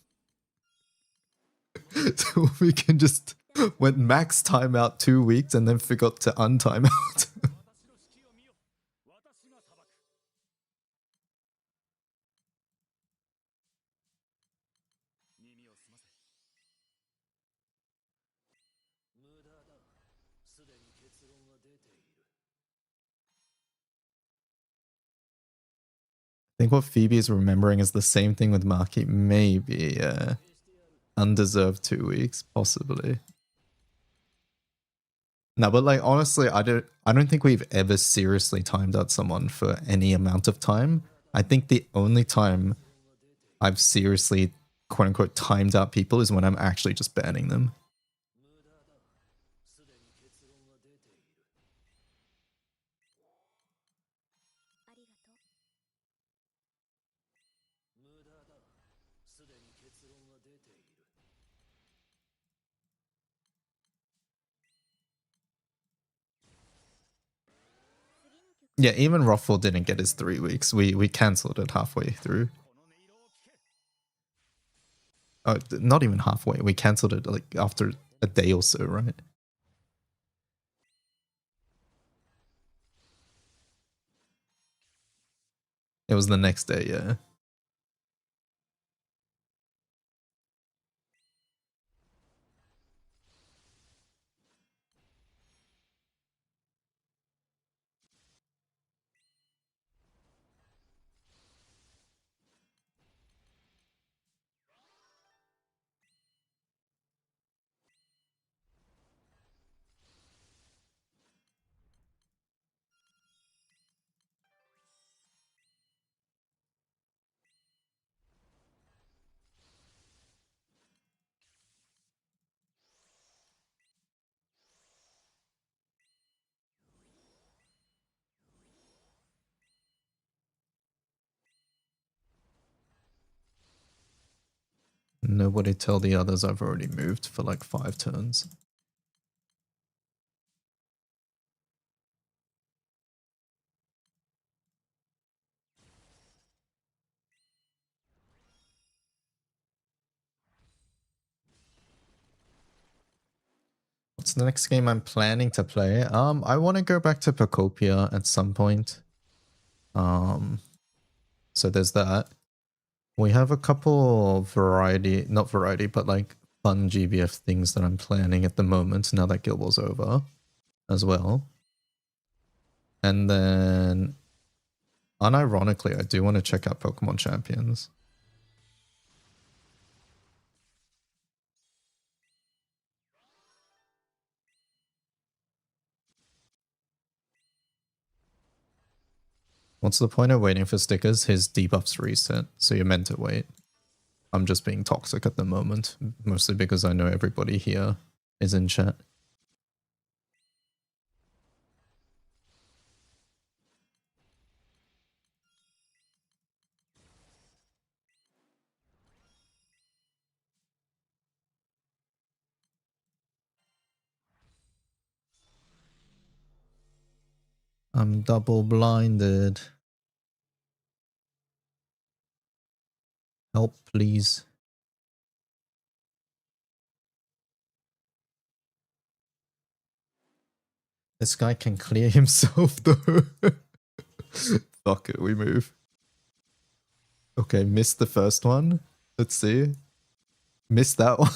So we can just went max timeout 2 weeks and then forgot to untime out. I think what Phoebe is remembering is the same thing with Marky. Maybe, yeah. Undeserved 2 weeks, possibly. No, but like honestly, I don't think we've ever seriously timed out someone for any amount of time. I think the only time I've seriously quote unquote timed out people is when I'm actually just banning them. Yeah, even Ruffle didn't get his 3 weeks. We cancelled it halfway through. Oh, not even halfway. We cancelled it like after a day or so, right? It was the next day, yeah. Nobody tell the others I've already moved for like 5 turns. What's the next game I'm planning to play? I want to go back to Procopia at some point. So there's that. We have a couple of not variety, but like fun GBF things that I'm planning at the moment now that Guild War's over as well. And then, unironically, I do want to check out Pokemon Champions. What's the point of waiting for stickers? His debuffs reset, so you're meant to wait. I'm just being toxic at the moment, mostly because I know everybody here is in chat. I'm double blinded. Help, please. This guy can clear himself though. Fuck it, we move. Okay, missed the first one. Let's see. Missed that one.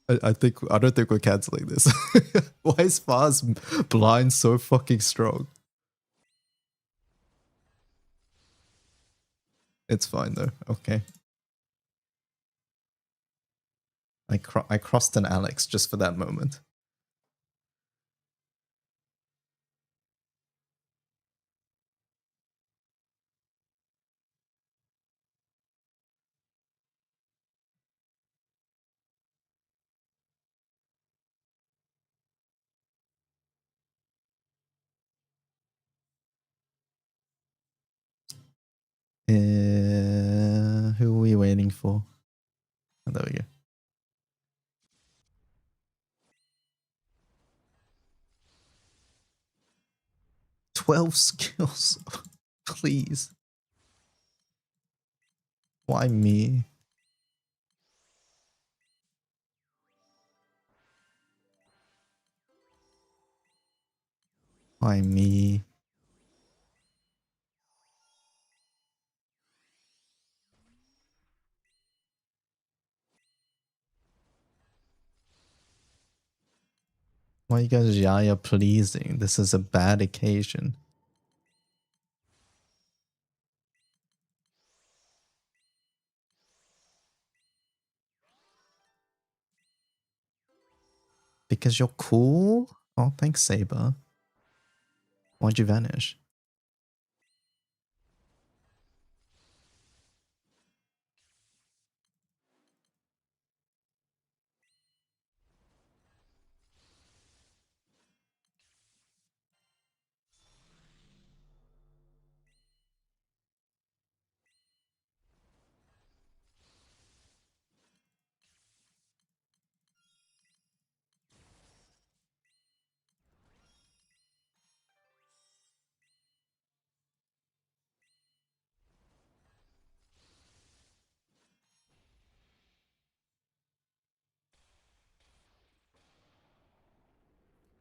I don't think we're canceling this. Why is Far's blind so fucking strong? It's fine though. Okay. I crossed an Alex just for that moment. Who are we waiting for? Oh, there we go. 12 skills. Please. Why me? Why me? Why are you guys Yaya pleasing? This is a bad occasion. Because you're cool? Oh, thanks, Saber. Why'd you vanish?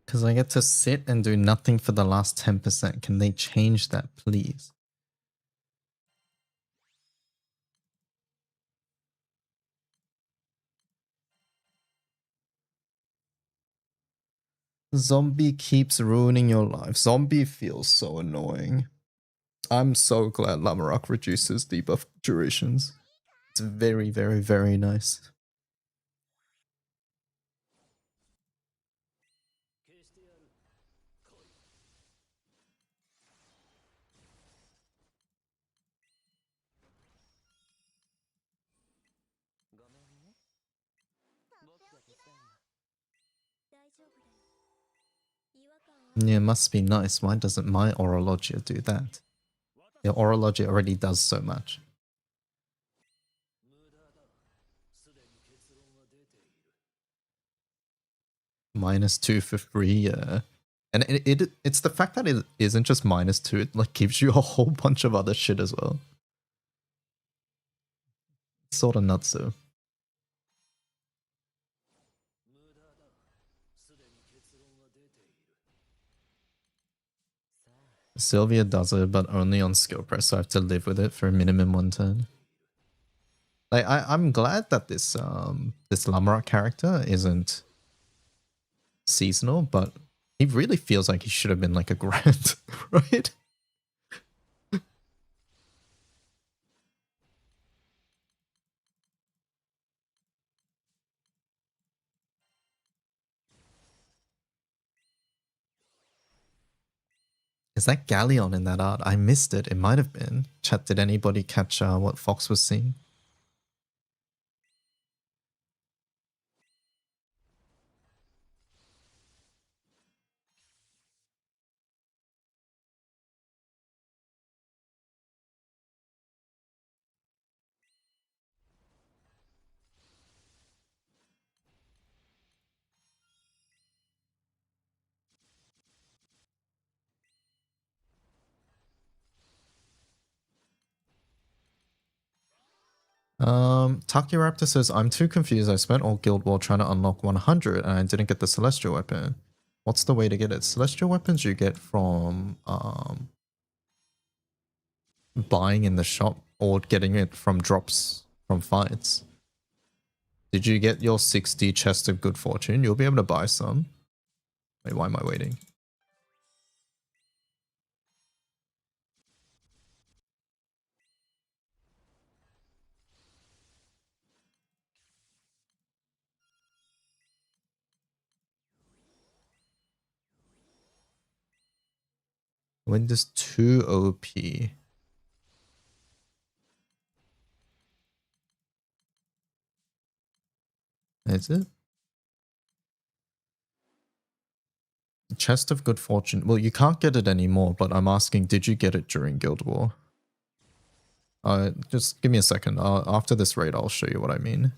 Because I get to sit and do nothing for the last 10%. Can they change that, please? Zombie keeps ruining your life. Zombie feels so annoying. I'm so glad Lamarok reduces debuff durations. It's very, very, very nice. Yeah, it must be nice. Why doesn't my Orologia do that? Your Orologia already does so much. -2 for free, yeah. And it's the fact that it isn't just -2, it like gives you a whole bunch of other shit as well. It's sort of nuts though. Sylvia does it, but only on skill press, so I have to live with it for a minimum 1 turn. Like I'm glad that this this Lamrock character isn't seasonal, but he really feels like he should have been like a grand, right? Is that Galleon in that art? I missed it. It might have been. Chat, did anybody catch what Fox was seeing? Takiraptor says, I'm too confused. I spent all Guild War trying to unlock 100 and I didn't get the Celestial Weapon. What's the way to get it? Celestial Weapons you get from buying in the shop or getting it from drops from fights. Did you get your 60 chest of good fortune? You'll be able to buy some. Wait, why am I waiting? Windows 2 OP. Is it? Chest of good fortune. Well, you can't get it anymore, but I'm asking, did you get it during Guild War? Just give me a second. After this raid, I'll show you what I mean.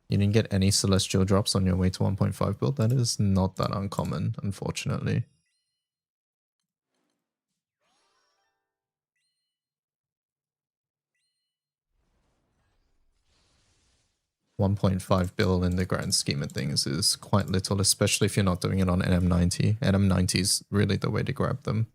You didn't get any celestial drops on your way to 1.5 build? That is not that uncommon, unfortunately. 1.5 bill in the grand scheme of things is quite little, especially if you're not doing it on NM90. NM90 is really the way to grab them.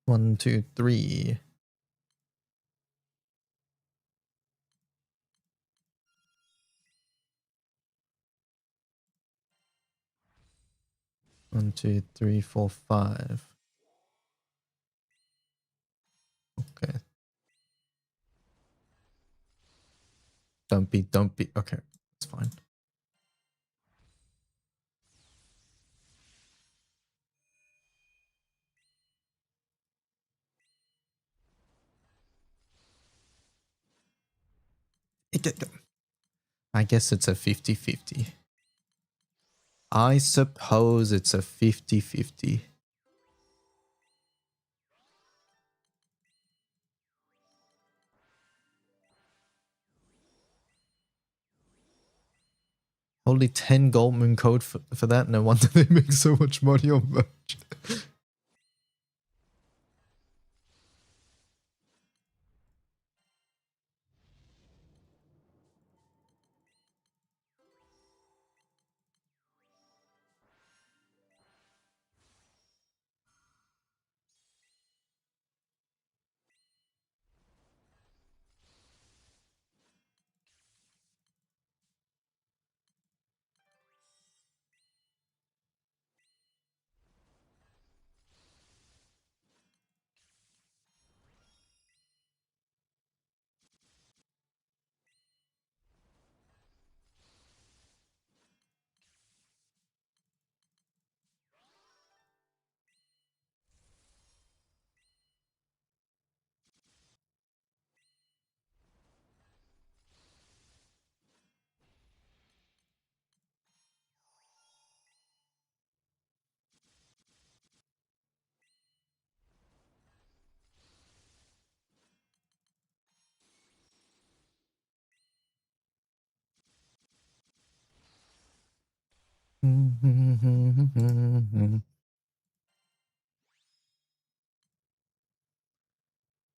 One, two, three. One, two, three, four, five. Okay. Don't be. Okay, it's fine. I guess it's a 50-50. I suppose it's a 50-50. Only 10 gold moon code for that. No wonder they make so much money on merch.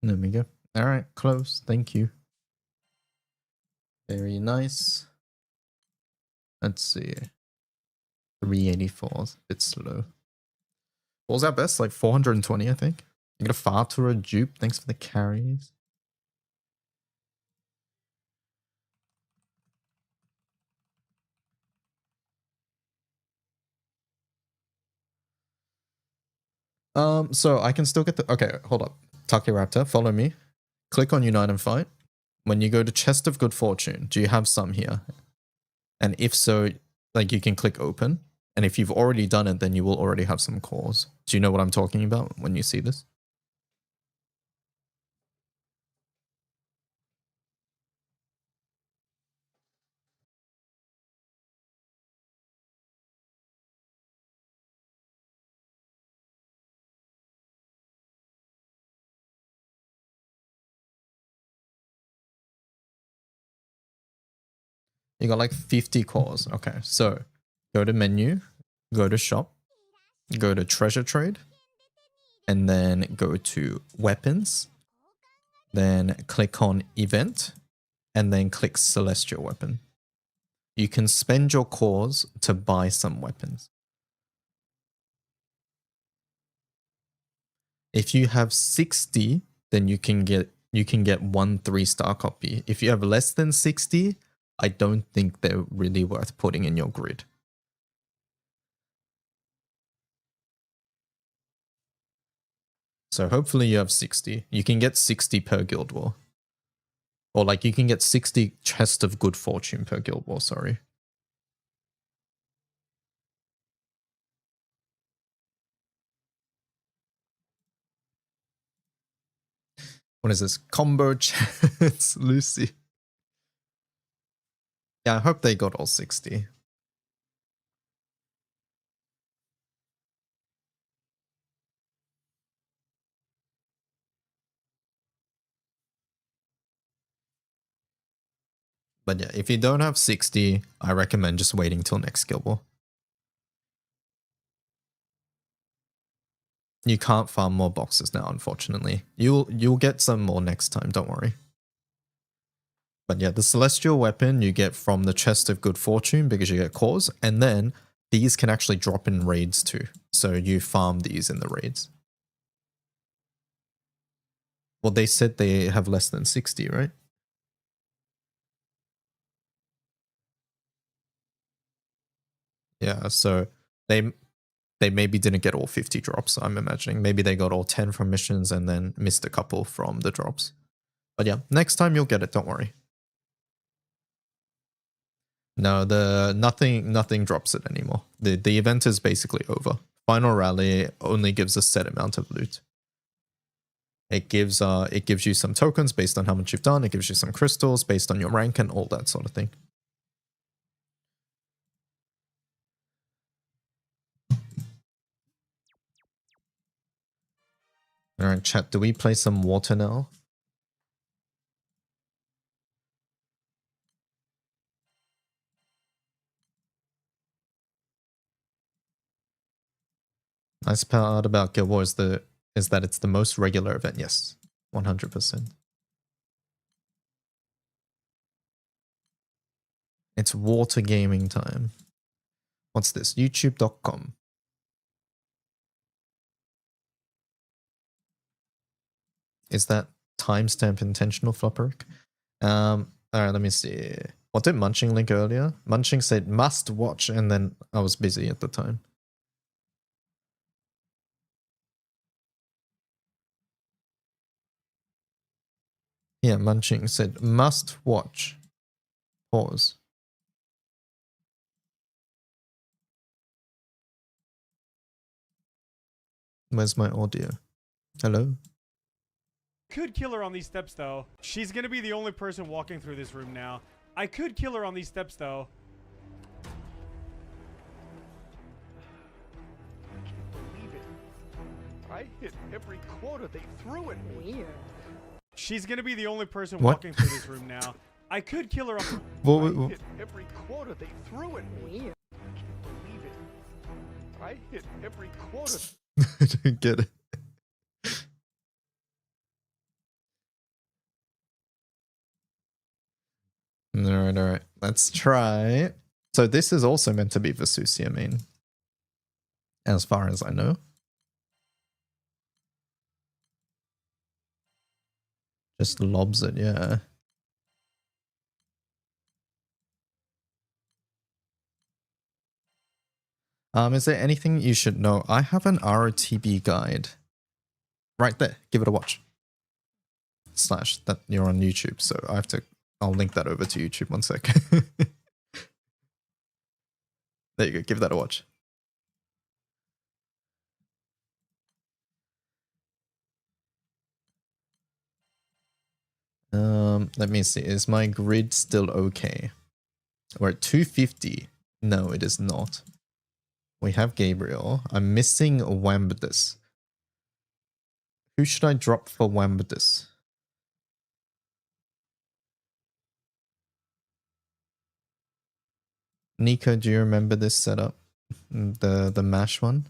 There we go. All right, close. Thank you. Very nice. Let's see. 384 is a bit slow. What was our best? Like 420, I think. You got a far tour dupe. Thanks for the carries. So I can still get the... Okay, hold up. Taki Raptor, follow me. Click on Unite and Fight. When you go to Chest of Good Fortune, do you have some here? And if so, like you can click Open. And if you've already done it, then you will already have some cores. Do you know what I'm talking about when you see this? You got like 50 cores. Okay, so go to menu, go to shop, go to treasure trade, and then go to weapons, then click on event, and then click celestial weapon. You can spend your cores to buy some weapons. If you have 60, then you can get 1 3-star copy. If you have less than 60, I don't think they're really worth putting in your grid. So hopefully you have 60. You can get 60 per Guild War. Or like you can get 60 Chest of Good Fortune per Guild War, sorry. What is this? Combo chance, Lucy. Yeah, I hope they got all 60. But yeah, if you don't have 60, I recommend just waiting till next Guild War. You can't farm more boxes now, unfortunately. You'll get some more next time, don't worry. But yeah, the Celestial Weapon you get from the Chest of Good Fortune because you get cores, and then these can actually drop in raids too. So you farm these in the raids. Well, they said they have less than 60, right? Yeah, so they maybe didn't get all 50 drops, I'm imagining. Maybe they got all 10 from missions and then missed a couple from the drops. But yeah, next time you'll get it, don't worry. No, nothing drops it anymore. The event is basically over. Final rally only gives a set amount of loot. It gives you some tokens based on how much you've done. It gives you some crystals based on your rank and all that sort of thing. All right, chat. Do we play some water now? Nice part about Guild Wars is that it's the most regular event. Yes, 100%. It's water gaming time. What's this? YouTube.com. Is that timestamp intentional, Flopperic? All right, let me see. What did Munching link earlier? Munching said must watch, and then I was busy at the time. Yeah, Munching said must watch. Pause. Where's my audio? Hello? Could kill her on these steps though. She's gonna be the only person walking through this room now. I could kill her on these steps though. I can't believe it. I hit every quota they threw at me. Weird. She's gonna be the only person What? walking through this room now. I could kill her on I hit every quota they threw at me. Weird. I can't believe I hit every quota. I don't get it. Alright, alright. Let's try. So this is also meant to be Vasusi, I mean. As far as I know. Just lobs it, yeah. Is there anything you should know? I have an ROTB guide. Right there. Give it a watch. / that you're on YouTube, so I'll link that over to YouTube 1 sec. There you go, give that a watch. Let me see, is my grid still okay? We're at 250. No, it is not. We have Gabriel. I'm missing Wambadus. Who should I drop for Wambadus? Nico, do you remember this setup? The mash one?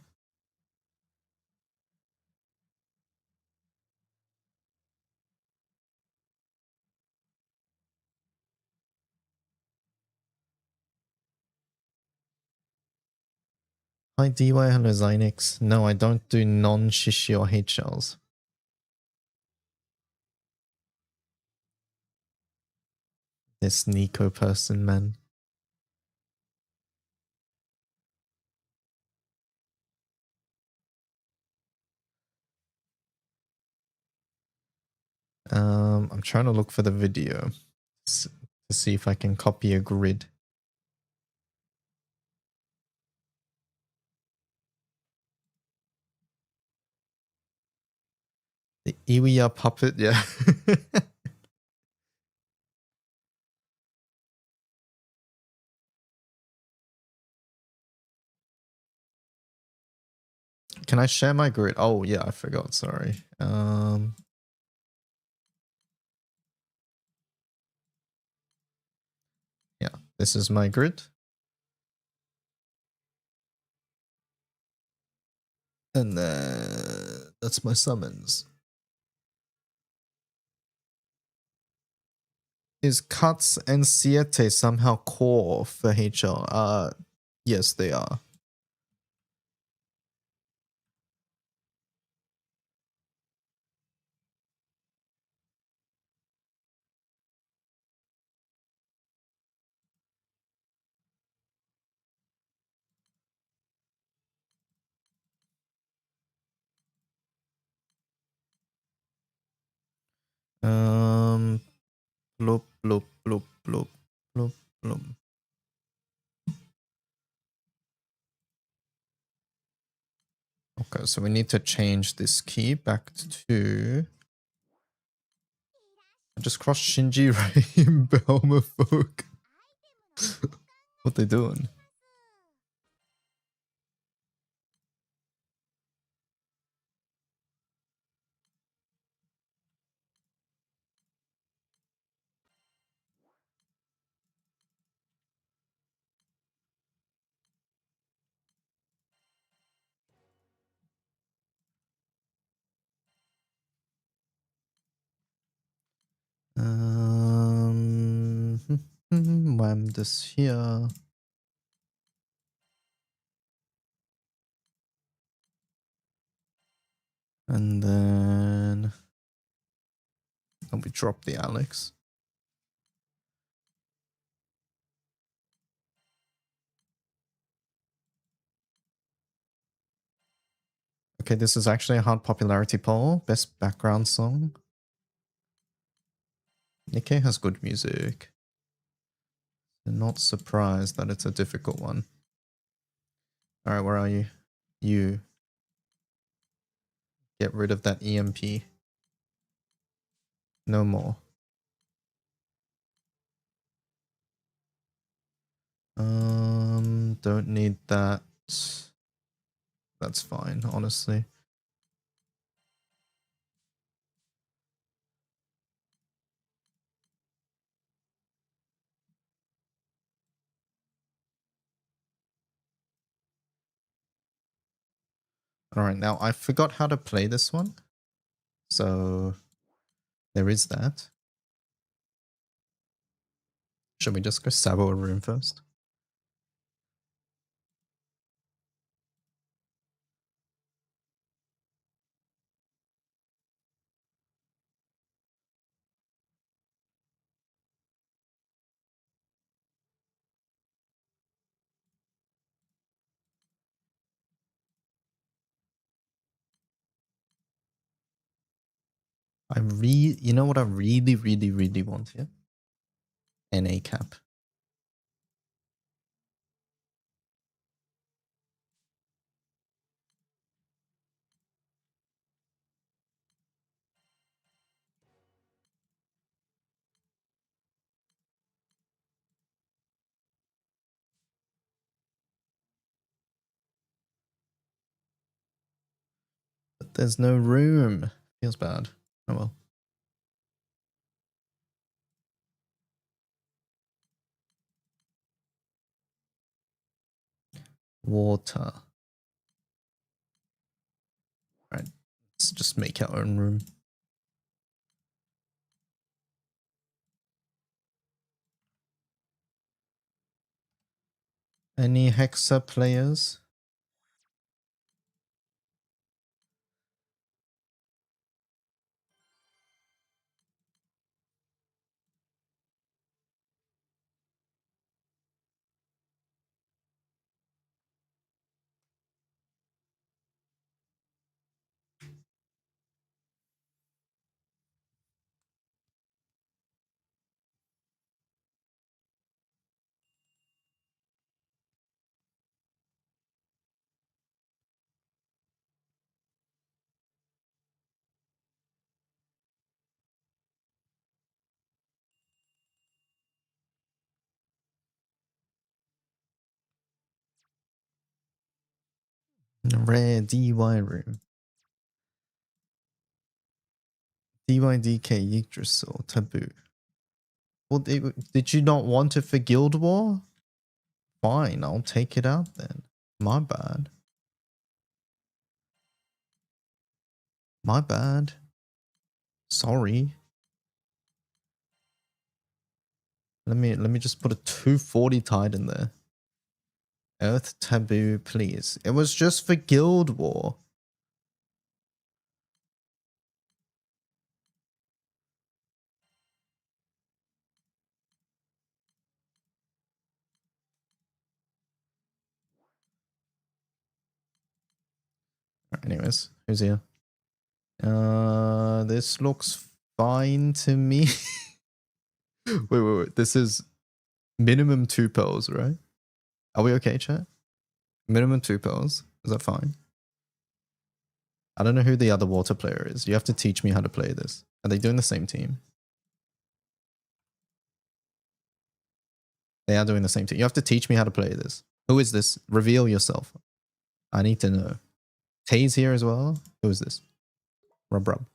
Hi DY, hello Zynix. No, I don't do non-shishi or hate shells. This Nico person, man. I'm trying to look for the video to see if I can copy a grid. The Iwiya puppet, yeah. Can I share my grid? Oh yeah, I forgot, sorry. Yeah, this is my grid. And then that's my summons. Is Cuts and Siete somehow core for HR? Yes, they are. Bloop, bloop, bloop, bloop, bloop, bloop. Okay, so we need to change this key back to... I just crossed Shinji Ray and Belma folk. What they doing? Wham this here. And then we drop the Alex. Okay, this is actually a hard popularity poll. Best background song. Nikkei has good music. I'm not surprised that it's a difficult one. Alright, where are you? You. Get rid of that EMP. No more. Don't need that. That's fine, honestly. Alright, now I forgot how to play this one. So there is that. Should we just go sabo a room first? You know what I really want here? NA cap. But there's no room. Feels bad. Oh well. Water. Right. Let's just make our own room. Any Hexa players? Rare DY room. DYDK Yggdrasil Taboo. Well, did you not want it for Guild War? Fine, I'll take it out then. My bad. My bad. Sorry. Let me just put a 240 tide in there. Earth Taboo, please. It was just for Guild War. Anyways, who's here? This looks fine to me. wait. This is minimum 2 pearls, right? Are we okay, chat? Minimum 2 pearls. Is that fine? I don't know who the other water player is. You have to teach me how to play this. Are they doing the same team? They are doing the same team. You have to teach me how to play this. Who is this? Reveal yourself. I need to know. Tay's here as well. Who is this? Rub.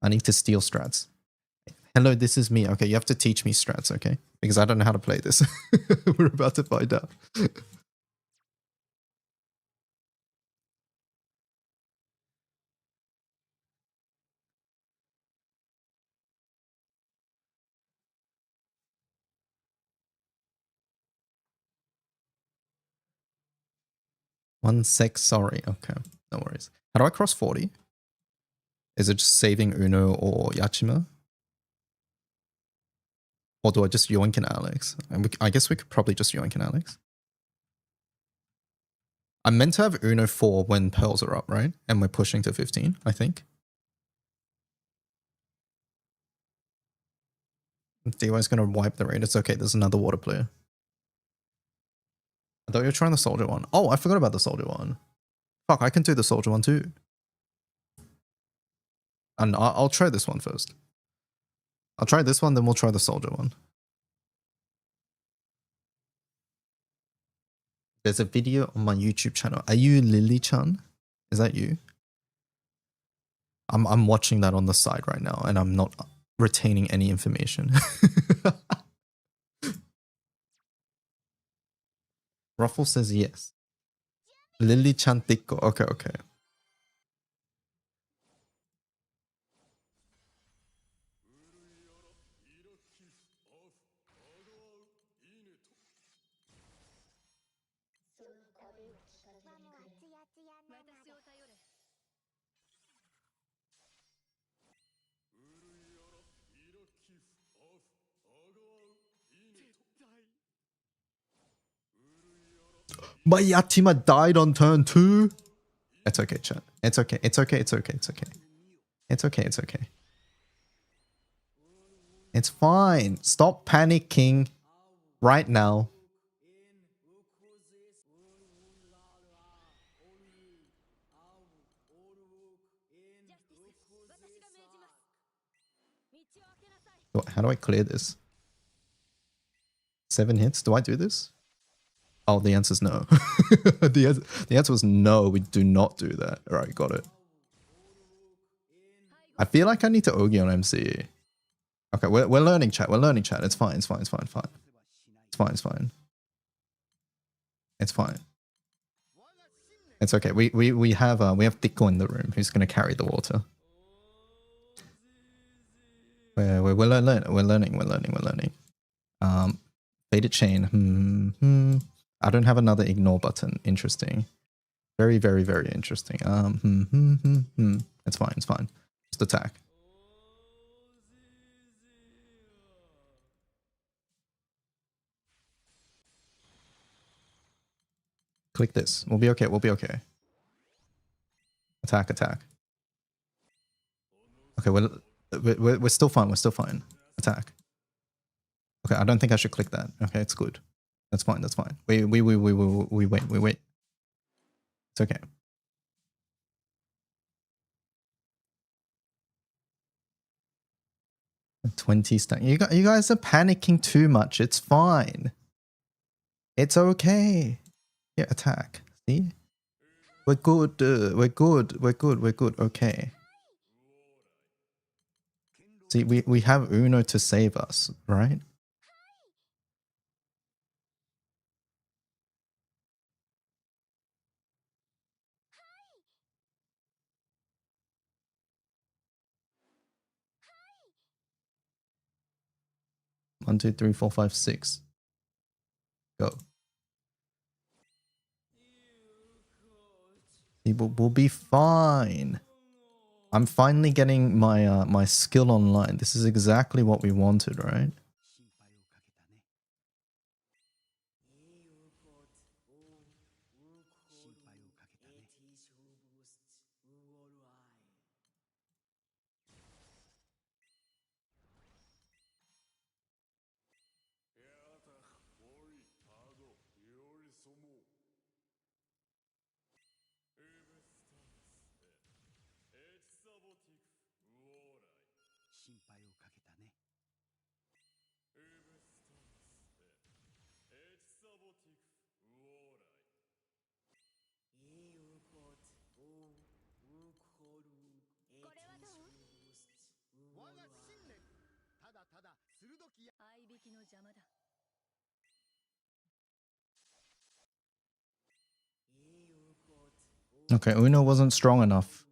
I need to steal strats. Hello, this is me. Okay, you have to teach me strats, okay? Because I don't know how to play this. We're about to find out. One sec, sorry. Okay, no worries. How do I cross 40? Is it just saving Uno or Yachima? Or do I just yoink an Alex? I guess we could probably just yoink an Alex. I'm meant to have Uno 4 when pearls are up, right? And we're pushing to 15, I think. DY's gonna wipe the raid. It's okay, there's another water player. I thought you were trying the soldier one. Oh, I forgot about the soldier one. Fuck, I can do the soldier one too. And I'll try this one first. I'll try this one, then we'll try the soldier one. There's a video on my YouTube channel. Are you Lily-chan? Is that you? I'm watching that on the side right now, and I'm not retaining any information. Ruffle says yes. Lily Chantico. Okay, okay. My Yatima died on turn 2. It's okay, chat. It's okay. It's okay. It's okay. It's okay. It's okay. It's okay. It's fine. Stop panicking right now. How do I clear this? 7 hits? Do I do this? Oh, the answer's no. the answer was no, we do not do that. All right, got it. I feel like I need to Ogi on MC. Okay, we're learning chat. We're learning chat. It's fine. It's fine. It's fine. Fine. It's fine. It's fine. It's fine. It's okay. We have Tico in the room who's gonna carry the water. We're learning. Faded chain. I don't have another ignore button. Interesting. Very, very, very interesting. It's fine. It's fine. Just attack. Click this. We'll be okay. We'll be okay. Attack, attack. Okay, we're still fine. We're still fine. Attack. Okay, I don't think I should click that. Okay, it's good. That's fine. That's fine. We wait. It's okay. A 20 stack. You guys are panicking too much. It's fine. It's okay. Yeah, attack. See? We're good. We're good. We're good. We're good. Okay. See, we have Uno to save us, right? One, two, three, four, five, six. Go. We'll be fine. I'm finally getting my my skill online. This is exactly what we wanted, right? Okay, Uno wasn't strong enough.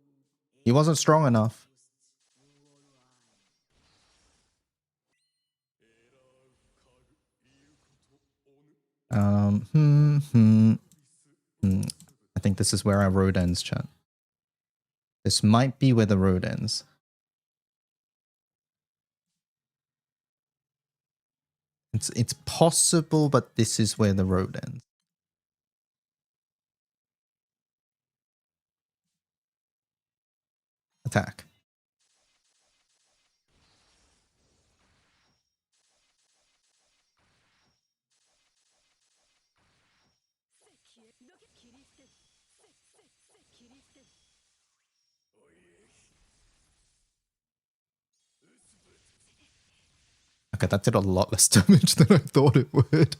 He wasn't strong enough. I think this is where our road ends, chat. This might be where the road ends. It's possible, but this is where the road ends. Attack. Okay, that did a lot less damage than I thought it would.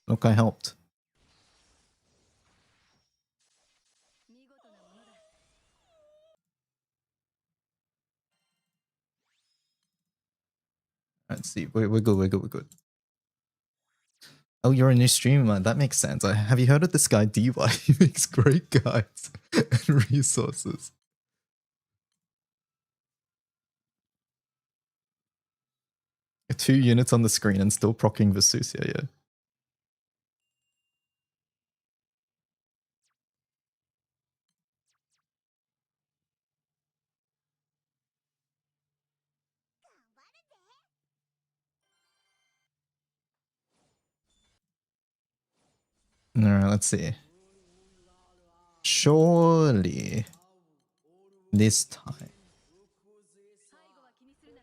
Look, I helped. let's see. We're good, we're good, we're good. Oh, you're a new streamer. That makes sense. Have you heard of this guy, DY? He makes great guides and resources. Two units on the screen and still procking Vesusia, yeah. Alright, let's see. Surely this time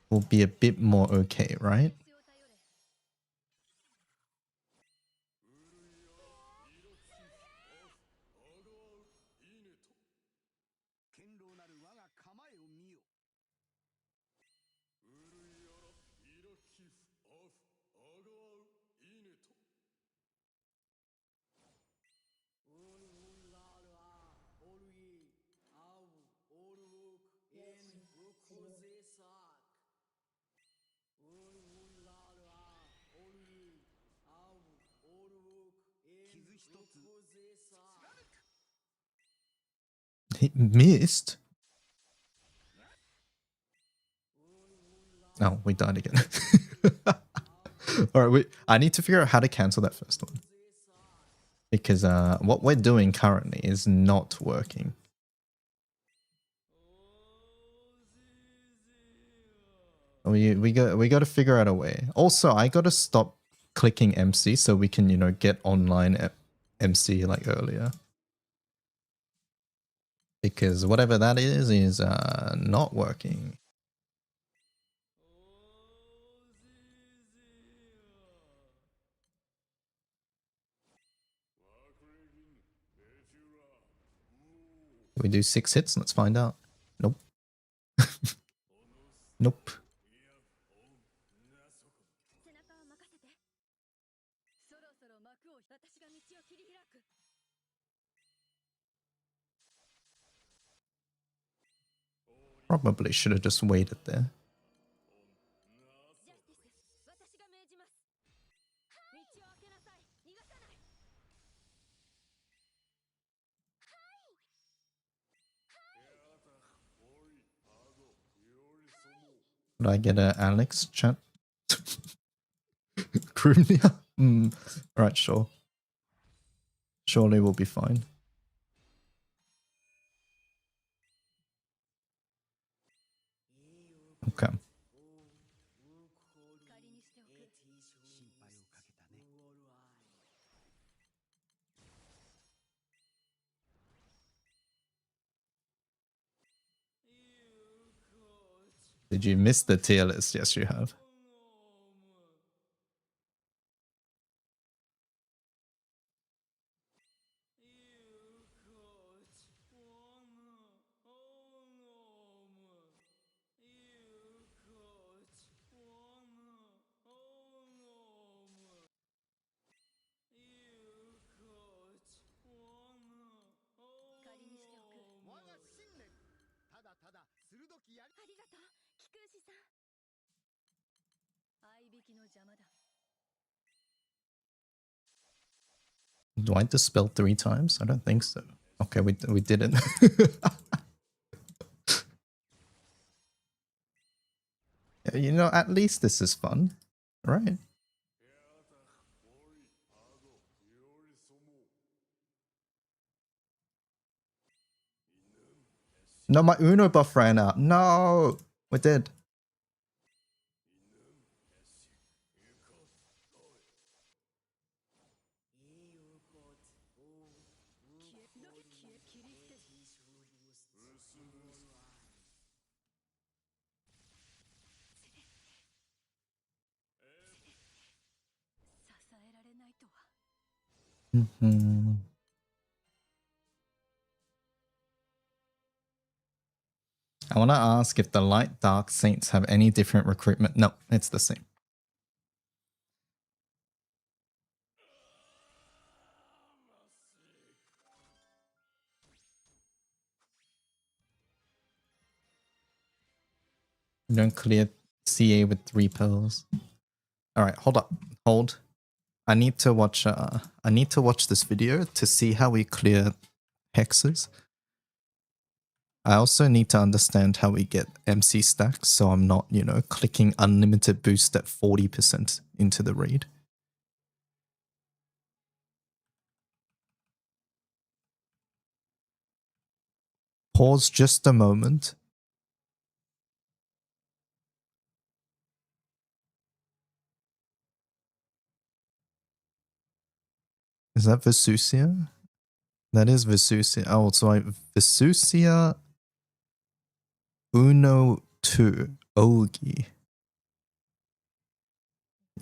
will be a bit more okay, right? He missed? Oh, we died again. Alright, I need to figure out how to cancel that first one. Because what we're doing currently is not working. We got to figure out a way. Also, I got to stop clicking MC so we can, you know, get online at MC like earlier. Because whatever that is not working. We do 6 hits. Let's find out. Nope. Nope. Probably should have just waited there. Would I get a Alex chat? Crumnia? Alright, sure. Surely we'll be fine. Okay. Did you miss the tier list? Yes, you have. Do I dispel 3 times? I don't think so. Okay, we didn't. You know, at least this is fun, right? No, my Uno buff ran out. No, we did. I want to ask if the Light Dark Saints have any different recruitment. No, it's the same. You don't clear CA with 3 pearls. Alright, hold up. Hold. I need to watch this video to see how we clear hexes. I also need to understand how we get MC stacks so I'm not, you know, clicking unlimited boost at 40% into the raid. Pause just a moment. Is that Vesusia? That is Vesusia. Oh, so Vesusia Uno 2 Ogi.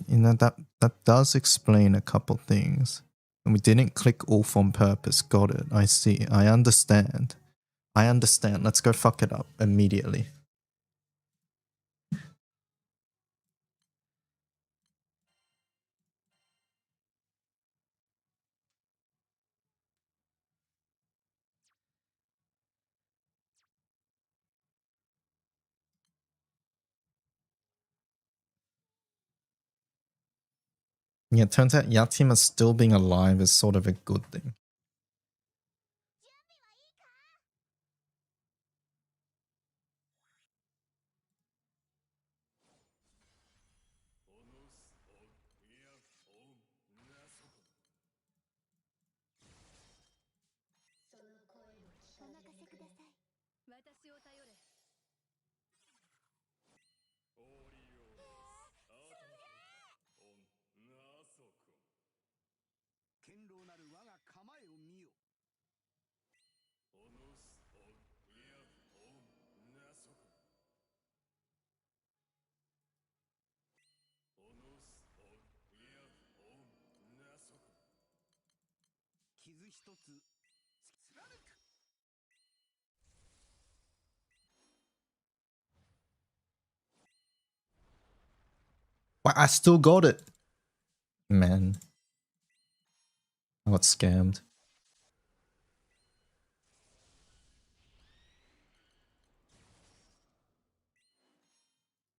You know, that does explain a couple things. And we didn't click off on purpose. Got it. I see. I understand. I understand. Let's go fuck it up immediately. Yeah, it turns out Yatima still being alive is sort of a good thing. Well, I still got it. Man. I got scammed.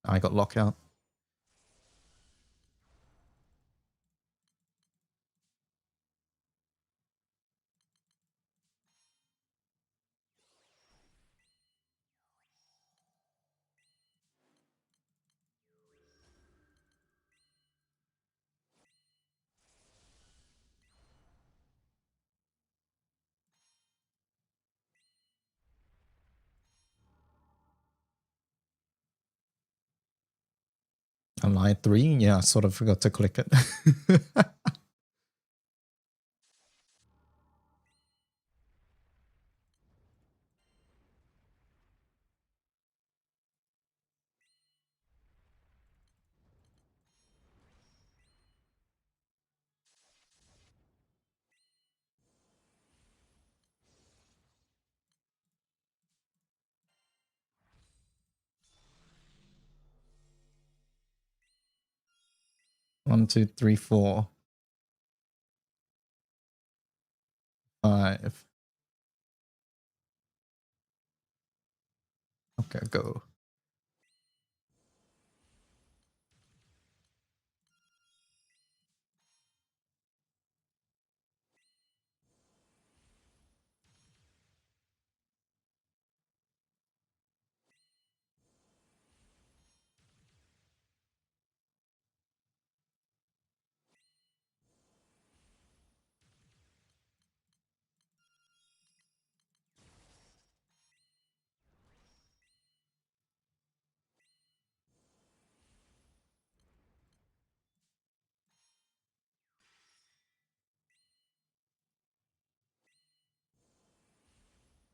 I got lockout. I lied 3? Yeah, I sort of forgot to click it. One, two, three, 4, 5. Okay, go.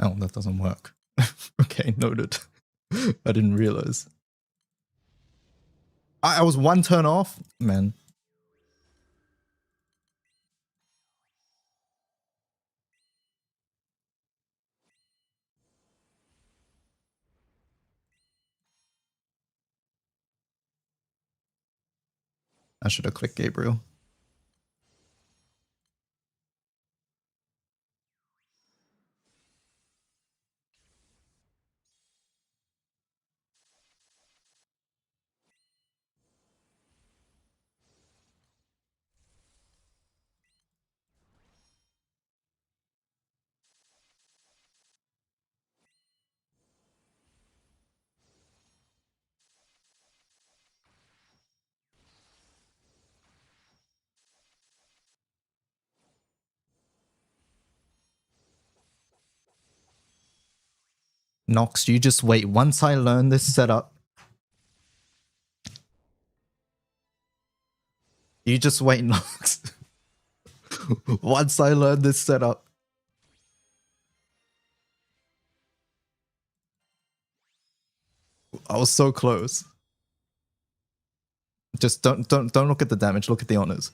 Oh, that doesn't work. Okay, noted. I didn't realize. I was 1 turn off? Man. I should have clicked Gabriel. Nox, you just wait. Once I learn this setup, you just wait, Nox. Once I learn this setup. I was so close. Just don't look at the damage, look at the honors.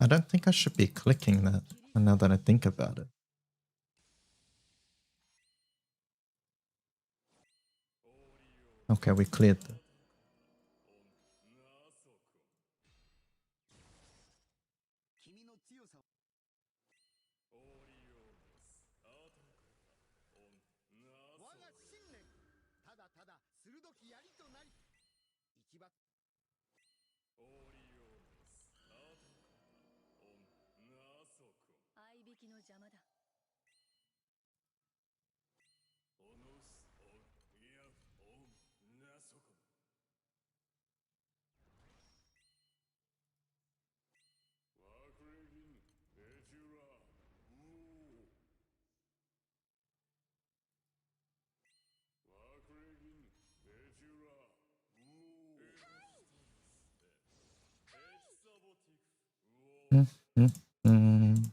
I don't think I should be clicking that now that I think about it. Okay, we cleared that. Mm.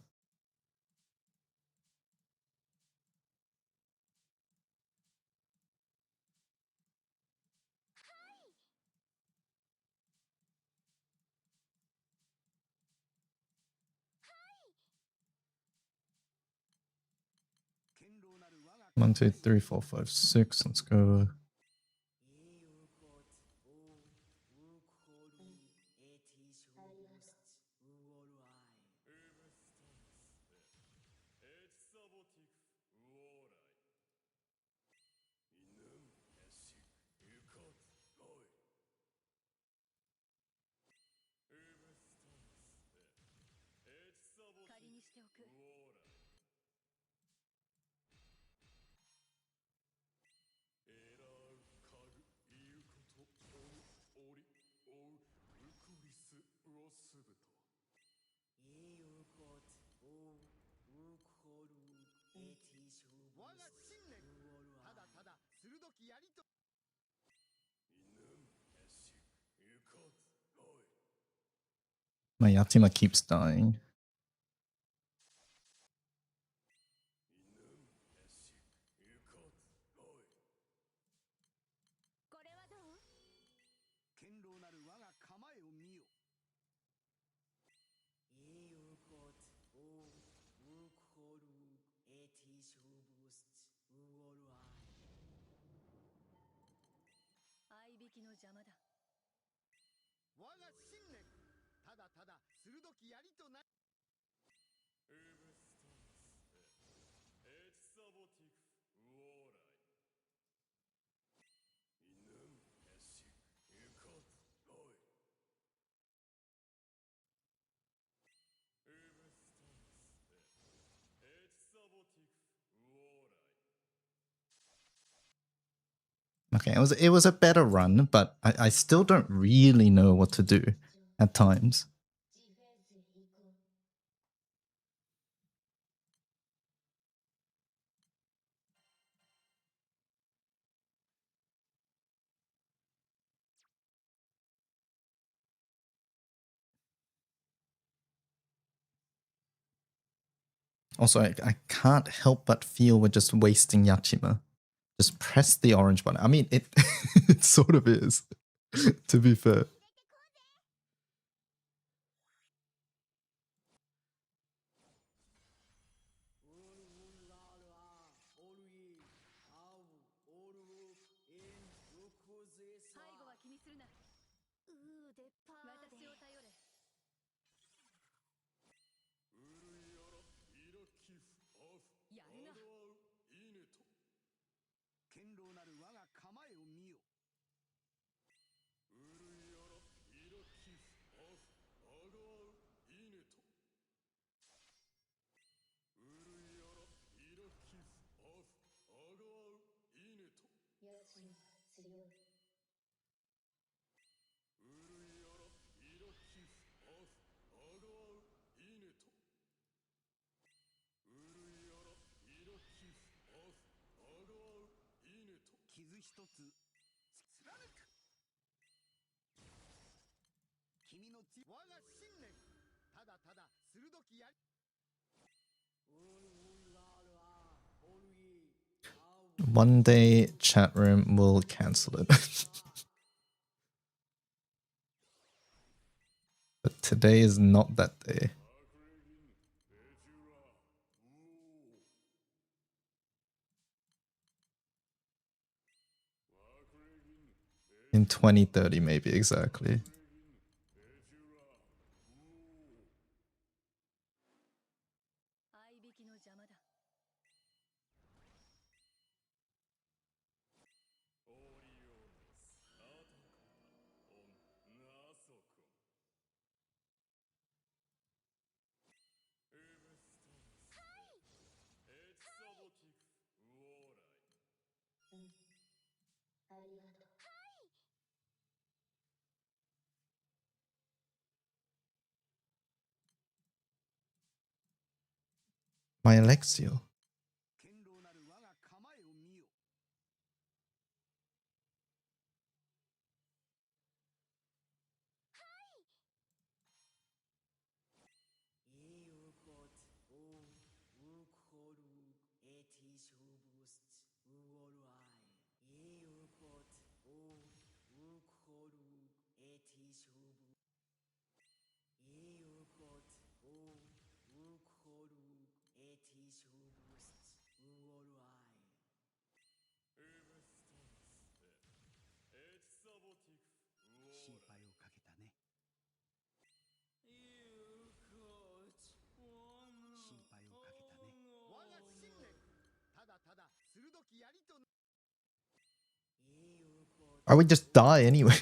1, 2, 3, 4, 5, 6. Let's go. My Yatima keeps dying. Okay, it was a better run, but I still don't really know what to do. at times. Also, I can't help but feel we're just wasting Yachima. Just press the orange button. I mean, it, it sort of is, to be fair. One day chat room will cancel it. But today is not that day. In 2030 maybe, exactly. My Alexio. I would just die anyway.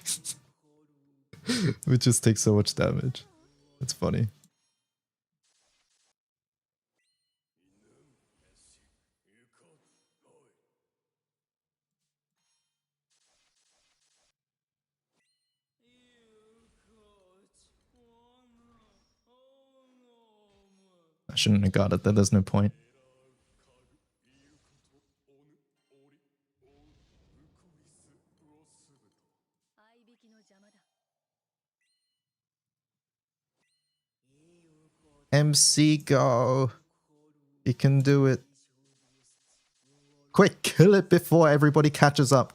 We just take so much damage. It's funny. I shouldn't have got it there, there's no point. MC, go. You can do it. Quick, kill it before everybody catches up.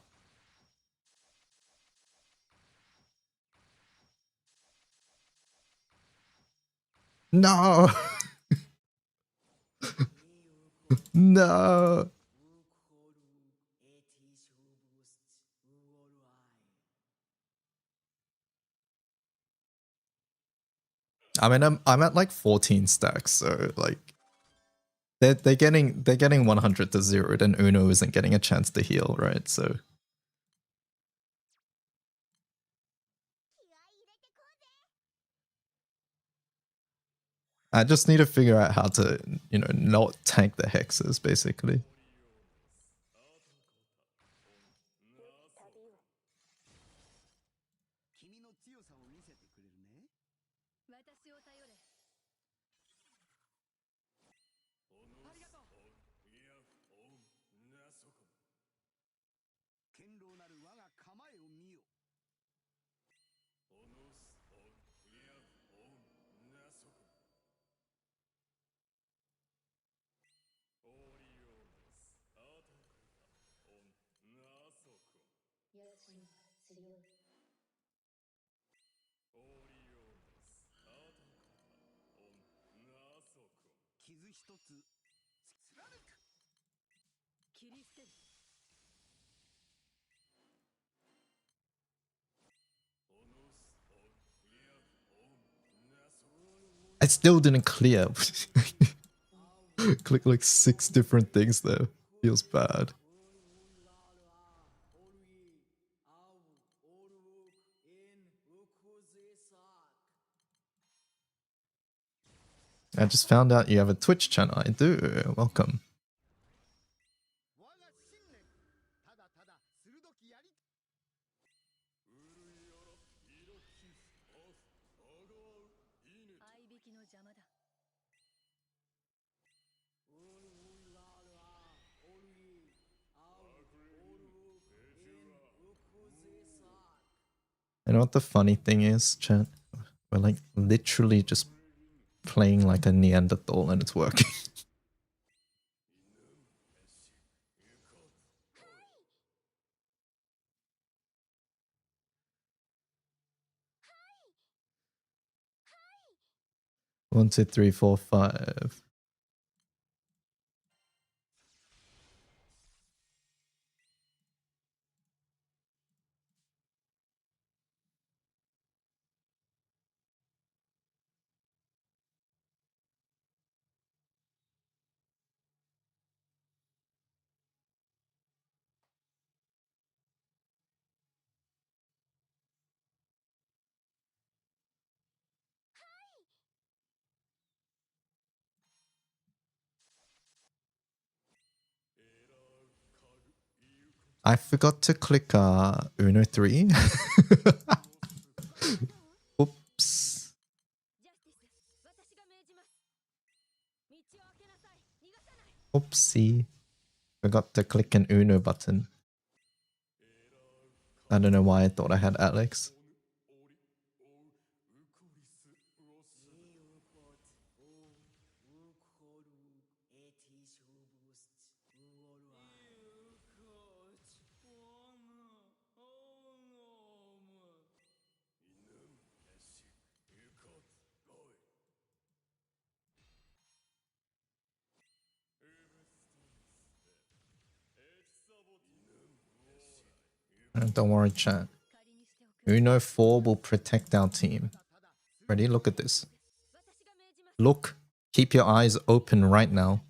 No. No. I mean, I'm at like 14 stacks, so like they're getting 100 to 0, and Uno isn't getting a chance to heal, right? So I just need to figure out how to, you know, not tank the hexes, basically. I still didn't clear. Click like 6 different things there. Feels bad. I just found out you have a Twitch channel. I do. Welcome. You know what the funny thing is, chat? We're like literally just playing like a Neanderthal and it's working. One, two, three, four, five. I forgot to click Uno 3. Oops. Oopsie. Forgot to click an Uno button. I don't know why I thought I had Alex. Don't worry, chat. Uno 4 will protect our team. Ready? Look at this. Look. Keep your eyes open right now.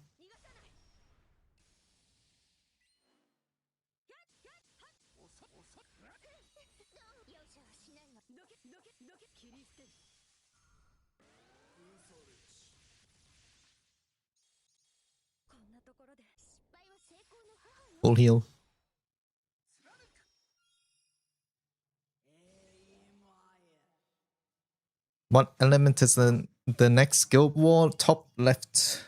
Full heal. What element is the next guild war? Top left.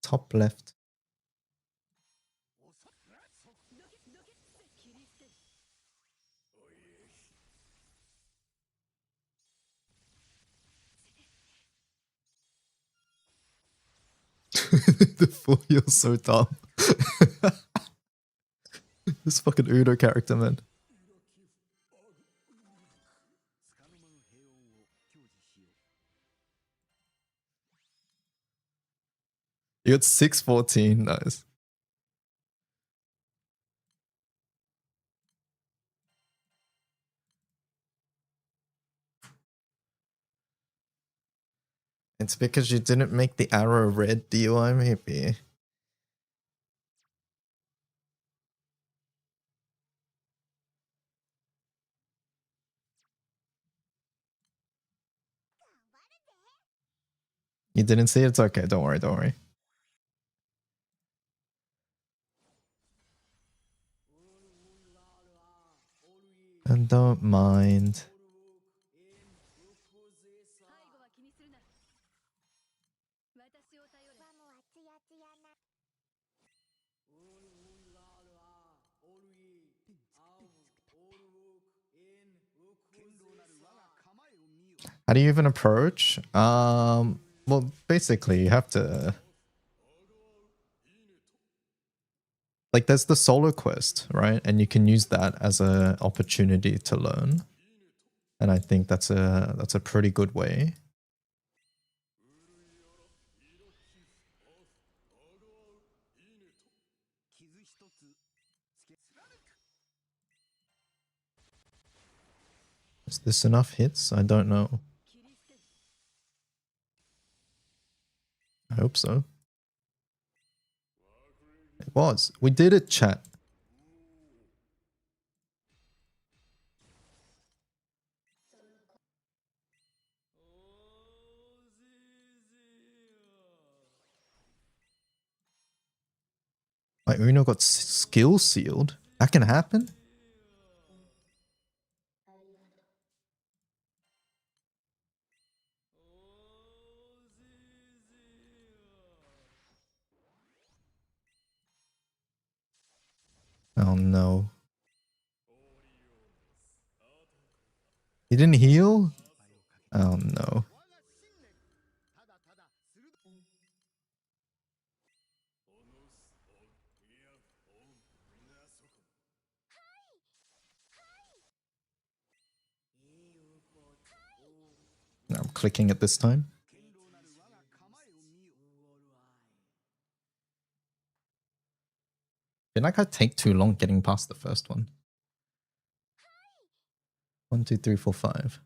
Top left. The full heal's so dumb. This fucking Uno character, man. You got 614. Nice. It's because you didn't make the arrow red DUI, maybe. You didn't see it? It's okay. Don't worry. Don't worry. And don't mind. How do you even approach? Well, basically, you have to like there's the solo quest, right? And you can use that as an opportunity to learn. And I think that's a pretty good way. Is this enough hits? I don't know. I hope so. It was. We did it, chat. My Uno got skill sealed. That can happen? Oh no. He didn't heal? Oh no. I'm clicking it this time. Did that guy take too long getting past the first one? 1, 2, 3, 4, 5.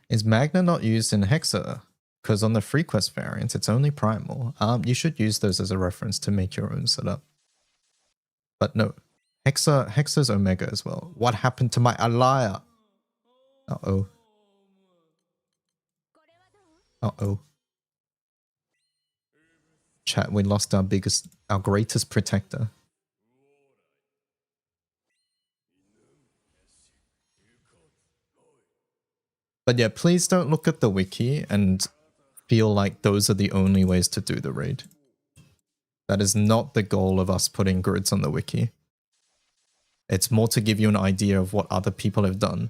Is Magna not used in Hexa? Because on the free quest variants, it's only primal. You should use those as a reference to make your own setup. But no, Hexa's Omega as well. What happened to my Alaya? Uh-oh. Uh-oh. Chat, we lost our greatest protector. But yeah, please don't look at the wiki and feel like those are the only ways to do the raid. That is not the goal of us putting grids on the wiki. It's more to give you an idea of what other people have done.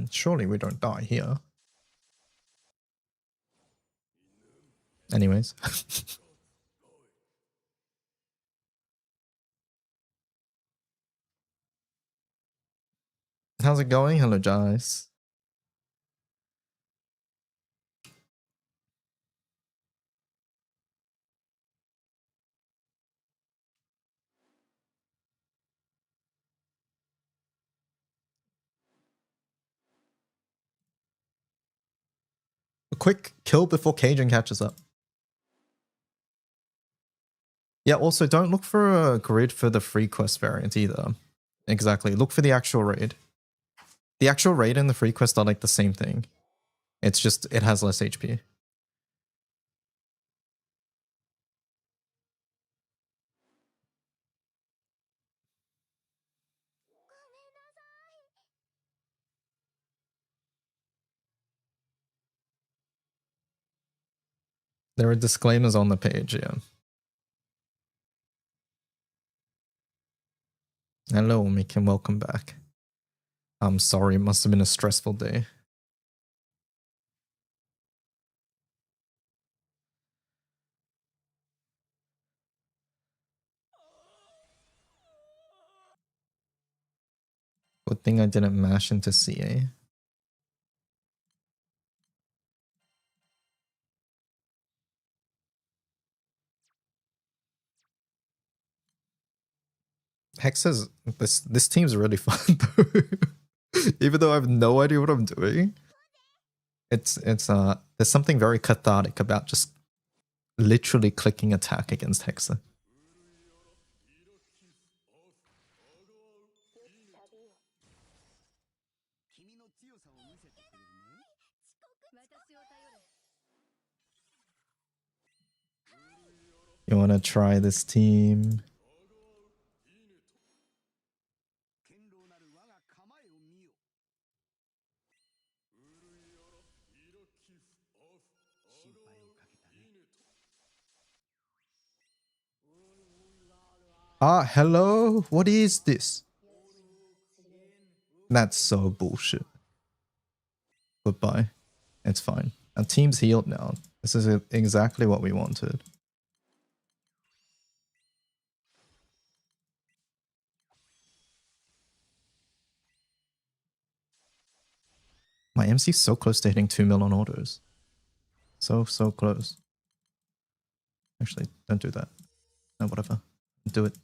Surely we don't die here. Anyways. How's it going? Hello, Jais. A quick kill before Cajun catches up. Yeah, also don't look for a grid for the free quest variant either. Exactly. Look for the actual raid. The actual raid and the free quest are like the same thing. It's just, it has less HP. There are disclaimers on the page, yeah. Hello, Mick, welcome back. I'm sorry, it must have been a stressful day. Good thing I didn't mash into CA. Hexa's this team's really fun though. Even though I have no idea what I'm doing. It's there's something very cathartic about just literally clicking attack against Hexa. You want to try this team? Ah, hello? What is this? That's so bullshit. Goodbye. It's fine. Our team's healed now. This is exactly what we wanted. My MC's so close to hitting 2 mil on orders. So close. Actually, don't do that. No, whatever. Do it.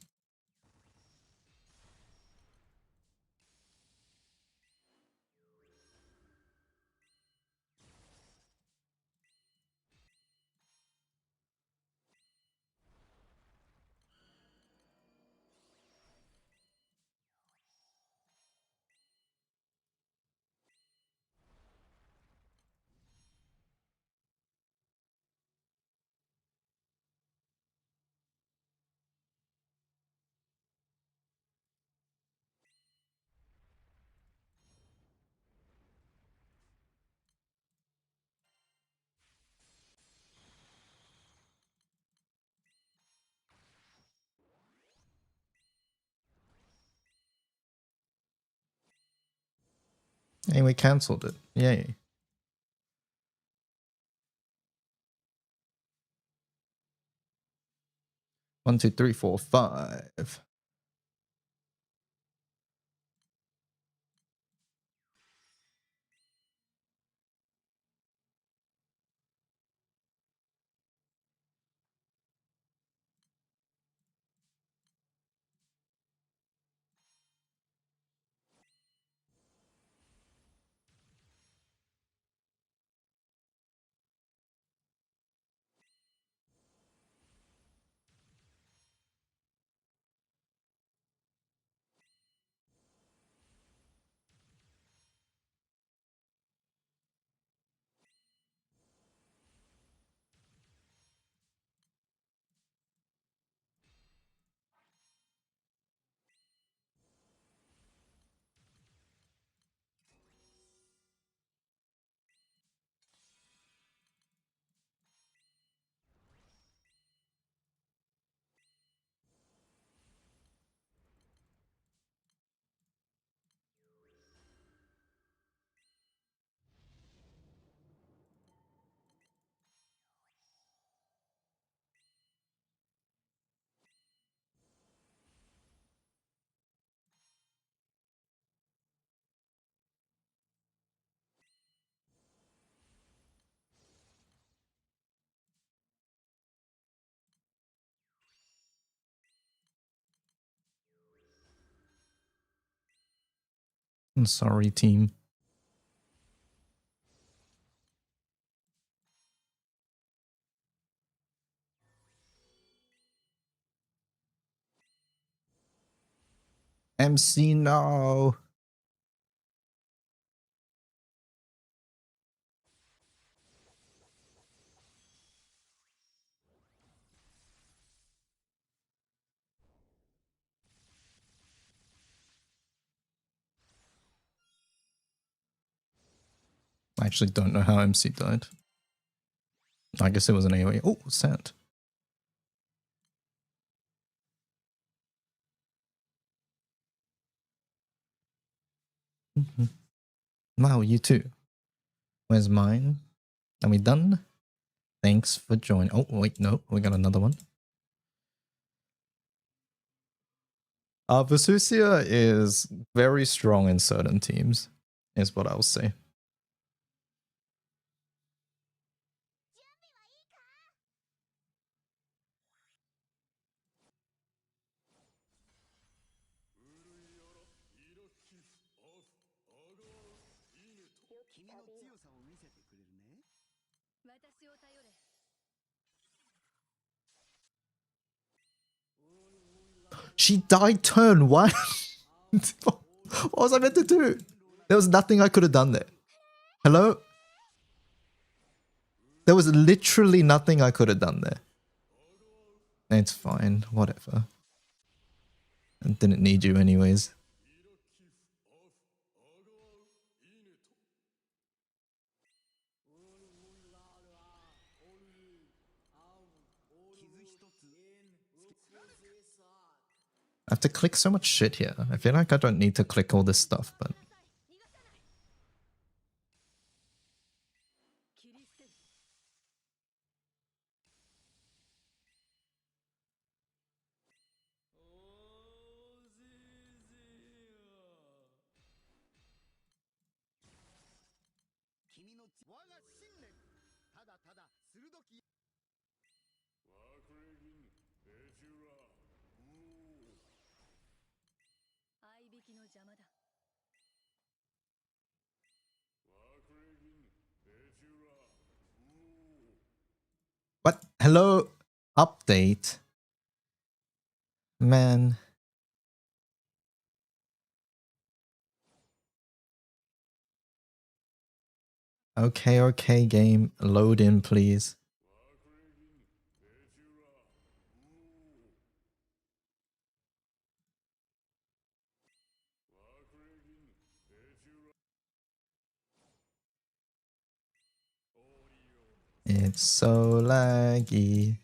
And we cancelled it. Yay. 1, 2, 3, 4, 5. I'm sorry, team. MC, no. I actually don't know how MC died. I guess it was an AoE. Oh, sand. Wow, you too. Where's mine? Are we done? Thanks for joining. Oh, wait, no. We got another one. Vesusia is very strong in certain teams, is what I'll say. She died turn 1. What was I meant to do? There was nothing I could have done there. Hello? There was literally nothing I could have done there. It's fine. Whatever. I didn't need you anyways. I have to click so much shit here. I feel like I don't need to click all this stuff, but... What? Hello? Update? Man. Okay, okay, game. Load in, please. It's so laggy.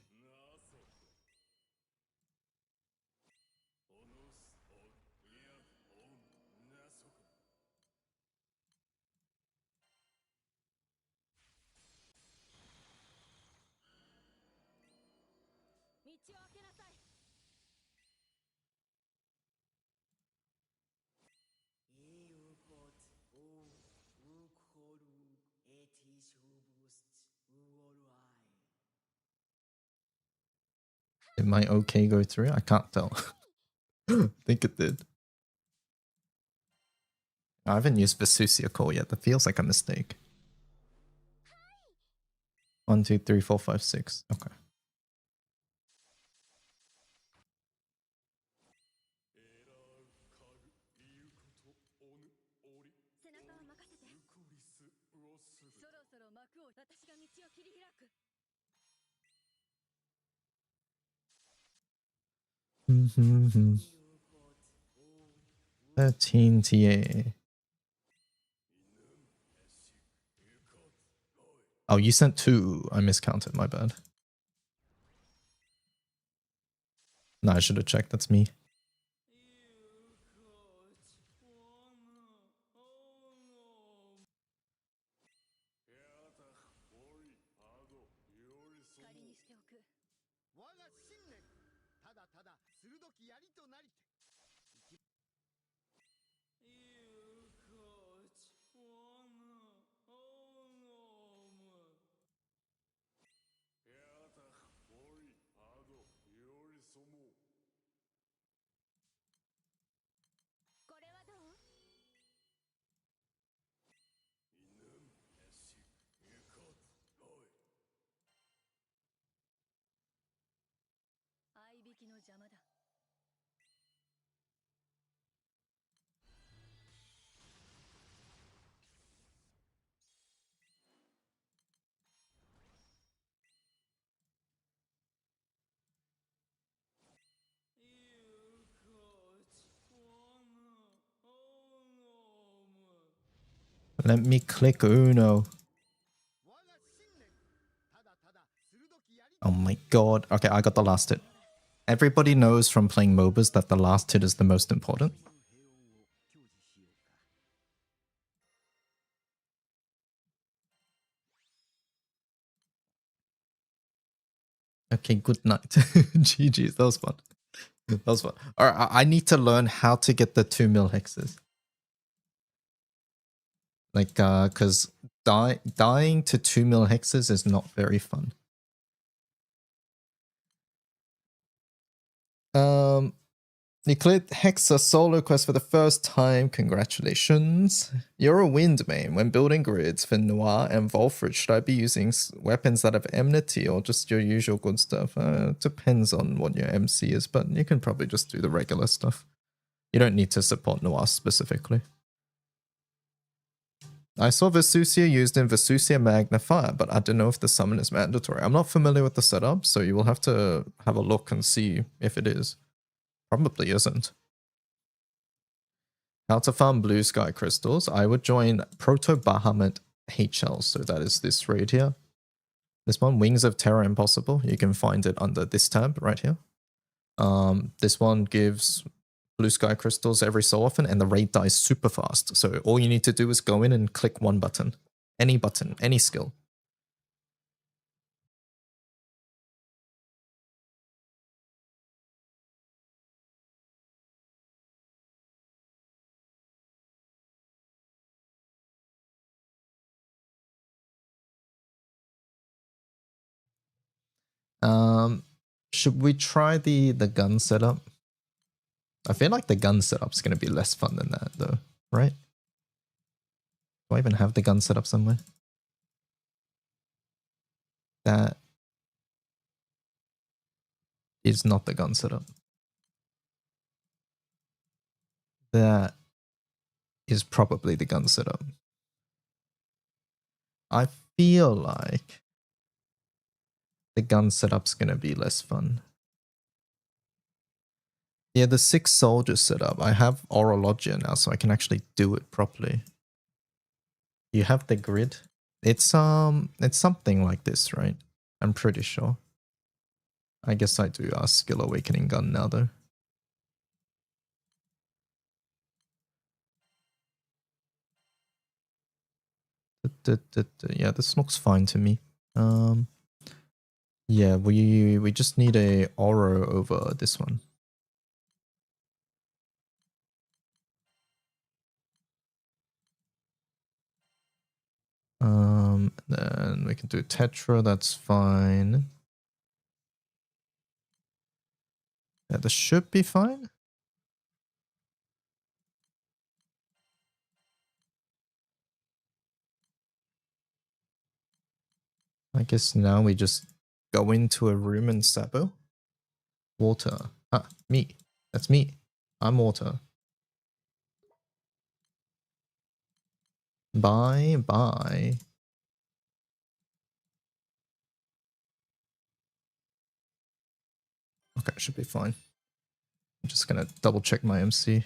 Did my okay go through? I can't tell. I think it did. I haven't used Vesusia Core yet. That feels like a mistake. 1, 2, 3, 4, 5, 6. Okay. Mm-hmm. 13 TA. Oh, you sent 2. I miscounted, my bad. No, I should have checked. That's me. Let me click Uno. Oh my god. Okay, I got the last hit. Everybody knows from playing MOBAs that the last hit is the most important. Okay, good night. GG's, that was fun. That was fun. Alright, I need to learn how to get the 2 mil hexes. Like, cause dying to 2 mil hexes is not very fun. You cleared Hexa solo quest for the first time. Congratulations. You're a wind main. When building grids for Noir and Volfridge, should I be using weapons that have enmity or just your usual good stuff? Depends on what your MC is, but you can probably just do the regular stuff. You don't need to support Noir specifically. I saw Vesusia used in Vesusia Magnifier, but I don't know if the summon is mandatory. I'm not familiar with the setup, so you will have to have a look and see if it is. Probably isn't. How to farm blue sky crystals? I would join Proto Bahamut HL, so that is this raid here. This one, Wings of Terror Impossible. You can find it under this tab right here. This one gives blue sky crystals every so often, and the raid dies super fast. So all you need to do is go in and click one button, any skill. Should we try the gun setup? I feel like the gun setup's gonna be less fun than that though, right? Do I even have the gun setup somewhere? That is not the gun setup. That is probably the gun setup. I feel like the gun setup's gonna be less fun. Yeah, the 6 soldier setup. I have Orologia now, so I can actually do it properly. You have the grid. It's something like this, right? I'm pretty sure. I guess I do our skill awakening gun now though. Yeah, this looks fine to me. Yeah, we just need a Oro over this one. Then we can do Tetra, that's fine. Yeah, this should be fine. I guess now we just go into a room and Sabo. Water. Ah, me. That's me. I'm water. Bye, bye. Okay, should be fine. I'm just gonna double check my MC.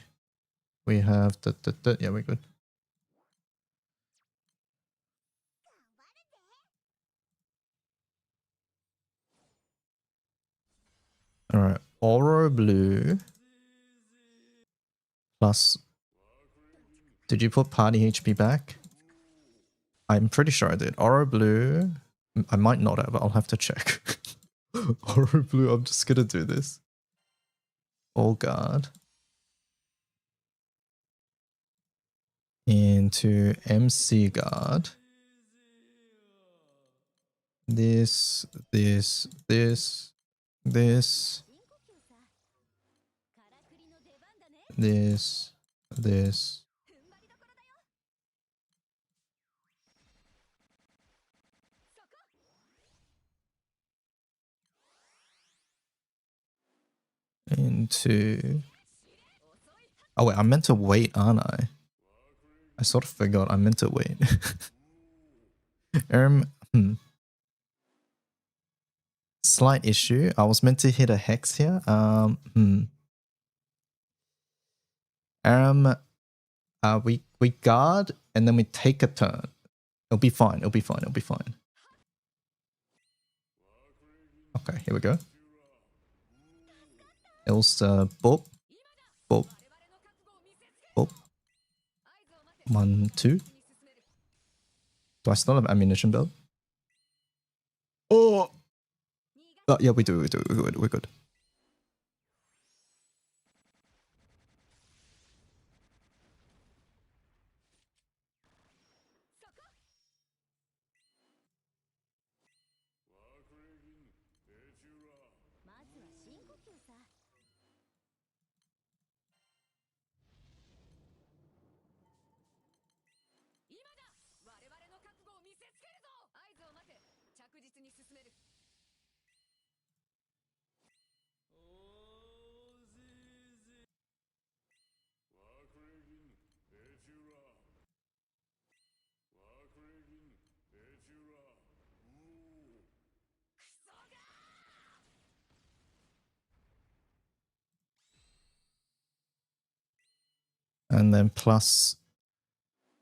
We have yeah, we're good. Alright, Aura Blue plus. Did you put party HP back? I'm pretty sure I did. Aura Blue. I might not have, I'll have to check. Aura Blue, I'm just gonna do this. All guard. Into MC guard. This, this, this, this, this, this. Into. Oh wait, I meant to wait, aren't I? I sort of forgot I meant to wait. Slight issue. I was meant to hit a hex here. We guard and then we take a turn. It'll be fine. It'll be fine. It'll be fine. Okay, here we go. Else, boop, boop, boop. 1, 2. Do I still have ammunition belt? Oh! Yeah, we do. We're good. And then plus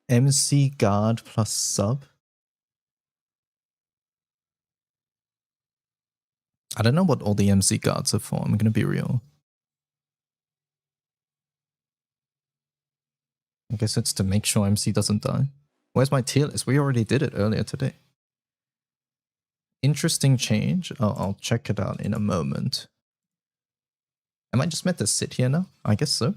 MC guard plus sub. I don't know what all the MC guards are for. I'm gonna be real. I guess it's to make sure MC doesn't die. Where's my tier list? We already did it earlier today. Interesting change. I'll check it out in a moment. Am I just meant to sit here now? I guess so.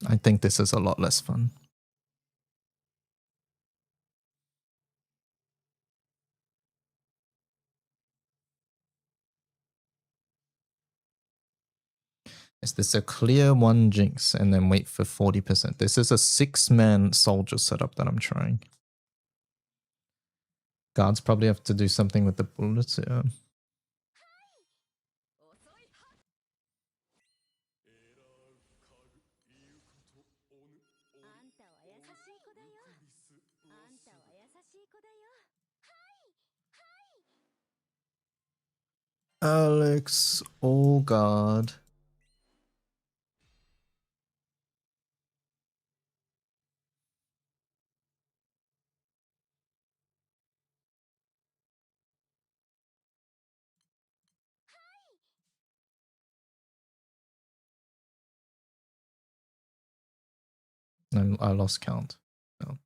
I think this is a lot less fun. Is this a clear one jinx and then wait for 40%? This is a 6-man soldier setup that I'm trying. Guards probably have to do something with the bullets. Yeah. Alex, oh god. I lost count. Oh,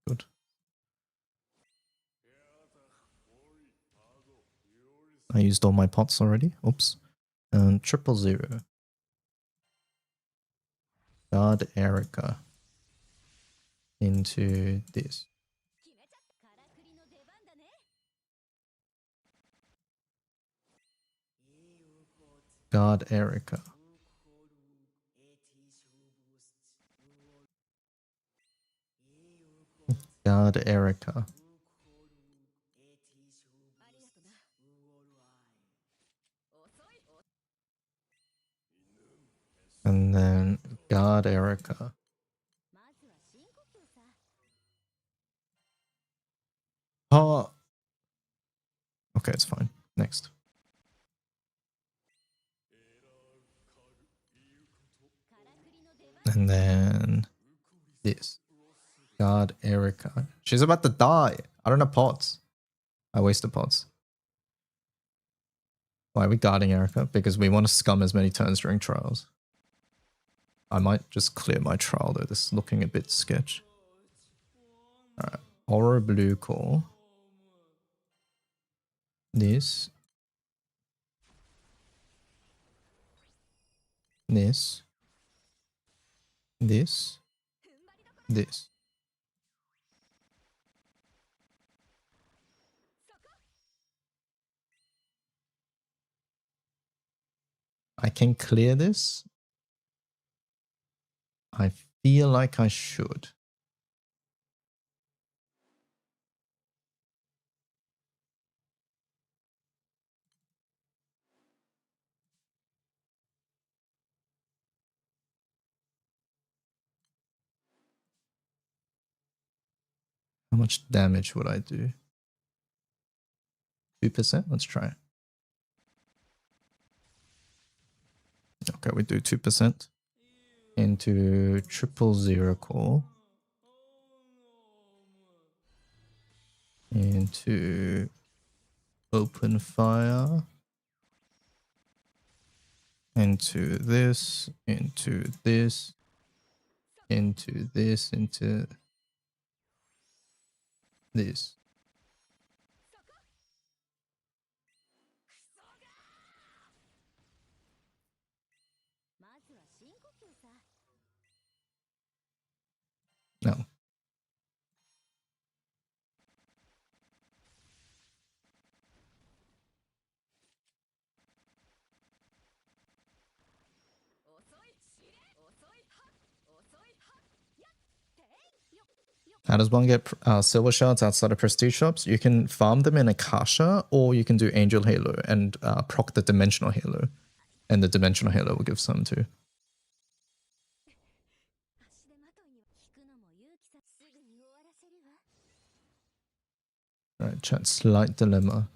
good. I used all my pots already. Oops. And 000. Guard Erica into this. Guard Erica. Guard Erica. And then guard Erica. Oh. Okay, it's fine. Next. And then this. Guard Erica. She's about to die. I don't have pots. I wasted pots. Why are we guarding Erica? Because we want to scum as many turns during trials. I might just clear my trial though. This is looking a bit sketch. Alright. Aura blue core. This. This. This. This. I can clear this. I feel like I should. How much damage would I do? 2%? Let's try it. Okay, we do 2% into 000 core. Into open fire. Into this. Into this. Into this. Into this. No. How does one get silver shards outside of prestige shops? You can farm them in Akasha, or you can do Angel Halo and proc the Dimensional Halo. And the Dimensional Halo will give some too. Alright, chat, slight dilemma.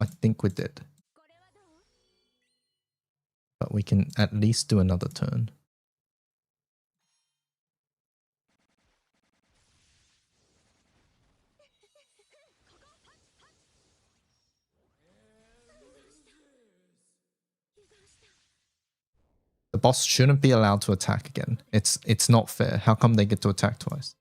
I think we did. we can at least do another turn. The boss shouldn't be allowed to attack again. It's not fair. How come they get to attack twice?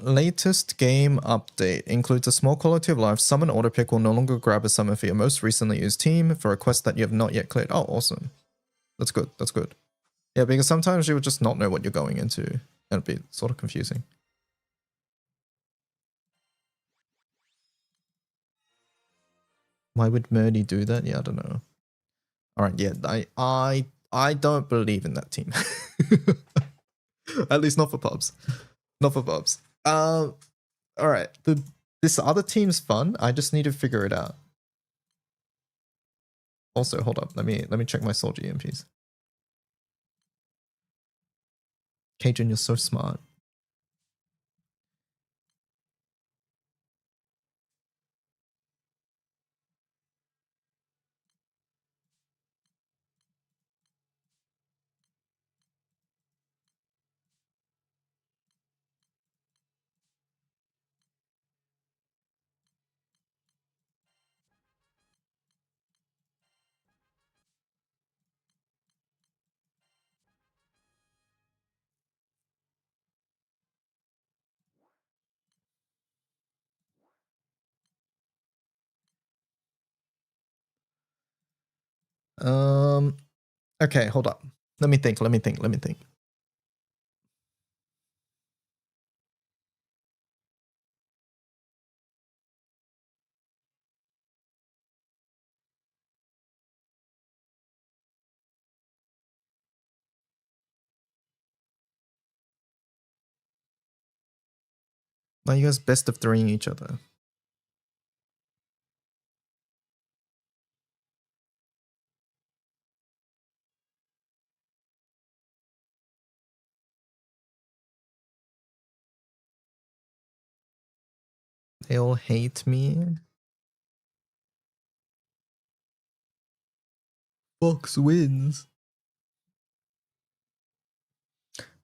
Latest game update includes a small quality of life. Summon auto pick will no longer grab a summon for your most recently used team for a quest that you have not yet cleared. Oh, awesome. That's good. That's good. Yeah, because sometimes you would just not know what you're going into. And it'd be sort of confusing. Why would Murdy do that? Yeah, I don't know. All right, yeah, I don't believe in that team. At least not for pubs. Not for pubs. All right. This other team's fun. I just need to figure it out. Also, hold up. Let me check my soldier EMPs. Cajun, you're so smart. Okay, hold up. Let me think. Are you guys best of threeing each other? They all hate me. Fox wins.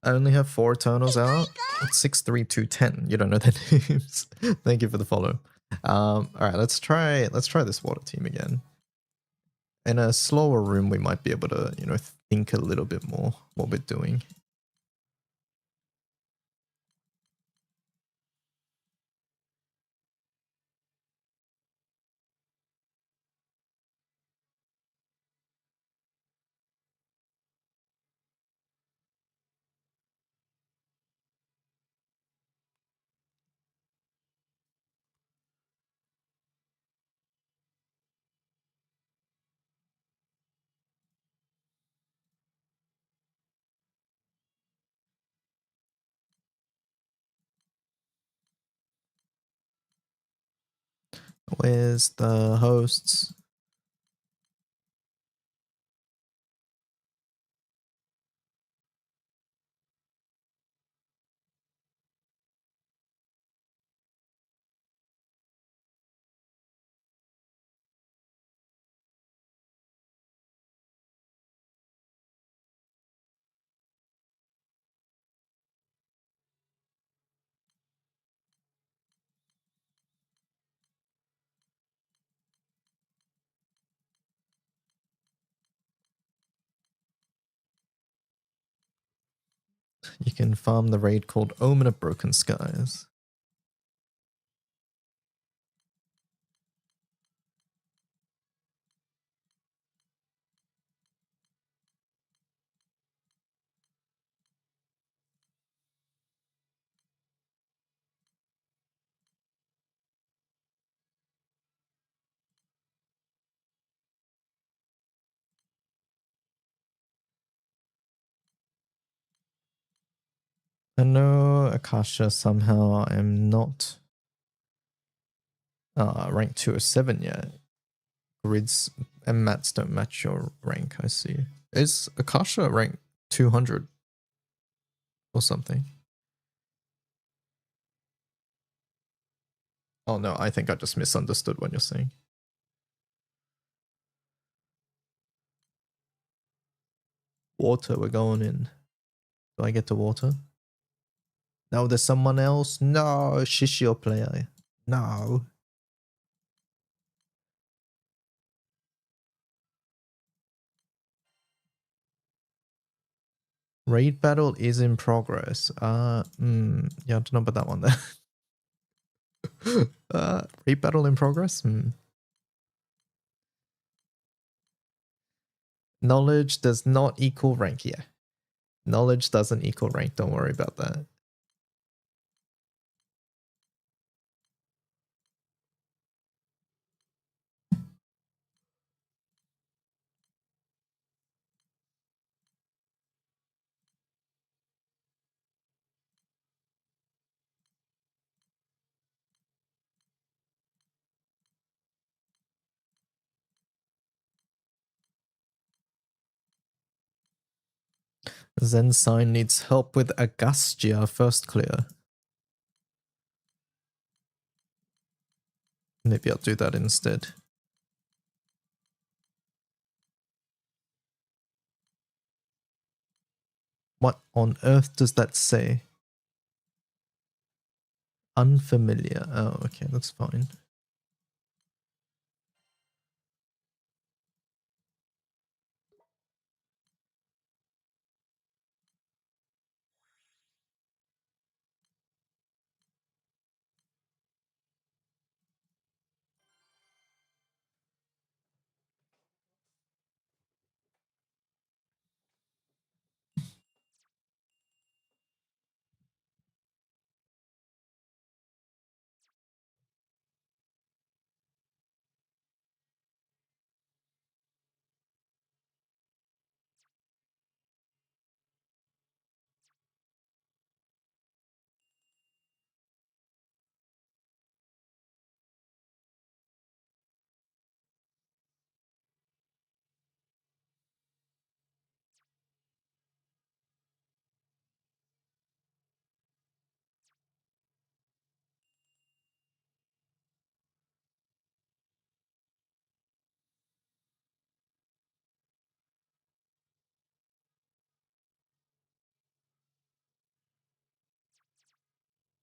I only have 4 Eternals out. It's 6, 3, 2, 10. You don't know their names. Thank you for the follow. All right, let's try this water team again. In a slower room, we might be able to, think a little bit more what we're doing. Where's the hosts? You can farm the raid called Omen of Broken Skies. I know Akasha somehow I'm not Rank 207 yet. Grids and mats don't match your rank, I see. Is Akasha rank 200 or something? Oh no, I think I just misunderstood what you're saying. Water, we're going in. Do I get to water? No, there's someone else. No, Shishio player. No. Raid battle is in progress. Yeah, I don't know about that one there. Raid battle in progress? Knowledge does not equal rank, yeah. Knowledge doesn't equal rank, don't worry about that. Zen Sign needs help with Agastia first clear. Maybe I'll do that instead. What on earth does that say? Unfamiliar. Oh, okay, that's fine.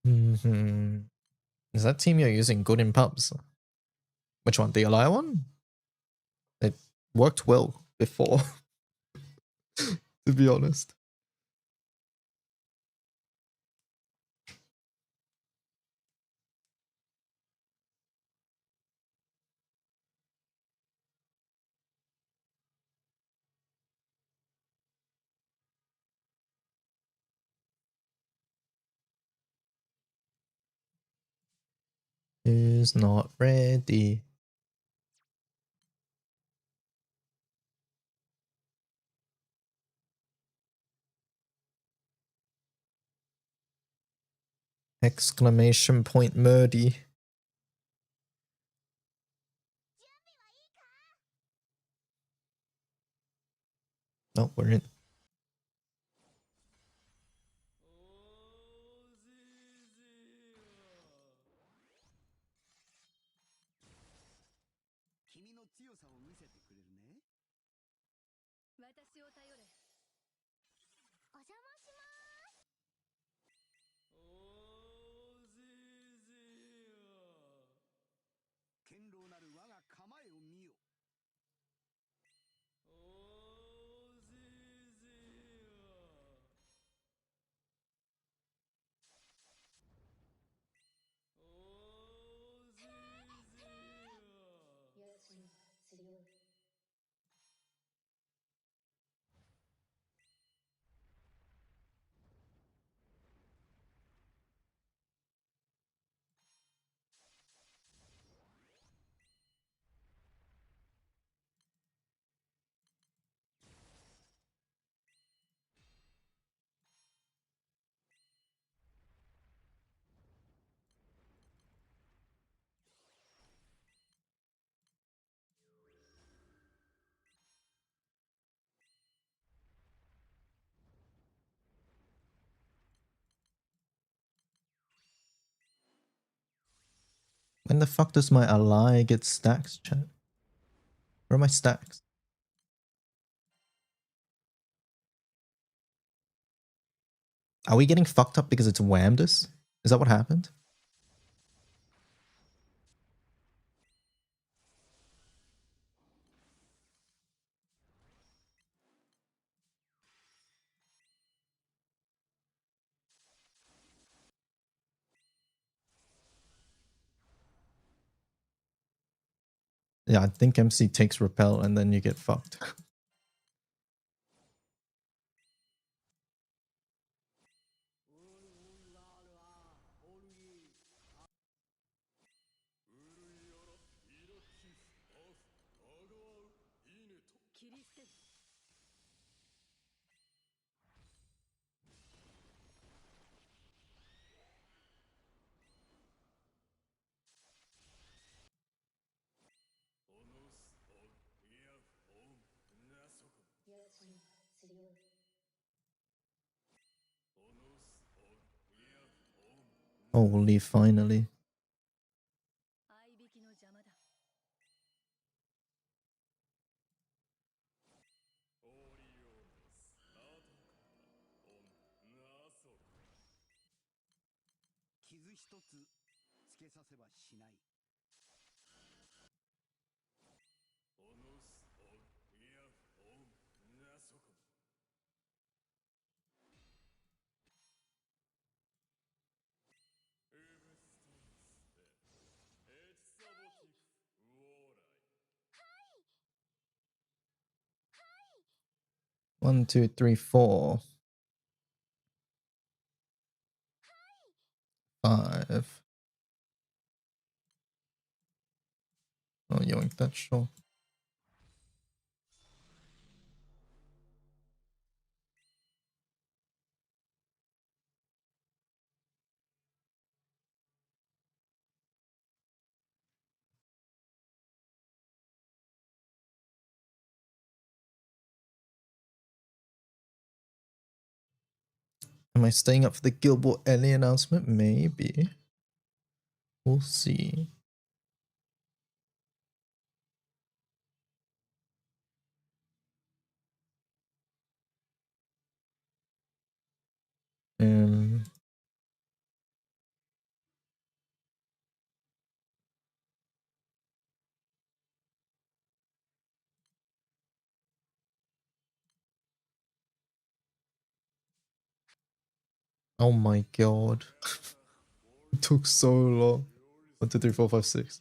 Is that team you're using good in pubs? Which one? The Elia one? It worked well before, to be honest. Who's not ready? Exclamation point Murdy. Oh, we're in. When the fuck does my ally get stacks, chat? Where are my stacks? Are we getting fucked up because it's whammed us? Is that what happened? Yeah, I think MC takes repel and then you get fucked. Holy, finally. One, two, three, four. 5. Oh, yoink, that's sure. Am I staying up for the Gilbert Ellie announcement? Maybe. We'll see. Um. Oh my god. It took so long. 1, 2, 3, 4, 5, 6.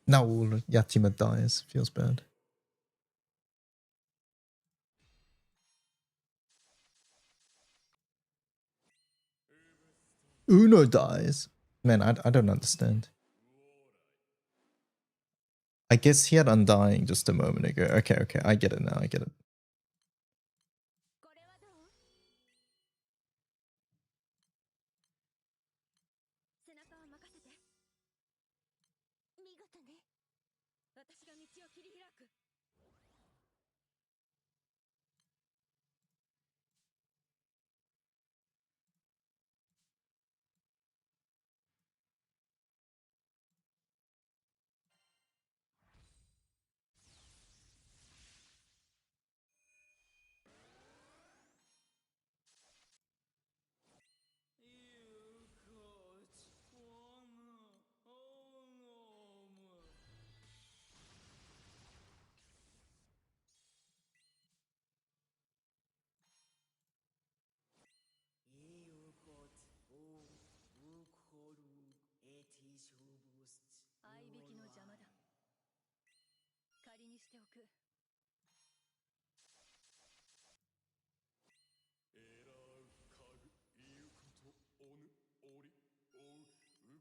Now Yatima dies. Feels bad. Uno dies. Man, I don't understand. I guess he had Undying just a moment ago. Okay, okay. I get it now. I get it.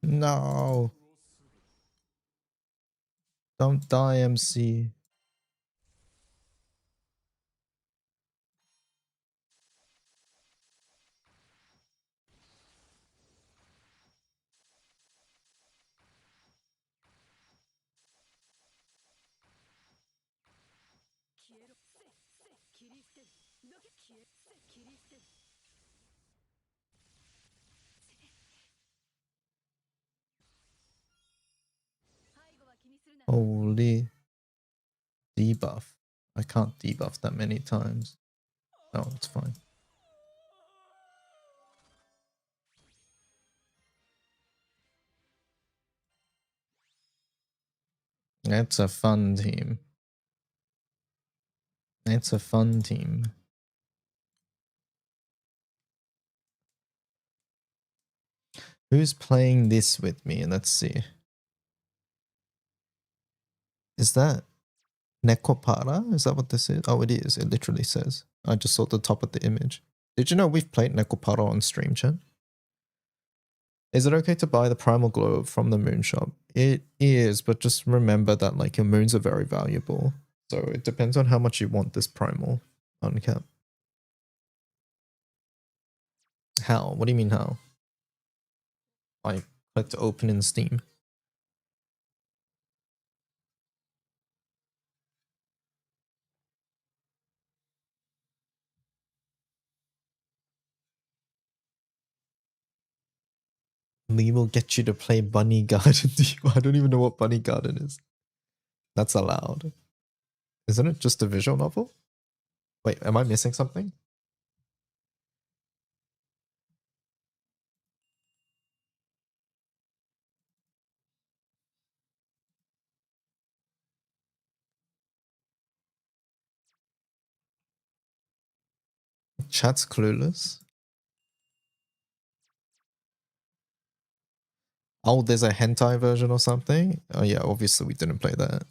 No. Don't die, MC. Holy debuff. I can't debuff that many times. Oh, it's fine. It's a fun team. It's a fun team. Who's playing this with me? Let's see. Is that Nekopara? Is that what this is? Oh, it is. It literally says. I just saw the top of the image. Did you know we've played Nekopara on stream, chat? Is it okay to buy the Primal Globe from the moon shop? It is, but just remember that like your moons are very valuable. So it depends on how much you want this Primal uncap. How? What do you mean how? I click to open in Steam. Lee will get you to play Bunny Garden. I don't even know what Bunny Garden is. That's allowed. Isn't it just a visual novel? Wait, am I missing something? Chat's clueless. Oh, there's a hentai version or something? Oh yeah, obviously we didn't play that.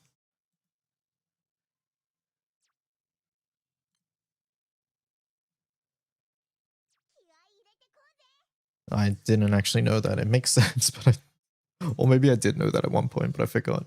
I didn't actually know that. It makes sense, but or maybe I did know that at one point, but I forgot.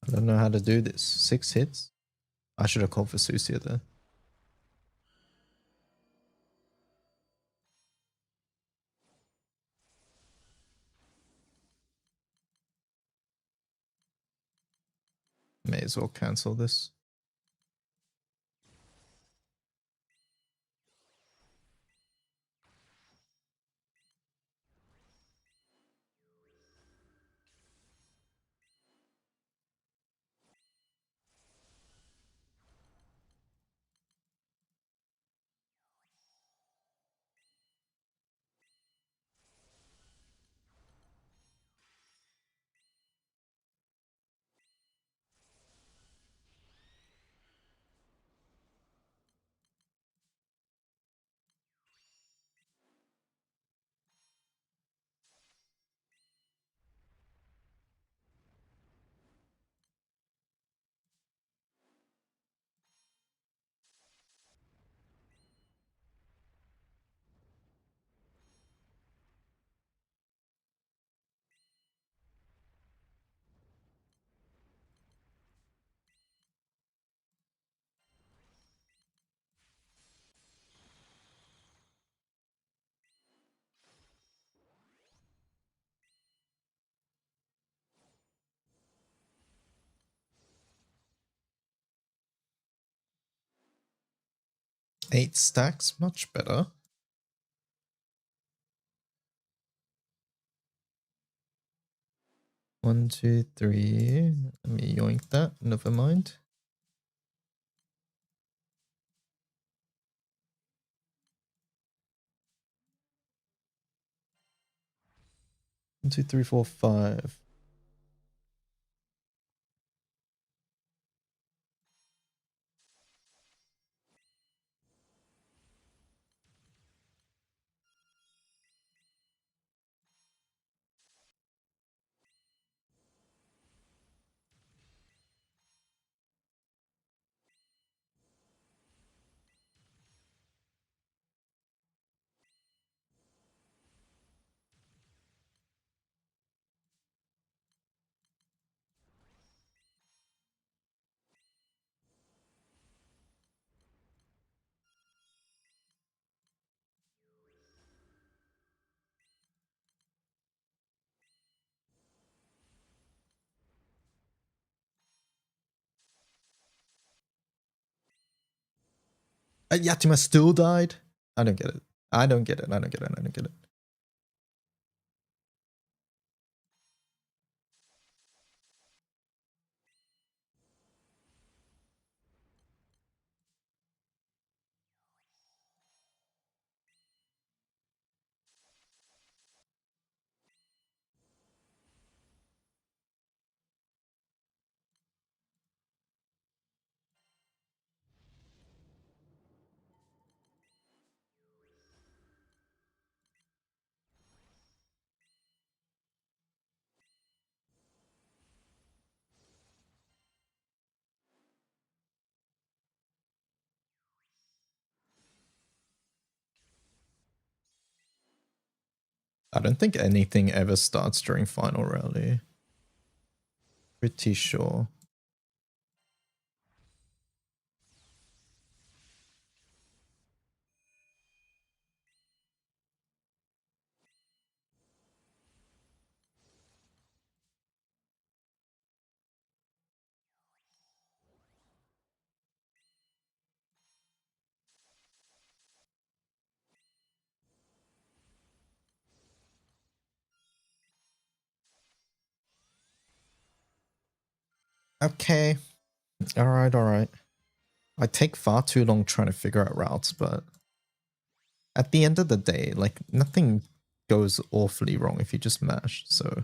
I don't know how to do this. 6 hits? I should have called for Susia there. May as well cancel this. 8 stacks, much better. One, two, three. Let me yoink that. Never mind. 1, 2, 3, 4, 5. Yatima still died? I don't get it. I don't get it. I don't get it. I don't get it. I don't think anything ever starts during final rally. Pretty sure. Okay. Alright, alright. I take far too long trying to figure out routes, but at the end of the day, like, nothing goes awfully wrong if you just mash, so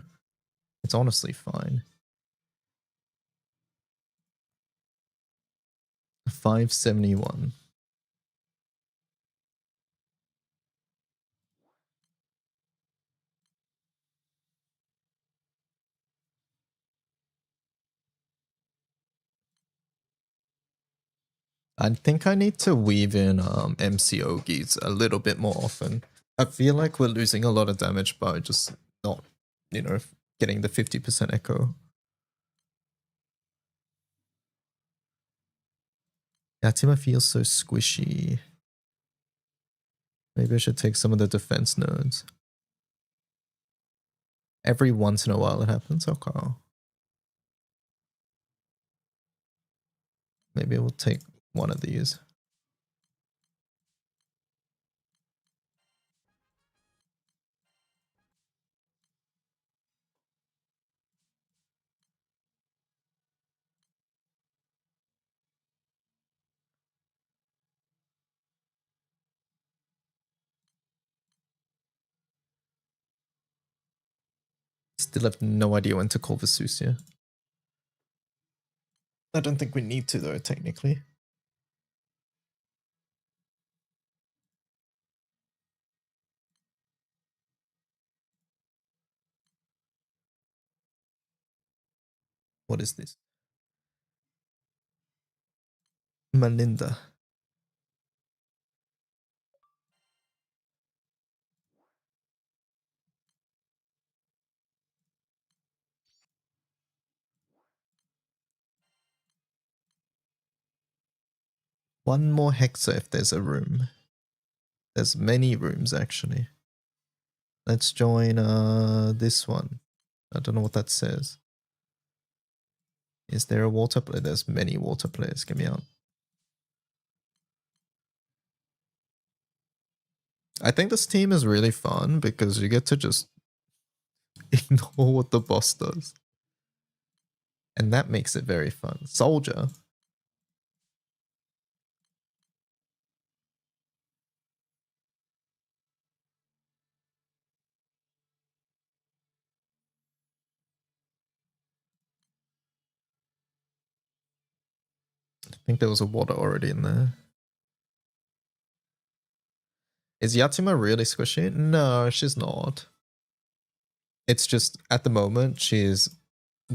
it's honestly fine. 571. I think I need to weave in MC Ogis a little bit more often. I feel like we're losing a lot of damage by just not, you know, getting the 50% echo. Yatima feels so squishy. Maybe I should take some of the defense nodes. Every once in a while it happens. Okay. Maybe we'll take one of these. Still have no idea when to call Vesusia. I don't think we need to though, technically. What is this? Melinda. One more Hexa if there's a room. There's many rooms actually. Let's join this one. I don't know what that says. Is there a water player? There's many water players. Get me out. I think this team is really fun because you get to just ignore what the boss does. And that makes it very fun. Soldier. I think there was a water already in there. Is Yatima really squishy? No, she's not. It's just, at the moment, she's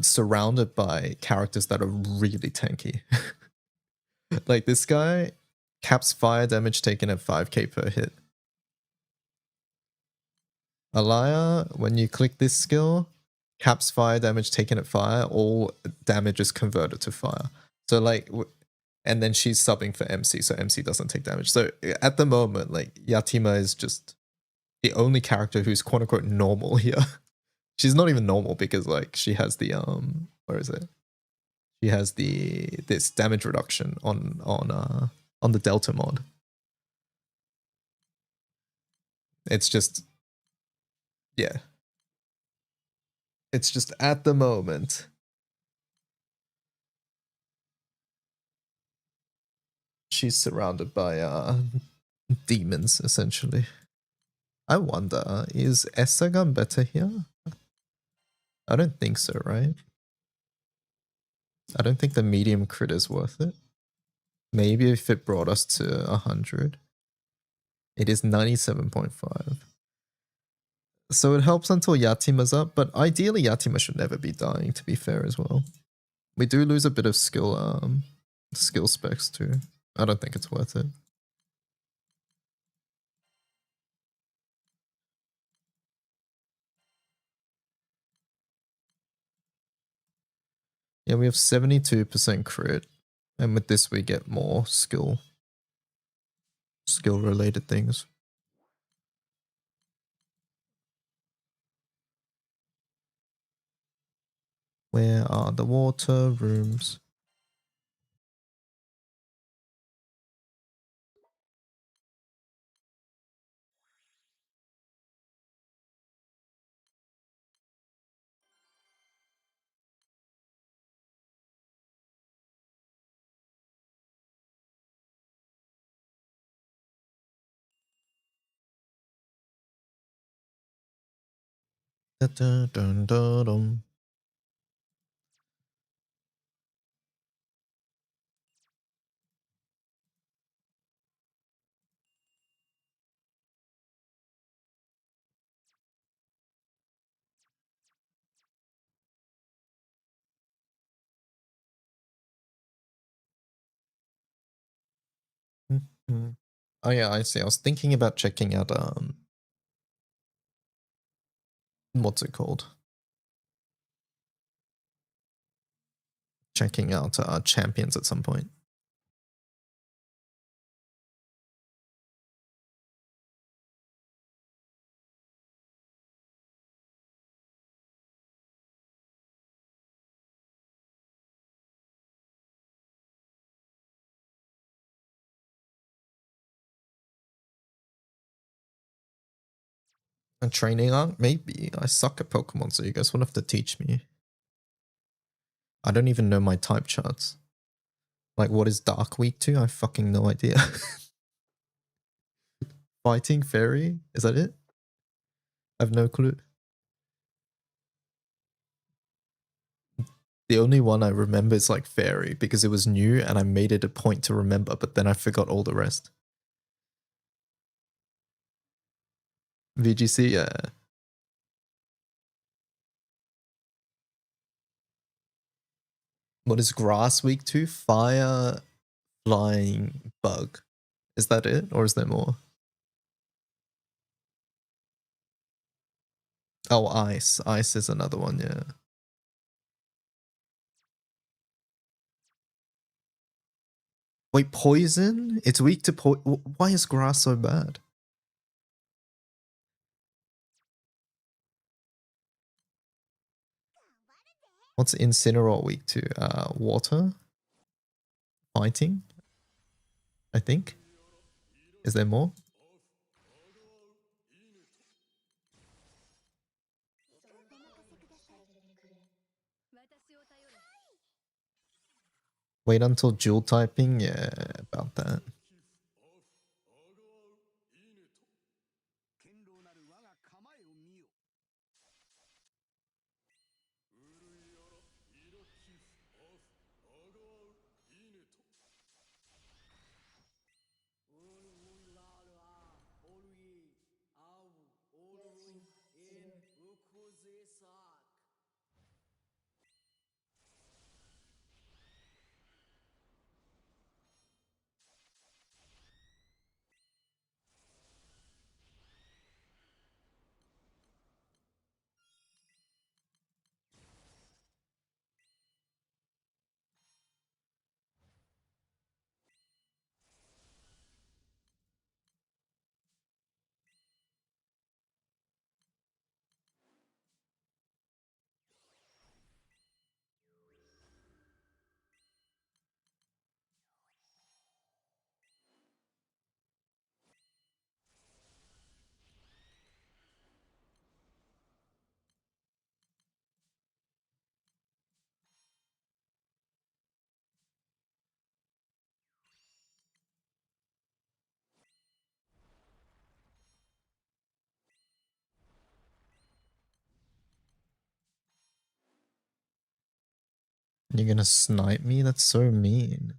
surrounded by characters that are really tanky. Like this guy caps fire damage taken at 5k per hit. Alaya, when you click this skill, caps fire damage taken at fire, all damage is converted to fire. So like, and then she's subbing for MC, so MC doesn't take damage. So at the moment, like Yatima is just the only character who's quote unquote normal here. She's not even normal because like she has the where is it? She has this damage reduction on the Delta mod. It's just, yeah. It's just at the moment. She's surrounded by demons essentially. I wonder, is Esagan better here? I don't think so, right? I don't think the medium crit is worth it. Maybe if it brought us to 100. It is 97.5. So it helps until Yatima's up, but ideally Yatima should never be dying, to be fair as well. We do lose a bit of skill specs too. I don't think it's worth it. Yeah, we have 72% crit. And with this we get more skill related things. Where are the water rooms? Da, da, dun, da, dum. Mhm. Oh yeah, I see. I was thinking about checking out what's it called? Checking out champions at some point. A training arc? Maybe. I suck at Pokemon, so you guys will have to teach me. I don't even know my type charts. Like, what is Dark weak to? I fucking no idea. Fighting Fairy? Is that it? I have no clue. The only one I remember is like Fairy because it was new and I made it a point to remember, but then I forgot all the rest. VGC, yeah. What is Grass weak to? Fire, Flying, Bug. Is that it? Or is there more? Oh, Ice. Ice is another one, yeah. Wait, Poison? It's weak to poison. Why is Grass so bad? What's Incineroar weak to? Water? Fighting? I think. Is there more? Wait until dual typing? Yeah, about that. You're gonna snipe me? That's so mean.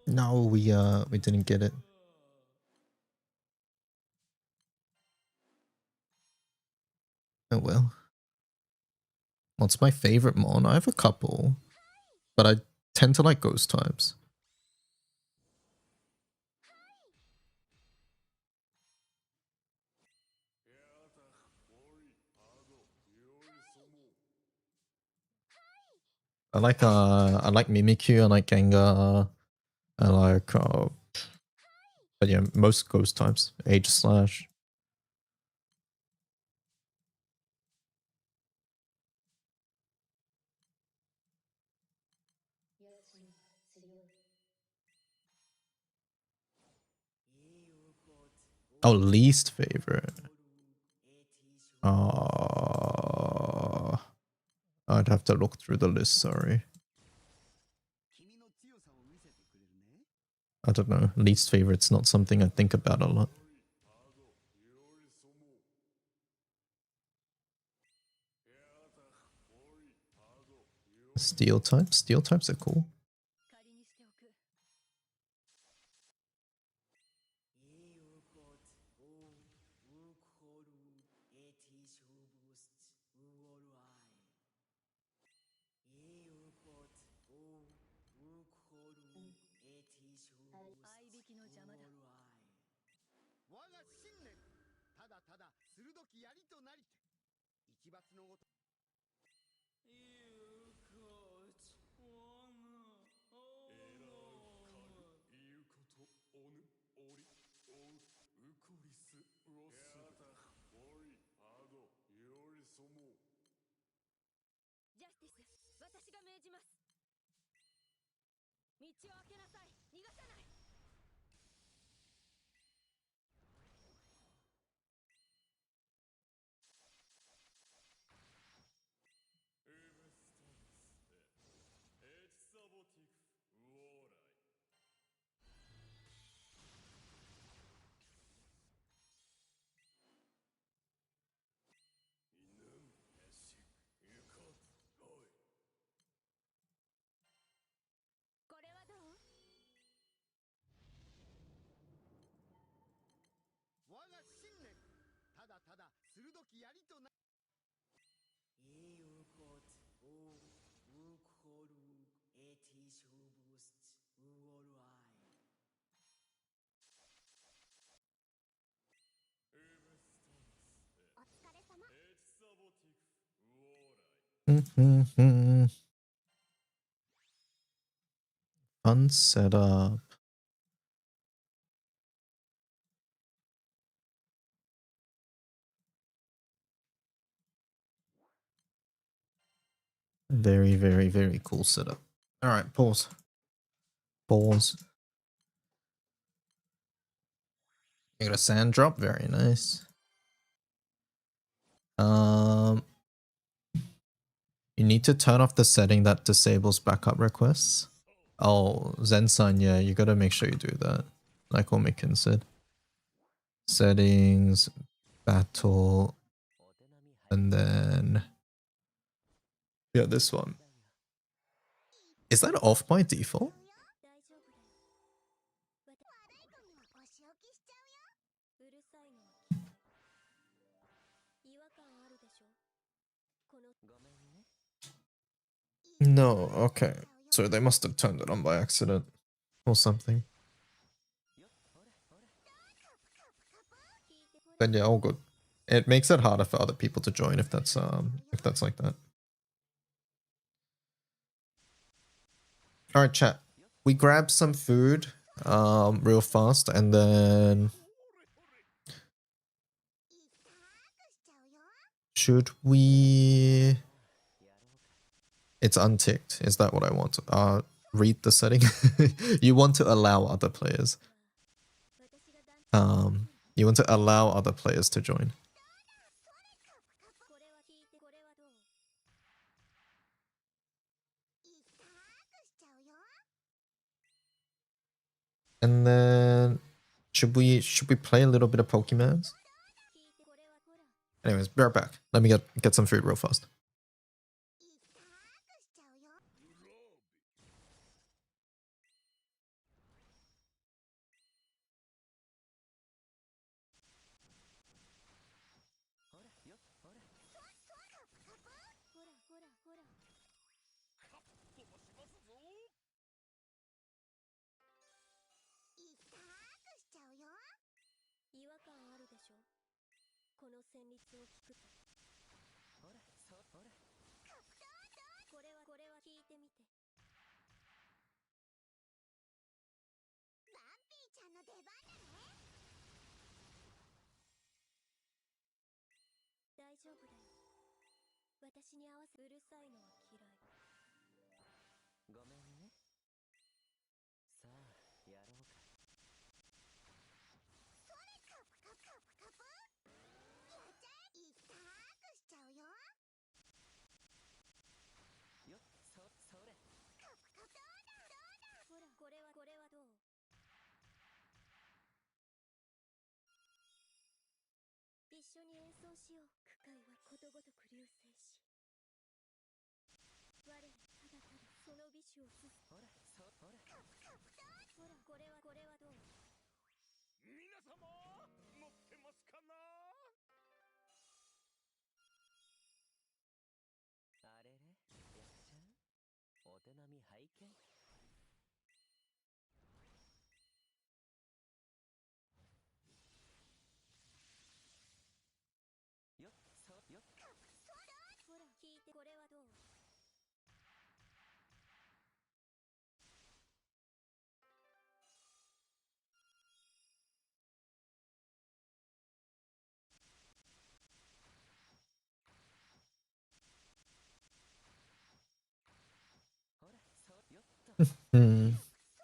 No, we didn't get it. Oh well. What's my favorite mon? I have a couple, but I tend to like ghost types. I like Mimikyu, I like Gengar, I like but yeah, most ghost types. Age Slash. Oh, least favorite. I'd have to look through the list, sorry. I don't know. Least favorite's not something I think about a lot. Steel types? Steel types are cool. Fun setup. Very, very, very cool setup. All right, pause. Pause. You got a sand drop, very nice. You need to turn off the setting that disables backup requests. Oh, Zen-san, yeah, you gotta make sure you do that. Like what Mikin said. Settings, battle, and then... yeah, this one. Is that off by default? No, okay. So they must have turned it on by accident or something. Then yeah, all good. It makes it harder for other people to join if that's like that. All right, chat. We grab some food real fast and then should we... it's unticked. Is that what I want? Read the setting. You want to allow other players. You want to allow other players to join. And then should we play a little bit of Pokemon? Anyways, be right back. Let me get some food real fast.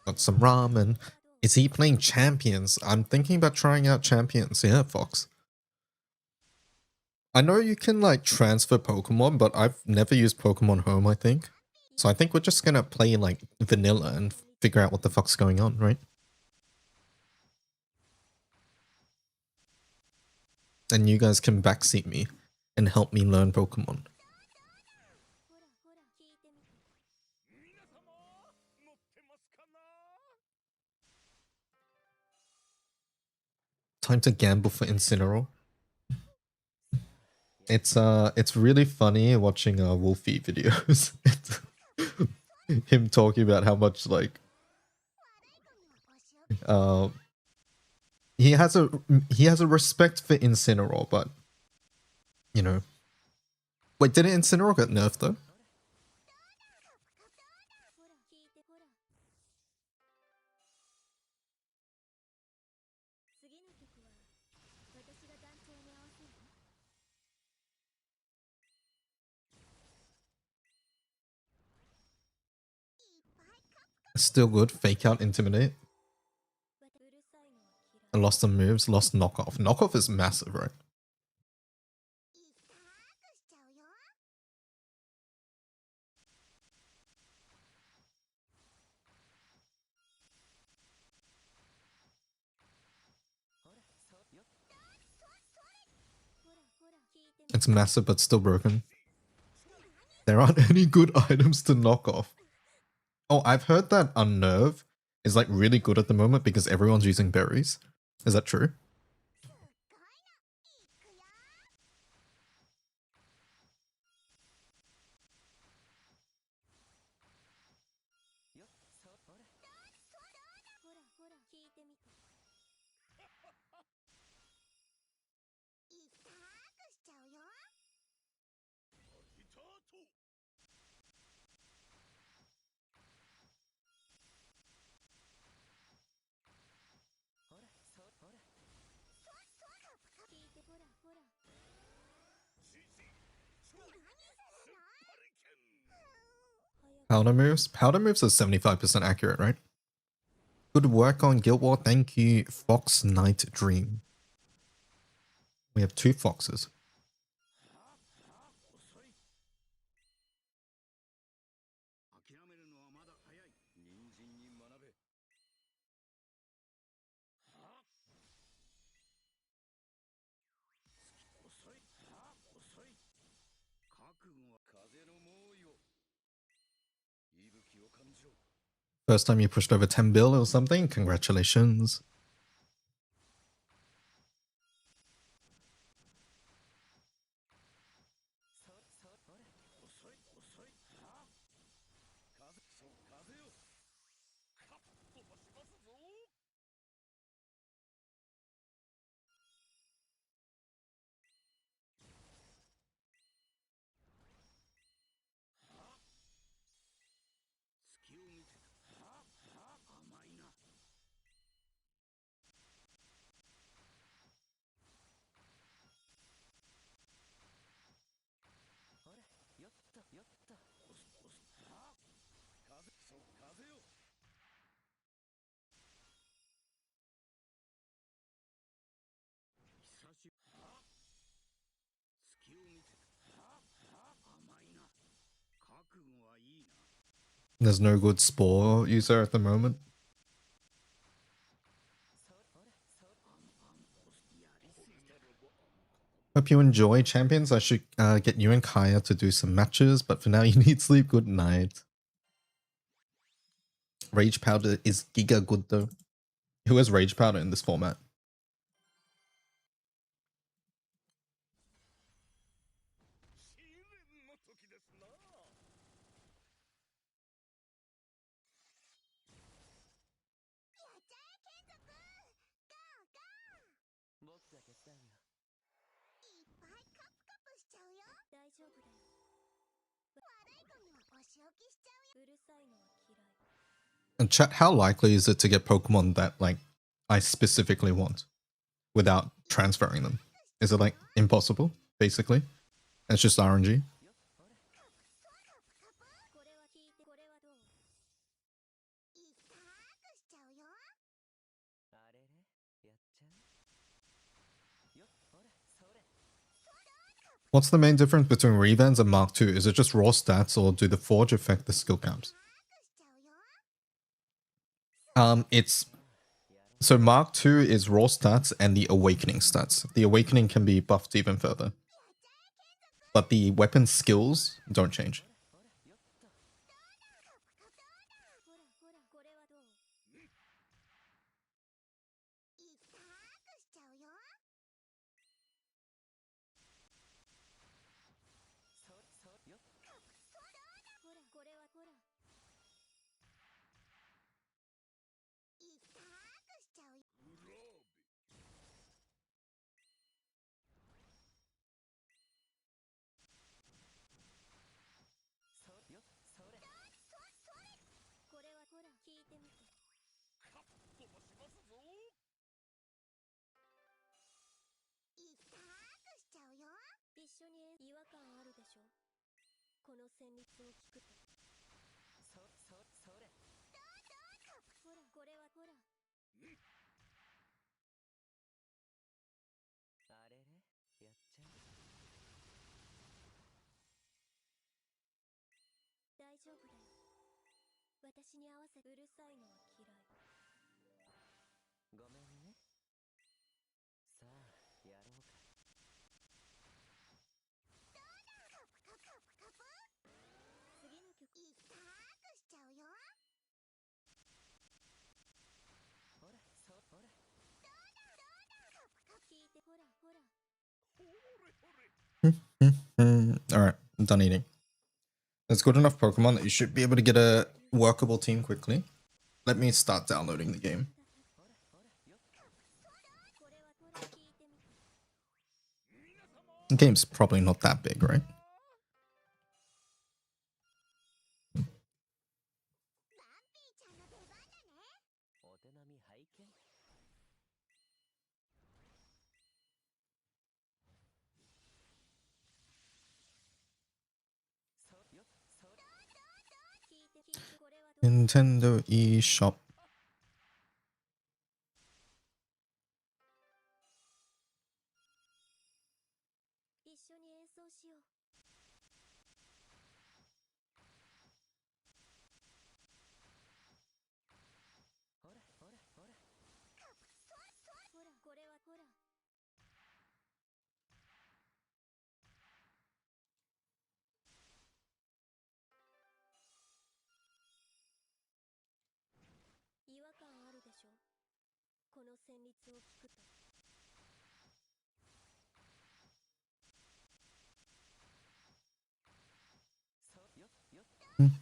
Got some ramen. Is he playing Champions? I'm thinking about trying out Champions. Yeah, Fox. I know you can like transfer Pokemon, but I've never used Pokemon Home, I think. So I think we're just gonna play like vanilla and figure out what the fuck's going on, right? And you guys can backseat me and help me learn Pokemon. Time to gamble for Incineroar. It's really funny watching Wolfie videos. Him talking about how much like uh he has a respect for Incineroar, but you know, wait, didn't Incineroar get nerfed though? Still good. Fake out, intimidate. I lost some moves. Lost knockoff. Knockoff is massive, right? It's massive, but still broken. There aren't any good items to knock off. Oh, I've heard that Unnerve is like really good at the moment because everyone's using berries. Is that true? Powder moves? Powder moves are 75% accurate, right? Good work on Guild War. Thank you, Fox Night Dream. We have 2 foxes. First time you pushed over 10 bill or something? Congratulations. There's no good Spore user at the moment. Hope you enjoy, champions. I should get you and Kaya to do some matches, but for now you need sleep. Good night. Rage Powder is giga good though. Who has Rage Powder in this format? And chat, how likely is it to get Pokemon that like I specifically want without transferring them? Is it like impossible, basically? It's just RNG. What's the main difference between Revans and Mark II? Is it just raw stats or do the Forge affect the skill caps? It's so Mark II is raw stats and the Awakening stats. The Awakening can be buffed even further, but the weapon skills don't change. Alright, I'm done eating. That's good enough Pokemon that you should be able to get a workable team quickly. Let me start downloading the game. The game's probably not that big, right? Nintendo eShop.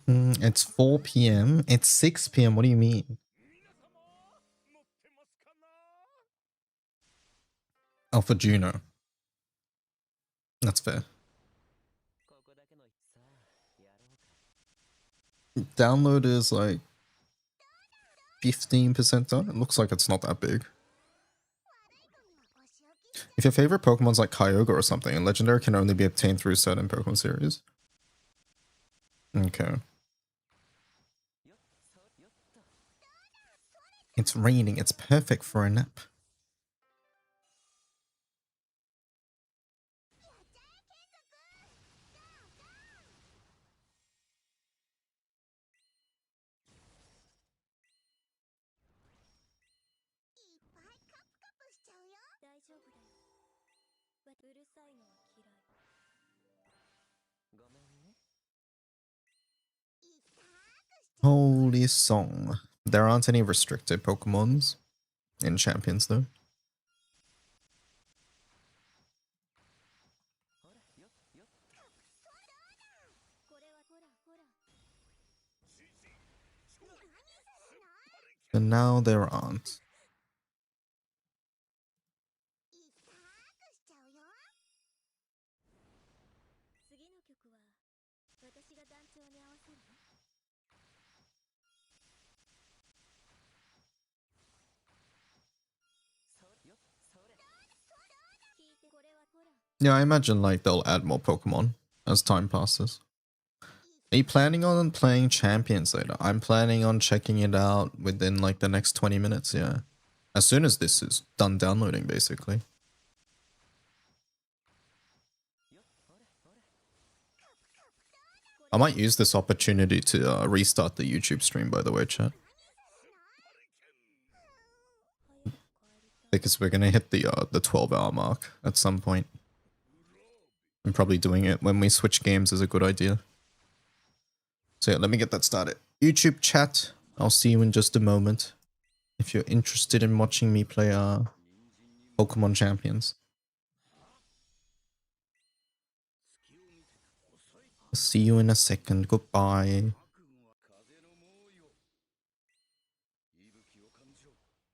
It's 4 p.m. It's 6 p.m. What do you mean? Oh, for Juno. That's fair. Download is like 15% done. It looks like it's not that big. If your favorite Pokemon's like Kyogre or something, and Legendary can only be obtained through certain Pokemon series. Okay. It's raining. It's perfect for a nap. Holy song. There aren't any restricted Pokemons in Champions though. And now there aren't. Yeah, I imagine like they'll add more Pokemon as time passes. Are you planning on playing Champions later? I'm planning on checking it out within like the next 20 minutes, yeah. As soon as this is done downloading, basically. I might use this opportunity to restart the YouTube stream, by the way, chat. Because we're gonna hit the 12-hour mark at some point. And probably doing it when we switch games is a good idea. So yeah, let me get that started. YouTube chat, I'll see you in just a moment. If you're interested in watching me play Pokemon Champions. See you in a second. Goodbye.